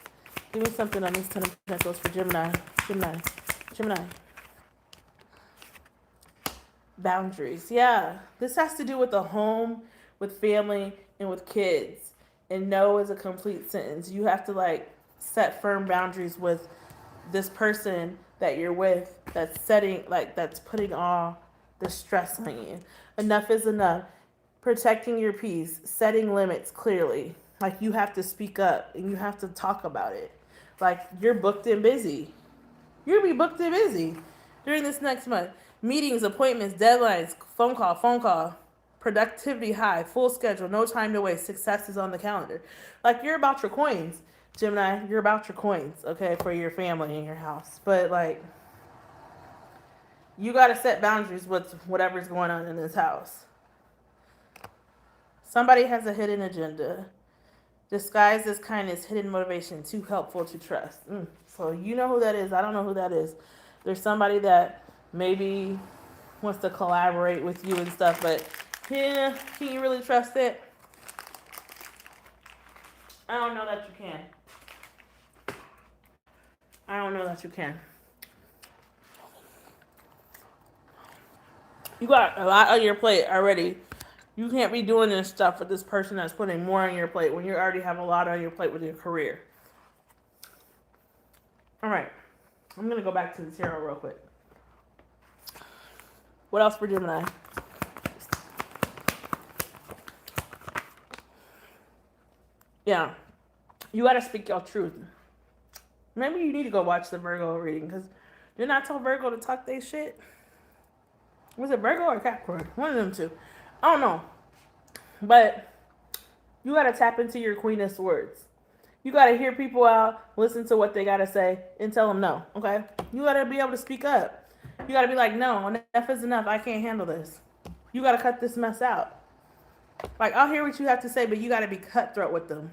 Give me something on this Ten of Pentacles for Gemini. Gemini. Boundaries. Yeah. This has to do with the home, with family, and with kids. And no is a complete sentence. You have to like set firm boundaries with this person that you're with that's putting all the stress on you. Enough is enough. Protecting your peace, setting limits clearly. Like you have to speak up and you have to talk about it. Like you're booked and busy. You'll be booked and busy during this next month. Meetings, appointments, deadlines, phone call. Productivity high, full schedule, no time to waste. Success is on the calendar. Like you're about your coins, Gemini. You're about your coins, okay, for your family and your house. But like, you got to set boundaries with whatever's going on in this house. Somebody has a hidden agenda. Disguised as kindness, hidden motivation, too helpful to trust. So you know who that is. I don't know who that is. There's somebody that maybe wants to collaborate with you and stuff, but yeah, can you really trust it? I don't know that you can. I don't know that you can. You got a lot on your plate already. You can't be doing this stuff with this person that's putting more on your plate when you already have a lot on your plate with your career. All right. I'm going to go back to the tarot real quick. What else for Gemini? Yeah. You got to speak your truth. Maybe you need to go watch the Virgo reading because didn't I tell Virgo to talk their shit? Was it Virgo or Capricorn? One of them two. I don't know. But you got to tap into your Queen of Swords. You got to hear people out, listen to what they got to say, and tell them no, okay? You got to be able to speak up. You got to be like, no, enough is enough. I can't handle this. You got to cut this mess out. Like, I'll hear what you have to say, but you got to be cutthroat with them.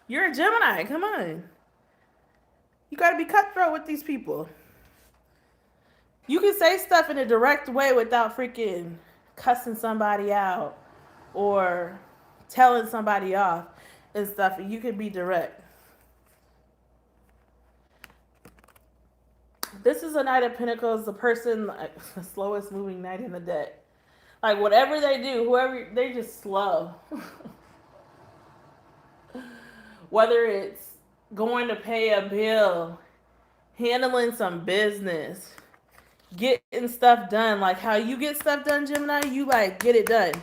You're a Gemini. Come on. You got to be cutthroat with these people. You can say stuff in a direct way without freaking cussing somebody out or telling somebody off and stuff. You can be direct. This is a Knight of Pentacles, the person, like, the slowest moving knight in the deck. Like, whatever they do, whoever, they just slow. Whether it's going to pay a bill, handling some business, getting stuff done, like how you get stuff done, Gemini, you like get it done.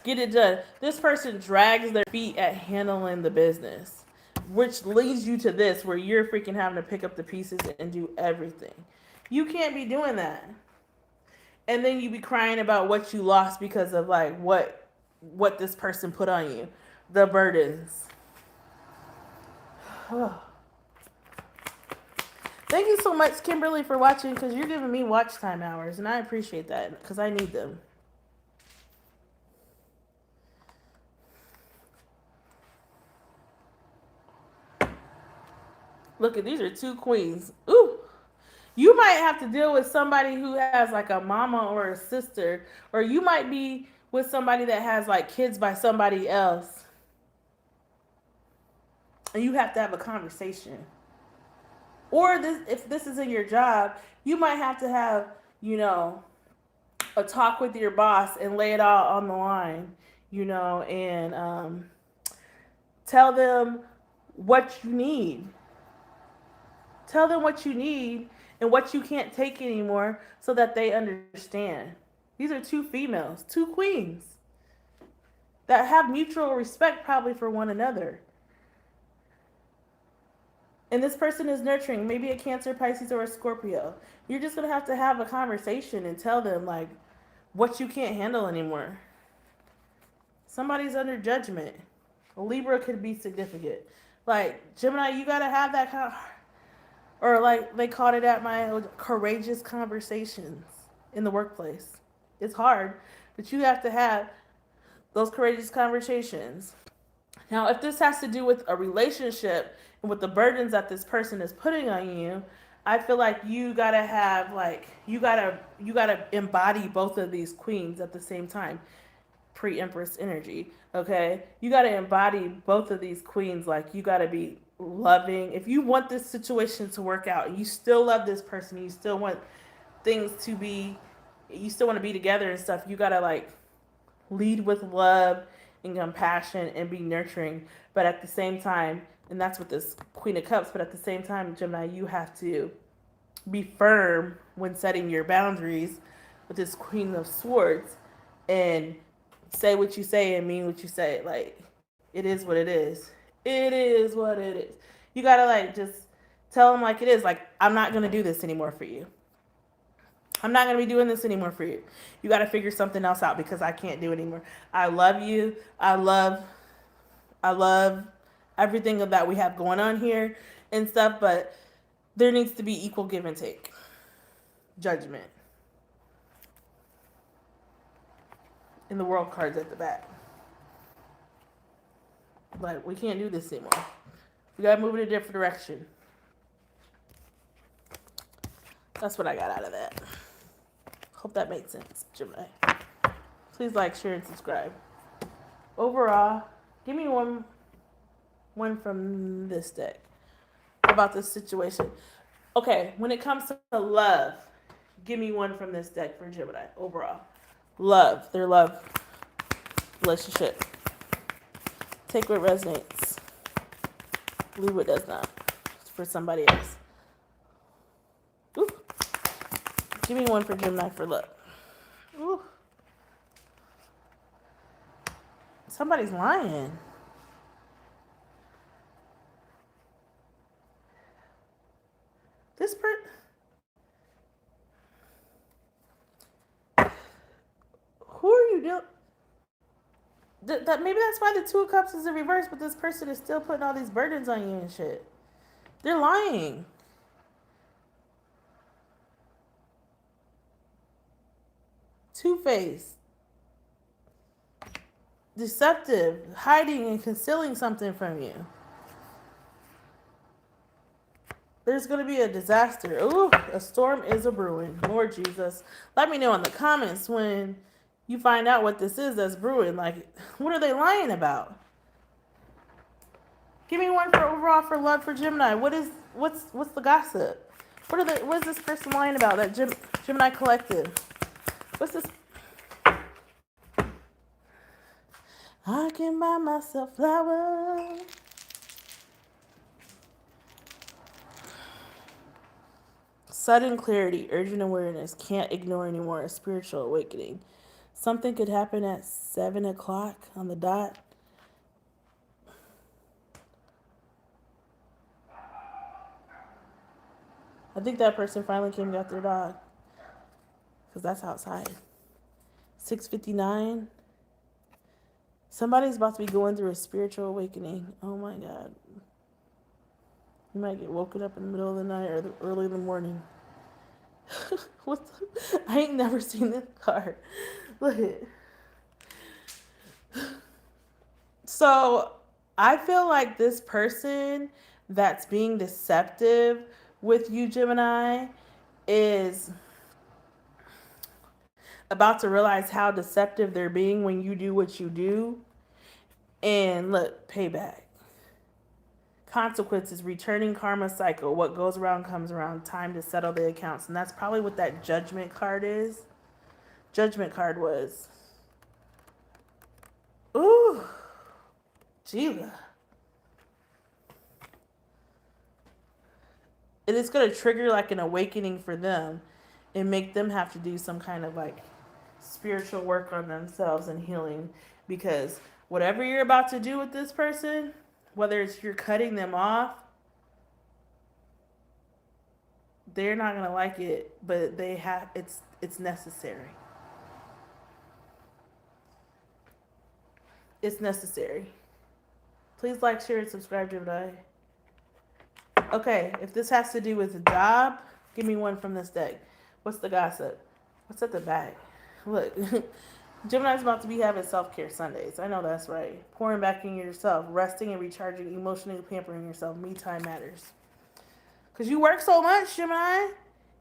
Get it done. This person drags their feet at handling the business, which leads you to this, where you're freaking having to pick up the pieces and do everything. You can't be doing that. And then you be crying about what you lost because of like what this person put on you, the burdens. Thank you so much, Kimberly, for watching, because you're giving me watch time hours, and I appreciate that because I need them. Look at these are two queens. Ooh. You might have to deal with somebody who has like a mama or a sister, or you might be with somebody that has like kids by somebody else. And you have to have a conversation. Or this, if this is in your job, you might have to have, a talk with your boss and lay it all on the line, and tell them what you need. Tell them what you need and what you can't take anymore so that they understand. These are two females, two queens that have mutual respect probably for one another. And this person is nurturing, maybe a Cancer, Pisces, or a Scorpio. You're just going to have a conversation and tell them like what you can't handle anymore. Somebody's under judgment. A Libra could be significant. Like, Gemini, you got to have that kind of, or like they called it at my courageous conversations in the workplace. It's hard, but you have to have those courageous conversations. Now, if this has to do with a relationship and with the burdens that this person is putting on you, I feel like you gotta have you gotta embody both of these queens at the same time. Pre-Empress energy, okay? You gotta embody both of these queens. Like, you gotta be loving. If you want this situation to work out, you still love this person, you still want things to be, you still want to be together and stuff, you gotta like lead with love and compassion and be nurturing. But at the same time, and that's with this Queen of Cups, but at the same time, Gemini, you have to be firm when setting your boundaries with this Queen of Swords and say what you say and mean what you say. Like, it is what it is. It is what it is. You gotta like just tell them like it is. Like, I'm not gonna do this anymore for you. I'm not gonna be doing this anymore for you. You gotta figure something else out because I can't do it anymore. I love you. I love everything that we have going on here and stuff, but there needs to be equal give and take. Judgment. In the world cards at the back. Like, we can't do this anymore. We gotta move in a different direction. That's what I got out of that. Hope that made sense, Gemini. Please like, share, and subscribe. Overall, give me one from this deck about this situation. Okay, when it comes to love, give me one from this deck for Gemini. Overall, love, their love relationship. Take what resonates. Leave what does not. It's for somebody else. Ooh. Give me one for Gemini for love. Ooh. Somebody's lying. This who are you doing? That maybe that's why the Two of Cups is in reverse, but this person is still putting all these burdens on you and shit. They're lying. Two-faced. Deceptive. Hiding and concealing something from you. There's going to be a disaster. Ooh, a storm is a brewing. Lord Jesus. Let me know in the comments when you find out what this is that's brewing. Like, what are they lying about? Give me one for overall for love for Gemini. What's the gossip? What is this person lying about? That Gemini collective. What's this? I can buy myself flowers. Sudden clarity, urgent awareness, can't ignore anymore, a spiritual awakening. Something could happen at 7 o'clock on the dot. I think that person finally came and got their dog. Because that's outside. 6:59. Somebody's about to be going through a spiritual awakening. Oh my God. You might get woken up in the middle of the night or early in the morning. I ain't never seen this card. Look at it. So I feel like this person that's being deceptive with you, Gemini, is about to realize how deceptive they're being when you do what you do. And look, payback. Consequences, returning karma cycle. What goes around comes around. Time to settle the accounts. And that's probably what that judgment card is. Judgment card was. Ooh. Gila. It is going to trigger like an awakening for them and make them have to do some kind of like spiritual work on themselves and healing, because whatever you're about to do with this person, whether it's you're cutting them off, they're not going to like it, but they have it's necessary. It's necessary. Please like, share, and subscribe, Gemini. Okay, if this has to do with a job, give me one from this deck. What's the gossip? What's at the back? Look, Gemini's about to be having self-care Sundays. I know that's right. Pouring back in yourself, resting and recharging, emotionally pampering yourself. Me time matters. Because you work so much, Gemini.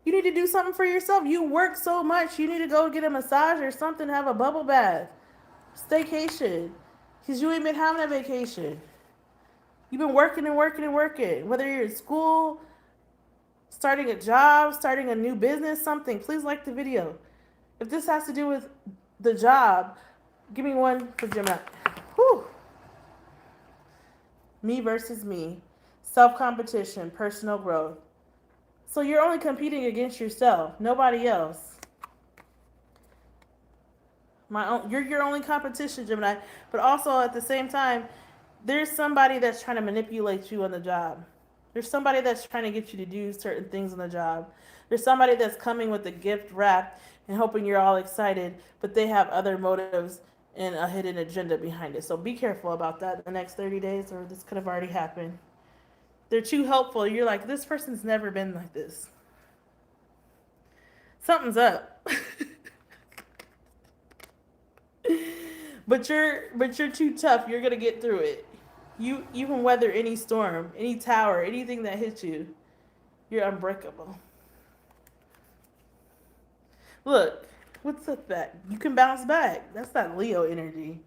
You need to do something for yourself. You work so much. You need to go get a massage or something, have a bubble bath. Staycation. Because you ain't been having a vacation. You've been working and working and working. Whether you're in school, starting a job, starting a new business, something. Please like the video. If this has to do with the job, give me one for Gemini. Whew. Me versus me. Self-competition, personal growth. So you're only competing against yourself, nobody else. You're your only competition, Gemini. But also at the same time, there's somebody that's trying to manipulate you on the job. There's somebody that's trying to get you to do certain things on the job. There's somebody that's coming with a gift wrap and hoping you're all excited, but they have other motives and a hidden agenda behind it. So be careful about that in the next 30 days, or this could have already happened. They're too helpful. You're like, this person's never been like this. Something's up. But you're too tough. You're gonna get through it. You can weather any storm, any tower, anything that hits you. You're unbreakable. Look, what's up that? You can bounce back. That's that Leo energy.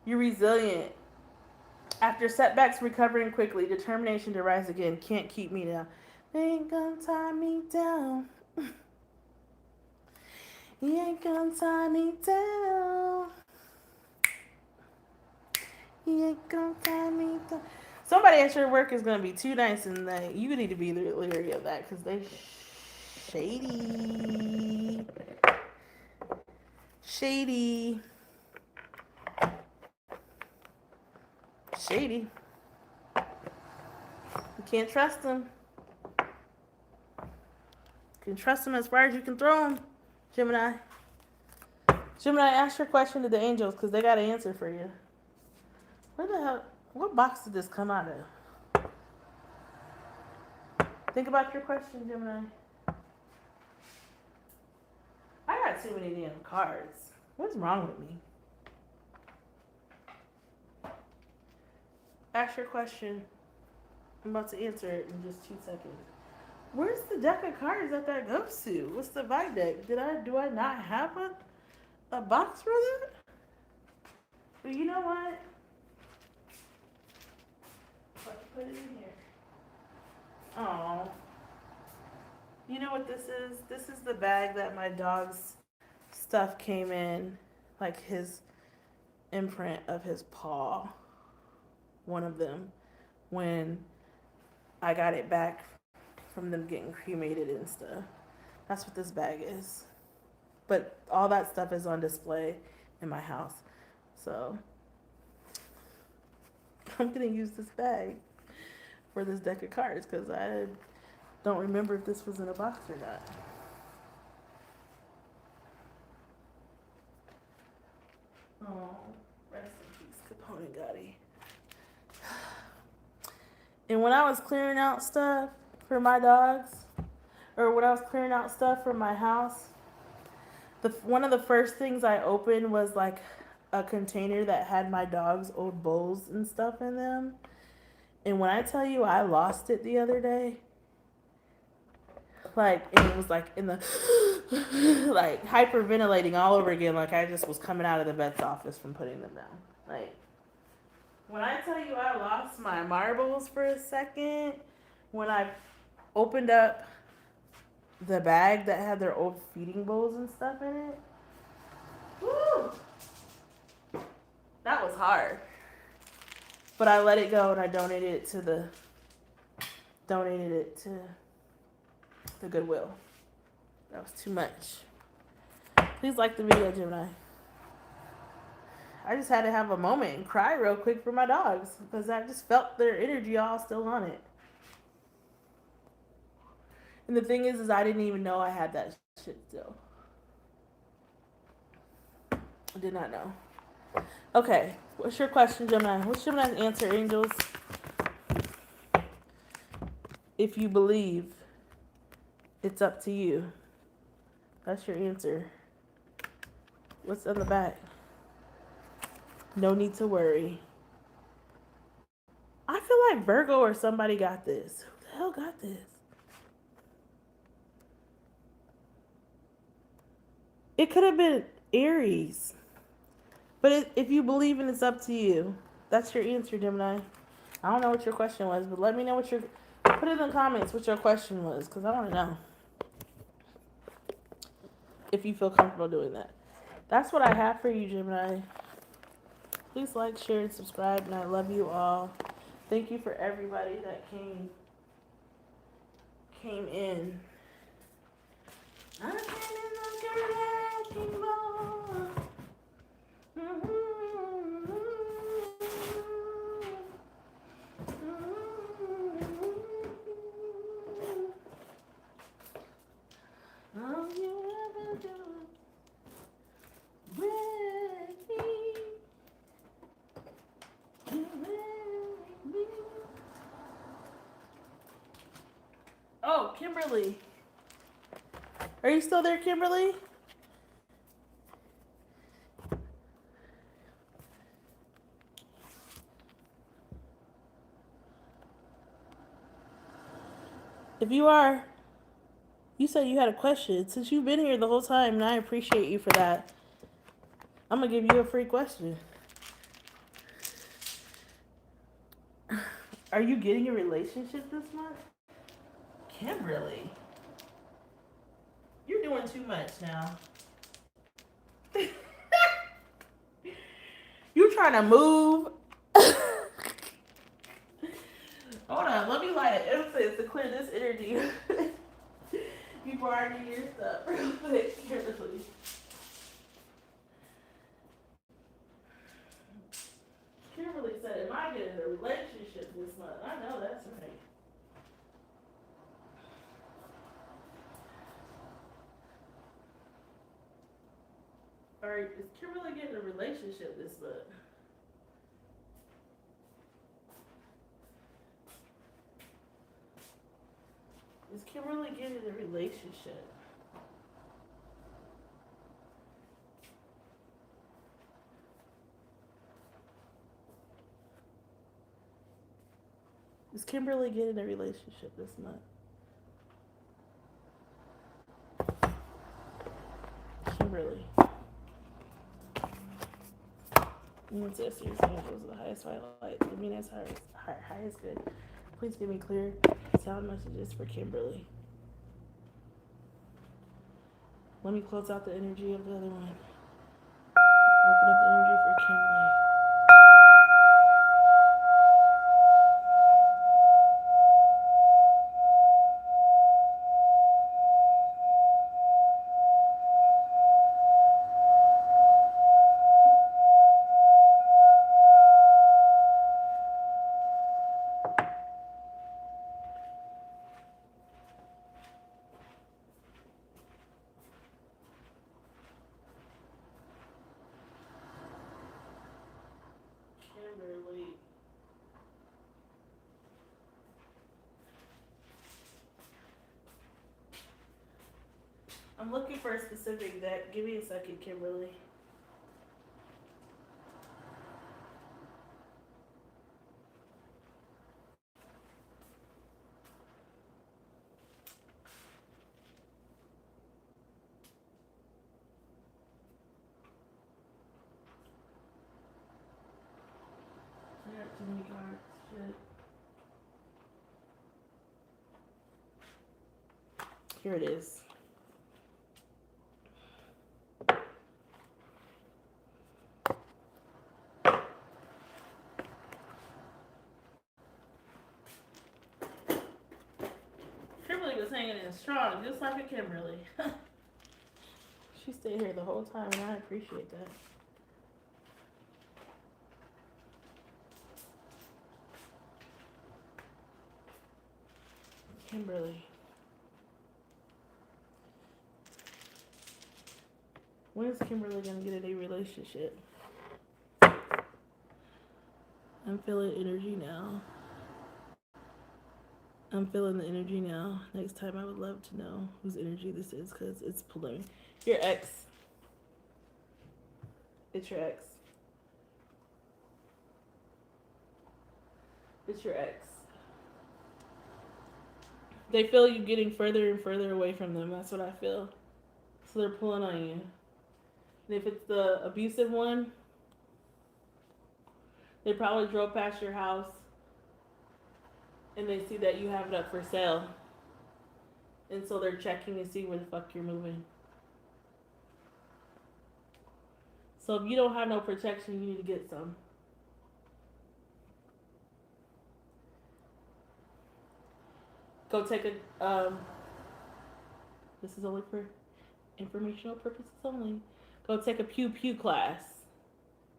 You're resilient. After setbacks, recovering quickly. Determination to rise again. Can't keep me down. They ain't gonna tie me down. He ain't gonna tie me down. He ain't gonna tie me down. Somebody at your work is gonna be too nice, and you need to be leery of that because they shady. Shady. Shady. You can't trust them. You can trust them as far as you can throw them, Gemini. Gemini, ask your question to the angels because they got an answer for you. Where the hell? What box did this come out of? Think about your question, Gemini. I got too many damn cards. What's wrong with me? Ask your question. I'm about to answer it in just 2 seconds. Where's the deck of cards that goes to? What's the vibe deck? Do I not have a box for that? But you know what? Let's put it in here. Oh. You know what this is? This is the bag that my dog's stuff came in. Like his imprint of his paw. One of them. When I got it back from them getting cremated and stuff. That's what this bag is. But all that stuff is on display in my house. So I'm going to use this bag for this deck of cards because I don't remember if this was in a box or not. Oh, rest in peace, Capone Gotti. And when I was clearing out stuff for my dogs, or when I was clearing out stuff for my house, one of the first things I opened was like a container that had my dog's old bowls and stuff in them. And when I tell you I lost it the other day, like, and it was like in the, like hyperventilating all over again, like I just was coming out of the vet's office from putting them down. Like, when I tell you I lost my marbles for a second, when I opened up the bag that had their old feeding bowls and stuff in it, woo! That was hard. But I let it go and I donated it to the Goodwill. That was too much. Please like the video, Gemini. I just had to have a moment and cry real quick for my dogs because I just felt their energy all still on it. And the thing is I didn't even know I had that shit still. I did not know. Okay, what's your question, Gemini? What's Gemini's answer, angels? If you believe, it's up to you. That's your answer. What's on the back? No need to worry. I feel like Virgo or somebody got this. Who the hell got this? It could have been Aries. But if you believe in it's up to you. That's your answer, Gemini. I don't know what your question was, but let me know what your... Put it in the comments what your question was, because I want to know. If you feel comfortable doing that. That's what I have for you, Gemini. Please like, share, and subscribe, and I love you all. Thank you for everybody that came in. All you ever do with me. Oh, Kimberly. Are you still there, Kimberly? If you are, you said you had a question. Since you've been here the whole time, and I appreciate you for that, I'm going to give you a free question. Are you getting a relationship this month? Kimberly, you're doing too much now. You trying to move? Hold on, let me light an incense to clear this energy. Before I do your stuff real quick, Kimberly. Kimberly said, am I getting a relationship this month? I know that's right. Alright, is Kimberly getting a relationship this month? Is Kimberly getting a relationship? Is Kimberly getting a relationship this month? Kimberly. Yes, serious angels, the highest highlight. I mean, as high is good. Please give me clear sound messages for Kimberly. Let me close out the energy of the other one. Open up the energy for Kimberly. Kimberly. I'm looking for a specific deck. Give me a second, Kimberly. I got too many cards. Shit. Here it is. Kimberly was hanging in strong, just like a Kimberly. She stayed here the whole time, and I appreciate that. Kimberly. When is Kimberly gonna get a new relationship? I'm feeling energy now. I'm feeling the energy now. Next time I would love to know whose energy this is because it's pulling. Your ex. It's your ex. It's your ex. They feel you getting further and further away from them. That's what I feel. So they're pulling on you. And if it's the abusive one, they probably drove past your house and they see that you have it up for sale. And so they're checking to see where the fuck you're moving. So if you don't have no protection, you need to get some. Go take a, this is only for informational purposes only. Go take a pew pew class.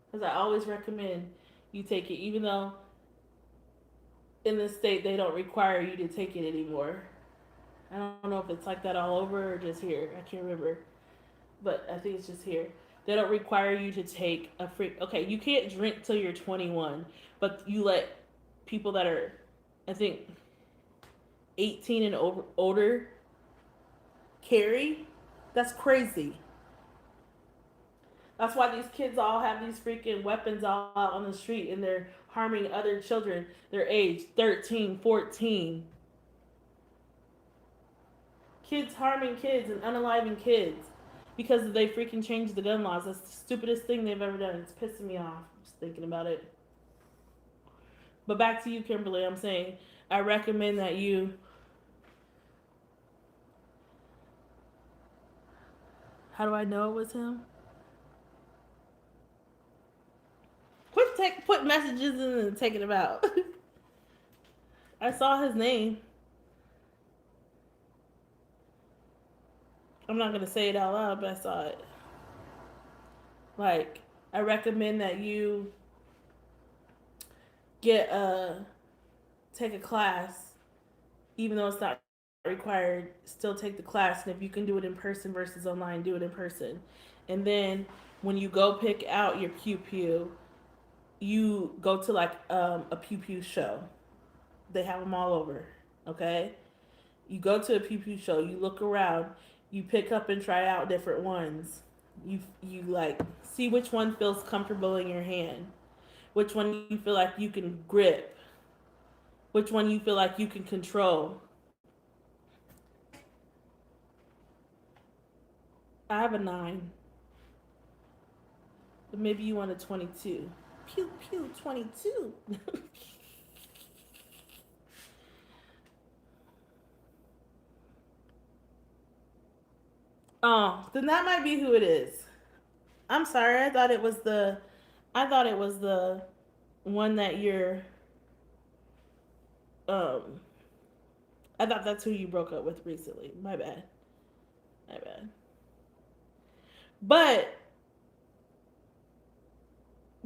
Because I always recommend you take it, even though in this state they don't require you to take it anymore. I don't know if it's like that all over or just here. I can't remember. But I think it's just here. They don't require you to take a free. Okay, you can't drink till you're 21, but you let people that are, I think, 18 and older carry. That's crazy. That's why these kids all have these freaking weapons all out on the street and they're harming other children their age 13, 14. Kids harming kids and unaliving kids because they freaking changed the gun laws. That's the stupidest thing they've ever done. It's pissing me off just thinking about it. But back to you, Kimberly. I'm saying I recommend that you how do I know it was him? Quit put messages in and taking them out. I saw his name. I'm not gonna say it out loud, but I saw it. Like, I recommend that you get take a class, even though it's not required. Still take the class, and if you can do it in person versus online, do it in person. And then when you go pick out your pew pew, you go to like a pew pew show. They have them all over. Okay, you go to a pew pew show. You look around. You pick up and try out different ones. You like see which one feels comfortable in your hand, which one you feel like you can grip, which one you feel like you can control. I have a 9, but maybe you want a 22. Pew pew 22. Oh, then that might be who it is. I'm sorry. I thought it was the one that you're. Um, I thought that's who you broke up with recently. My bad. My bad. But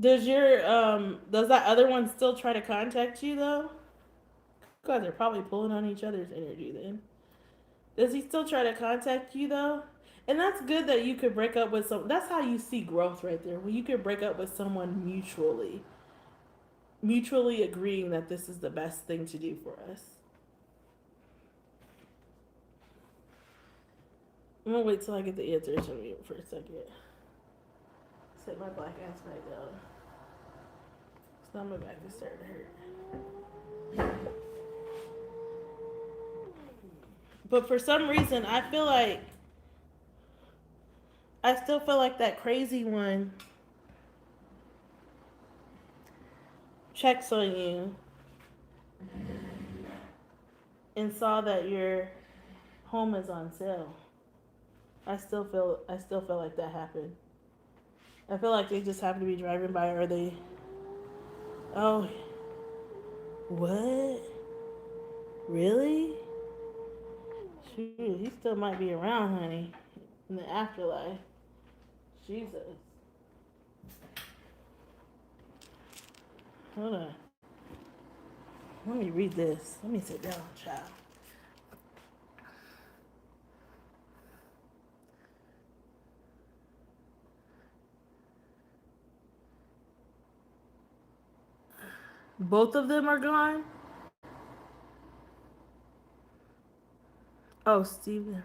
does that other one still try to contact you though? God, they're probably pulling on each other's energy then. Does he still try to contact you though? And that's good that you could break up with some. That's how you see growth right there. When you could break up with someone mutually agreeing that this is the best thing to do for us. I'm gonna wait till I get the answers from you for a second. Set my black ass back down. So now my back is starting to hurt. But for some reason, I still feel like that crazy one checks on you and saw that your home is on sale. I still feel like that happened. I feel like they just happen to be driving by, or they. Oh, what? Really? Shoot, he still might be around, honey, in the afterlife. Jesus. Hold on. Let me read this. Let me sit down, child. Both of them are gone? Oh, Steven.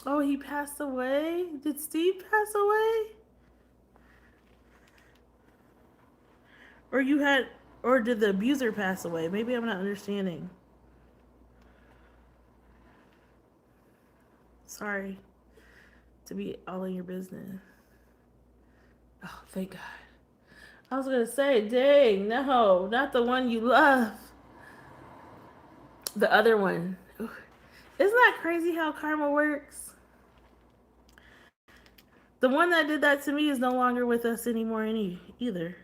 Oh, he passed away? Did Steve pass away? Or you had, or did the abuser pass away? Maybe I'm not understanding. Sorry to be all in your business. Oh, thank God. I was gonna say, dang, no, not the one you love. The other one. Isn't that crazy how karma works? The one that did that to me is no longer with us anymore either.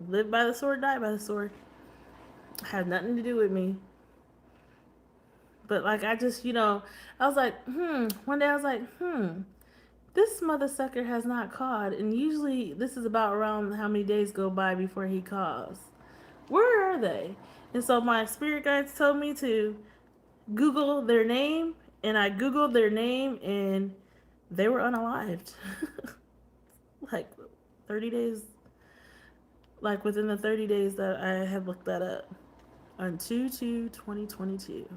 Live by the sword, die by the sword. Had nothing to do with me. But like I just, I was like, one day I was like, this mother sucker has not called, and usually this is about around how many days go by before he calls. Where are they? And so my spirit guides told me to Google their name, and I Googled their name, and they were unalived. Like 30 days, like within the 30 days that I have looked that up. On 2/2/2022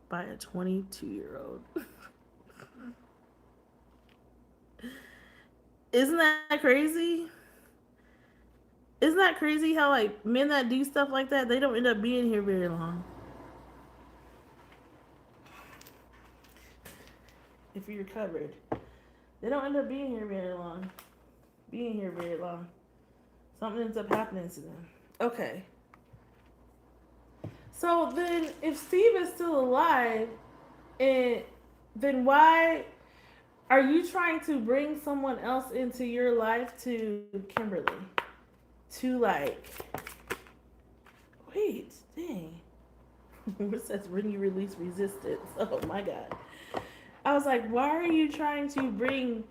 by a 22-year-old. Isn't that crazy? Isn't that crazy how like men that do stuff like that, they don't end up being here very long. If you're covered, they don't end up being here very long. Something ends up happening to them. Okay. So then, if Steve is still alive, then why are you trying to bring someone else into your life to Kimberly? To like, wait, dang. It says when you release resistance. Oh my God. I was like, why are you trying to bring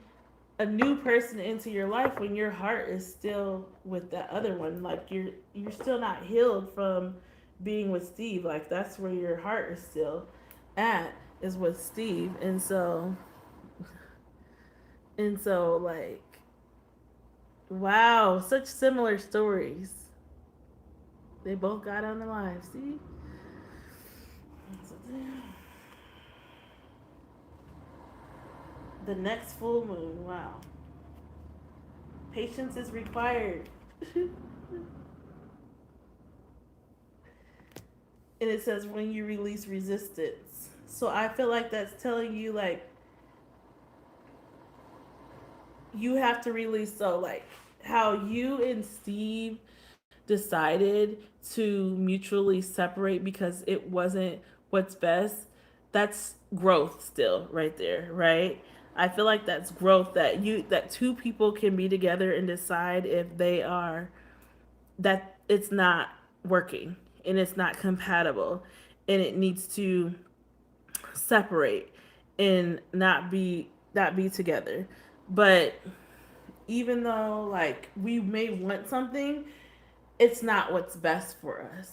a new person into your life when your heart is still with that other one? Like you're still not healed from being with Steve. Like that's where your heart is still at, is with Steve. And so like, wow, such similar stories. They both got on the line. See? The next full moon. Wow. Patience is required. And it says when you release resistance. So I feel like that's telling you like you have to release. So like how you and Steve decided to mutually separate because it wasn't what's best, that's growth still right there, right? I feel like that's growth, that two people can be together and decide if they are, that it's not working and it's not compatible and it needs to separate and not be together. But even though like we may want something, it's not what's best for us.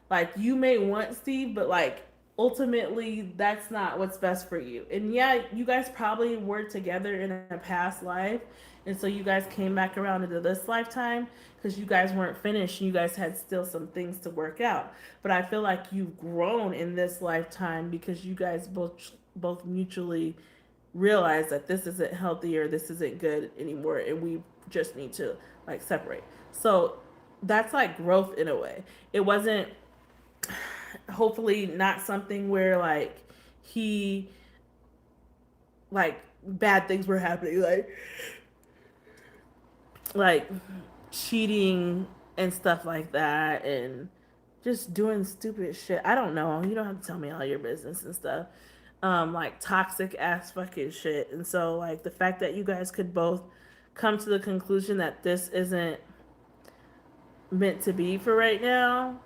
Like you may want Steve, but like ultimately that's not what's best for you. And yeah, you guys probably were together in a past life, and so you guys came back around into this lifetime because you guys weren't finished and you guys had still some things to work out. But I feel like you've grown in this lifetime because you guys both mutually realize that this isn't healthy or this isn't good anymore and we just need to like separate. So that's like growth in a way. It wasn't, hopefully not something where like he, like bad things were happening, like cheating and stuff like that and just doing stupid shit. I don't know. You don't have to tell me all your business and stuff. Like toxic ass fucking shit. And so like the fact that you guys could both come to the conclusion that this isn't meant to be for right now,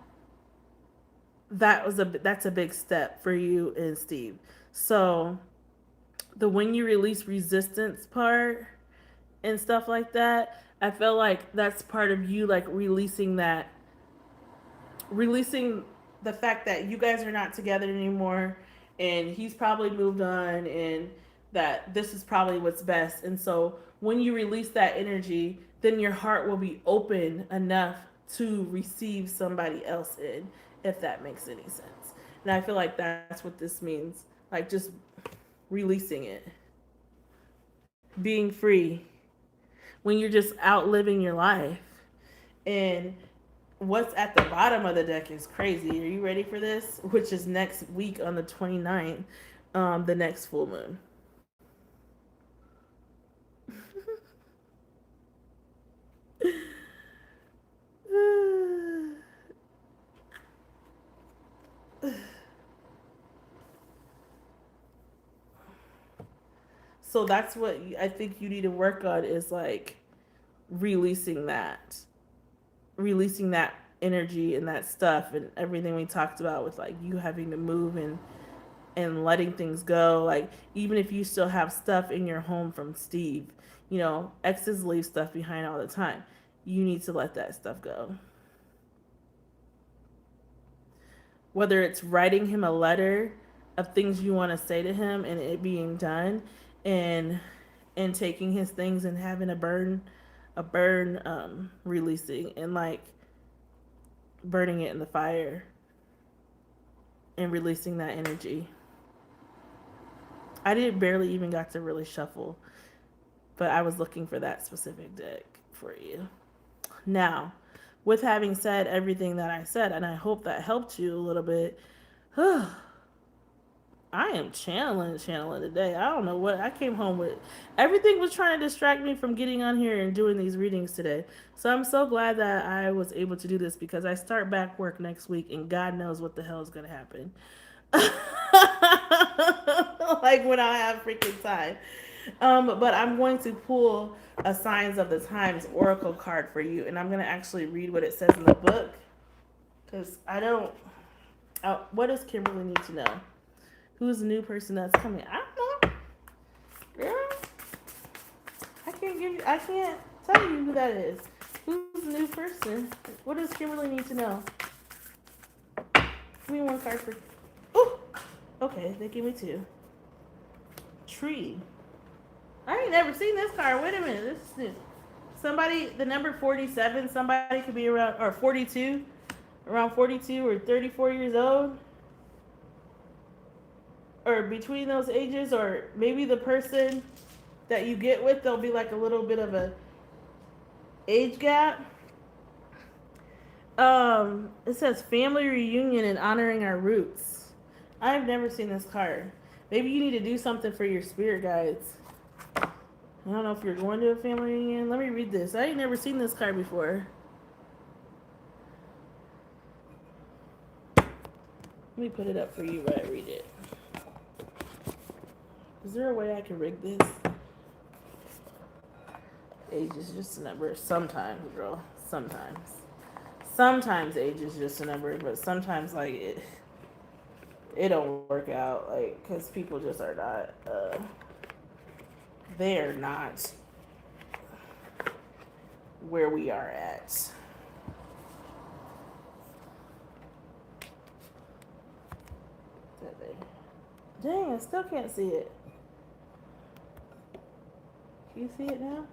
that's a big step for you and Steve. So the when you release resistance part and stuff like that, I feel like that's part of you like releasing the fact that you guys are not together anymore and he's probably moved on and that this is probably what's best. And so when you release that energy, then your heart will be open enough to receive somebody else in, if that makes any sense. And I feel like that's what this means. Like just releasing it, being free when you're just out living your life. And what's at the bottom of the deck is crazy. Are you ready for this? Which is next week on the 29th, the next full moon. So that's what I think you need to work on is like releasing that, releasing that energy and that stuff and everything we talked about with like you having to move and letting things go. Like even if you still have stuff in your home from Steve, you know, exes leave stuff behind all the time. You need to let that stuff go. Whether it's writing him a letter of things you want to say to him and it being done, and taking his things and having a burn releasing and like burning it in the fire and releasing that energy. I didn't barely even got to really shuffle, but I was looking for that specific deck for you. Now, with having said everything that I said, and I hope that helped you a little bit, I am channeling today. I don't know what I came home with. Everything was trying to distract me from getting on here and doing these readings today. So I'm so glad that I was able to do this because I start back work next week and God knows what the hell is going to happen. Like when I have freaking time. But I'm going to pull a Signs of the Times Oracle card for you, and I'm going to actually read what it says in the book because I don't. What does Kimberly need to know? Who's the new person that's coming? I don't know. Girl, I can't tell you who that is. Who's the new person? What does Kimberly need to know? Give me one card for. Oh, okay. They give me two. Tree. I ain't never seen this card. Wait a minute. This is new. Somebody, the number 47. Somebody could be around or 42, around 42 or 34 years old. Or between those ages, or maybe the person that you get with, there'll be like a little bit of a age gap. It says family reunion and honoring our roots. I've never seen this card. Maybe you need to do something for your spirit guides. I don't know if you're going to a family reunion. Let me read this. I ain't never seen this card before. Let me put it up for you while I read it. Is there a way I can rig this? Age is just a number. Sometimes, girl. Sometimes. Sometimes age is just a number, but sometimes like it don't work out, like, because people just are not. They're not where we are at. Dang, I still can't see it. Can you see it now?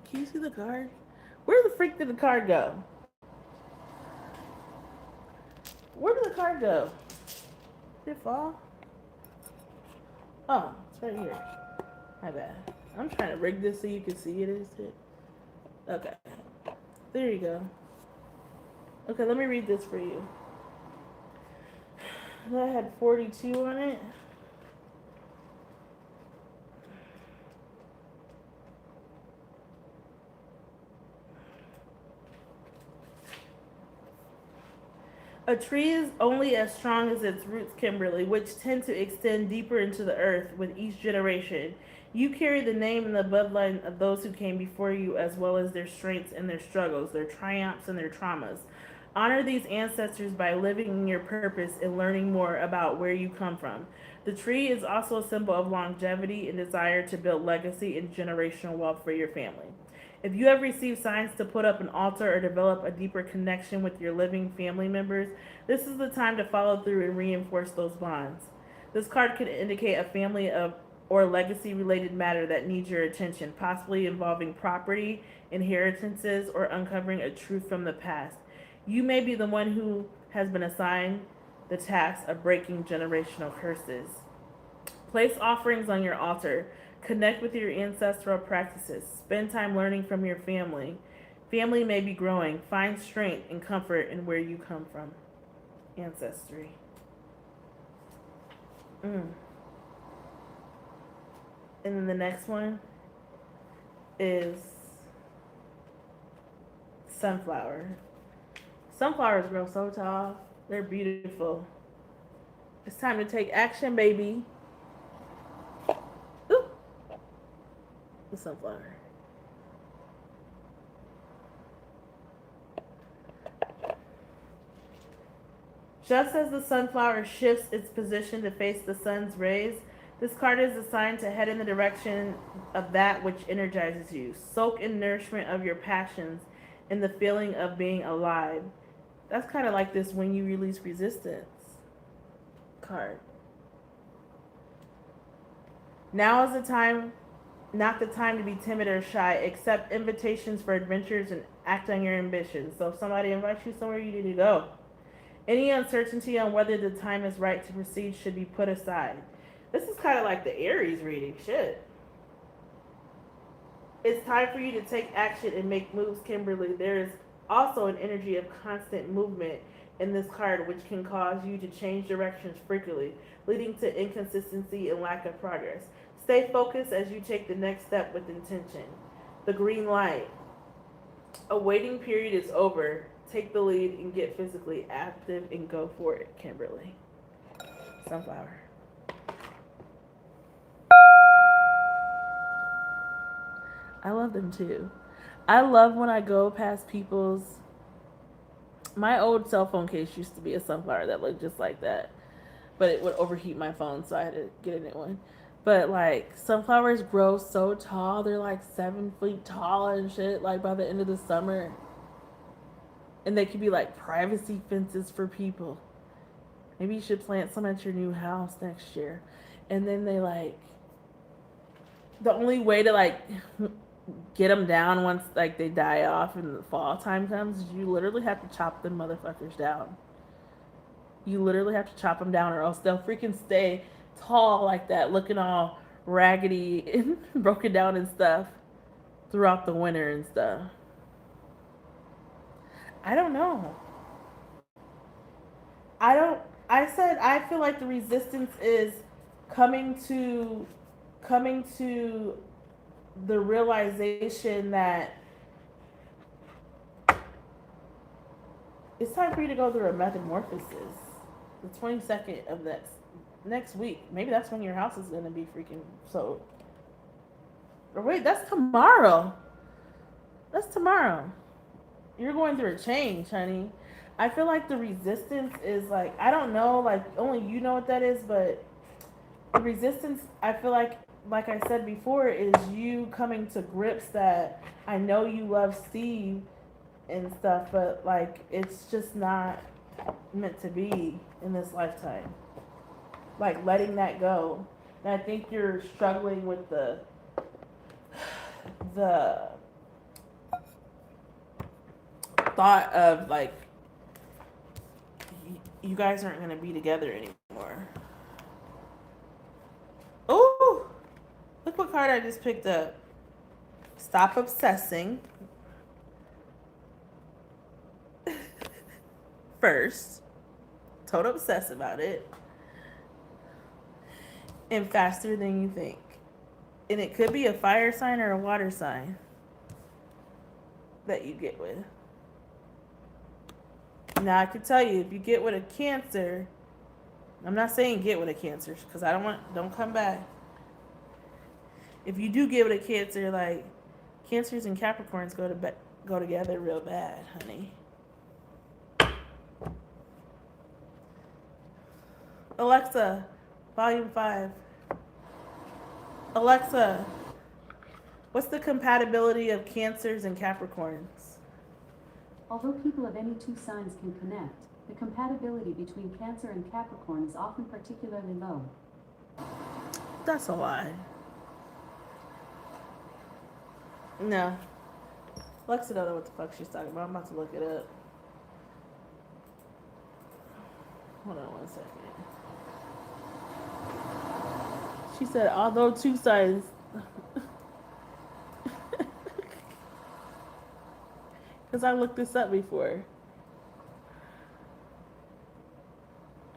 Can you see the card? Where the freak did the card go? Where did the card go? Did it fall? Oh, it's right here. My bad. I'm trying to rig this so you can see it. Okay. There you go. Okay, let me read this for you. I had 42 on it. A tree is only as strong as its roots, Kimberly, which tend to extend deeper into the earth with each generation. You carry the name and the bloodline of those who came before you, as well as their strengths and their struggles, their triumphs and their traumas. Honor these ancestors by living in your purpose and learning more about where you come from. The tree is also a symbol of longevity and desire to build legacy and generational wealth for your family. If you have received signs to put up an altar or develop a deeper connection with your living family members, this is the time to follow through and reinforce those bonds. This card could indicate a family of or legacy related matter that needs your attention, possibly involving property, inheritances, or uncovering a truth from the past. You may be the one who has been assigned the task of breaking generational curses. Place offerings on your altar. Connect with your ancestral practices. Spend time learning from your family. Family may be growing. Find strength and comfort in where you come from. Ancestry. And then the next one is sunflower. Sunflowers grow so tall. They're beautiful. It's time to take action, baby. Ooh. The sunflower. Just as the sunflower shifts its position to face the sun's rays, this card is assigned to head in the direction of that which energizes you. Soak in nourishment of your passions and the feeling of being alive. That's kind of like this when you release resistance card. Now is the time, not the time to be timid or shy. Accept invitations for adventures and act on your ambitions. So if somebody invites you somewhere, you need to go. Any uncertainty on whether the time is right to proceed should be put aside. This is kind of like the Aries reading. Shit. It's time for you to take action and make moves, Kimberly. There is also an energy of constant movement in this card, which can cause you to change directions frequently, leading to inconsistency and lack of progress. Stay focused as you take the next step with intention. The green light. A waiting period is over. Take the lead and get physically active and go for it, Kimberly. Sunflower. I love them too. I love when I go past people's. My old cell phone case used to be a sunflower that looked just like that, but it would overheat my phone, so I had to get a new one. But like sunflowers grow so tall, they're like 7 feet tall and shit. Like by the end of the summer, and they could be like privacy fences for people. Maybe you should plant some at your new house next year. And then they like, the only way to like get them down once like they die off and the fall time comes is you literally have to chop them motherfuckers down. You literally have to chop them down or else they'll freaking stay tall like that, looking all raggedy and broken down and stuff throughout the winter and stuff. I don't know. I said I feel like the resistance is coming to the realization that It's time for you to go through a metamorphosis. The 22nd of next week. Maybe that's when your house is gonna be freaking sold. Or wait, that's tomorrow. That's tomorrow. You're going through a change, honey. I feel like the resistance is like, I don't know, like only you know what that is, but the resistance, I feel like I said before, is you coming to grips that I know you love Steve and stuff, but like it's just not meant to be in this lifetime. Like letting that go. And I think you're struggling with the thought of like you guys aren't gonna be together anymore. Oh, look what card I just picked up. Stop obsessing. First, total obsess about it, and faster than you think. And it could be a fire sign or a water sign that you get with. Now I can tell you, if you get with a Cancer, I'm not saying get with a Cancer because I don't come back. If you do get with a Cancer, like Cancers and Capricorns go together real bad, honey. Alexa, volume 5. Alexa, what's the compatibility of Cancers and Capricorns? Although people of any two signs can connect, the compatibility between Cancer and Capricorn is often particularly low. That's a lie. No. Alexa don't know what the fuck she's talking about. I'm about to look it up. Hold on 1 second. She said, although two signs. Because I looked this up before.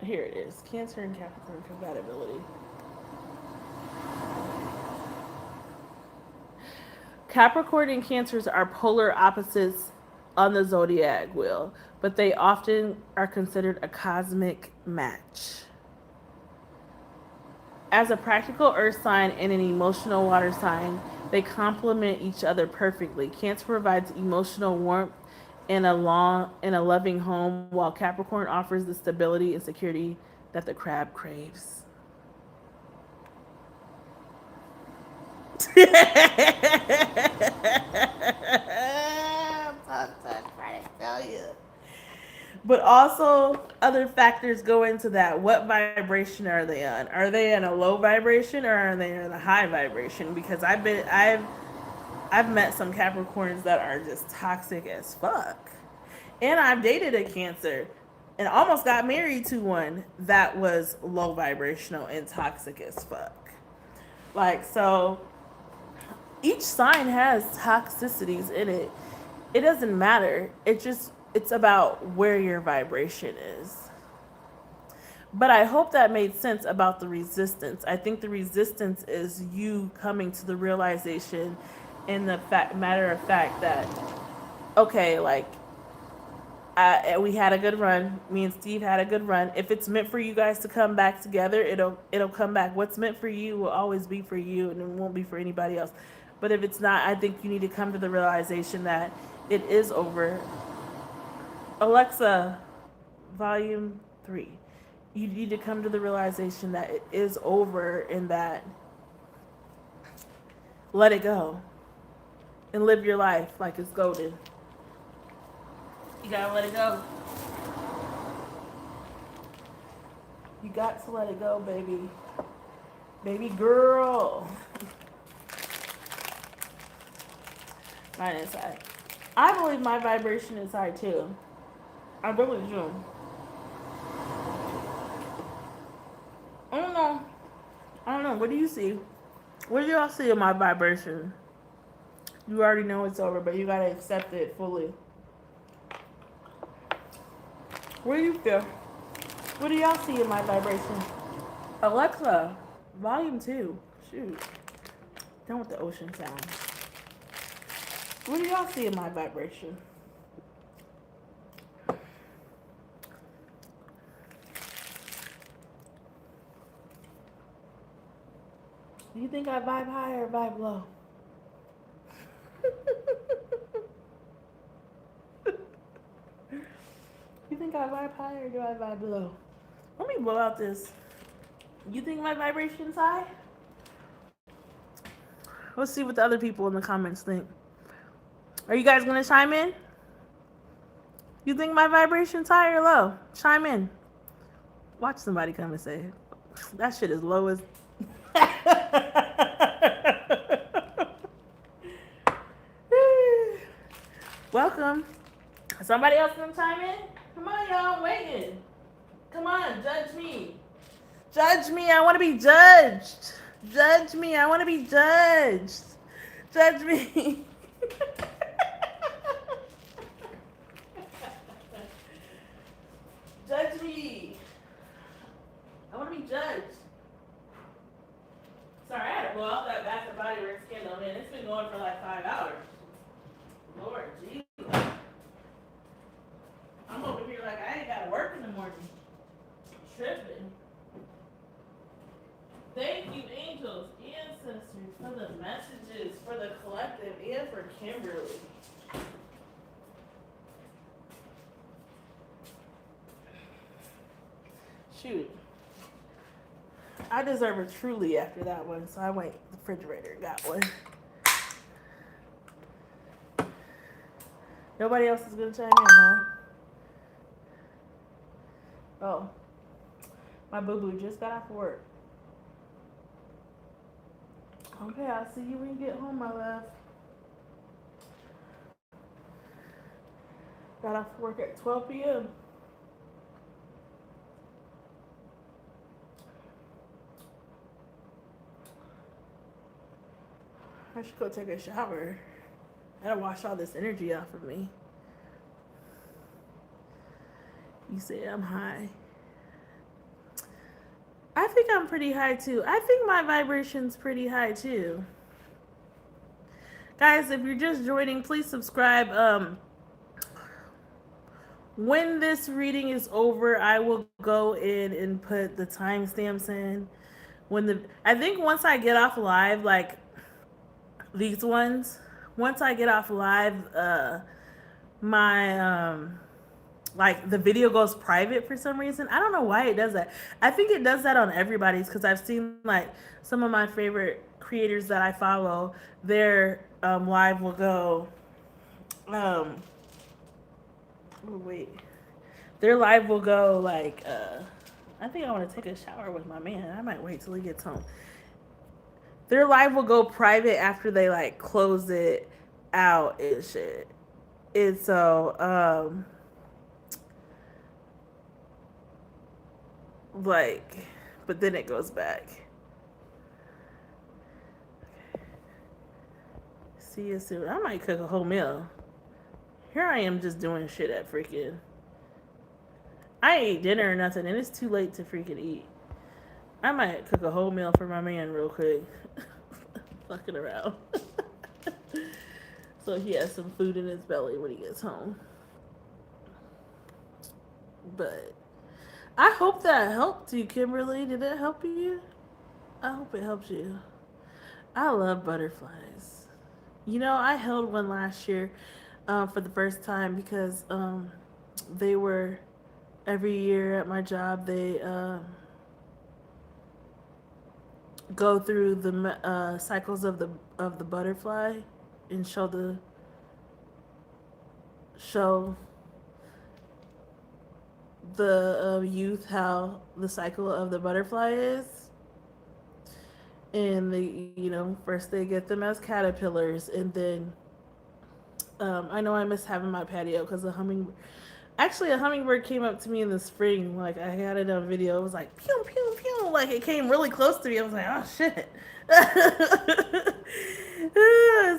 Here it is. Cancer and Capricorn compatibility. Capricorn and Cancers are polar opposites on the zodiac wheel, but they often are considered a cosmic match. As a practical earth sign and an emotional water sign, they complement each other perfectly. Cancer provides emotional warmth and a loving home, while Capricorn offers the stability and security that the crab craves. I'm trying to tell you. But also, other factors go into that. What vibration are they on? Are they in a low vibration or are they in a high vibration? Because I've met some Capricorns that are just toxic as fuck. And I've dated a Cancer and almost got married to one that was low vibrational and toxic as fuck. Like, so each sign has toxicities in it. It doesn't matter. It's about where your vibration is. But I hope that made sense about the resistance. I think the resistance is you coming to the realization in the matter of fact that, okay, like, we had a good run. Me and Steve had a good run. If it's meant for you guys to come back together, it'll come back. What's meant for you will always be for you, and it won't be for anybody else. But if it's not, I think you need to come to the realization that it is over. Alexa, volume 3. You need to come to the realization that it is over and that let it go and live your life like it's golden. You gotta let it go. You got to let it go, baby. Baby girl. Mine is high. I believe my vibration is high too. I really do. I don't know. What do you see? What do y'all see in my vibration? You already know it's over, but you gotta accept it fully. What do you feel? What do y'all see in my vibration? Alexa, volume 2. Shoot. Done with the ocean sound. What do y'all see in my vibration? You think I vibe high or vibe low? You think I vibe high or do I vibe low? Let me blow out this. You think my vibration's high? Let's see what the other people in the comments think. Are you guys gonna chime in? You think my vibration's high or low? Chime in. Watch somebody come and say it. That shit is low as. Welcome. Somebody else gonna chime in? Come on, y'all. I'm waiting. Come on, judge me. Judge me. I want to be judged. Judge me. I want to be judged. Judge me. Judge me. I want to be judged. Sorry, I had to blow out that Bath and Body Works candle, man. It's been going for like 5 hours. Lord Jesus. I'm over here like I ain't got to work in the morning. Tripping. Thank you, angels, ancestors, for the messages, for the collective, and for Kimberly. Shoot. I deserve a truly after that one, so I went to the refrigerator, got one. Nobody else is going to chime in, huh? Oh. My boo-boo just got off work. Okay, I'll see you when you get home, my love. Got off work at 12 p.m. I should go take a shower. I gotta wash all this energy off of me. You say I'm high. I think I'm pretty high too. I think my vibration's pretty high too. Guys, if you're just joining, please subscribe. When this reading is over, I will go in and put the timestamps in. I think once I get off live, like these ones, once I get off live, my like the video goes private for some reason. I don't know why it does that. I think it does that on everybody's because I've seen like some of my favorite creators that I follow, their live will go their live will go like I think I want to take a shower with my man. I might wait till he gets home. Their live will go private after they like close it out and shit. And so like, but then it goes back. Okay. See you soon. I might cook a whole meal. Here I am just doing shit at freaking. I ain't ate dinner or nothing, and it's too late to freaking eat. I might cook a whole meal for my man real quick. Fucking around. So he has some food in his belly when he gets home. But I hope that helped you, Kimberly. Did it help you? I hope it helps you. I love butterflies. You know, I held one last year for the first time because they were every year at my job. They go through the cycles of the butterfly and show the youth how the cycle of the butterfly is. And they, you know, first they get them as caterpillars, and then I know I miss having my patio because a hummingbird came up to me in the spring. Like I had it on video. It was like pew pew pew. Like it came really close to me. I was like, oh shit.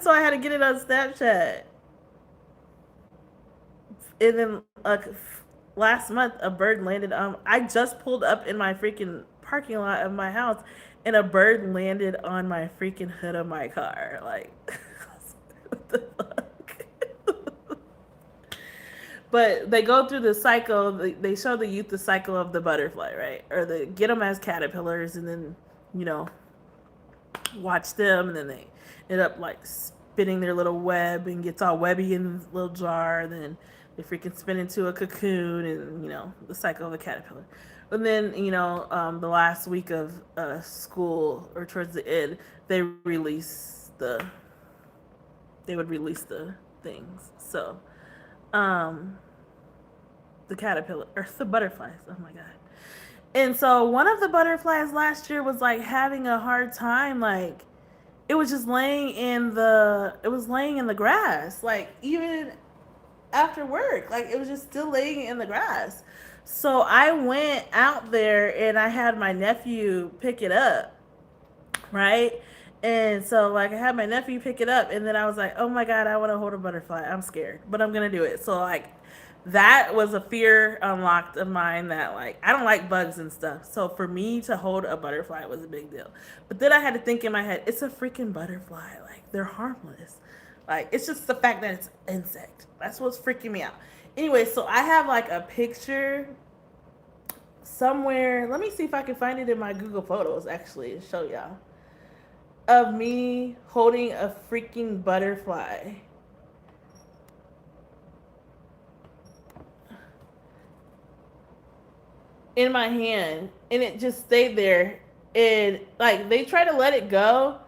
So I had to get it on Snapchat. And then last month, a bird landed on. I just pulled up in my freaking parking lot of my house, and a bird landed on my freaking hood of my car. Like, what the fuck? But they go through the cycle. They show the youth the cycle of the butterfly, right? Or they get them as caterpillars, and then, you know, watch them, and then they end up like spinning their little web and gets all webby in the little jar, and then they freaking spin into a cocoon, and the cycle of the caterpillar. And then the last week of school, or towards the end, they would release the things. So the caterpillar or the butterflies. Oh my god. And so one of the butterflies last year was like having a hard time, like it was just laying in the grass, like even after work, like it was just still laying in the grass. So I went out there and I had my nephew pick it up, right? And so like I had my nephew pick it up, and then I was like, oh my god, I want to hold a butterfly. I'm scared, but I'm gonna do it. So like that was a fear unlocked of mine, that like I don't like bugs and stuff. So for me to hold a butterfly was a big deal. But then I had to think in my head, it's a freaking butterfly. Like they're harmless. Like it's just the fact that it's an insect. That's what's freaking me out. Anyway, so I have like a picture somewhere. Let me see if I can find it in my Google Photos actually and show y'all, of me holding a freaking butterfly. In my hand, and it just stayed there, and like they tried to let it go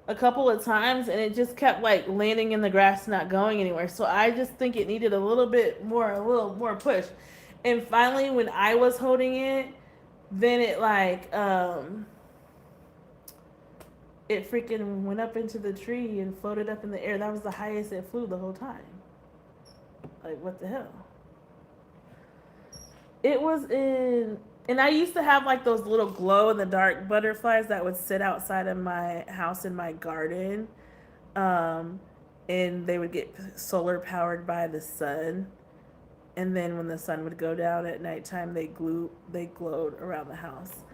a couple of times, and it just kept like landing in the grass, not going anywhere. So I just think it needed a little more push. And finally when I was holding it, then it like it freaking went up into the tree and floated up in the air. That was the highest it flew the whole time. Like what the hell. It was in, and I used to have like those little glow in the dark butterflies that would sit outside of my house in my garden. And they would get solar powered by the sun. And then when the sun would go down at nighttime, they glowed around the house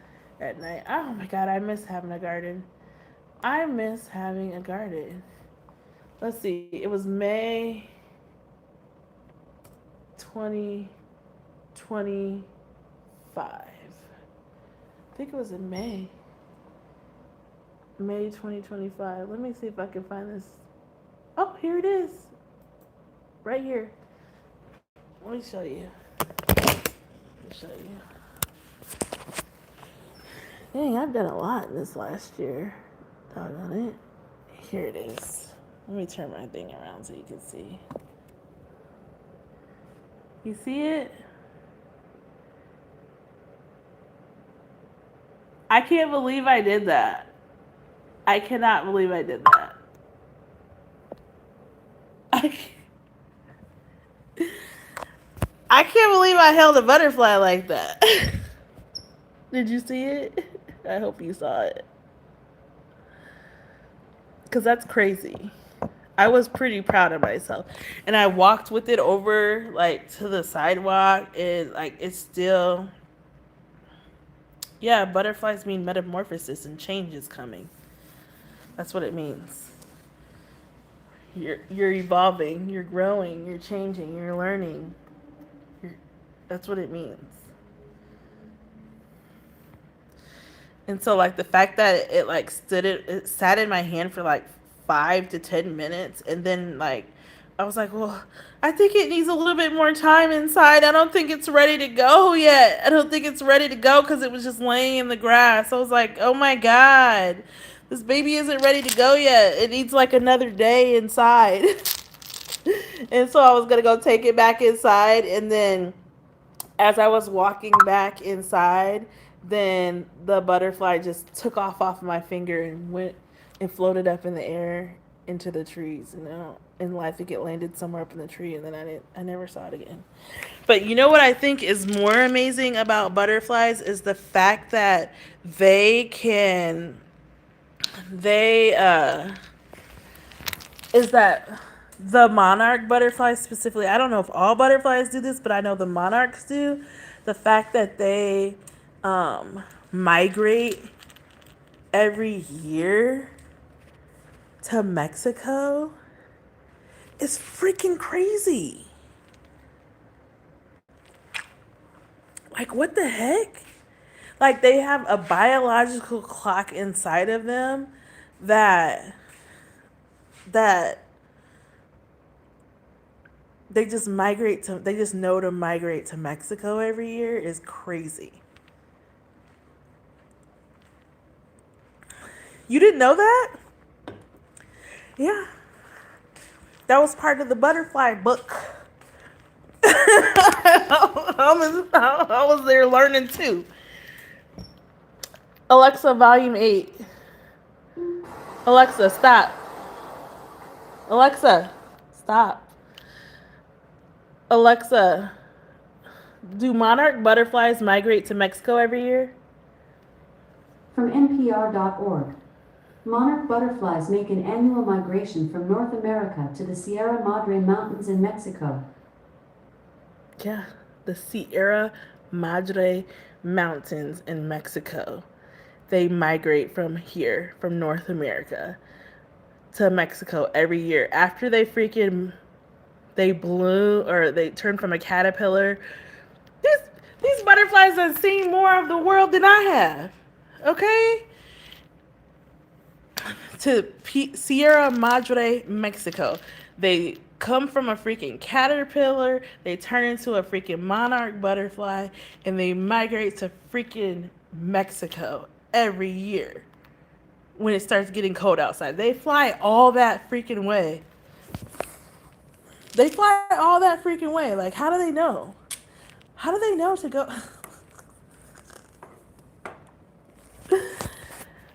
at night. Oh my god, I miss having a garden. I miss having a garden. Let's see, it was May 2025. I think it was in May 2025. Let me see if I can find this. Oh, here it is. Right here. Let me show you. Dang, I've done a lot in this last year. Doggone it. Here it is. Let me turn my thing around so you can see. You see it? I can't believe I did that. I cannot believe I did that. I can't believe I held a butterfly like that. Did you see it? I hope you saw it. Because that's crazy. I was pretty proud of myself. And I walked with it over like to the sidewalk, and like it's still, yeah, butterflies mean metamorphosis and change is coming. That's what it means. You're evolving, you're growing, you're changing, you're learning. That's what it means. And so like the fact that it sat in my hand for like 5 to 10 minutes, and then like I was like, well, I think it needs a little bit more time inside. I don't think it's ready to go yet. I don't think it's ready to go, because it was just laying in the grass. I was like, oh my god, this baby isn't ready to go yet. It needs like another day inside. And so I was gonna go take it back inside, and then as I was walking back inside, then the butterfly just took off my finger and went and floated up in the air into the trees. And I think it landed somewhere up in the tree, and then I never saw it again. But you know what I think is more amazing about butterflies is the fact that the monarch butterflies specifically, I don't know if all butterflies do this, but I know the monarchs do. The fact that they migrate every year to Mexico is freaking crazy. Like, what the heck? Like, they have a biological clock inside of them that that they just know to migrate to Mexico every year is crazy. You didn't know that? Yeah. That was part of the butterfly book. I was there learning too. Alexa, volume 8. Alexa, stop. Alexa, stop. Alexa, do monarch butterflies migrate to Mexico every year? From NPR.org. Monarch butterflies make an annual migration from North America to the Sierra Madre Mountains in Mexico. Yeah, the Sierra Madre Mountains in Mexico. They migrate from here, from North America, to Mexico every year. After they bloom or they turn from a caterpillar. These butterflies have seen more of the world than I have. Okay? To Sierra Madre, Mexico. They come from a freaking caterpillar, they turn into a freaking monarch butterfly, and they migrate to freaking Mexico every year when it starts getting cold outside. They fly all that freaking way. Like, how do they know? How do they know to go?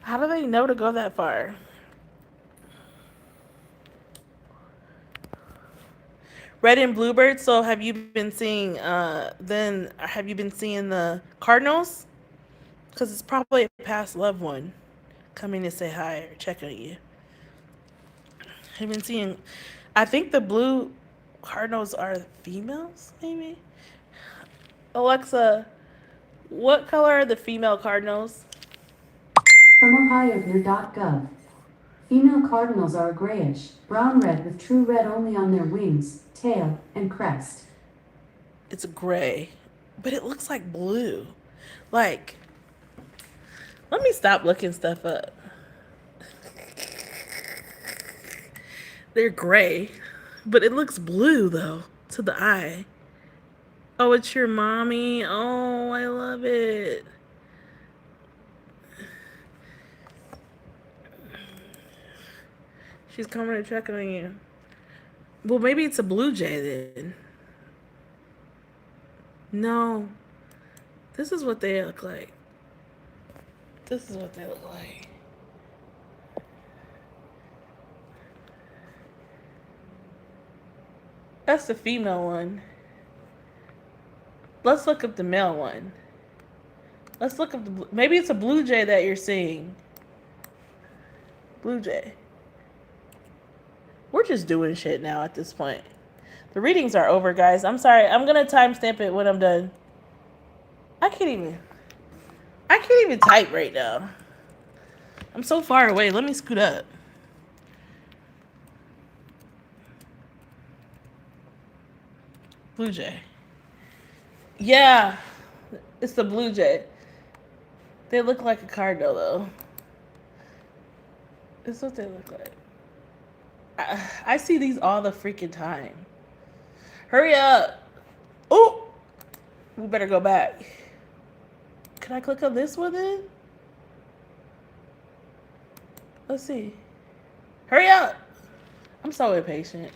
How do they know to go that far? Red and bluebirds. So have you been seeing? Have you been seeing the cardinals? Because it's probably a past loved one coming to say hi or check on you. I've been seeing. I think the blue cardinals are females, maybe. Alexa, what color are the female cardinals? From OhioView.gov. Female cardinals are grayish, brown-red with true red only on their wings, tail, and crest. It's gray, but it looks like blue. Like, let me stop looking stuff up. They're gray, but it looks blue though to the eye. Oh, it's your mommy. Oh, I love it. She's coming to check on you. Well, maybe it's a blue jay then. No. This is what they look like. That's the female one. Let's look up the male one. Let's look up maybe it's a blue jay that you're seeing. Blue jay. We're just doing shit now at this point. The readings are over, guys. I'm sorry. I'm gonna timestamp it when I'm done. I can't even type right now. I'm so far away. Let me scoot up. Blue jay. Yeah, it's the blue jay. They look like a cardinal though. This is what they look like. I see these all the freaking time. Hurry up. Oh, we better go back. Can I click on this one then? Let's see. Hurry up. I'm so impatient.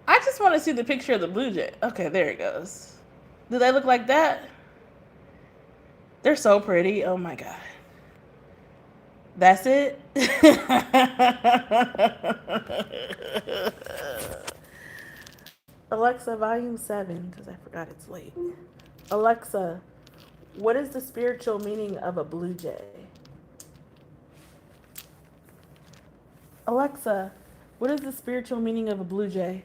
I just want to see the picture of the blue jay. Okay, there it goes. Do they look like that? They're so pretty. Oh my God. That's it? Alexa, volume 7, because I forgot it's late. Alexa, what is the spiritual meaning of a blue jay? Alexa, what is the spiritual meaning of a blue jay?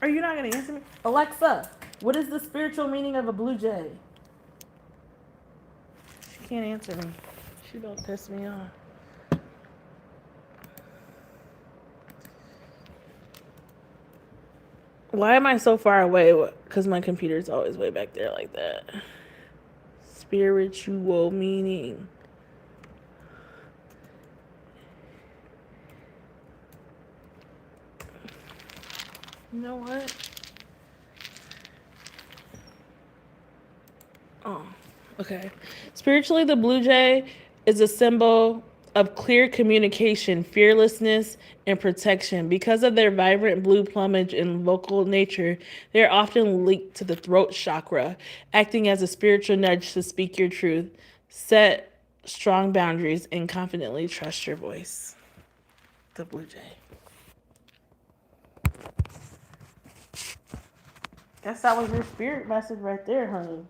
Are you not going to answer me? Alexa, what is the spiritual meaning of a blue jay? She can't answer me. She don't piss me off. Why am I so far away? Because my computer's always way back there like that. Spiritual meaning. You know what? Oh, okay. Spiritually, the blue jay is a symbol of clear communication, fearlessness, and protection. Because of their vibrant blue plumage and vocal nature, they are often linked to the throat chakra, acting as a spiritual nudge to speak your truth, set strong boundaries, and confidently trust your voice. The blue jay. Guess that was your spirit message right there, honey.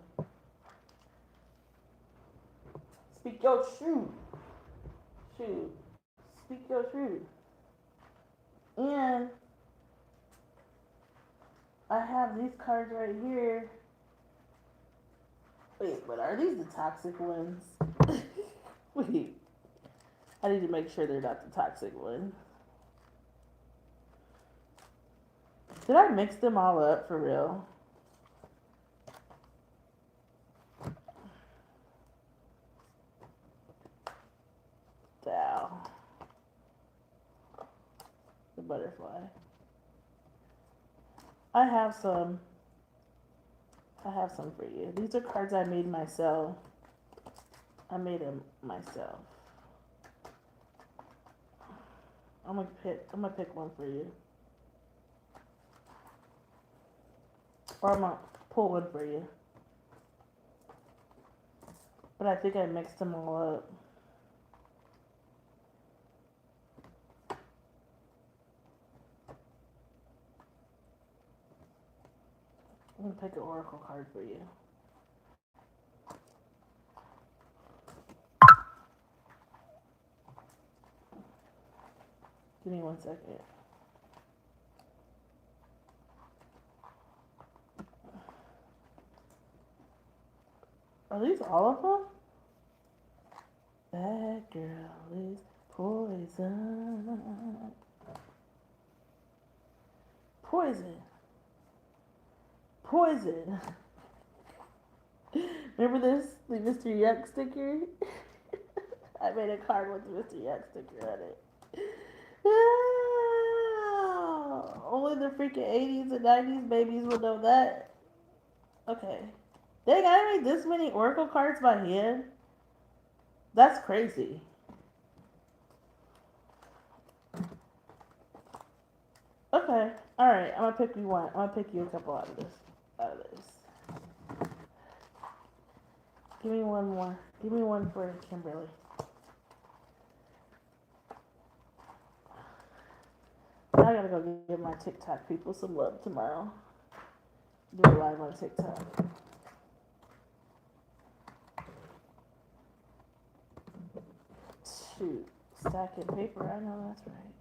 Speak your truth. Shoot. Speak your truth. And I have these cards right here. Wait, but are these the toxic ones? Wait. I need to make sure they're not the toxic ones. Did I mix them all up for real? Dow. The butterfly. I have some for you. These are cards I made myself. I made them myself. I'm gonna pick one for you. Or I'm gonna pull one for you. But I think I mixed them all up. I'm gonna pick an oracle card for you. Give me 1 second. Are these all of them? That girl is poison. Poison. Poison. Remember this? The Mr. Yuck sticker? I made a card with the Mr. Yuck sticker on it. Only the freaking 80s and 90s babies will know that. Okay. Dang, I made this many oracle cards by hand? That's crazy. Okay. Alright, I'm gonna pick you one. I'm gonna pick you a couple out of this. Give me one more. Give me one for Kimberly. Now I gotta go give my TikTok people some love tomorrow. Do a live on TikTok. Shoot. Stacking paper, I know that's right.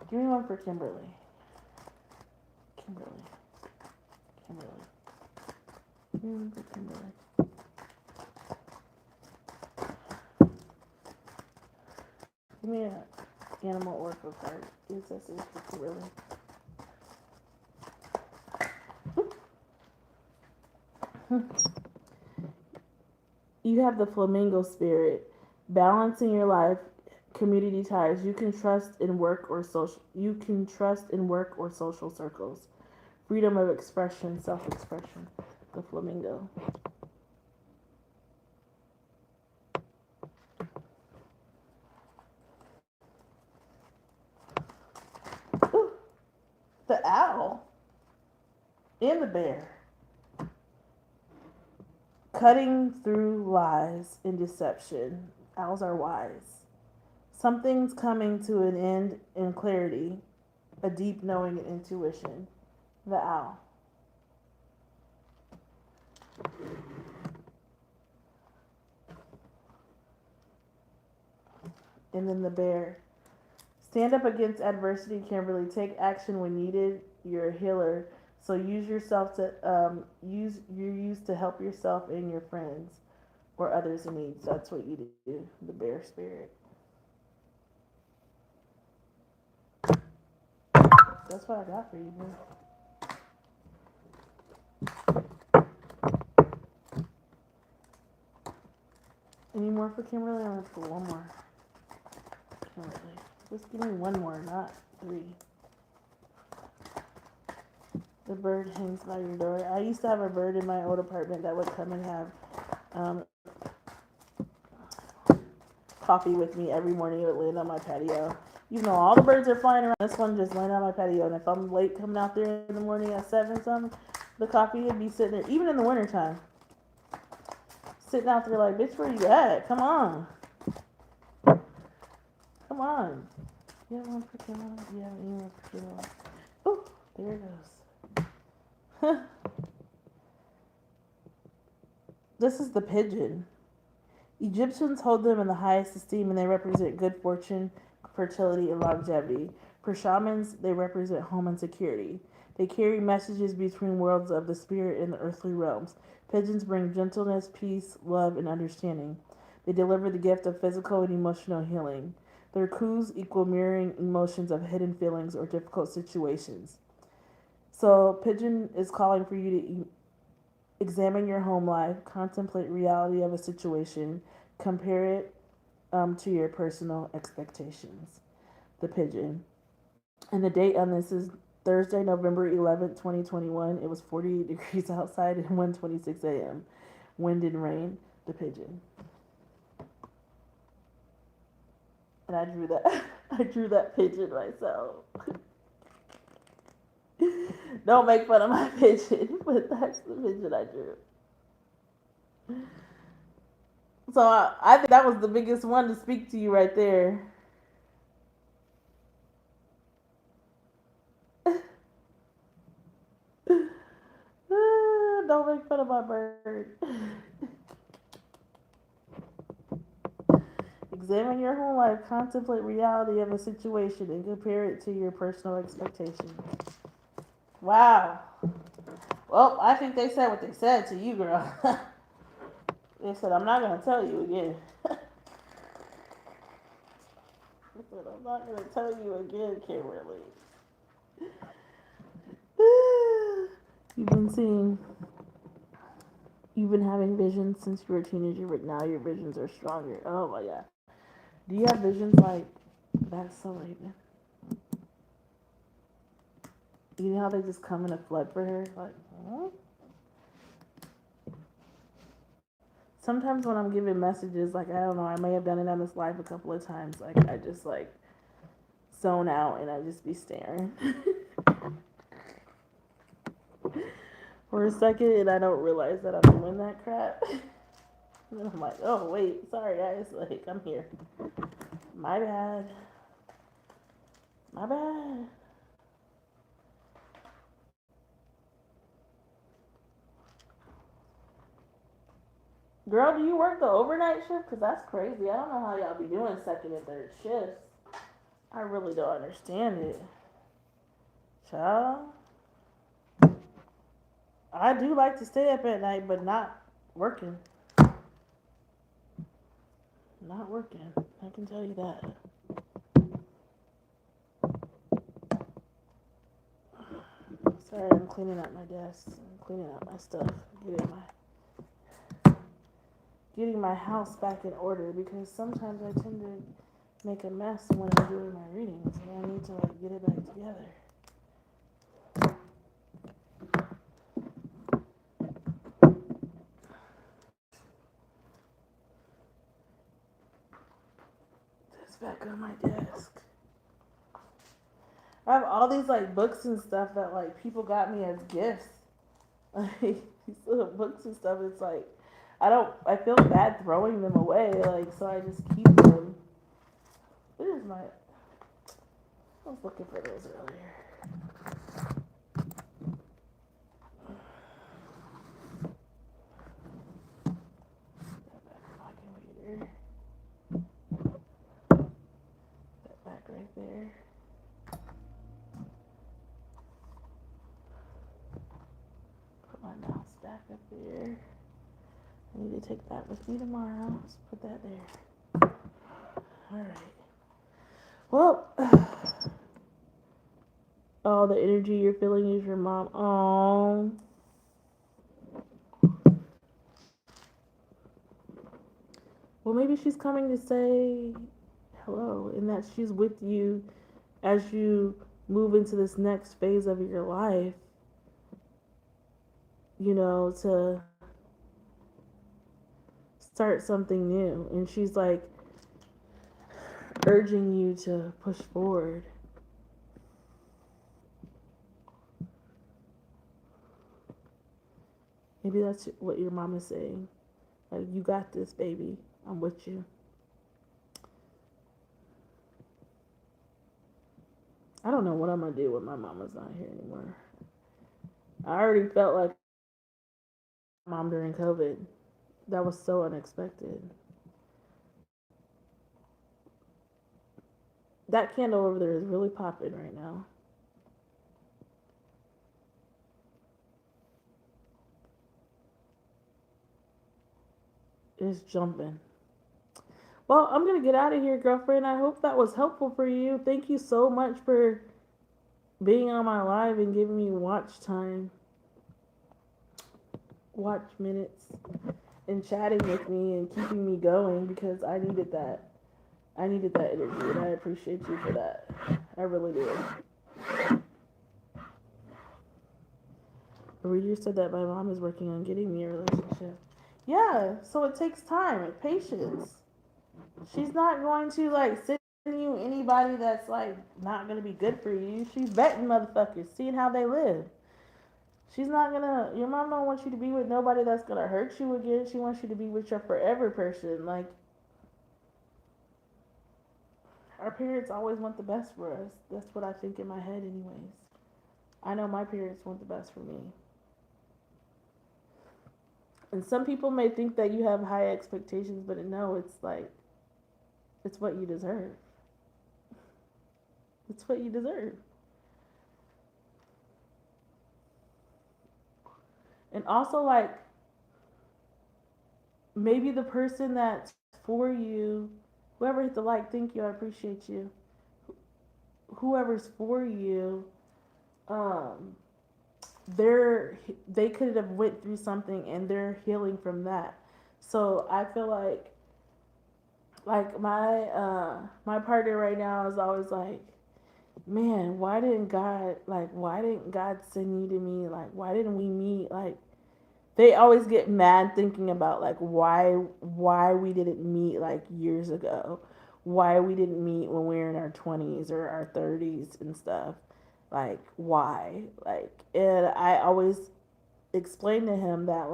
Give me one for Kimberly. Kimberly. Give me one for Kimberly. Give me an animal oracle card. Yes, this is for Kimberly. You have the flamingo spirit, balancing your life, community ties. You can trust in work or social circles. Freedom of expression, self-expression. The flamingo. Ooh, the owl and the bear. Cutting through lies and deception. Owls are wise. Something's coming to an end in clarity, a deep knowing and intuition. The owl. And then the bear. Stand up against adversity, Kimberly. Take action when needed. You're a healer. So use yourself to use to help yourself and your friends or others in need. That's what you do. The bear spirit. That's what I got for you, bro. Any more for Kimberly? I'm gonna put one more. Kimberly. Just give me one more, not 3. The bird hangs by your door. I used to have a bird in my old apartment that would come and have coffee with me every morning. It would land on my patio. Even though all the birds are flying around, this one just landed on my patio. And if I'm late coming out there in the morning at 7 something, the coffee would be sitting there, even in the wintertime. Sitting out there like, bitch, where you at? Come on. Come on. You have one for Kimberly? You have any more for Kimberly? Oh, there it goes. This is the pigeon. Egyptians hold them in the highest esteem and they represent good fortune, fertility, and longevity. For shamans, they represent home and security. They carry messages between worlds of the spirit and the earthly realms. Pigeons bring gentleness, peace, love, and understanding. They deliver the gift of physical and emotional healing. Their coos equal mirroring emotions of hidden feelings or difficult situations. So, pigeon is calling for you to examine your home life, contemplate reality of a situation, compare it to your personal expectations. The pigeon. And the date on this is Thursday, November 11th, 2021. It was 48 degrees outside and 1:26 a.m. Wind and rain. The pigeon. And I drew that. I drew that pigeon myself. Don't make fun of my pigeon, but that's the pigeon I drew. So I think that was the biggest one to speak to you right there. Don't make fun of my bird. Examine your whole life, contemplate reality of a situation, and compare it to your personal expectations. Wow. Well, I think they said what they said to you, girl. They said, I'm not going to tell you again. They said, I'm not going to tell you again, Kimberly. You've been having visions since you were a teenager, but now your visions are stronger. Oh my God. Do you have visions like, that's so Raven? You know how they just come in a flood for her? Like, huh? Sometimes when I'm giving messages, like, I don't know, I may have done it on this live a couple of times. Like, I just, like, zone out and I just be staring for a second and I don't realize that I'm doing that crap. And then I'm like, oh, wait, sorry, guys. Like, I'm here. My bad. My bad. Girl, do you work the overnight shift? Because that's crazy. I don't know how y'all be doing second and third shifts. I really don't understand it. Child. I do like to stay up at night, but not working. Not working. I can tell you that. Sorry, I'm cleaning out my desk. I'm cleaning out my stuff. Getting my house back in order because sometimes I tend to make a mess when I'm doing my readings and I need to like get it back together. It's back on my desk. I have all these like books and stuff that like people got me as gifts. Like these little books and stuff. It's like I feel bad throwing them away. Like so I just keep them. Where's my? I was looking for those earlier. That back right there. Put my mouse back up there. I need to take that with me tomorrow. Let's put that there. Alright. Well, All the energy you're feeling is your mom. Oh. Well, maybe she's coming to say hello and that she's with you as you move into this next phase of your life, to start something new. And she's like urging you to push forward. Maybe that's what your mom is saying. Like, you got this, baby. I'm with you. I don't know what I'm going to do when my mama's not here anymore. I already felt like mom during COVID. That was so unexpected. That candle over there is really popping right now. It's jumping. Well, I'm going to get out of here, girlfriend. I hope that was helpful for you. Thank you so much for being on my live and giving me watch time, watch minutes, and chatting with me and keeping me going because I needed that. I needed that energy, and I appreciate you for that. I really do. A reader said that my mom is working on getting me a relationship. Yeah, so it takes time and patience. She's not going to send you anybody that's not gonna be good for you. She's vetting motherfuckers, seeing how they live. She's not gonna. Your mom don't want you to be with nobody that's gonna hurt you again. She wants you to be with your forever person. Our parents always want the best for us. That's what I think in my head, anyways. I know my parents want the best for me. And some people may think that you have high expectations, but no, it's what you deserve. It's what you deserve. And also, maybe the person that's for you, whoever hit the thank you, I appreciate you. Whoever's for you, um, they could have went through something and they're healing from that. So I feel like my partner right now is always like, man, why didn't God send you to me? Why didn't we meet? They always get mad thinking about why we didn't meet years ago, why we didn't meet when we were in our 20s or our 30s and stuff. Why? And I always explain to him that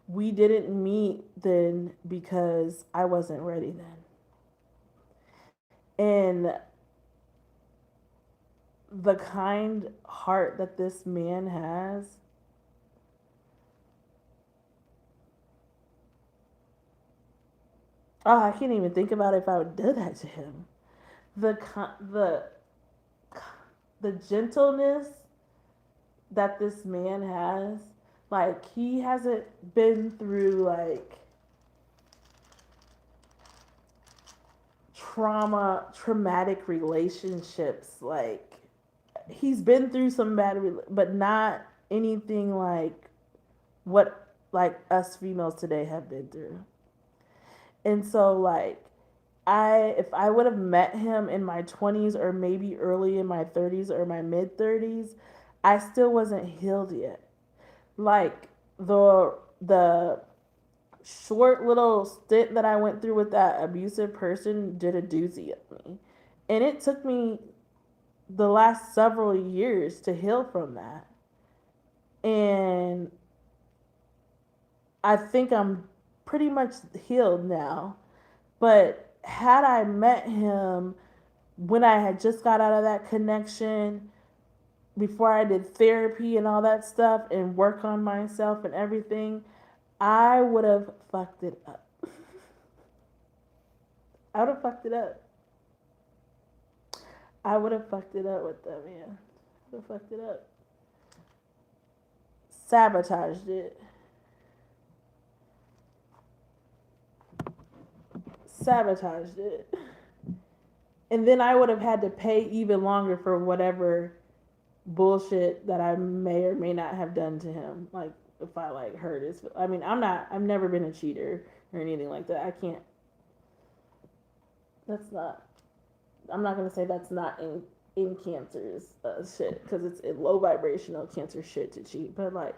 we didn't meet then because I wasn't ready then. And the kind heart that this man has, oh, I can't even think about if I would do that to him. The the the gentleness that this man has, he hasn't been through traumatic relationships. He's been through some bad, but not anything what us females today have been through. And so if I would have met him in my 20s or maybe early in my 30s or my mid 30s, I still wasn't healed yet. The short little stint that I went through with that abusive person did a doozy of me. And it took me the last several years to heal from that. And I think I'm pretty much healed now. But had I met him when I had just got out of that connection, before I did therapy and all that stuff and work on myself and everything, I would have fucked it up. I would have fucked it up. I would have fucked it up with that man. I would have fucked it up. Sabotaged it. Sabotaged it. And then I would have had to pay even longer for whatever bullshit that I may or may not have done to him. Like if I like hurt his, I mean, I've never been a cheater or anything like that. I can't. That's not. I'm not gonna say that's not in cancer's shit because it's in low vibrational cancer shit to cheat. But like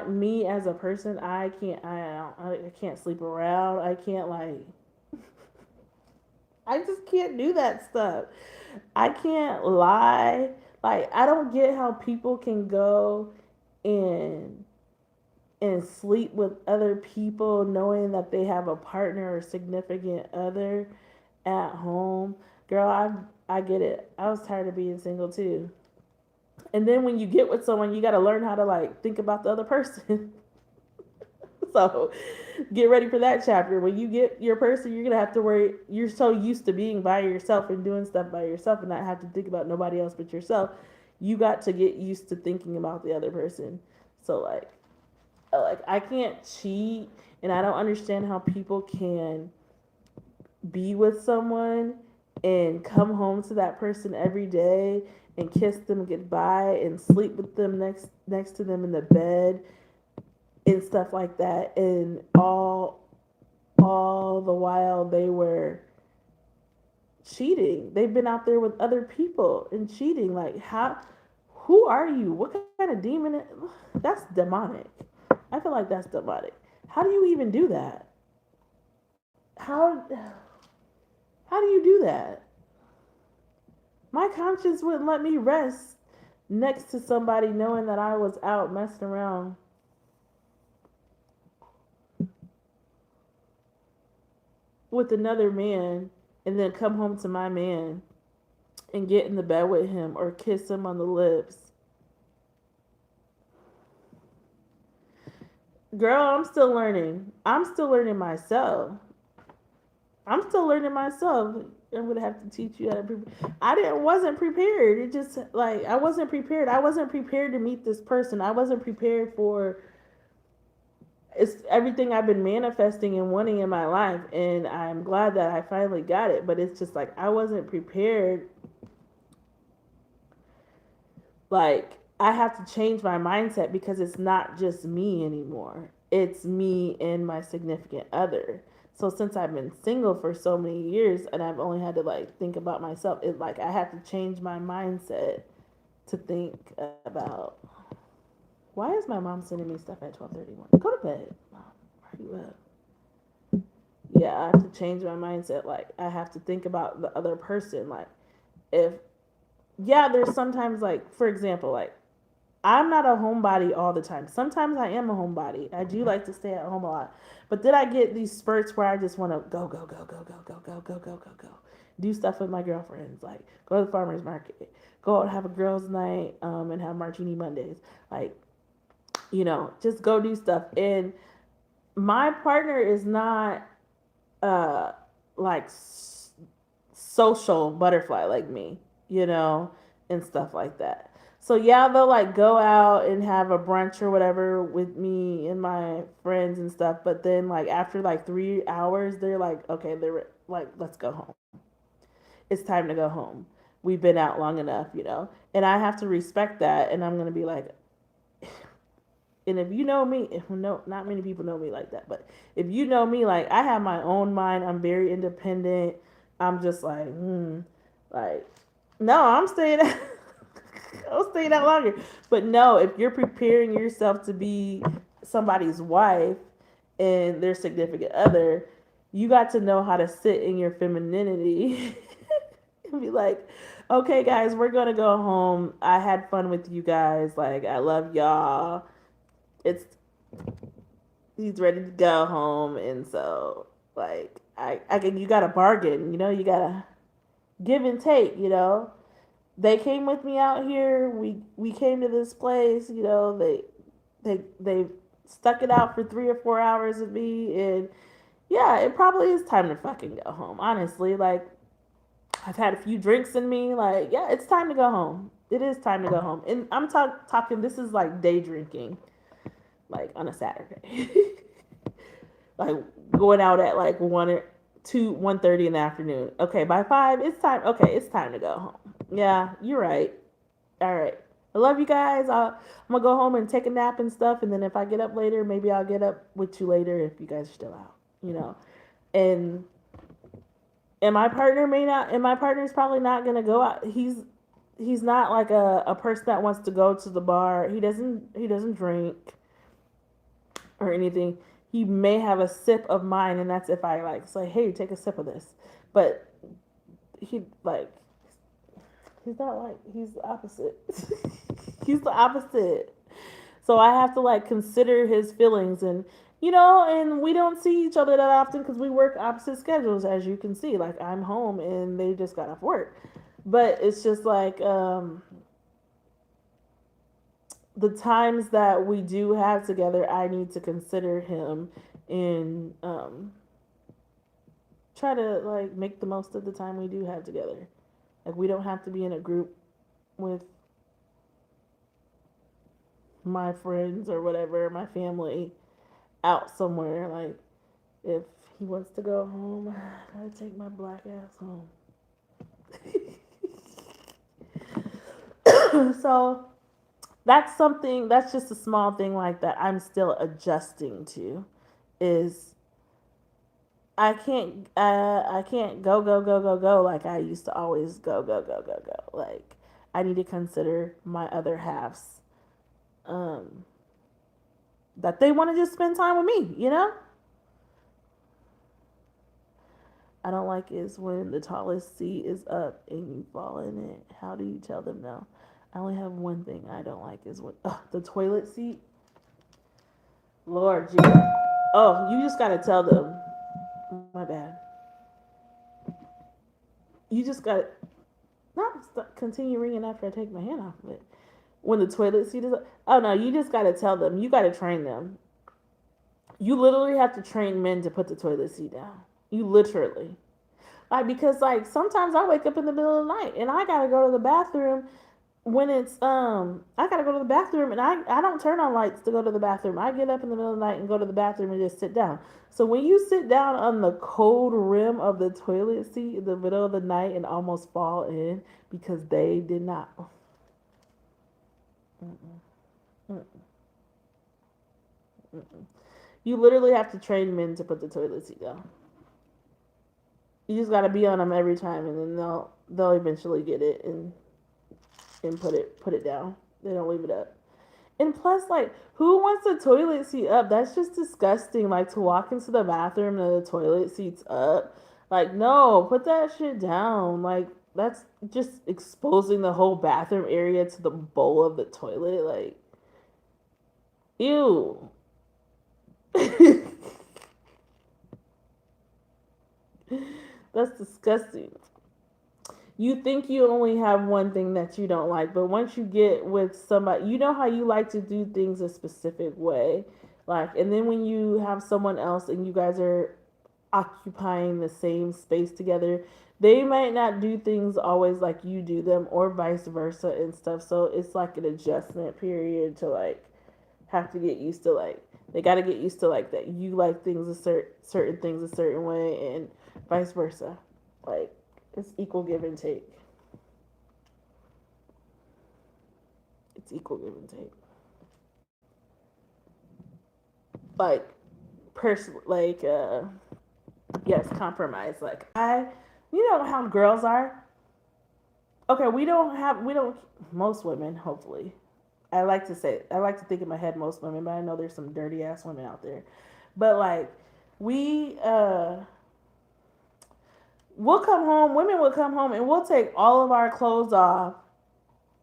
me as a person, I can't. I can't sleep around. I can't like. I just can't do that stuff. I can't lie. Like I don't get how people can go and sleep with other people knowing that they have a partner or significant other at home. Girl, I get it. I was tired of being single too. And then when you get with someone, you got to learn how to like think about the other person. So get ready for that chapter. When you get your person, you're gonna have to worry. You're so used to being by yourself and doing stuff by yourself, and not have to think about nobody else but yourself. You got to get used to thinking about the other person. So like I can't cheat, and I don't understand how people can be with someone and come home to that person every day and kiss them goodbye and sleep with them next to them in the bed and stuff like that, and all the while they were cheating. They've been out there with other people and cheating. Like how? Who are you? What kind of demon? That's demonic. I feel like that's demonic. How do you even do that? How? How do you do that? My conscience wouldn't let me rest next to somebody knowing that I was out messing around with another man and then come home to my man and get in the bed with him or kiss him on the lips. Girl, I'm still learning. I'm still learning myself. I'm still learning myself. I'm gonna have to teach you how to. Wasn't prepared. It just like I wasn't prepared. I wasn't prepared to meet this person. I wasn't prepared for it's everything I've been manifesting and wanting in my life, and I'm glad that I finally got it. But it's just like I wasn't prepared. Like I have to change my mindset because it's not just me anymore. It's me and my significant other. So since I've been single for so many years and I've only had to like think about myself, it's like I have to change my mindset to think about why is my mom sending me stuff at 12:31? Go to bed. Mom, why are you up? Yeah, I have to change my mindset. Like I have to think about the other person. Like if there's sometimes like for example, like I'm not a homebody all the time. Sometimes I am a homebody. I do like to stay at home a lot. But then I get these spurts where I just want to go, go, go, go, go, go, go, go, go, go, go. Do stuff with my girlfriends. Like go to the farmer's market. Go out and have a girls' night and have martini Mondays. Like, just go do stuff. And my partner is not like social butterfly like me, and stuff like that. So yeah, they'll like go out and have a brunch or whatever with me and my friends and stuff. But then like after like 3 hours, they're like, okay, they're like, let's go home. It's time to go home. We've been out long enough. And I have to respect that. And I'm gonna be like, and if you know me, no, not many people know me like that. But if you know me, like I have my own mind. I'm very independent. I'm just like, like, no, I'm staying. I'll stay that longer. But no, if you're preparing yourself to be somebody's wife and their significant other, you got to know how to sit in your femininity and be like, okay, guys, we're going to go home. I had fun with you guys. Like, I love y'all. He's ready to go home. And so, like, you got to bargain, you got to give and take, They came with me out here. We came to this place. They stuck it out for 3 or 4 hours with me, and yeah, it probably is time to fucking go home. Honestly, like I've had a few drinks in me. Like yeah, it's time to go home. It is time to go home, and I'm talking. This is like day drinking, like on a Saturday, like going out at like 1 to 1:30 in the afternoon. Okay, by 5, it's time. Okay, it's time to go home. Yeah, you're right. All right. I love you guys. I'm gonna go home and take a nap and stuff, and then if I get up later, maybe I'll get up with you later if you guys are still out. You know, and my partner may not, and my partner's probably not gonna go out. He's not like a person that wants to go to the bar. He doesn't drink or anything. He may have a sip of mine, and that's if I like say, hey, take a sip of this. But he like he's not like he's the opposite. He's the opposite. So I have to like consider his feelings and and we don't see each other that often because we work opposite schedules, as you can see. Like I'm home and they just got off work. But it's just like the times that we do have together, I need to consider him and try to like make the most of the time we do have together. Like we don't have to be in a group with my friends or whatever, my family out somewhere. Like if he wants to go home, I gotta take my black ass home. So that's something, that's just a small thing like that I'm still adjusting to is I can't go like I used to always go. Like I need to consider my other halves um that they want to just spend time with me. I don't like is when the tallest seat is up and you fall in it. How do you tell them no? I only have one thing I don't like is when the toilet seat. Lord Jesus. Oh, you just gotta tell them. My bad. You just gotta not continue ringing after I take my hand off of it. When the toilet seat is up. Oh no, you just gotta tell them. You gotta train them. You literally have to train men to put the toilet seat down. You literally. Like because like sometimes I wake up in the middle of the night and I gotta go to the bathroom when it's I gotta go to the bathroom and I don't turn on lights to go to the bathroom. I get up in the middle of the night and go to the bathroom and just sit down. So when you sit down on the cold rim of the toilet seat in the middle of the night and almost fall in because they did not. Mm-mm, mm-mm, mm-mm. You literally have to train men to put the toilet seat down. You just gotta be on them every time, and then they'll eventually get it and put it down. They don't leave it up. And plus, like, who wants the toilet seat up? That's just disgusting. Like to walk into the bathroom and the toilet seat's up. Like, no, put that shit down. Like, that's just exposing the whole bathroom area to the bowl of the toilet. Like, ew. That's disgusting. You think you only have one thing that you don't like, but once you get with somebody, you know how you like to do things a specific way. Like, and then when you have someone else and you guys are occupying the same space together, they might not do things always like you do them or vice versa and stuff. So it's like an adjustment period to like have to get used to like they got to get used to like that you like things certain things a certain way and vice versa. Like it's equal give and take. It's equal give and take. Like personally, like yes, compromise. Like you know how girls are. Okay, we don't most women hopefully. I like to think in my head most women, but I know there's some dirty ass women out there. But like we we'll come home, women will come home and we'll take all of our clothes off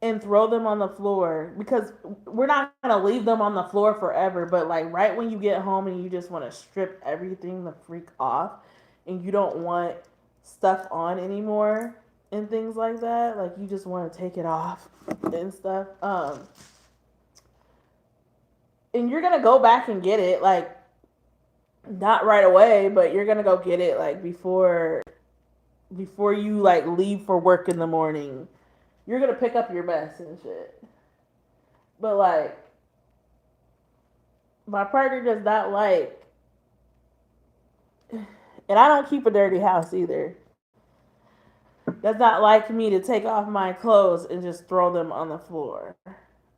and throw them on the floor because we're not gonna leave them on the floor forever. But like right when you get home and you just want to strip everything the freak off, and you don't want stuff on anymore and things like that, like you just want to take it off and stuff. And you're gonna go back and get it, like not right away, but you're gonna go get it like before you like leave for work in the morning. You're gonna pick up your mess and shit. But like my partner does not like And I don't keep a dirty house either. That's not like me to take off my clothes and just throw them on the floor.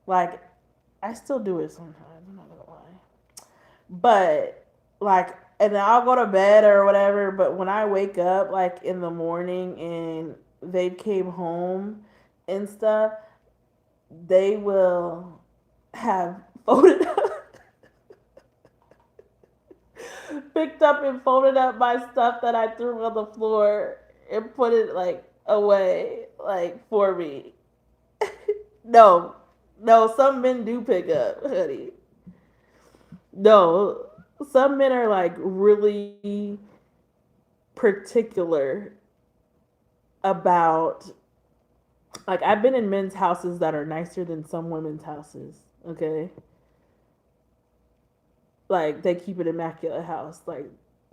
Like, I still do it sometimes. I'm not gonna lie. But like, and then I'll go to bed or whatever. But when I wake up, like in the morning, and they came home and stuff, they will have folded up, picked up and folded up my stuff that I threw on the floor and put it like away, like for me. No, no, some men do pick up, honey. No, some men are like really particular about, like, I've been in men's houses that are nicer than some women's houses. Okay, like they keep an immaculate house, like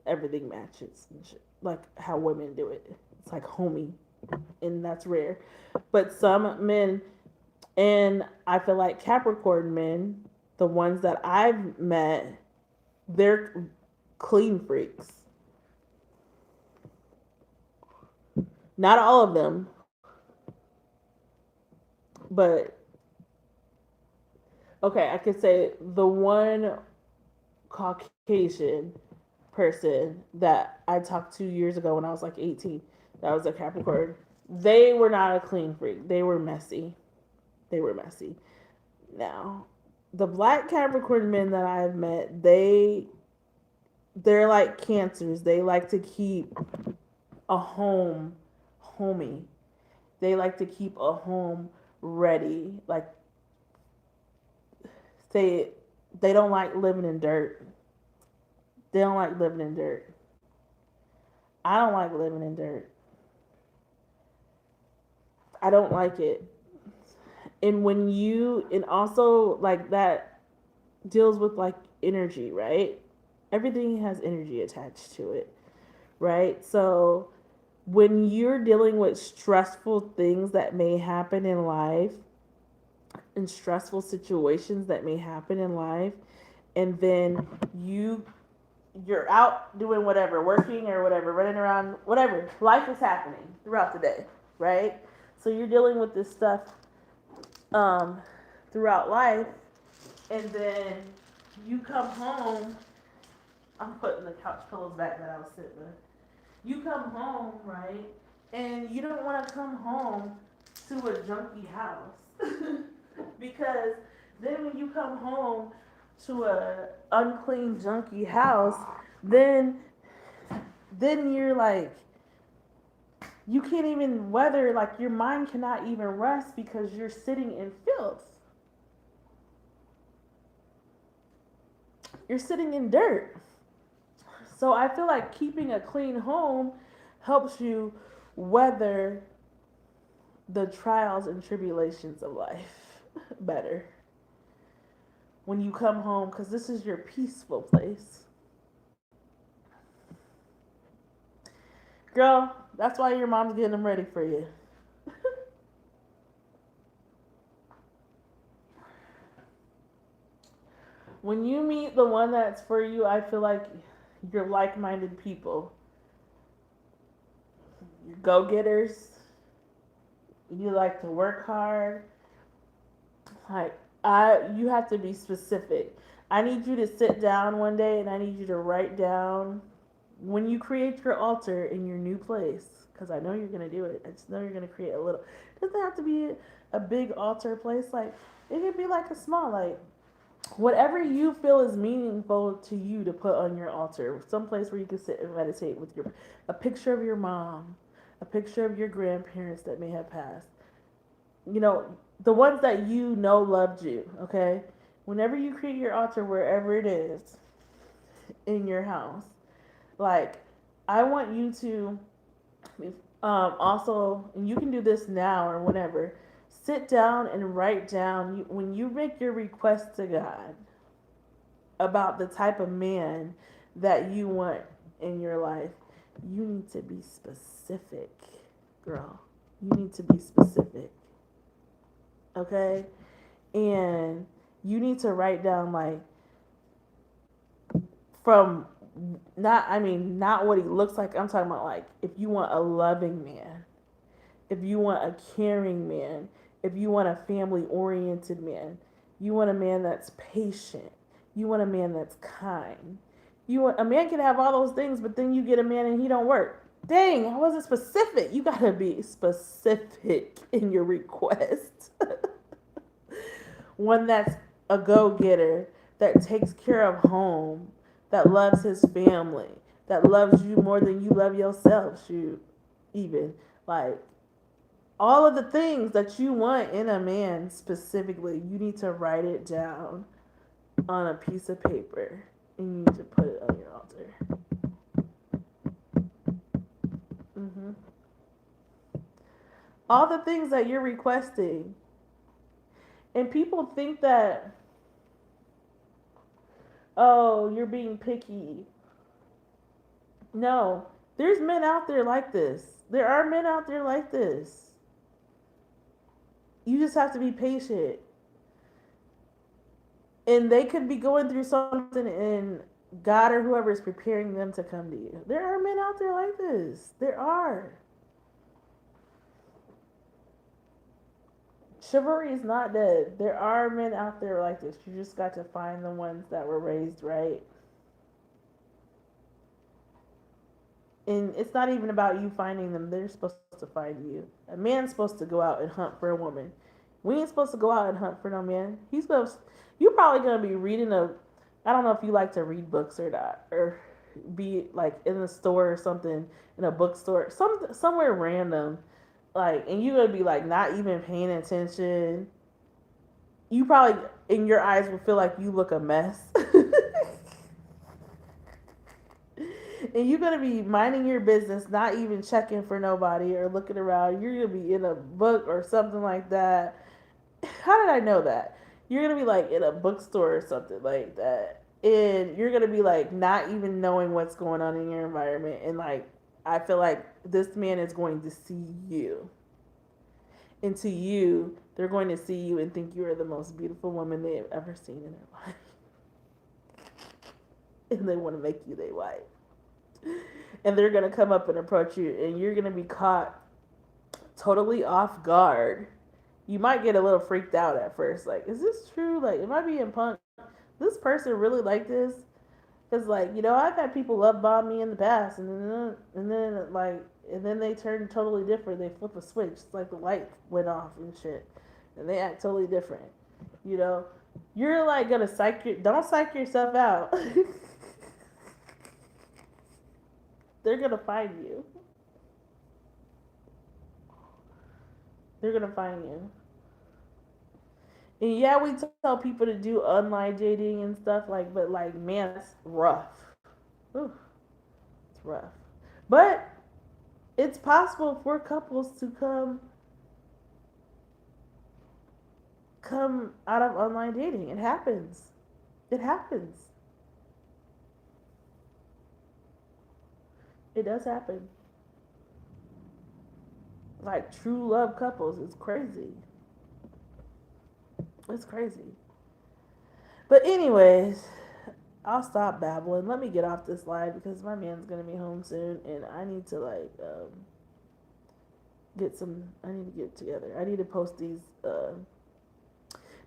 everything matches and shit, like how women do it. It's like homey, and that's rare. But some men, and I feel like Capricorn men, the ones that I've met, they're clean freaks. Not all of them, but okay, I could say the one Caucasian person that I talked to years ago when I was like 18, that was a Capricorn. They were not a clean freak. They were messy. They were messy. Now, the black Capricorn men that I've met, they're like cancers. They like to keep a home homey. They like to keep a home ready. Like they they don't like living in dirt. They don't like living in dirt. I don't like living in dirt. I don't like it. And when you, and also like that deals with like energy, right? Everything has energy attached to it, right? So when you're dealing with stressful things that may happen in life, and stressful situations that may happen in life, and then you're out doing whatever, working or whatever, running around, whatever, life is happening throughout the day, right? So you're dealing with this stuff um, throughout life, and then you come home. I'm putting the couch pillows back that I was sitting with. You come home, right? And you don't want to come home to a junky house. Because then when you come home to a unclean junky house, then you're like, you can't even weather, like your mind cannot even rest because you're sitting in filth. You're sitting in dirt. So I feel like keeping a clean home helps you weather the trials and tribulations of life better when you come home, because this is your peaceful place. Girl, that's why your mom's getting them ready for you. When you meet the one that's for you, I feel like you're like-minded people. You're go-getters. You like to work hard. Like, you have to be specific. I need you to sit down one day and I need you to write down when you create your altar in your new place, because I know you're going to do it. I just know you're going to create a little. It doesn't have to be a big altar place. Like, it could be like a small, like, whatever you feel is meaningful to you to put on your altar. Some place where you can sit and meditate with a picture of your mom, a picture of your grandparents that may have passed. You know, the ones that you know loved you, okay? Whenever you create your altar, wherever it is in your house, like, I want you to also, and you can do this now or whenever, sit down and write down, when you make your request to God about the type of man that you want in your life, you need to be specific, girl. You need to be specific. Okay? And you need to write down, like, from not what he looks like. I'm talking about like if you want a loving man, if you want a caring man, if you want a family oriented man, you want a man that's patient, you want a man that's kind. You want a man can have all those things, but then you get a man and he don't work. Dang, I wasn't specific. You gotta be specific in your request. One that's a go getter, that takes care of home, that loves his family, that loves you more than you love yourself. Shoot, even like all of the things that you want in a man specifically, you need to write it down on a piece of paper and you need to put it on your altar. hmm All the things that you're requesting. And people think that, oh, you're being picky. No, there's men out there like this. There are men out there like this. You just have to be patient. And they could be going through something and God or whoever is preparing them to come to you. There are men out there like this. There are. Chivalry is not dead. There are men out there like this. You just got to find the ones that were raised right. And it's not even about you finding them. They're supposed to find you. A man's supposed to go out and hunt for a woman. We ain't supposed to go out and hunt for no man. He's supposed. You're probably gonna be reading a. I don't know if you like to read books or not, or be like in the store or something, in a bookstore, somewhere random, like, and you're gonna be like not even paying attention. You probably in your eyes will feel like you look a mess. And you're gonna be minding your business, not even checking for nobody or looking around. You're gonna be in a book or something like that. How did I know that? You're gonna be like in a bookstore or something like that, and you're gonna be like not even knowing what's going on in your environment. And like, I feel like this man is going to see you, and to you, they're going to see you and think you are the most beautiful woman they have ever seen in their life, and they want to make you their wife. And they're gonna come up and approach you, and you're gonna be caught totally off guard. You might get a little freaked out at first, like, is this true? Like, am I being punked? This person really like this? Because, like, I've had people love bomb me in the past, and then they turn totally different. They flip a switch. It's like the light went off and shit, and they act totally different. You're like gonna don't psych yourself out. They're gonna find you. They're gonna find you. And yeah, we tell people to do online dating and stuff, like, but like, man, that's rough. Ooh, it's rough. But it's possible for couples to come out of online dating. It happens. It happens. It does happen. Like true love couples, it's crazy. It's crazy. But anyways, I'll stop babbling. Let me get off this live because my man's gonna be home soon, and I need to like I need to get together. I need to post these.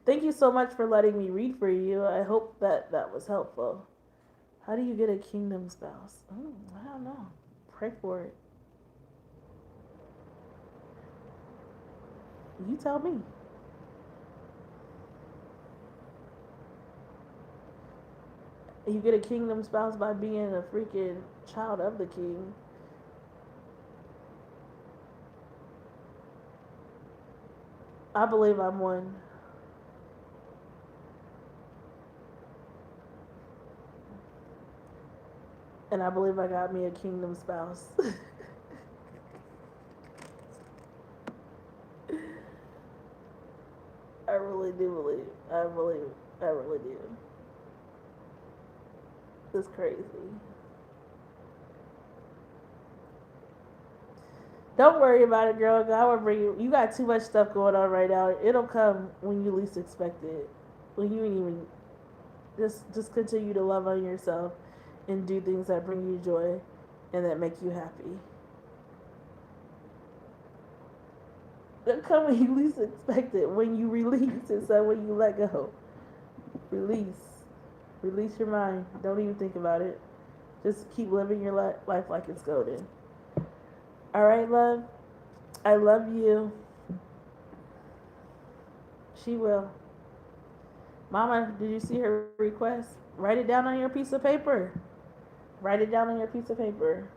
Thank you so much for letting me read for you. I hope that was helpful. How do you get a kingdom spouse? I don't know. Pray for it. You tell me. You get a kingdom spouse by being a freaking child of the king. I believe I'm one. And I believe I got me a kingdom spouse. I really do believe. I really do. It's crazy. Don't worry about it, girl. God will bring you. You got too much stuff going on right now. It'll come when you least expect it. When you even just continue to love on yourself and do things that bring you joy and that make you happy. They'll come when you least expect it, when you release instead of when you let go. Release. Release your mind. Don't even think about it. Just keep living your life like it's golden. All right, love. I love you. She will. Mama, did you see her request? Write it down on your piece of paper. Write it down on your piece of paper.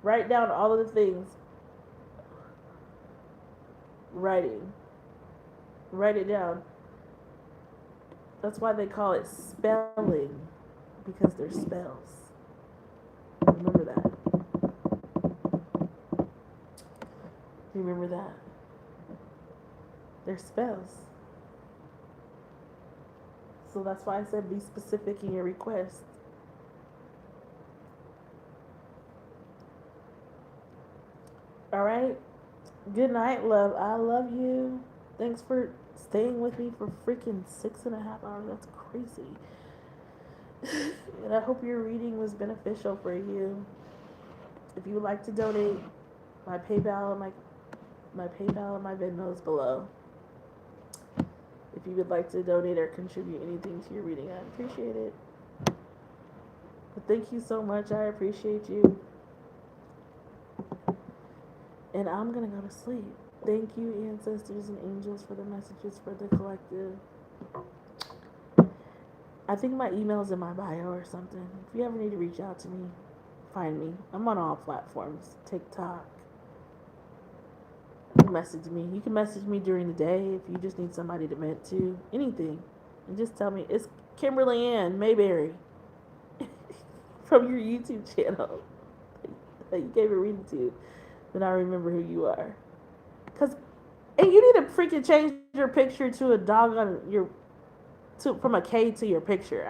Write down all of the things. Writing. Write it down. That's why they call it spelling, because they're spells. Remember that. Remember that. They're spells. So that's why I said be specific in your request. All right. Good night, love. I love you. Thanks for staying with me for freaking 6.5 hours. That's crazy. And I hope your reading was beneficial for you. If you would like to donate, my PayPal and my Venmo is below. If you would like to donate or contribute anything to your reading, I appreciate it. But thank you so much. I appreciate you. And I'm going to go to sleep. Thank you, ancestors and angels, for the messages for the collective. I think my email's in my bio or something. If you ever need to reach out to me, find me. I'm on all platforms. TikTok. Message me. You can message me during the day if you just need somebody to vent to. Anything. And just tell me. It's Kimberly Ann Mayberry from your YouTube channel that you gave a reading to. Then I remember who you are. And you need to freaking change your picture to a dog on your from a K to your picture.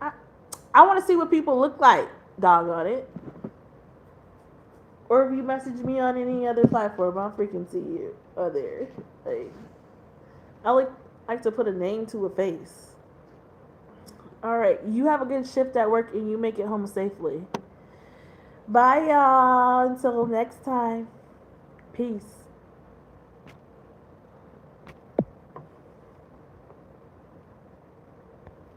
I want to see what people look like. Dog on it. Or if you message me on any other platform, I'll freaking see you on there. Like, I like to put a name to a face. All right, you have a good shift at work and you make it home safely. Bye, y'all. Until next time. Peace.